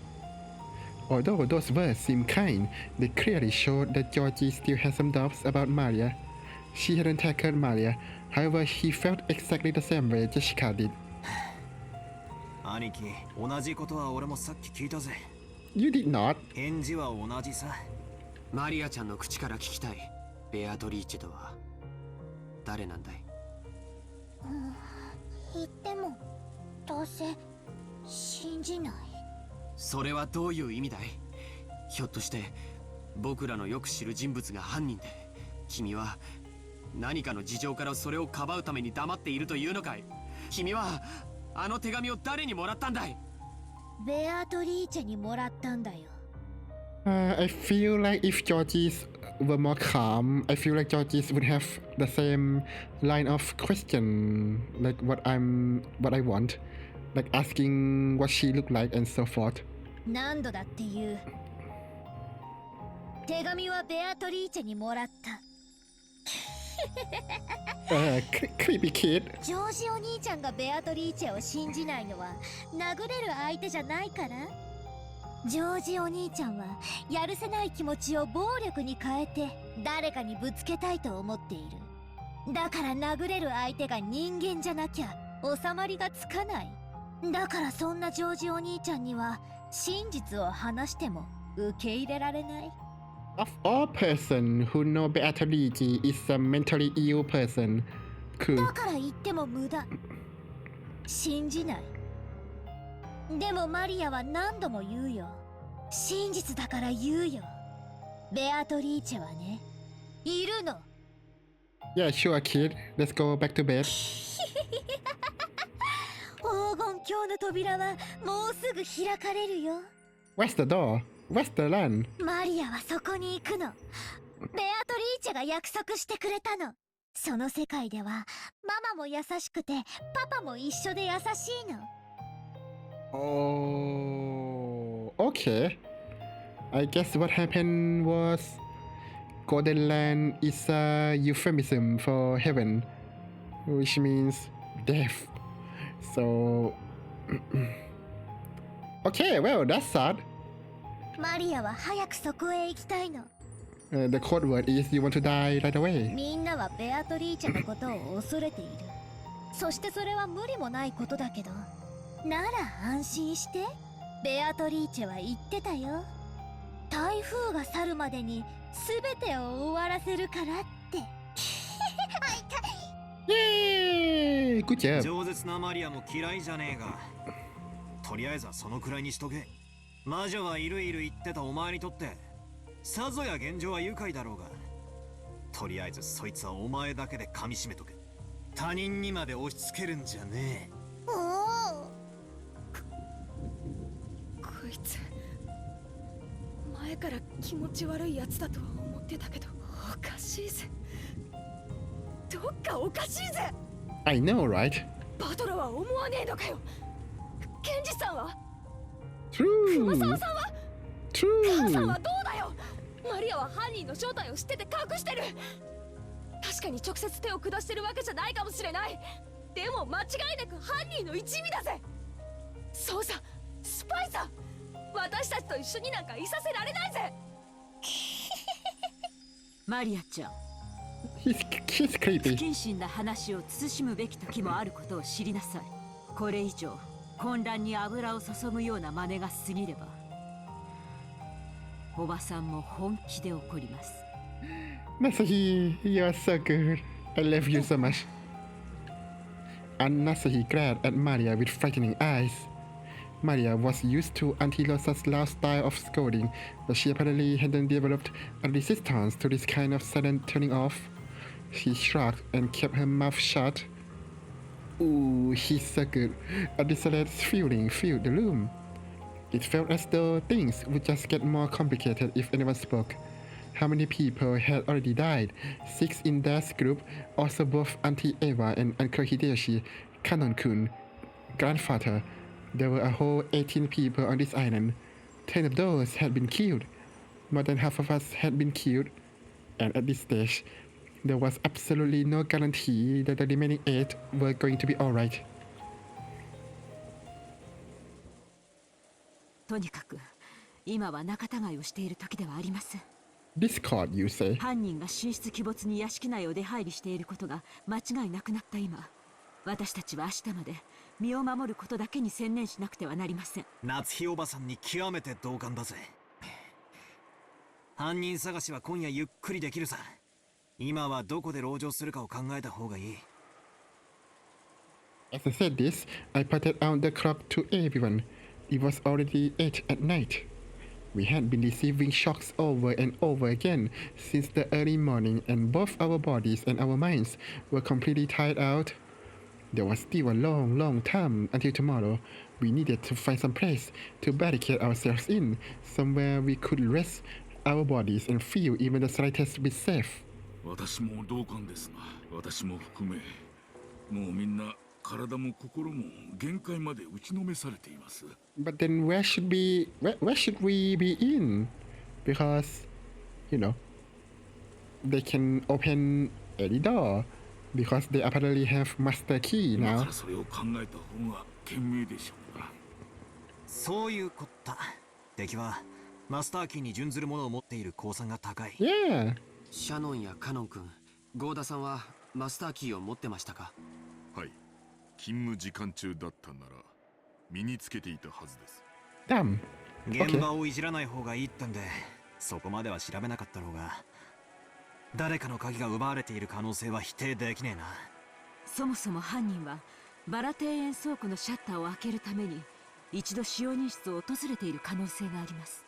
Although those words seem kind, they clearly showed that Georgie still had some doubts about Maria. She hadn't tackled Maria, however, he felt exactly the same way Jessica did. 兄貴、同じことは俺もさっき聞いたぜ。 You did not. 返事は同じさ。マリアちゃんの口から聞きたい。ベアトリーチェとは誰なんだい？言ってもどうせ信じない。それはどういう意味だい？ひょっとして僕らのよく知る人物が犯人で、君は何かの事情からそれをかばうために黙っているというのかい？君はあの手紙を誰にもらったんだい？ベアトリーチェにもらったんだよ。I feel like if Georgie's were more calm, I feel like Georgie's would have the same line of question, like what I want, like asking what she looked like and so forth. 何度だって言う。手紙はベアトリーチェにもらった。Creepy kid. ジョージお兄ちゃんがベアトリーチェを信じないのは殴れる相手じゃないから。ジョージお兄ちゃんはやるせない気持ちを暴力に変えて誰かにぶつけたいと思っている。だから殴れる相手が人間じゃなきゃ収まりがつかない。だからそんなジョージお兄ちゃんには真実を話しても受け入れられない。Of all person who know Beatrice is a mentally ill person. だから言っても無駄。信じない。でもマリアは何度も言うよ。真実だから言うよ。ベアトリーチェはね、いるの。Yeah, sure, kid. Let's go back to bed. 黄金鏡の扉はもうすぐ開かれるよ。Where's the door? Where's the land? マリアはそこに行くの。ベアトリーチェが約束してくれたの。その世界ではママも優しくてパパも一緒で優しいの。Oh, okay. I guess what happened was Golden Land is a euphemism for heaven, which means death. So, okay, well, that's sad. マリアは早くそこへ行きたいの。The code word is you want to die right away. みんなはベアトリーチェのことを恐れている。そしてそれは無理もないことだけど。なら安心して。ベアトリーチェは言ってたよ。台風が去るまでに全てを終わらせるからって。Yay! Good job. 饒舌なマリアも嫌いじゃねえが、とりあえずはそのくらいにしとけ。魔女はいるいる言ってたお前にとってさぞや現状は愉快だろうが、とりあえずそいつはお前だけで噛み締めとけ。他人にまで押し付けるんじゃねえ。こいつ前から気持ち悪いやつだとは思ってたけど、おかしいぜ。どっかおかしいぜ。 I know, right? バトラは思わねえのかよ。ケンジさんは True. 熊沢さんは True. 母さんはどうだよ。マリアは犯人の正体を知ってて隠してる。確かに直接手を下してるわけじゃないかもしれない。でも間違いなく犯人の一味だぜ。そうさ、スパイさ。私たちと一緒になんかいさせられないぜ。マリアちゃん、He's 不 creepy. 謹慎な話を慎むべき時もあることを知りなさい。これ以上混乱に油を注ぐような真似が過ぎれば、おばさんも本気で怒ります。 Nasahi, you're so good. I love you so much. And Nasahi glared at Maria with frightening eyes. Maria was used to Auntie Rosa's loud style of scolding, but she apparently hadn't developed a resistance to this kind of sudden turning off. She shrugged and kept her mouth shut. Ooh, he's so good. A desolate feeling filled the room. It felt as though things would just get more complicated if anyone spoke. How many people had already died? 6 in Dad's group, also both Auntie Eva and Uncle Hideyoshi, Kanon-kun, grandfather. There were a whole 18 people on this island. 10 of those had been killed. More than half of us had been killed. And at this stage, there was absolutely no guarantee that the remaining 8 were going to be alright. とにかく今は仲違いをしている時ではありません。 Discord, you say? 犯人が神出鬼没に屋敷内を出入りしていることが間違いなくなった今、私たちは明日まで身を守ることだけに専念しなくてはなりません。夏日おばさんに極めて同感だぜ。犯人探しは今夜ゆっくりできるさ。今はどこで籠城するかを考えた方がいい。 As I said this, I pointed out the clock to everyone. It was already 8 at night. We had been receiving shocks over and over again since the early morning, and both our bodies and our minds were completely tired out. There was still a long, long time until tomorrow, We needed to find some place to barricade ourselves in, somewhere we could rest our bodies and feel even the slightest bit safe. 私も同感ですな。私も含め、もうみんな体も心も限界まで打ちのめされています。But then where should we be in? Because, you know, they can open any door because they apparently have master key 今か now. らそれを考えた方が賢明でしょうな。そういうこった。敵はマスターキーに準ずるものを持っている公算が高い。Yeah. シャノンやカノン君、ゴーダさんはマスターキーを持ってましたか？はい。勤務時間中だったなら身につけていたはずです。Damn. 現場をいじらない方がいいってんで、そこまでは調べなかったろうが、誰かの鍵が奪われている可能性は否定できねえな。そもそも犯人はバラ庭園倉庫のシャッターを開けるために一度使用人室を訪れている可能性があります。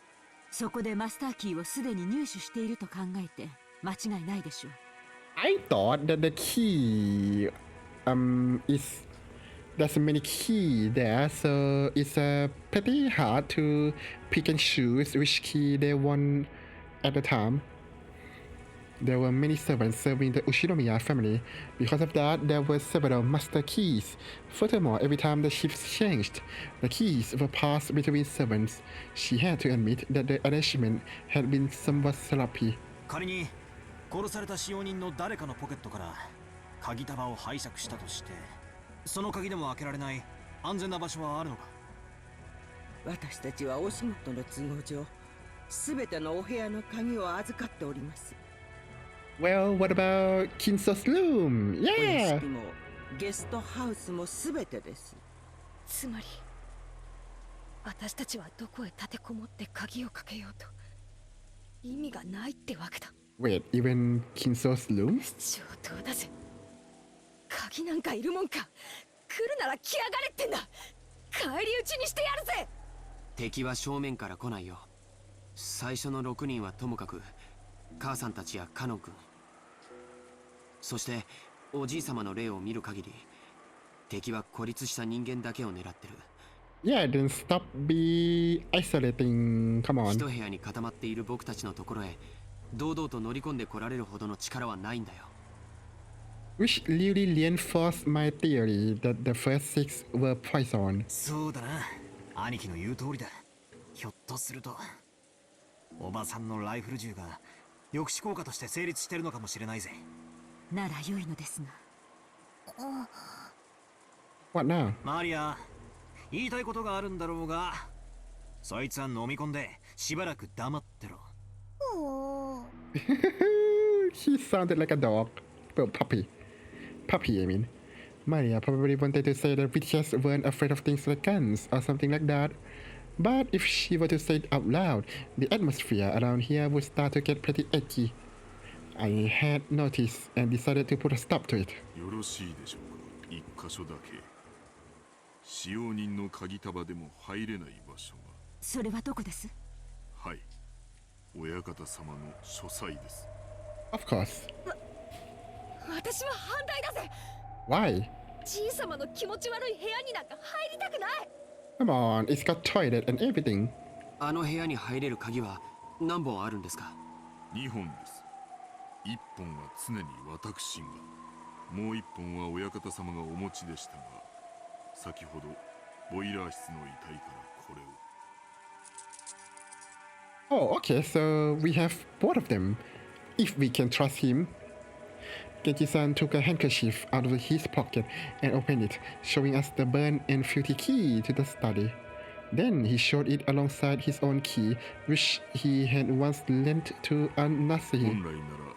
そこでマスターキーをすでに入手していると考えて間違いないでしょう。 I thought that the key is there's many key there, so it's pretty hard to pick and choose which key they want at the time. There were many servants serving the Ushinomiya family. Because of that, there were several master keys. Furthermore, every time the shifts changed, the keys were passed between servants. She had to admit that the arrangement had been somewhat sloppy. 仮に殺された使用人の誰かのポケットから鍵束を拝借したとして、その鍵でも開けられない安全な場所はあるのか？私たちはお仕事の都合上、すべてのお部屋の鍵を預かっております。Well, what about Kinso's room? お屋 Yeah! 敷もゲストハウスもすべてです。つまり私たちはどこへ立てこもって鍵をかけようと意味がないってわけだ。 Wait, even Kinso's room? 上等だぜ。鍵なんかいるもんか。来るなら来やがれってんだ。返り討ちにしてやるぜ。敵は正面から来ないよ。最初の6人はともかく母さんたちやカノン君、そしておじい様の霊を見る限り敵は孤立した人間だけを狙ってる。 Yeah, then stop be isolating. Come 一 on. 部屋に固まっている僕たちのところへ堂々と乗り込んで来られるほどの力はないんだよ。 Which really reinforced my theory that the first six were poison. そうだな。兄貴の言う通りだ。ひょっとするとおばさんのライフル銃が抑止効果として成立してるのかもしれないぜ。なら良いのですが。What now? マリア、言いたいことがあるんだろうが、そいつは飲み込んでしばらく黙ってろ。He sounded like a dog. Well, puppy. Puppy, I mean. Maria probably wanted to say that witches weren't afraid of things like guns or something like that. But if she were to say it out loud, the atmosphere around here would start to get pretty edgy. I had noticed and decided to put a stop to it. よろしいでしょうか。一箇所だけ。使用人の鍵束でも入れない場所が。それはどこです？はい。親方様の書斎です。Of course. 私は反対だぜ。 Why? じいさまの気持ち悪い部屋になんか入りたくない。 Come on, it's got toilet and everything. あの部屋に入れる鍵は何本あるんですか2本です。1本は常に私が、もう1本は親方様がお持ちでしたが、先ほどボイラー室の遺体からこれを。 Oh, okay, so we have both of them. If we can trust him. Genji-san took a handkerchief out of his pocket and opened it, showing us the burned and filthy key to the study. Then he showed it alongside his own key, which he had once lent to Anasi. 本来なら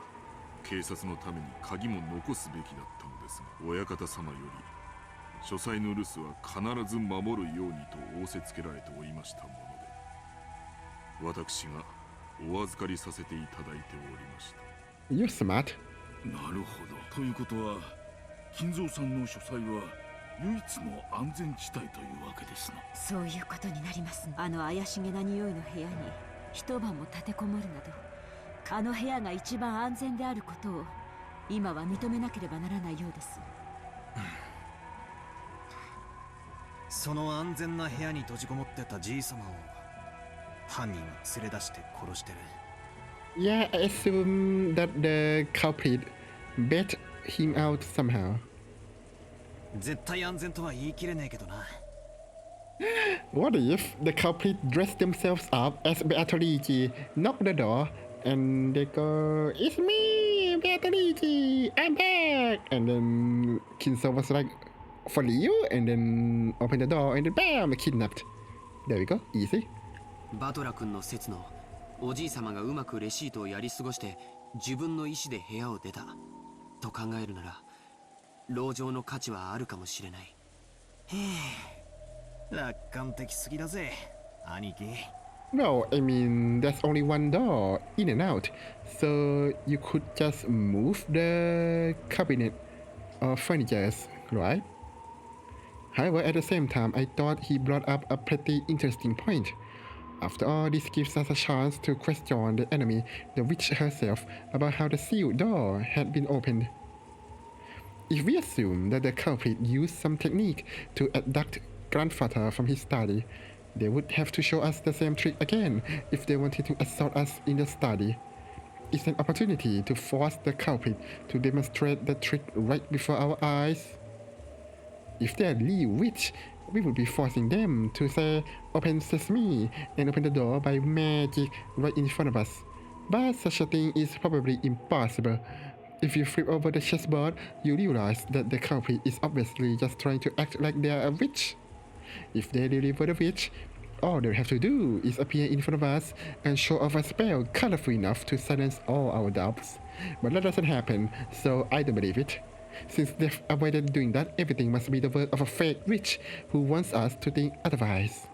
警察のために鍵も残すべきだったのですが、親方様より書斎の留守は必ず守るようにと仰せつけられておりましたもので、私がお預かりさせていただいておりました。 You're smart. なるほど。ということは、金蔵さんの書斎は唯一の安全地帯というわけですな。そういうことになります。あの怪しげな匂いの部屋に一晩も立てこもるなど、あの部屋が一番安全であることを今は認めなければならないようです。その安全な部屋に閉じこもってたじい様を犯人は連れ出して殺してる。 Yeah, I assume that the culprit bet him out somehow. 絶対安全とは言い切れねえけどな。 What if the culprit dress themselves up as Beatrice, knock the door, and they go, "It's me, Beatrice, I'm back!" And then Kinso was like, "For you," and then open the door, and then bam, kidnapped. There we go, easy. バトラ君の説のおじい様がうまくレシートをやり過ごして自分の意思で部屋を出たと考えるなら籠城の価値はあるかもしれない。楽観的すぎだぜ、兄貴。 No, I mean, there's only one door, in and out, so you could just move the cabinet or furnitures, right? However, at the same time, I thought he brought up a pretty interesting point. After all, this gives us a chance to question the enemy, the witch herself, about how the sealed door had been opened. If we assume that the culprit used some technique to abduct grandfather from his study, they would have to show us the same trick again if they wanted to assault us in the study. It's an opportunity to force the culprit to demonstrate the trick right before our eyes. If they're really witch, we would be forcing them to say, "Open sesame," and open the door by magic right in front of us. But such a thing is probably impossible. If you flip over the chessboard, you realize that the culprit is obviously just trying to act like they're a witch. If they really were the witch, all they have to do is appear in front of us and show off a spell colorful enough to silence all our doubts. But that doesn't happen, so I don't believe it. Since they've avoided doing that, everything must be the work of a fake witch who wants us to think otherwise.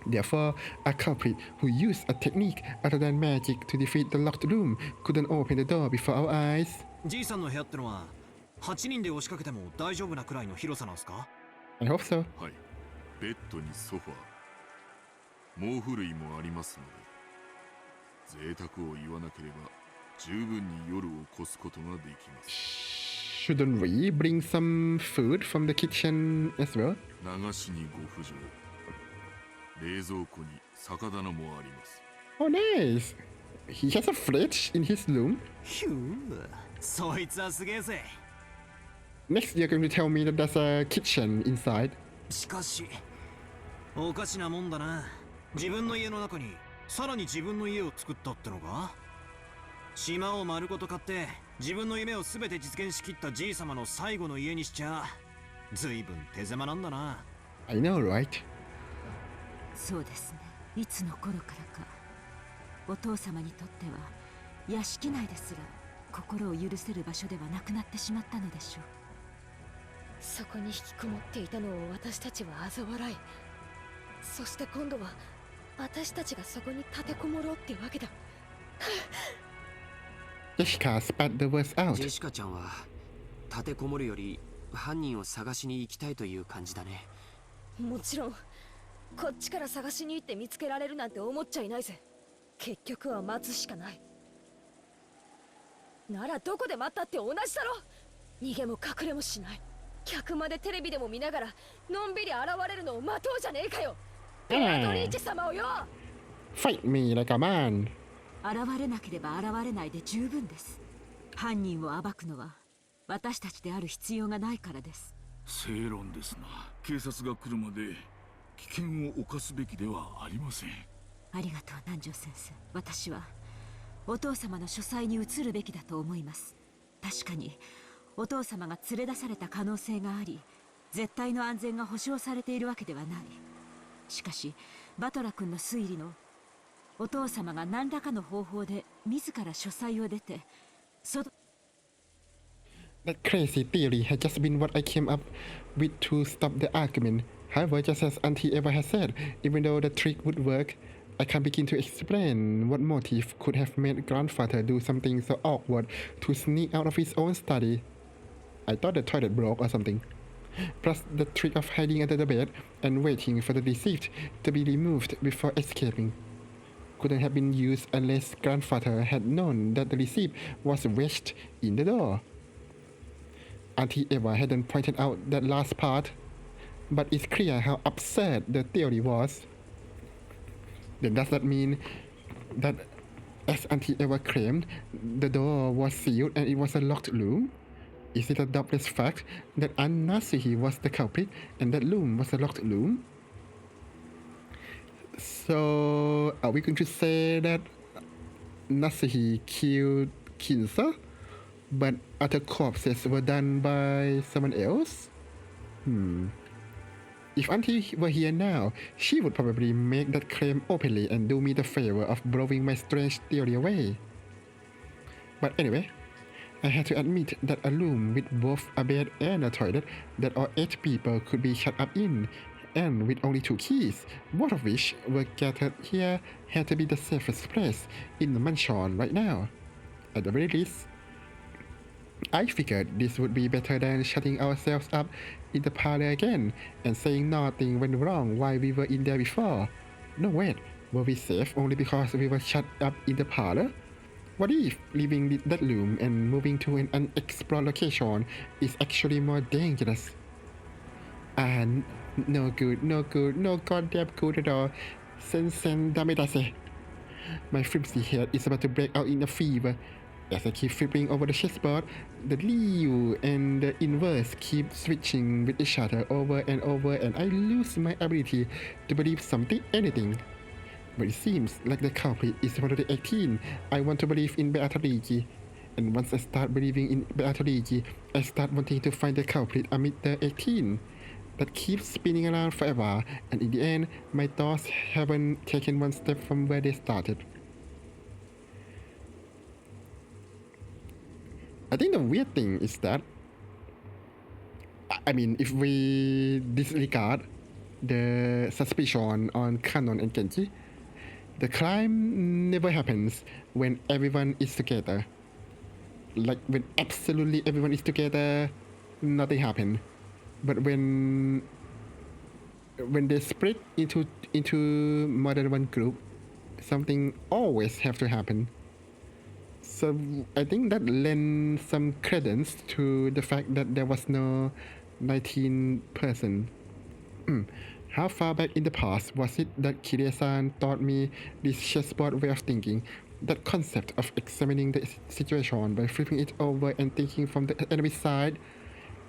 Therefore, a culprit who used a technique other than magic to defeat the locked room couldn't open the door before our eyes. じいさんの部屋ってのは8人で押しかけても大丈夫なくらいの広さなんすか？ I hope so. はい、ベッドにソファー、毛布類もありますので、贅沢を言わなければ十分に夜を越すことができます。 Shouldn't we bring some food from the kitchen as well? 流しにご浮上。冷蔵庫に酒棚もあります。 Oh, nice! He has a fridge in his room. ひゅー、そいつはすげえぜ。 Next, you're going to tell me that there's a kitchen inside. しかしおかしなもんだな。自分の家の中にさらに自分の家を作ったってのか？島を丸ごと買って自分の夢を全て実現しきったじい様の最後の家にしちゃ随分手狭なんだな。 I know, right? そうですね。いつの頃からかお父様にとっては屋敷内ですら心を許せる場所ではなくなってしまったのでしょう。そこに引きこもっていたのを私たちは嘲笑い、そして今度は私たちがそこに立てこもろうってわけだ。Jessica spat the words out. ジェシカちゃんは立てこもるより犯人を探しに行きたいという感じだね。もちろんこっちから探しに行って見つけられるなんて思っちゃいないぜ。結局は待つしかない。ならどこで待ったって同じだろ。逃げも隠れもしない。客までテレビでも見ながらのんびり現れるのを待とうじゃねえかよ。ベアトリーチェ様をよ。 Fight me like a man. 現れなければ現れないで十分です。犯人を暴くのは私たちである必要がないからです。正論ですな。警察が来るまで危険を冒すべきではありません。ありがとう南條先生。私はお父様の書斎に移るべきだと思います。確かにお父様が連れ出された可能性があり、絶対の安全が保証されているわけではない。しかしバトラ君の推理のお父様が何らかの方法で自ら書斎を出て That crazy theory had just been what I came up with to stop the argument. However, just as Auntie Eva has said, even though the trick would work, I can't begin to explain what motive could have made grandfather do something so awkward to sneak out of his own study. I thought the toilet broke or something. Plus the trick of hiding under the bed and waiting for the deceived to be removed before escaping couldn't have been used unless grandfather had known that the receipt was wedged in the door. Auntie Eva hadn't pointed out that last part. but it's clear how absurd the theory was. Then does that mean that, as Auntie Eva claimed, the door was sealed and it was a locked room? Is it a double fact that Nasuhi was the culprit and that room was a locked room? So, are we going to say that Nasuhi killed Kinsa, but other corpses were done by someone else? If Auntie were here now, she would probably make that claim openly and do me the favor of blowing my strange theory away. But anyway, I had to admit that a room with both a bed and a toilet that all 8 people could be shut up in, and with only 2 keys, both of which were gathered here, had to be the safest place in the mansion right now. At the very least, I figured this would be better than shutting ourselves up in the parlor again and saying nothing went wrong while we were in there before. No wait, were we safe only because we were shut up in the parlor? What if leaving that room and moving to an unexplored location is actually more dangerous? And no good, no goddamn good at all. Sen damedase. My flimsy head is about to break out in a fever. As I keep flipping over the chessboard, the Liu and the inverse keep switching with each other over and over, and I lose my ability to believe anything. But it seems like the culprit is one of the 18. I want to believe in Beatrice. And once I start believing in Beatrice, I start wanting to find the culprit amid the 18. That keeps spinning around forever, and in the end, my thoughts haven't taken one step from where they started. I think the weird thing is that, I mean, if we disregard the suspicion on Kanon and Genji, the crime never happens when everyone is together. Like, when absolutely everyone is together, nothing happens. But when they split into more than one group, something always have to happen. So I think that lends some credence to the fact that there was no 19 person. How far back in the past was it that Kirie-san taught me this chessboard way of thinking? That concept of examining the situation by flipping it over and thinking from the enemy side?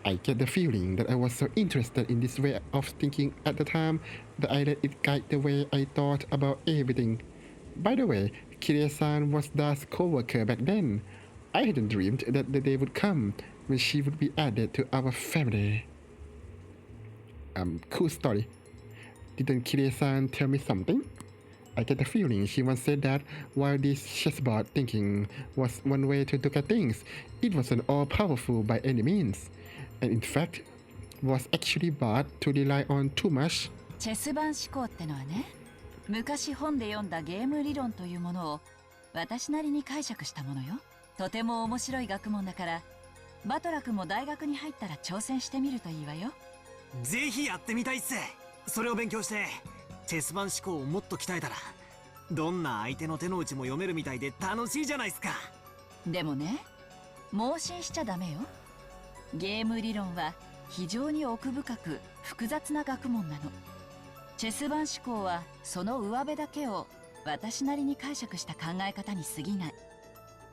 I get the feeling that I was so interested in this way of thinking at the time that I let it guide the way I thought about everything. By the way, Kirie-san was Da's co-worker back then. I hadn't dreamed that the day would come when she would be added to our family. Cool story. Didn't Kirie-san tell me something? I get the feeling she once said that while this chessboard thinking was one way to look at things, it wasn't all-powerful by any means, and in fact, was actually bad to rely on too much. チェス盤思考ってのはね、昔本で読んだゲーム理論というものを私なりに解釈したものよ。とても面白い学問だから、バトラ君も大学に入ったら挑戦してみるといいわよ。ぜひやってみたいっす。それを勉強してチェス盤思考をもっと鍛えたら、どんな相手の手の内も読めるみたいで楽しいじゃないっすか。でもね、盲信しちゃダメよ。ゲーム理論は非常に奥深く複雑な学問なの。チェス盤思考はその上辺だけを私なりに解釈した考え方に過ぎない。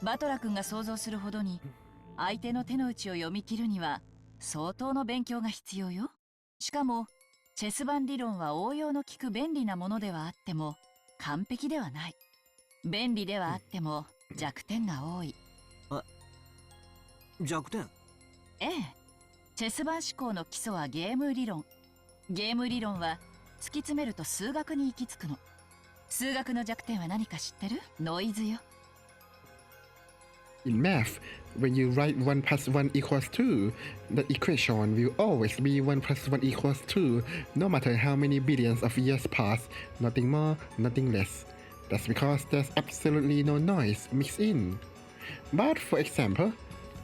バトラ君が想像するほどに相手の手の内を読み切るには相当の勉強が必要よ。しかもチェス盤理論は応用の利く便利なものではあっても完璧ではない。便利ではあっても弱点が多い。弱点？ええ。チェス盤思考の基礎はゲーム理論。ゲーム理論は突き詰めると数学に行き着くの。数学の弱点は何か知ってる？ノイズよ。In math, when you write 1 plus 1 equals 2, the equation will always be 1 plus 1 equals 2, no matter how many billions of years pass, nothing more, nothing less. That's because there's absolutely no noise mixed in. But for example,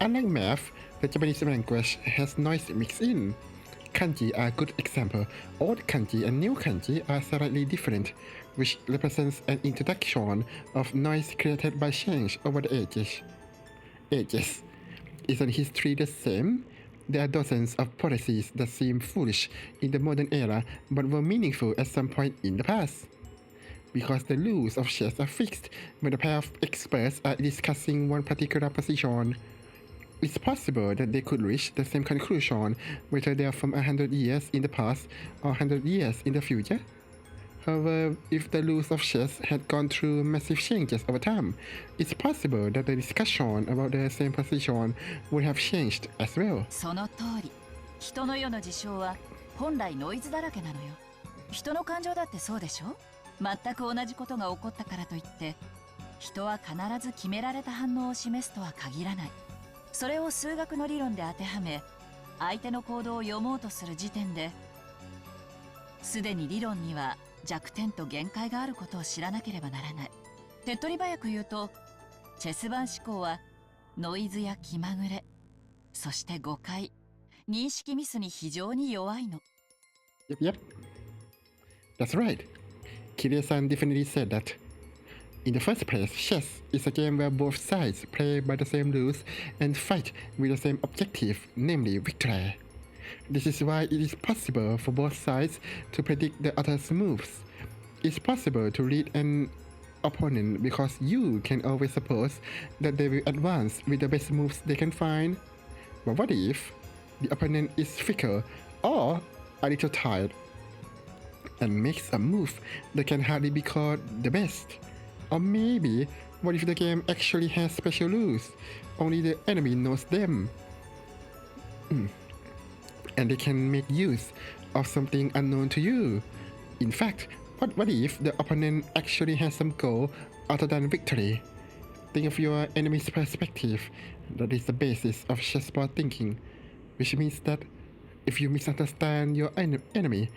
unlike math, the Japanese language has noise mixed in. Kanji are a good example. Old kanji and new kanji are slightly different, which represents an introduction of noise created by change over the ages. Isn't history the same? There are dozens of policies that seem foolish in the modern era but were meaningful at some point in the past. Because the rules of chess are fixed when a pair of experts are discussing one particular position, it's possible that they could reach the same conclusion whether they are from 100 years in the past or 100 years in the future. However, if the rules of chess had gone through massive changes over time, it's possible that the discussion about the same position would have changed as well. その通り。人の世の事象は本来ノイズだらけなのよ。人の感情だってそうでしょ？全く同じことが起こったからといって、人は必ず決められた反応を示すとは限らない。それを数学の理論で当てはめ、相手の行動を読もうとする時点で、すでに理論には弱点と限界があることを知らなければならない。手っ取り早く言うと、チェス盤思考はノイズや気まぐれ、そして誤解、認識ミスに非常に弱いの。Yep. That's right. Kirie-san definitely said that. In the first place, chess is a game where both sides play by the same rules and fight with the same objective, namely victory. This is why it is possible for both sides to predict the other's moves. It's possible to read an opponent because you can always suppose that they will advance with the best moves they can find. But what if the opponent is fickle or a little tired and makes a move that can hardly be called the best? Or maybe, what if the game actually has special rules? Only the enemy knows them. And they can make use of something unknown to you. In fact, what if the opponent actually has some goal other than victory? Think of your enemy's perspective. That is the basis of chessboard thinking, which means that if you misunderstand your enemy,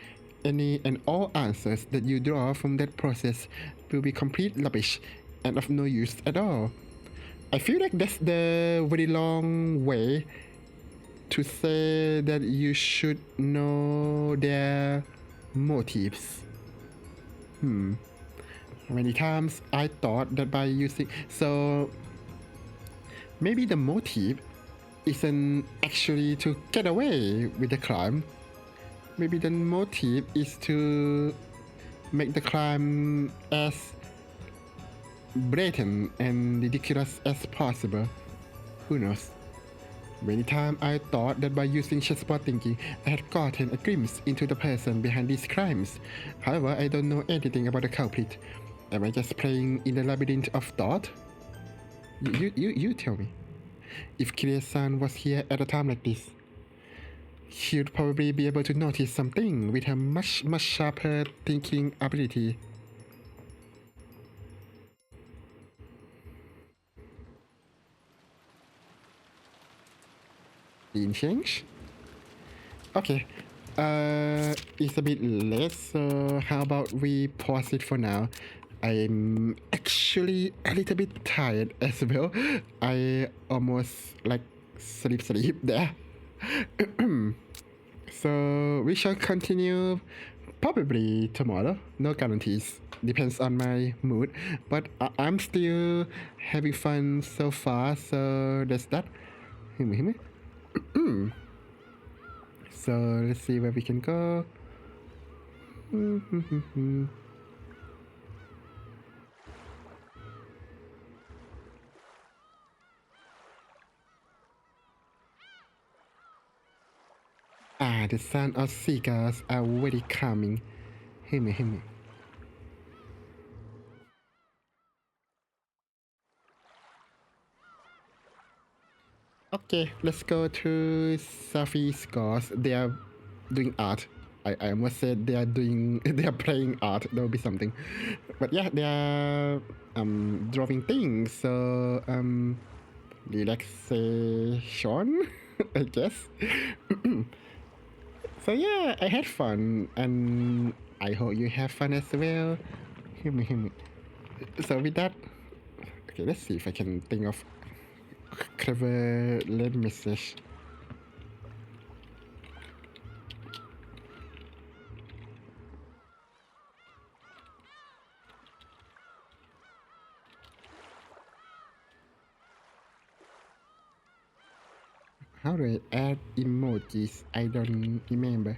any and all answers that you draw from that process will be complete rubbish and of no use at all. I feel like that's the very long way to say that you should know their motives. Many times I thought that by using... So maybe the motive isn't actually to get away with the crime. Maybe the motive is to make the crime as blatant and ridiculous as possible. Who knows? Many times I thought that by using chessboard thinking, I had gotten a glimpse into the person behind these crimes. However, I don't know anything about the culprit. Am I just playing in the labyrinth of thought? You tell me. If Kirie-san was here at a time like this, she'd probably be able to notice something with her much sharper thinking ability. Didn't change? Okay. It's a bit late, so how about we pause it for now? I'm actually a little bit tired as well. I almost like sleep there. So we shall continue probably tomorrow. No guarantees. Depends on my mood. But I'm still having fun so far, so that's that. So let's see where we can go. The sound of seagulls are very calming. Okay, let's go to Safi's course. They are doing art. I almost said they are playing art. That would be something. But yeah, they are drawing things. So relaxation, I guess. So yeah, I had fun, and I hope you have fun as well. So with that, okay, let's see if I can think of clever lead message. How do I add emojis? I don't remember.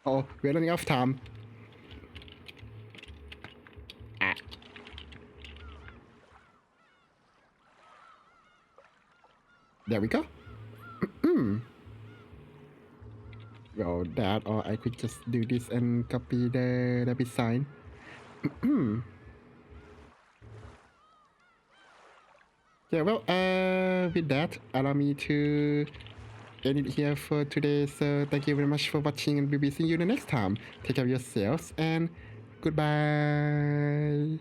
Oh, we're running out of time. There we go. Well, that, or I could just do this and copy the rabbit sign. Yeah, well, with that, allow me to end it here for today. So thank you very much for watching, and we'll be seeing you the next time. Take care of yourselves, and goodbye.